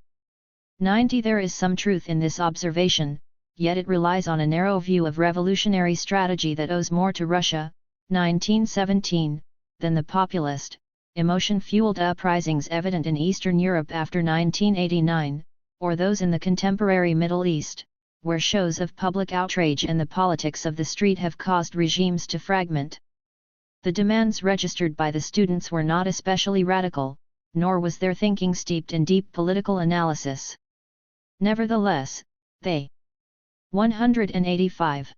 90. There is some truth in this observation, yet it relies on a narrow view of revolutionary strategy that owes more to Russia, 1917, than the populist, emotion-fueled uprisings evident in Eastern Europe after 1989, or those in the contemporary Middle East, where shows of public outrage and the politics of the street have caused regimes to fragment. The demands registered by the students were not especially radical, nor was their thinking steeped in deep political analysis. Nevertheless, they 185.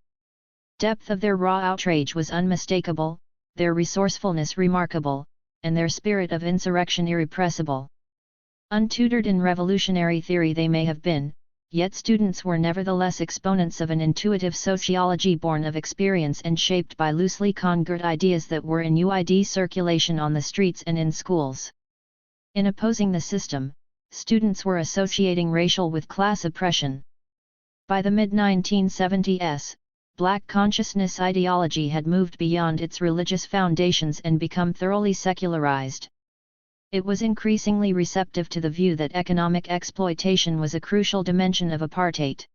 Depth of their raw outrage was unmistakable, their resourcefulness remarkable, and their spirit of insurrection irrepressible. Untutored in revolutionary theory they may have been, yet students were nevertheless exponents of an intuitive sociology born of experience and shaped by loosely conjured ideas that were in UID circulation on the streets and in schools. In opposing the system, students were associating racial with class oppression. By the mid-1970s, black consciousness ideology had moved beyond its religious foundations and become thoroughly secularized. It was increasingly receptive to the view that economic exploitation was a crucial dimension of apartheid.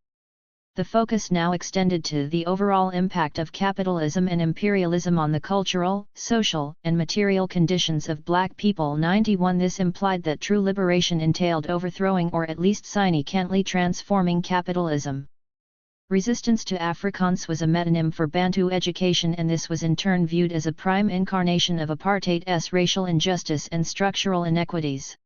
The focus now extended to the overall impact of capitalism and imperialism on the cultural, social, and material conditions of black people. 91. This implied that true liberation entailed overthrowing or at least significantly transforming capitalism. Resistance to Afrikaans was a metonym for Bantu education, and this was in turn viewed as a prime incarnation of apartheid's racial injustice and structural inequities.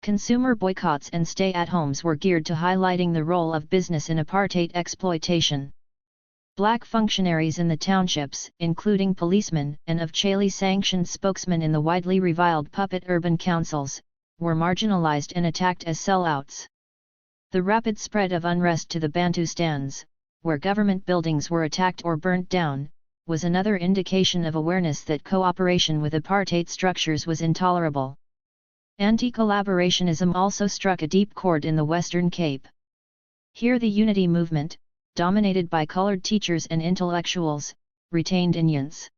Consumer boycotts and stay-at-homes were geared to highlighting the role of business in apartheid exploitation. Black functionaries in the townships, including policemen and officially-sanctioned spokesmen in the widely reviled puppet urban councils, were marginalized and attacked as sellouts. The rapid spread of unrest to the Bantustans, where government buildings were attacked or burnt down, was another indication of awareness that cooperation with apartheid structures was intolerable. Anti-collaborationism also struck a deep chord in the Western Cape. Here the unity movement, dominated by colored teachers and intellectuals, retained nuance.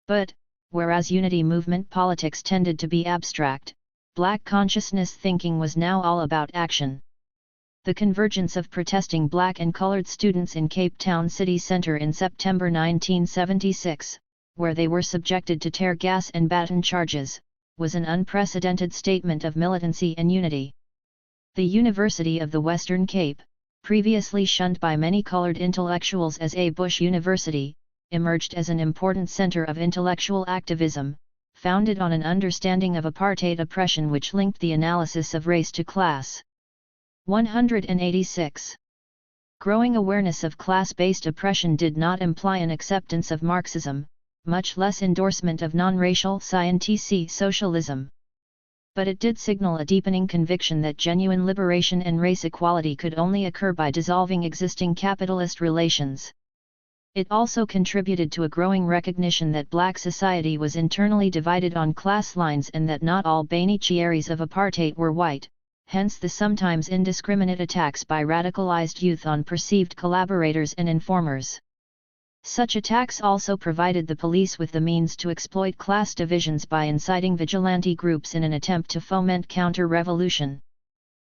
But, whereas unity movement politics tended to be abstract, black consciousness thinking was now all about action. The convergence of protesting black and colored students in Cape Town city centre in September 1976, where they were subjected to tear gas and baton charges, was an unprecedented statement of militancy and unity. The University of the Western Cape, previously shunned by many colored intellectuals as a Bush University, emerged as an important center of intellectual activism, founded on an understanding of apartheid oppression which linked the analysis of race to class. 186. Growing awareness of class-based oppression did not imply an acceptance of Marxism, much less endorsement of non-racial scientific socialism. But it did signal a deepening conviction that genuine liberation and race equality could only occur by dissolving existing capitalist relations. It also contributed to a growing recognition that black society was internally divided on class lines and that not all beneficiaries of apartheid were white. Hence the sometimes indiscriminate attacks by radicalized youth on perceived collaborators and informers. Such attacks also provided the police with the means to exploit class divisions by inciting vigilante groups in an attempt to foment counter-revolution.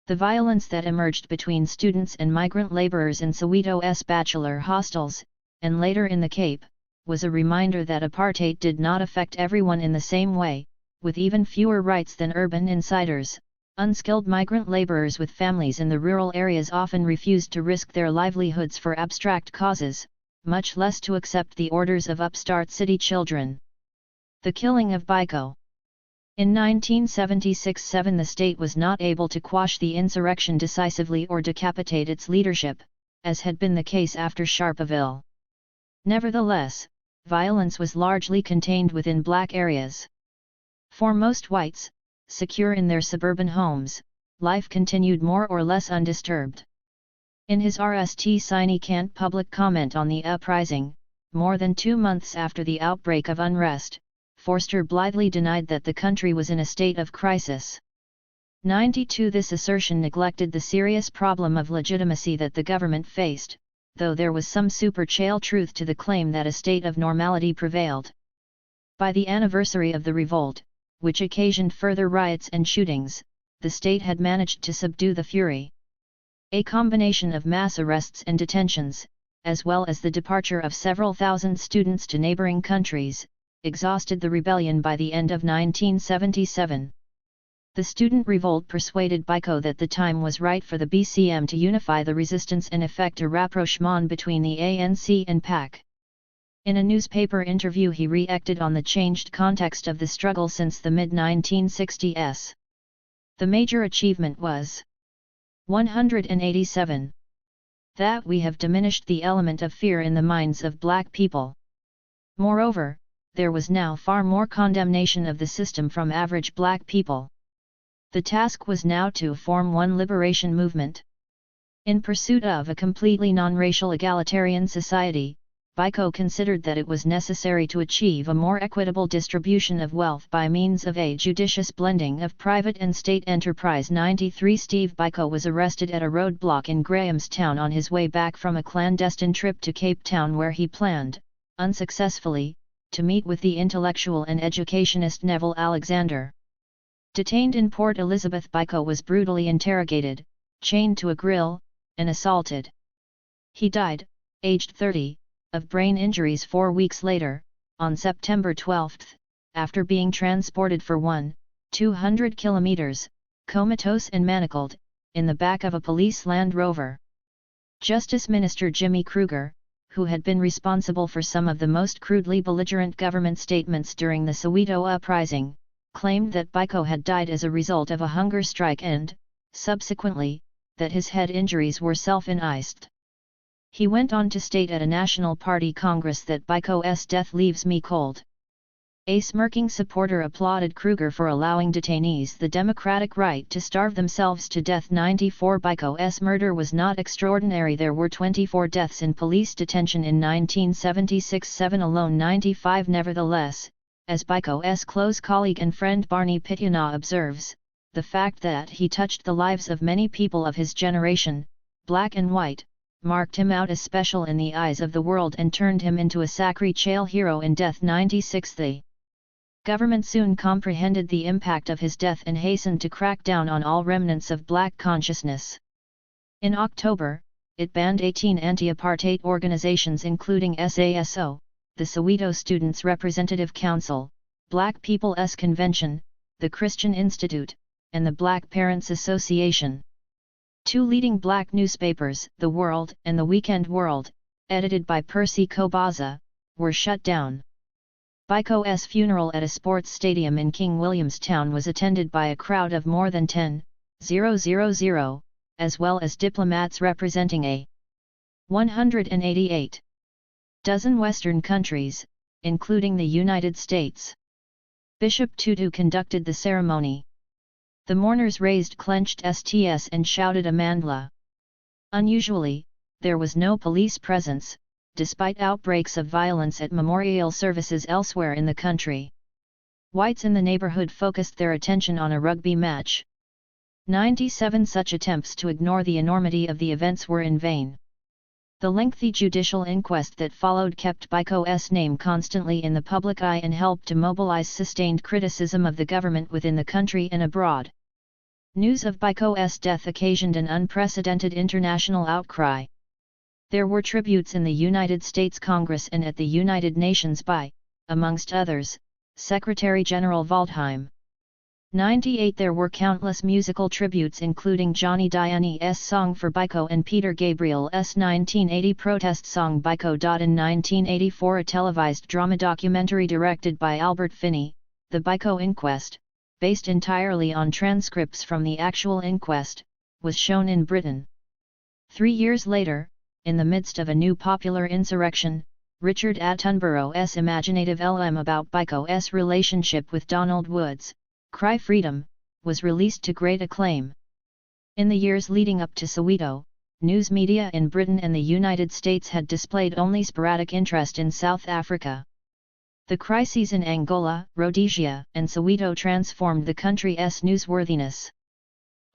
The violence that emerged between students and migrant laborers in Soweto's bachelor hostels, and later in the Cape, was a reminder that apartheid did not affect everyone in the same way, with even fewer rights than urban insiders. Unskilled migrant laborers with families in the rural areas often refused to risk their livelihoods for abstract causes, much less to accept the orders of upstart city children. The killing of Biko. In 1976-7 the state was not able to quash the insurrection decisively or decapitate its leadership, as had been the case after Sharpeville. Nevertheless, violence was largely contained within black areas. For most whites, secure in their suburban homes, life continued more or less undisturbed. In his RST Sine Cant public comment on the uprising, more than 2 months after the outbreak of unrest, Forster blithely denied that the country was in a state of crisis. 92 This assertion neglected the serious problem of legitimacy that the government faced, though there was some superficial truth to the claim that a state of normality prevailed. By the anniversary of the revolt, which occasioned further riots and shootings, the state had managed to subdue the fury. A combination of mass arrests and detentions, as well as the departure of several thousand students to neighboring countries, exhausted the rebellion by the end of 1977. The student revolt persuaded Biko that the time was right for the BCM to unify the resistance and effect a rapprochement between the ANC and PAC. In a newspaper interview he reacted on the changed context of the struggle since the mid-1960s. The major achievement was 187. That we have diminished the element of fear in the minds of black people. Moreover, there was now far more condemnation of the system from average black people. The task was now to form one liberation movement. In pursuit of a completely non-racial egalitarian society, Biko considered that it was necessary to achieve a more equitable distribution of wealth by means of a judicious blending of private and state enterprise. 93 Steve Biko was arrested at a roadblock in Grahamstown on his way back from a clandestine trip to Cape Town where he planned, unsuccessfully, to meet with the intellectual and educationist Neville Alexander. Detained in Port Elizabeth, Biko was brutally interrogated, chained to a grill, and assaulted. He died, aged 30, of brain injuries 4 weeks later, on September 12, after being transported for 200 kilometers, comatose and manacled, in the back of a police Land Rover. Justice Minister Jimmy Kruger, who had been responsible for some of the most crudely belligerent government statements during the Soweto uprising, claimed that Biko had died as a result of a hunger strike and, subsequently, that his head injuries were self-inflicted. He went on to state at a National Party Congress that Biko's death leaves me cold. A smirking supporter applauded Kruger for allowing detainees the democratic right to starve themselves to death. 94 Biko's murder was not extraordinary. There were 24 deaths in police detention in 1976, 7 alone. 95 Nevertheless, as Biko's close colleague and friend Barney Pityana observes, the fact that he touched the lives of many people of his generation, black and white, marked him out as special in the eyes of the world and turned him into a sacred hero in death. 96 The government soon comprehended the impact of his death and hastened to crack down on all remnants of black consciousness. In October, it banned 18 anti-apartheid organizations including SASO, the Soweto Students' Representative Council, Black People's Convention, the Christian Institute, and the Black Parents Association. 2 leading black newspapers, The World and The Weekend World, edited by Percy Kobaza, were shut down. Biko's funeral at a sports stadium in King Williamstown was attended by a crowd of more than 10,000, as well as diplomats representing a 188 dozen Western countries, including the United States. Bishop Tutu conducted the ceremony. The mourners raised clenched STS and shouted Amandla. Unusually, there was no police presence, despite outbreaks of violence at memorial services elsewhere in the country. Whites in the neighborhood focused their attention on a rugby match. 97 Such attempts to ignore the enormity of the events were in vain. The lengthy judicial inquest that followed kept Biko's name constantly in the public eye and helped to mobilize sustained criticism of the government within the country and abroad. News of Biko's death occasioned an unprecedented international outcry. There were tributes in the United States Congress and at the United Nations by, amongst others, Secretary General Waldheim. 98 There were countless musical tributes including Johnny Diane's song for Biko and Peter Gabriel's 1980 protest song Biko. In 1984 a televised drama documentary directed by Albert Finney, The Biko Inquest, based entirely on transcripts from the actual inquest, was shown in Britain. 3 years later, in the midst of a new popular insurrection, Richard Attenborough's imaginative LM about Biko's relationship with Donald Woods, Cry Freedom, was released to great acclaim. In the years leading up to Soweto, news media in Britain and the United States had displayed only sporadic interest in South Africa. The crises in Angola, Rhodesia, and Soweto transformed the country's newsworthiness.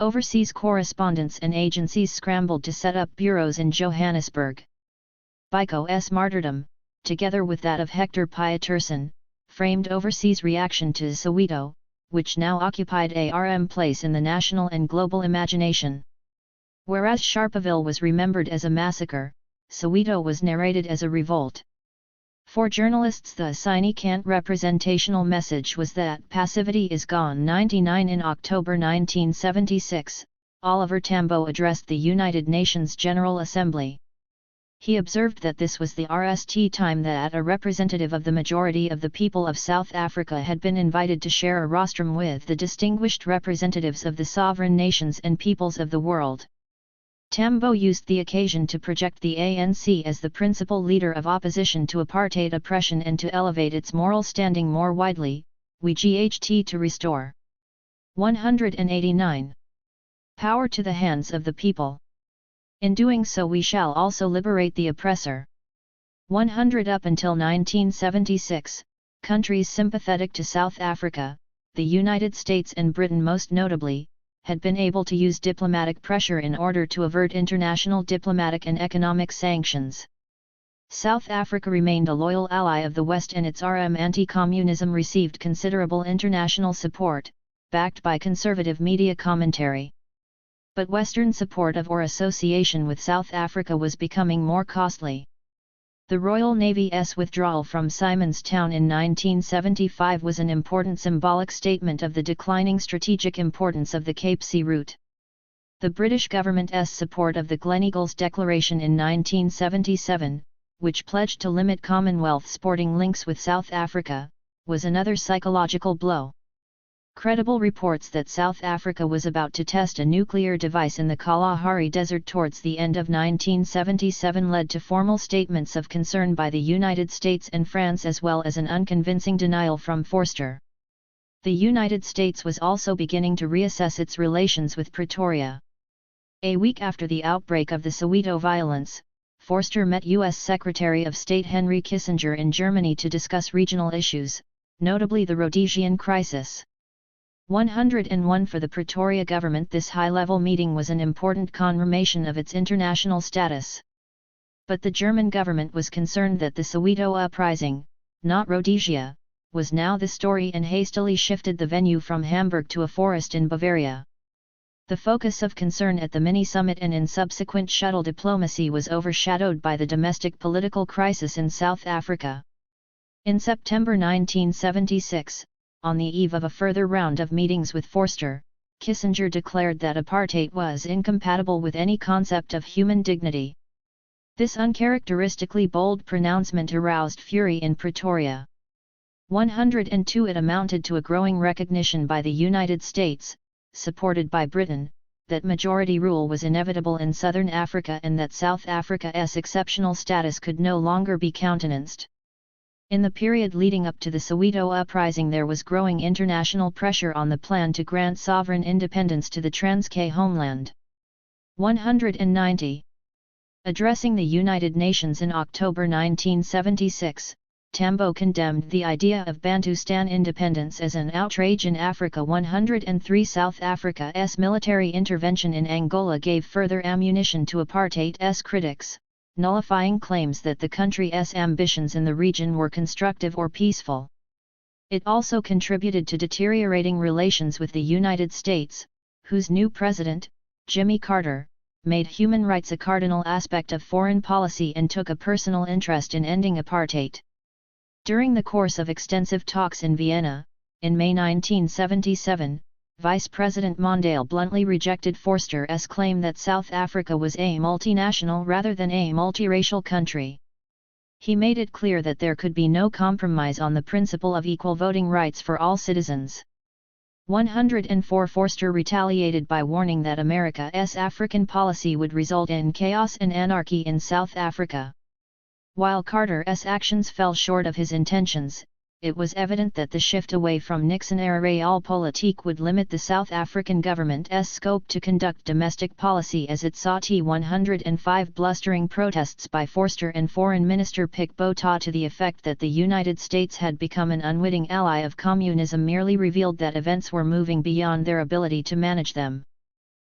Overseas correspondents and agencies scrambled to set up bureaus in Johannesburg. Biko's martyrdom, together with that of Hector Pietersen, framed overseas reaction to Soweto, which now occupied a place in the national and global imagination. Whereas Sharpeville was remembered as a massacre, Soweto was narrated as a revolt. For journalists, the significant representational message was that passivity is gone. 99 In October 1976, Oliver Tambo addressed the United Nations General Assembly. He observed that this was the first time that a representative of the majority of the people of South Africa had been invited to share a rostrum with the distinguished representatives of the sovereign nations and peoples of the world. Tambo used the occasion to project the ANC as the principal leader of opposition to apartheid oppression and to elevate its moral standing more widely. We got to restore 189 power to the hands of the people. In doing so we shall also liberate the oppressor. 100 Up until 1976, countries sympathetic to South Africa, the United States and Britain most notably, had been able to use diplomatic pressure in order to avert international diplomatic and economic sanctions. South Africa remained a loyal ally of the West and its anti-communism received considerable international support, backed by conservative media commentary. But Western support of or association with South Africa was becoming more costly. The Royal Navy's withdrawal from Simonstown in 1975 was an important symbolic statement of the declining strategic importance of the Cape Sea route. The British government's support of the Gleneagles Declaration in 1977, which pledged to limit Commonwealth sporting links with South Africa, was another psychological blow. Credible reports that South Africa was about to test a nuclear device in the Kalahari Desert towards the end of 1977 led to formal statements of concern by the United States and France as well as an unconvincing denial from Forster. The United States was also beginning to reassess its relations with Pretoria. A week after the outbreak of the Soweto violence, Forster met U.S. Secretary of State Henry Kissinger in Germany to discuss regional issues, notably the Rhodesian crisis. 101 For the Pretoria government, this high-level meeting was an important confirmation of its international status. But the German government was concerned that the Soweto uprising, not Rhodesia, was now the story and hastily shifted the venue from Hamburg to a forest in Bavaria. The focus of concern at the mini-summit and in subsequent shuttle diplomacy was overshadowed by the domestic political crisis in South Africa. In September 1976, on the eve of a further round of meetings with Forster, Kissinger declared that apartheid was incompatible with any concept of human dignity. This uncharacteristically bold pronouncement aroused fury in Pretoria. 102 It amounted to a growing recognition by the United States, supported by Britain, that majority rule was inevitable in Southern Africa and that South Africa's exceptional status could no longer be countenanced. In the period leading up to the Soweto uprising there was growing international pressure on the plan to grant sovereign independence to the Transkei homeland. 190. Addressing the United Nations in October 1976, Tambo condemned the idea of Bantustan independence as an outrage in Africa. 103 South Africa's military intervention in Angola gave further ammunition to apartheid's critics, nullifying claims that the country's ambitions in the region were constructive or peaceful. It also contributed to deteriorating relations with the United States, whose new president, Jimmy Carter, made human rights a cardinal aspect of foreign policy and took a personal interest in ending apartheid. During the course of extensive talks in Vienna, in May 1977, Vice President Mondale bluntly rejected Forster's claim that South Africa was a multinational rather than a multiracial country. He made it clear that there could be no compromise on the principle of equal voting rights for all citizens. 104 Forster retaliated by warning that America's African policy would result in chaos and anarchy in South Africa. While Carter's actions fell short of his intentions, it was evident that the shift away from Nixon-era realpolitik would limit the South African government's scope to conduct domestic policy as it saw T105 blustering protests by Forster and Foreign Minister Pik Botha to the effect that the United States had become an unwitting ally of communism merely revealed that events were moving beyond their ability to manage them.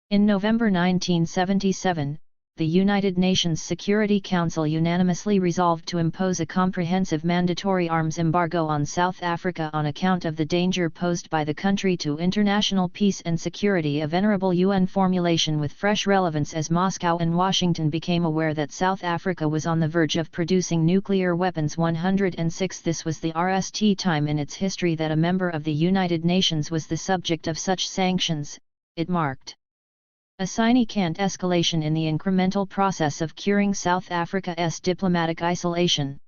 In November 1977, the United Nations Security Council unanimously resolved to impose a comprehensive mandatory arms embargo on South Africa on account of the danger posed by the country to international peace and security, a venerable UN formulation with fresh relevance as Moscow and Washington became aware that South Africa was on the verge of producing nuclear weapons. 106 This was the first time in its history that a member of the United Nations was the subject of such sanctions. It marked a significant escalation in the incremental process of curing South Africa's diplomatic isolation.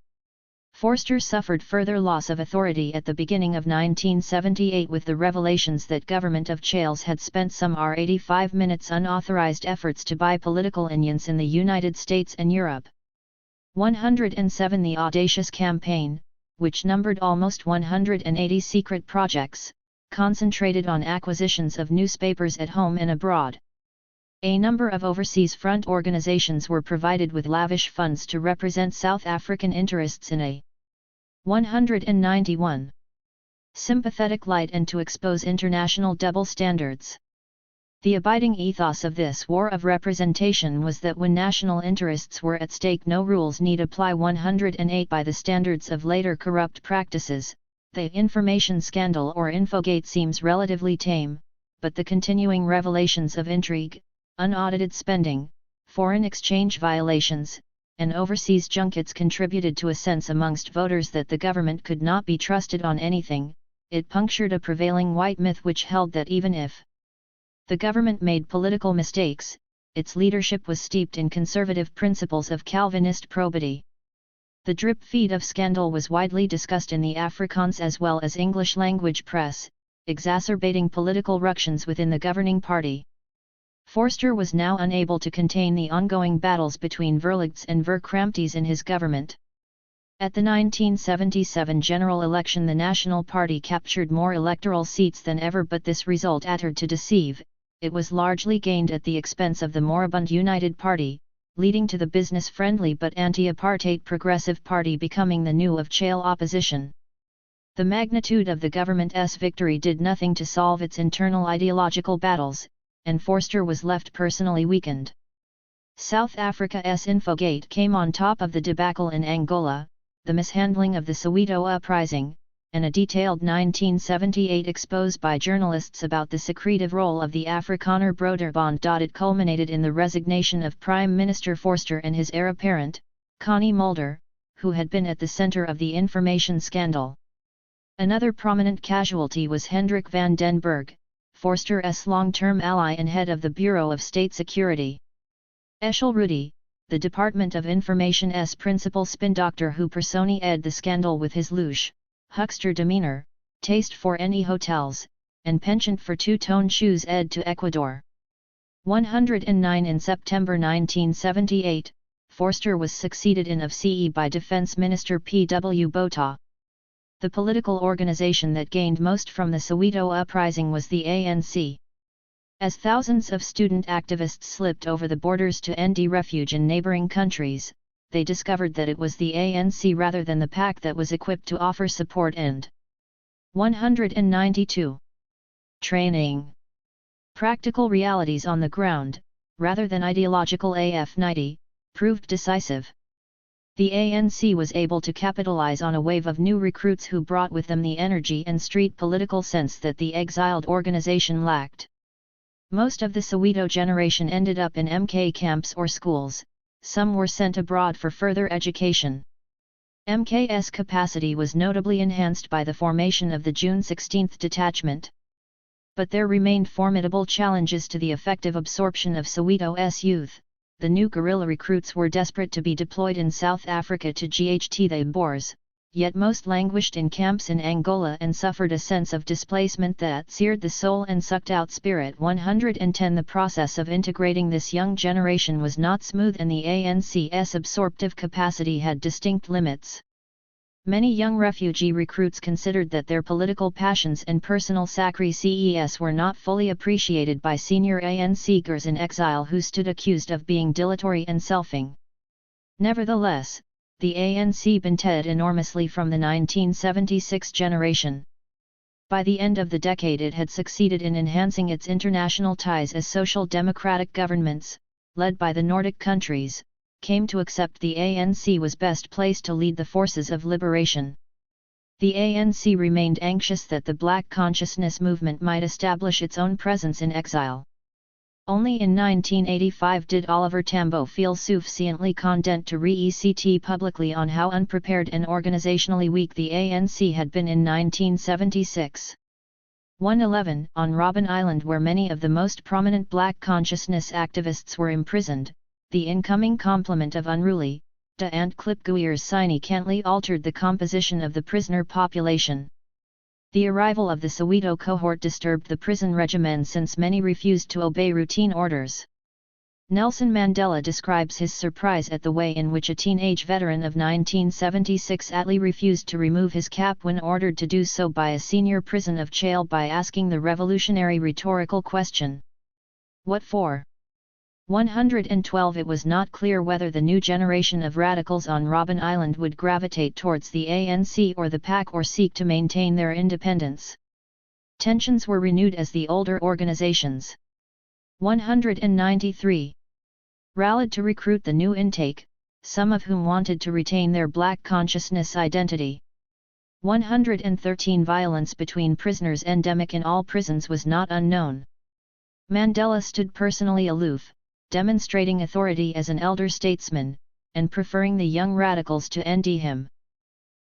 Forster suffered further loss of authority at the beginning of 1978 with the revelations that government of Chales had spent some 85 minutes unauthorized efforts to buy political influence in the United States and Europe. 107 The audacious campaign, which numbered almost 180 secret projects, concentrated on acquisitions of newspapers at home and abroad. A number of overseas front organizations were provided with lavish funds to represent South African interests in a 191 sympathetic light and to expose international double standards. The abiding ethos of this war of representation was that when national interests were at stake no rules need apply. 108 By the standards of later corrupt practices, the information scandal or Infogate seems relatively tame, but the continuing revelations of intrigue, unaudited spending, foreign exchange violations, and overseas junkets contributed to a sense amongst voters that the government could not be trusted on anything. It punctured a prevailing white myth which held that even if the government made political mistakes, its leadership was steeped in conservative principles of Calvinist probity. The drip feed of scandal was widely discussed in the Afrikaans as well as English-language press, exacerbating political ructions within the governing party. Forster was now unable to contain the ongoing battles between Verlichts and Verkrampties in his government. At the 1977 general election the National Party captured more electoral seats than ever, but this result uttered to deceive. It was largely gained at the expense of the moribund United Party, leading to the business-friendly but anti-apartheid Progressive Party becoming the new of Chale opposition. The magnitude of the government's victory did nothing to solve its internal ideological battles, and Forster was left personally weakened. South Africa's Infogate came on top of the debacle in Angola, the mishandling of the Soweto uprising, and a detailed 1978 expose by journalists about the secretive role of the Afrikaner Broederbond. It culminated in the resignation of Prime Minister Forster and his heir apparent, Connie Mulder, who had been at the center of the information scandal. Another prominent casualty was Hendrik van den Berg, Forster's long-term ally and head of the Bureau of State Security. Eshel Rudy, the Department of Information's principal spin doctor who personified the scandal with his louche, huckster demeanor, taste for any hotels, and penchant for two-tone shoes to Ecuador. 109 In September 1978, Forster was succeeded in office by Defense Minister P.W. Botha. The political organization that gained most from the Soweto uprising was the ANC. As thousands of student activists slipped over the borders to end refuge in neighboring countries, they discovered that it was the ANC rather than the PAC that was equipped to offer support. And 192. Training. Practical realities on the ground, rather than ideological AF-90, proved decisive. The ANC was able to capitalize on a wave of new recruits who brought with them the energy and street political sense that the exiled organization lacked. Most of the Soweto generation ended up in MK camps or schools, some were sent abroad for further education. MK's capacity was notably enhanced by the formation of the June 16 detachment. But there remained formidable challenges to the effective absorption of Soweto's youth. The new guerrilla recruits were desperate to be deployed in South Africa to GHT the Boers, yet most languished in camps in Angola and suffered a sense of displacement that seared the soul and sucked out spirit. 110 The process of integrating this young generation was not smooth and the ANC's absorptive capacity had distinct limits. Many young refugee recruits considered that their political passions and personal sacrifices were not fully appreciated by senior ANCers in exile who stood accused of being dilatory and selfing. Nevertheless, the ANC benefited enormously from the 1976 generation. By the end of the decade it had succeeded in enhancing its international ties as social democratic governments, led by the Nordic countries, came to accept the ANC was best placed to lead the forces of liberation. The ANC remained anxious that the Black consciousness movement might establish its own presence in exile. Only in 1985 did Oliver Tambo feel sufficiently content to re-ECT publicly on how unprepared and organizationally weak the ANC had been in 1976. 111 On Robben Island, where many of the most prominent Black consciousness activists were imprisoned, the incoming complement of unruly, and Klipkouwers significantly altered the composition of the prisoner population. The arrival of the Soweto cohort disturbed the prison regimen since many refused to obey routine orders. Nelson Mandela describes his surprise at the way in which a teenage veteran of 1976 Attlee refused to remove his cap when ordered to do so by a senior prison of jail by asking the revolutionary rhetorical question, "What for?" 112 It was not clear whether the new generation of radicals on Robben Island would gravitate towards the ANC or the PAC or seek to maintain their independence. Tensions were renewed as the older organizations, 193, rallied to recruit the new intake, some of whom wanted to retain their Black consciousness identity. 113 Violence between prisoners endemic in all prisons was not unknown. Mandela stood personally aloof, demonstrating authority as an elder statesman, and preferring the young radicals to envy him.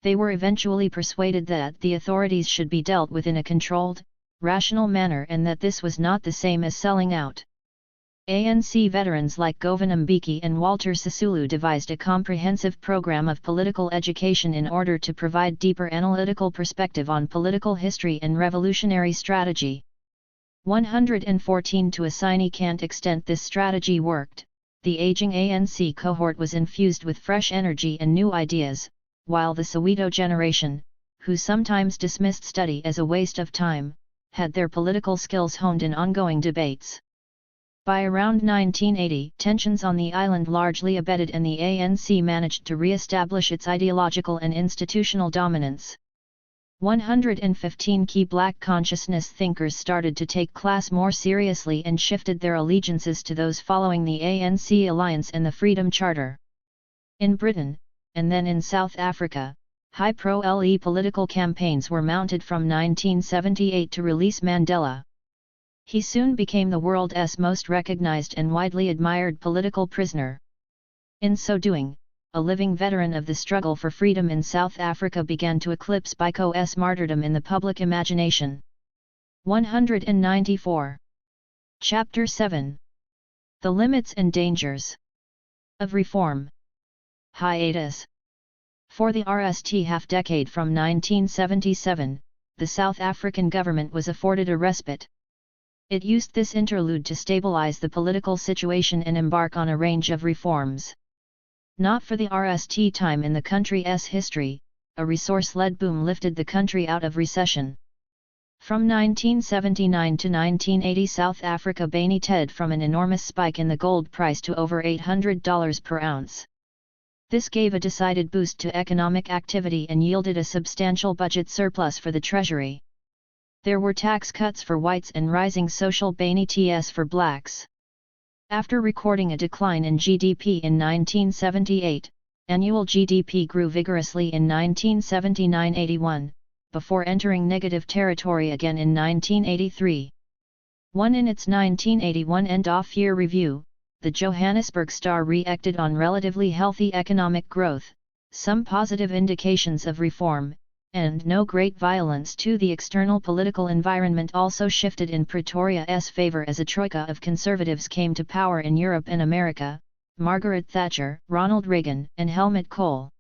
They were eventually persuaded that the authorities should be dealt with in a controlled, rational manner and that this was not the same as selling out. ANC veterans like Govan Mbeki and Walter Sisulu devised a comprehensive program of political education in order to provide deeper analytical perspective on political history and revolutionary strategy. 114 To a significant extent this strategy worked, the aging ANC cohort was infused with fresh energy and new ideas, while the Soweto generation, who sometimes dismissed study as a waste of time, had their political skills honed in ongoing debates. By around 1980, tensions on the island largely abated and the ANC managed to re-establish its ideological and institutional dominance. 115 Key Black consciousness thinkers started to take class more seriously and shifted their allegiances to those following the ANC alliance and the Freedom Charter. In Britain, and then in South Africa, high pro-LE political campaigns were mounted from 1978 to release Mandela. He soon became the world's most recognized and widely admired political prisoner. In so doing, a living veteran of the struggle for freedom in South Africa began to eclipse Biko's martyrdom in the public imagination. 194. Chapter 7. The Limits and Dangers of Reform. Hiatus. For the RST half-decade from 1977, the South African government was afforded a respite. It used this interlude to stabilize the political situation and embark on a range of reforms. Not for the RST time in the country's history, a resource-led boom lifted the country out of recession. From 1979 to 1980 South Africa benefited from an enormous spike in the gold price to over $800 per ounce. This gave a decided boost to economic activity and yielded a substantial budget surplus for the Treasury. There were tax cuts for whites and rising social benefits for blacks. After recording a decline in GDP in 1978, annual GDP grew vigorously in 1979-81, before entering negative territory again in 1983. In its 1981 end-of-year review, the Johannesburg Star reacted on relatively healthy economic growth, some positive indications of reform, and no great violence to the external political environment also shifted in Pretoria's favor as a troika of conservatives came to power in Europe and America, Margaret Thatcher, Ronald Reagan, and Helmut Kohl.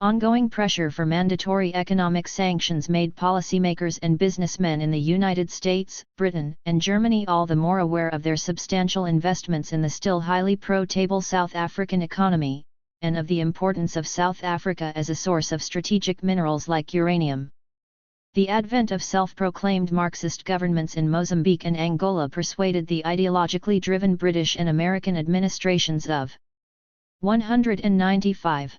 Ongoing pressure for mandatory economic sanctions made policymakers and businessmen in the United States, Britain, and Germany all the more aware of their substantial investments in the still highly pro-stable South African economy, and of the importance of South Africa as a source of strategic minerals like uranium. The advent of self-proclaimed Marxist governments in Mozambique and Angola persuaded the ideologically driven British and American administrations of 195.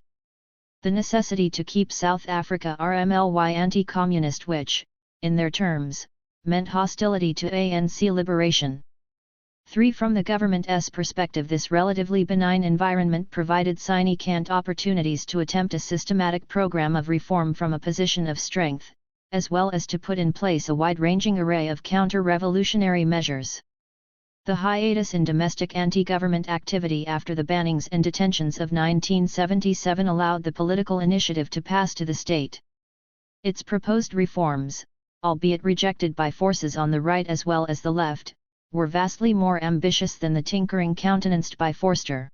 The necessity to keep South Africa RMLY anti-communist, which, in their terms, meant hostility to ANC liberation. 3. From the government's perspective, this relatively benign environment provided sine qua non opportunities to attempt a systematic program of reform from a position of strength, as well as to put in place a wide-ranging array of counter-revolutionary measures. The hiatus in domestic anti-government activity after the bannings and detentions of 1977 allowed the political initiative to pass to the state. Its proposed reforms, albeit rejected by forces on the right as well as the left, were vastly more ambitious than the tinkering countenanced by Forster.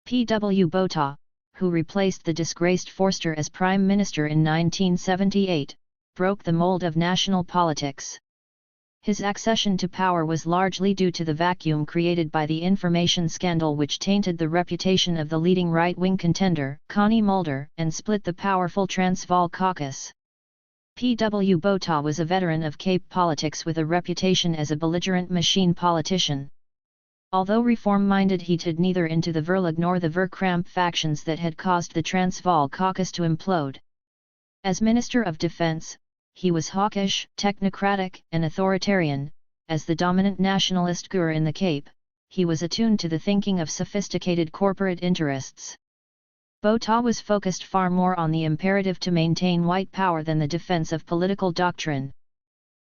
P. W. Botha, who replaced the disgraced Forster as Prime Minister in 1978, broke the mold of national politics. His accession to power was largely due to the vacuum created by the information scandal, which tainted the reputation of the leading right-wing contender, Connie Mulder, and split the powerful Transvaal caucus. P. W. Botha was a veteran of Cape politics with a reputation as a belligerent machine politician. Although reform-minded, he tied neither into the Verlig nor the Verkramp factions that had caused the Transvaal caucus to implode. As Minister of Defence, he was hawkish, technocratic, and authoritarian. As the dominant nationalist guru in the Cape, he was attuned to the thinking of sophisticated corporate interests. Botha was focused far more on the imperative to maintain white power than the defence of political doctrine.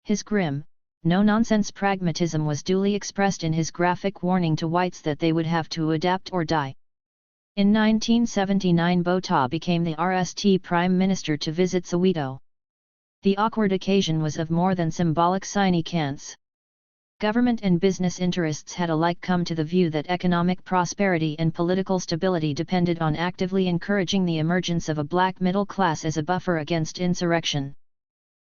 His grim, no-nonsense pragmatism was duly expressed in his graphic warning to whites that they would have to adapt or die. In 1979, Botha became the RST Prime Minister to visit Soweto. The awkward occasion was of more than symbolic significance. Government and business interests had alike come to the view that economic prosperity and political stability depended on actively encouraging the emergence of a black middle class as a buffer against insurrection.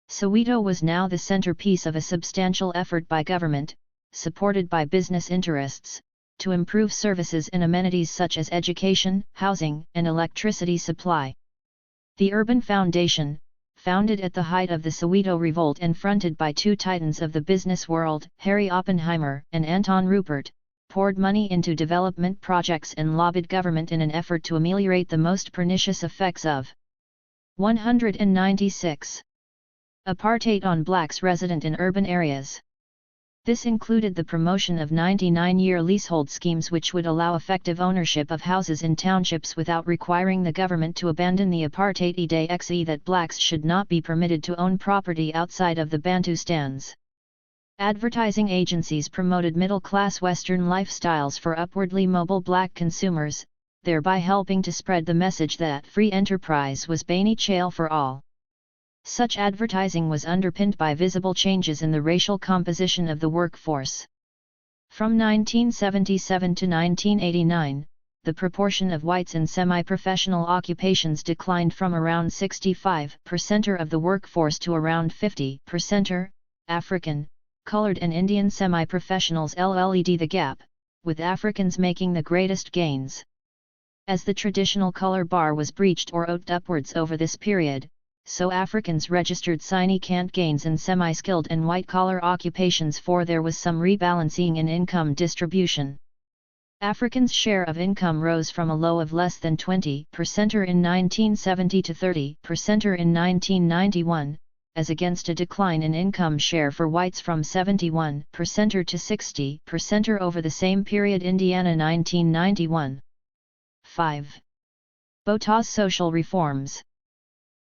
Soweto was now the centerpiece of a substantial effort by government, supported by business interests, to improve services and amenities such as education, housing, and electricity supply. The Urban Foundation, founded at the height of the Soweto Revolt and fronted by two titans of the business world, Harry Oppenheimer and Anton Rupert, poured money into development projects and lobbied government in an effort to ameliorate the most pernicious effects of 196. Apartheid on blacks resident in urban areas. This included the promotion of 99-year leasehold schemes which would allow effective ownership of houses in townships without requiring the government to abandon the apartheid exe that blacks should not be permitted to own property outside of the Bantustans. Advertising agencies promoted middle-class Western lifestyles for upwardly mobile black consumers, thereby helping to spread the message that free enterprise was beneficial for all. Such advertising was underpinned by visible changes in the racial composition of the workforce. From 1977 to 1989, the proportion of whites in semi-professional occupations declined from around 65% of the workforce to around 50%. African, colored and Indian semi-professionals led the gap, with Africans making the greatest gains. As the traditional color bar was breached or oaked upwards over this period, so Africans registered significant gains in semi-skilled and white-collar occupations, for there was some rebalancing in income distribution. Africans' share of income rose from a low of less than 20% in 1970 to 30% in 1991, as against a decline in income share for whites from 71% to 60% over the same period. Indiana 1991. 5. Botha's social reforms.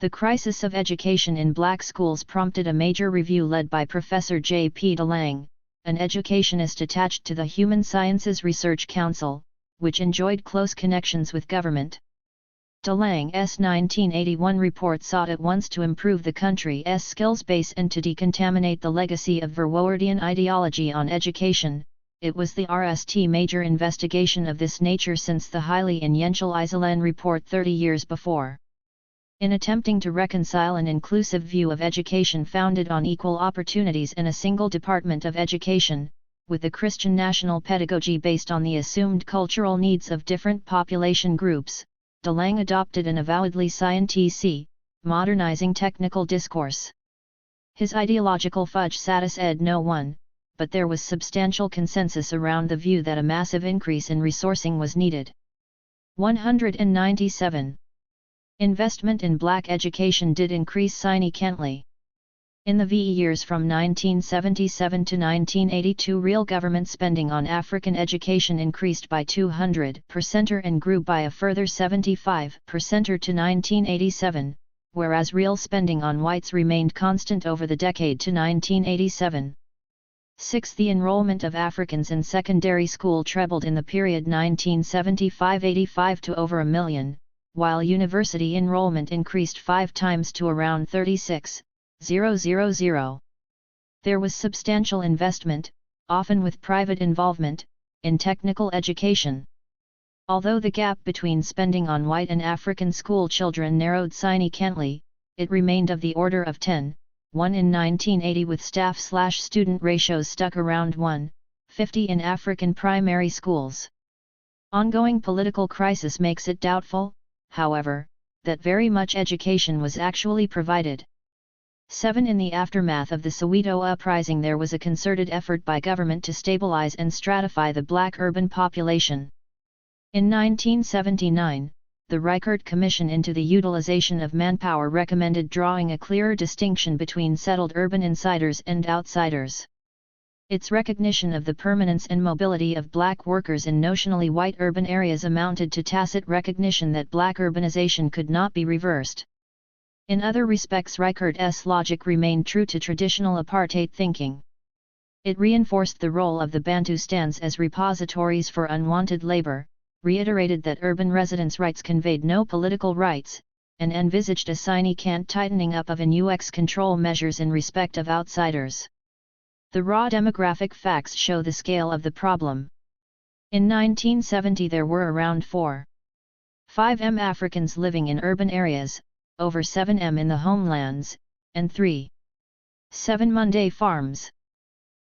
The crisis of education in black schools prompted a major review led by Professor J. P. DeLange, an educationist attached to the Human Sciences Research Council, which enjoyed close connections with government. DeLange's 1981 report sought at once to improve the country's skills base and to decontaminate the legacy of Verwoerdian ideology on education. It was the RST major investigation of this nature since the highly influential Iselin report 30 years before. In attempting to reconcile an inclusive view of education founded on equal opportunities and a single department of education, with the Christian national pedagogy based on the assumed cultural needs of different population groups, De Lange adopted an avowedly scientific, modernizing technical discourse. His ideological fudge satisfied no one, but there was substantial consensus around the view that a massive increase in resourcing was needed. 197. Investment in black education did increase significantly. In the VE years from 1977 to 1982, real government spending on African education increased by 200% and grew by a further 75% to 1987, whereas real spending on whites remained constant over the decade to 1987. 6. The enrollment of Africans in secondary school trebled in the period 1975-85 to over 1 million, while university enrollment increased 5 times to around 36,000. There was substantial investment, often with private involvement, in technical education. Although the gap between spending on white and African school children narrowed significantly, it remained of the order of 10:1 in 1980, with staff/student ratios stuck around 1:50 in African primary schools. Ongoing political crisis makes it doubtful, however, that very much education was actually provided. 7. In the aftermath of the Soweto uprising, there was a concerted effort by government to stabilize and stratify the black urban population. In 1979, the Reichert Commission into the Utilization of Manpower recommended drawing a clearer distinction between settled urban insiders and outsiders. Its recognition of the permanence and mobility of black workers in notionally white urban areas amounted to tacit recognition that black urbanization could not be reversed. In other respects, Reichert's logic remained true to traditional apartheid thinking. It reinforced the role of the Bantustans as repositories for unwanted labor, reiterated that urban residents' rights conveyed no political rights, and envisaged a significant tightening up of NUX control measures in respect of outsiders. The raw demographic facts show the scale of the problem. In 1970 there were around 4.5 million Africans living in urban areas, over 7 million in the homelands, and 3.7 million Monday farms.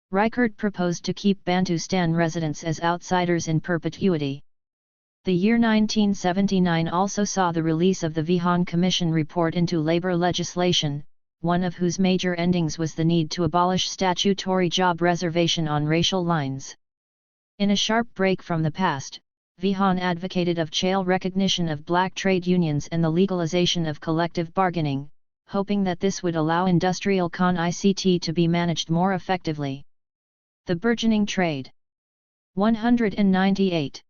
Reichert proposed to keep Bantustan residents as outsiders in perpetuity. The year 1979 also saw the release of the Vihan Commission report into labor legislation, one of whose major endings was the need to abolish statutory job reservation on racial lines. In a sharp break from the past, Vihan advocated of child recognition of black trade unions and the legalization of collective bargaining, hoping that this would allow industrial ICT to be managed more effectively. The burgeoning trade. 198.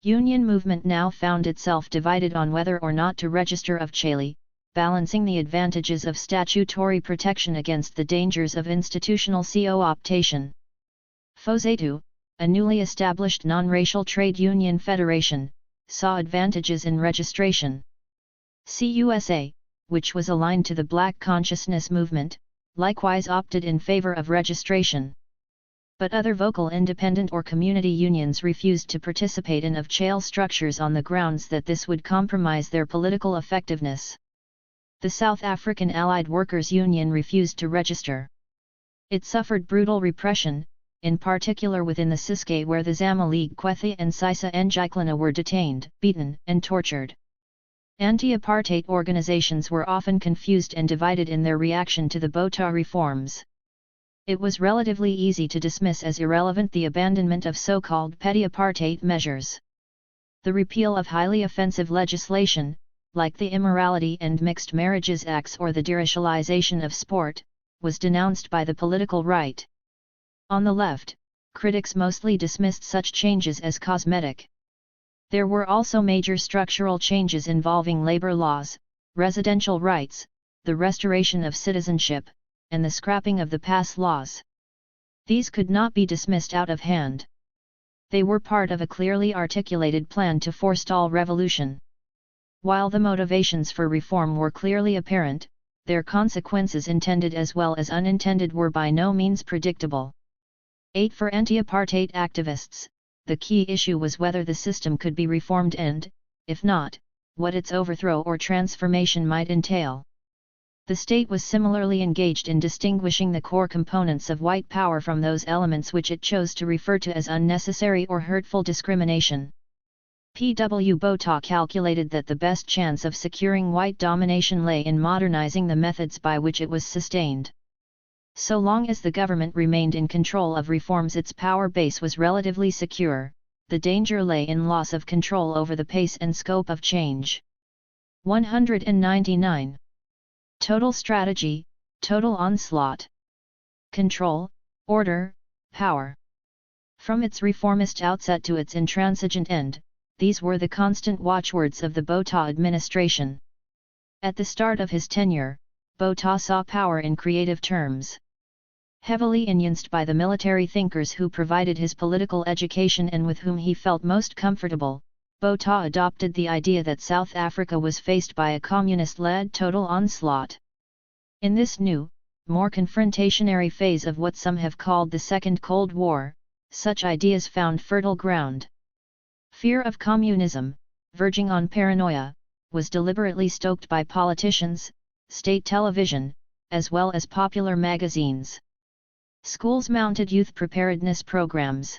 Union movement now found itself divided on whether or not to register of Chile, balancing the advantages of statutory protection against the dangers of institutional co-optation. Fozetu, a newly established non-racial trade union federation, saw advantages in registration. CUSA, which was aligned to the Black Consciousness movement, likewise opted in favor of registration. But other vocal independent or community unions refused to participate in of Chale structures on the grounds that this would compromise their political effectiveness. The South African Allied Workers' Union refused to register. It suffered brutal repression, in particular within the Ciskei, where the Zama-League Kwetha and Sisa Njiklana were detained, beaten, and tortured. Anti-apartheid organizations were often confused and divided in their reaction to the Botha reforms. It was relatively easy to dismiss as irrelevant the abandonment of so-called petty apartheid measures. The repeal of highly offensive legislation, like the Immorality and Mixed Marriages Acts or the deracialization of sport, was denounced by the political right. On the left, critics mostly dismissed such changes as cosmetic. There were also major structural changes involving labor laws, residential rights, the restoration of citizenship, and the scrapping of the pass laws. These could not be dismissed out of hand. They were part of a clearly articulated plan to forestall revolution. While the motivations for reform were clearly apparent, their consequences intended as well as unintended were by no means predictable. 8. For anti-apartheid activists, the key issue was whether the system could be reformed and, if not, what its overthrow or transformation might entail. The state was similarly engaged in distinguishing the core components of white power from those elements which it chose to refer to as unnecessary or hurtful discrimination. P.W. Botha calculated that the best chance of securing white domination lay in modernizing the methods by which it was sustained. So long as the government remained in control of reforms, its power base was relatively secure. The danger lay in loss of control over the pace and scope of change. 199. Total strategy, total onslaught. Control, order, power. From its reformist outset to its intransigent end, these were the constant watchwords of the Botha administration. At the start of his tenure, Botha saw power in creative terms. Heavily influenced by the military thinkers who provided his political education and with whom he felt most comfortable, Botha adopted the idea that South Africa was faced by a communist-led total onslaught. In this new, more confrontationary phase of what some have called the Second Cold War, such ideas found fertile ground. Fear of communism, verging on paranoia, was deliberately stoked by politicians, state television, as well as popular magazines. Schools mounted youth preparedness programs.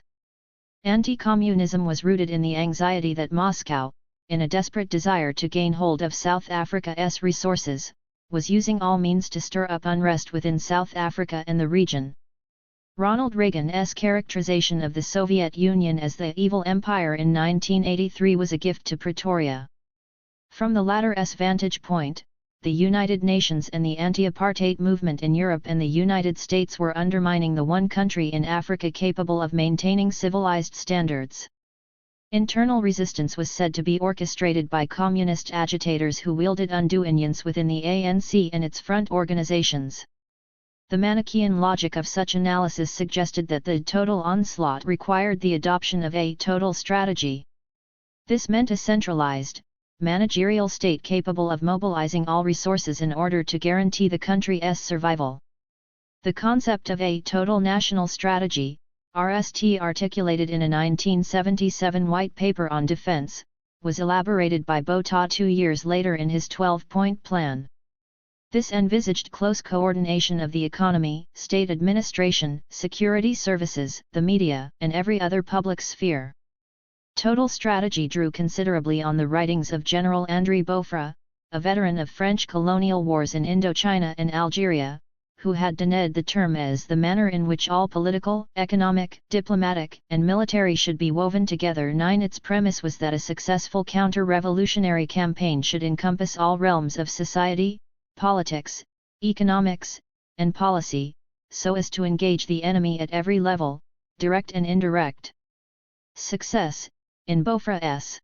Anti-communism was rooted in the anxiety that Moscow, in a desperate desire to gain hold of South Africa's resources, was using all means to stir up unrest within South Africa and the region. Ronald Reagan's characterization of the Soviet Union as the evil empire in 1983 was a gift to Pretoria. From the latter's vantage point, the United Nations and the anti-apartheid movement in Europe and the United States were undermining the one country in Africa capable of maintaining civilized standards. Internal resistance was said to be orchestrated by communist agitators who wielded undue influence within the ANC and its front organizations. The Manichaean logic of such analysis suggested that the total onslaught required the adoption of a total strategy. This meant a centralized, managerial state capable of mobilizing all resources in order to guarantee the country's survival. The concept of a total national strategy, RST, articulated in a 1977 white paper on defense, was elaborated by Botha 2 years later in his 12-point plan. This envisaged close coordination of the economy, state administration, security services, the media, and every other public sphere. Total strategy drew considerably on the writings of General André Beaufort, a veteran of French colonial wars in Indochina and Algeria, who had denied the term as the manner in which all political, economic, diplomatic, and military should be woven together. 9. Its premise was that a successful counter-revolutionary campaign should encompass all realms of society, politics, economics, and policy, so as to engage the enemy at every level, direct and indirect. Success, in Beaufort's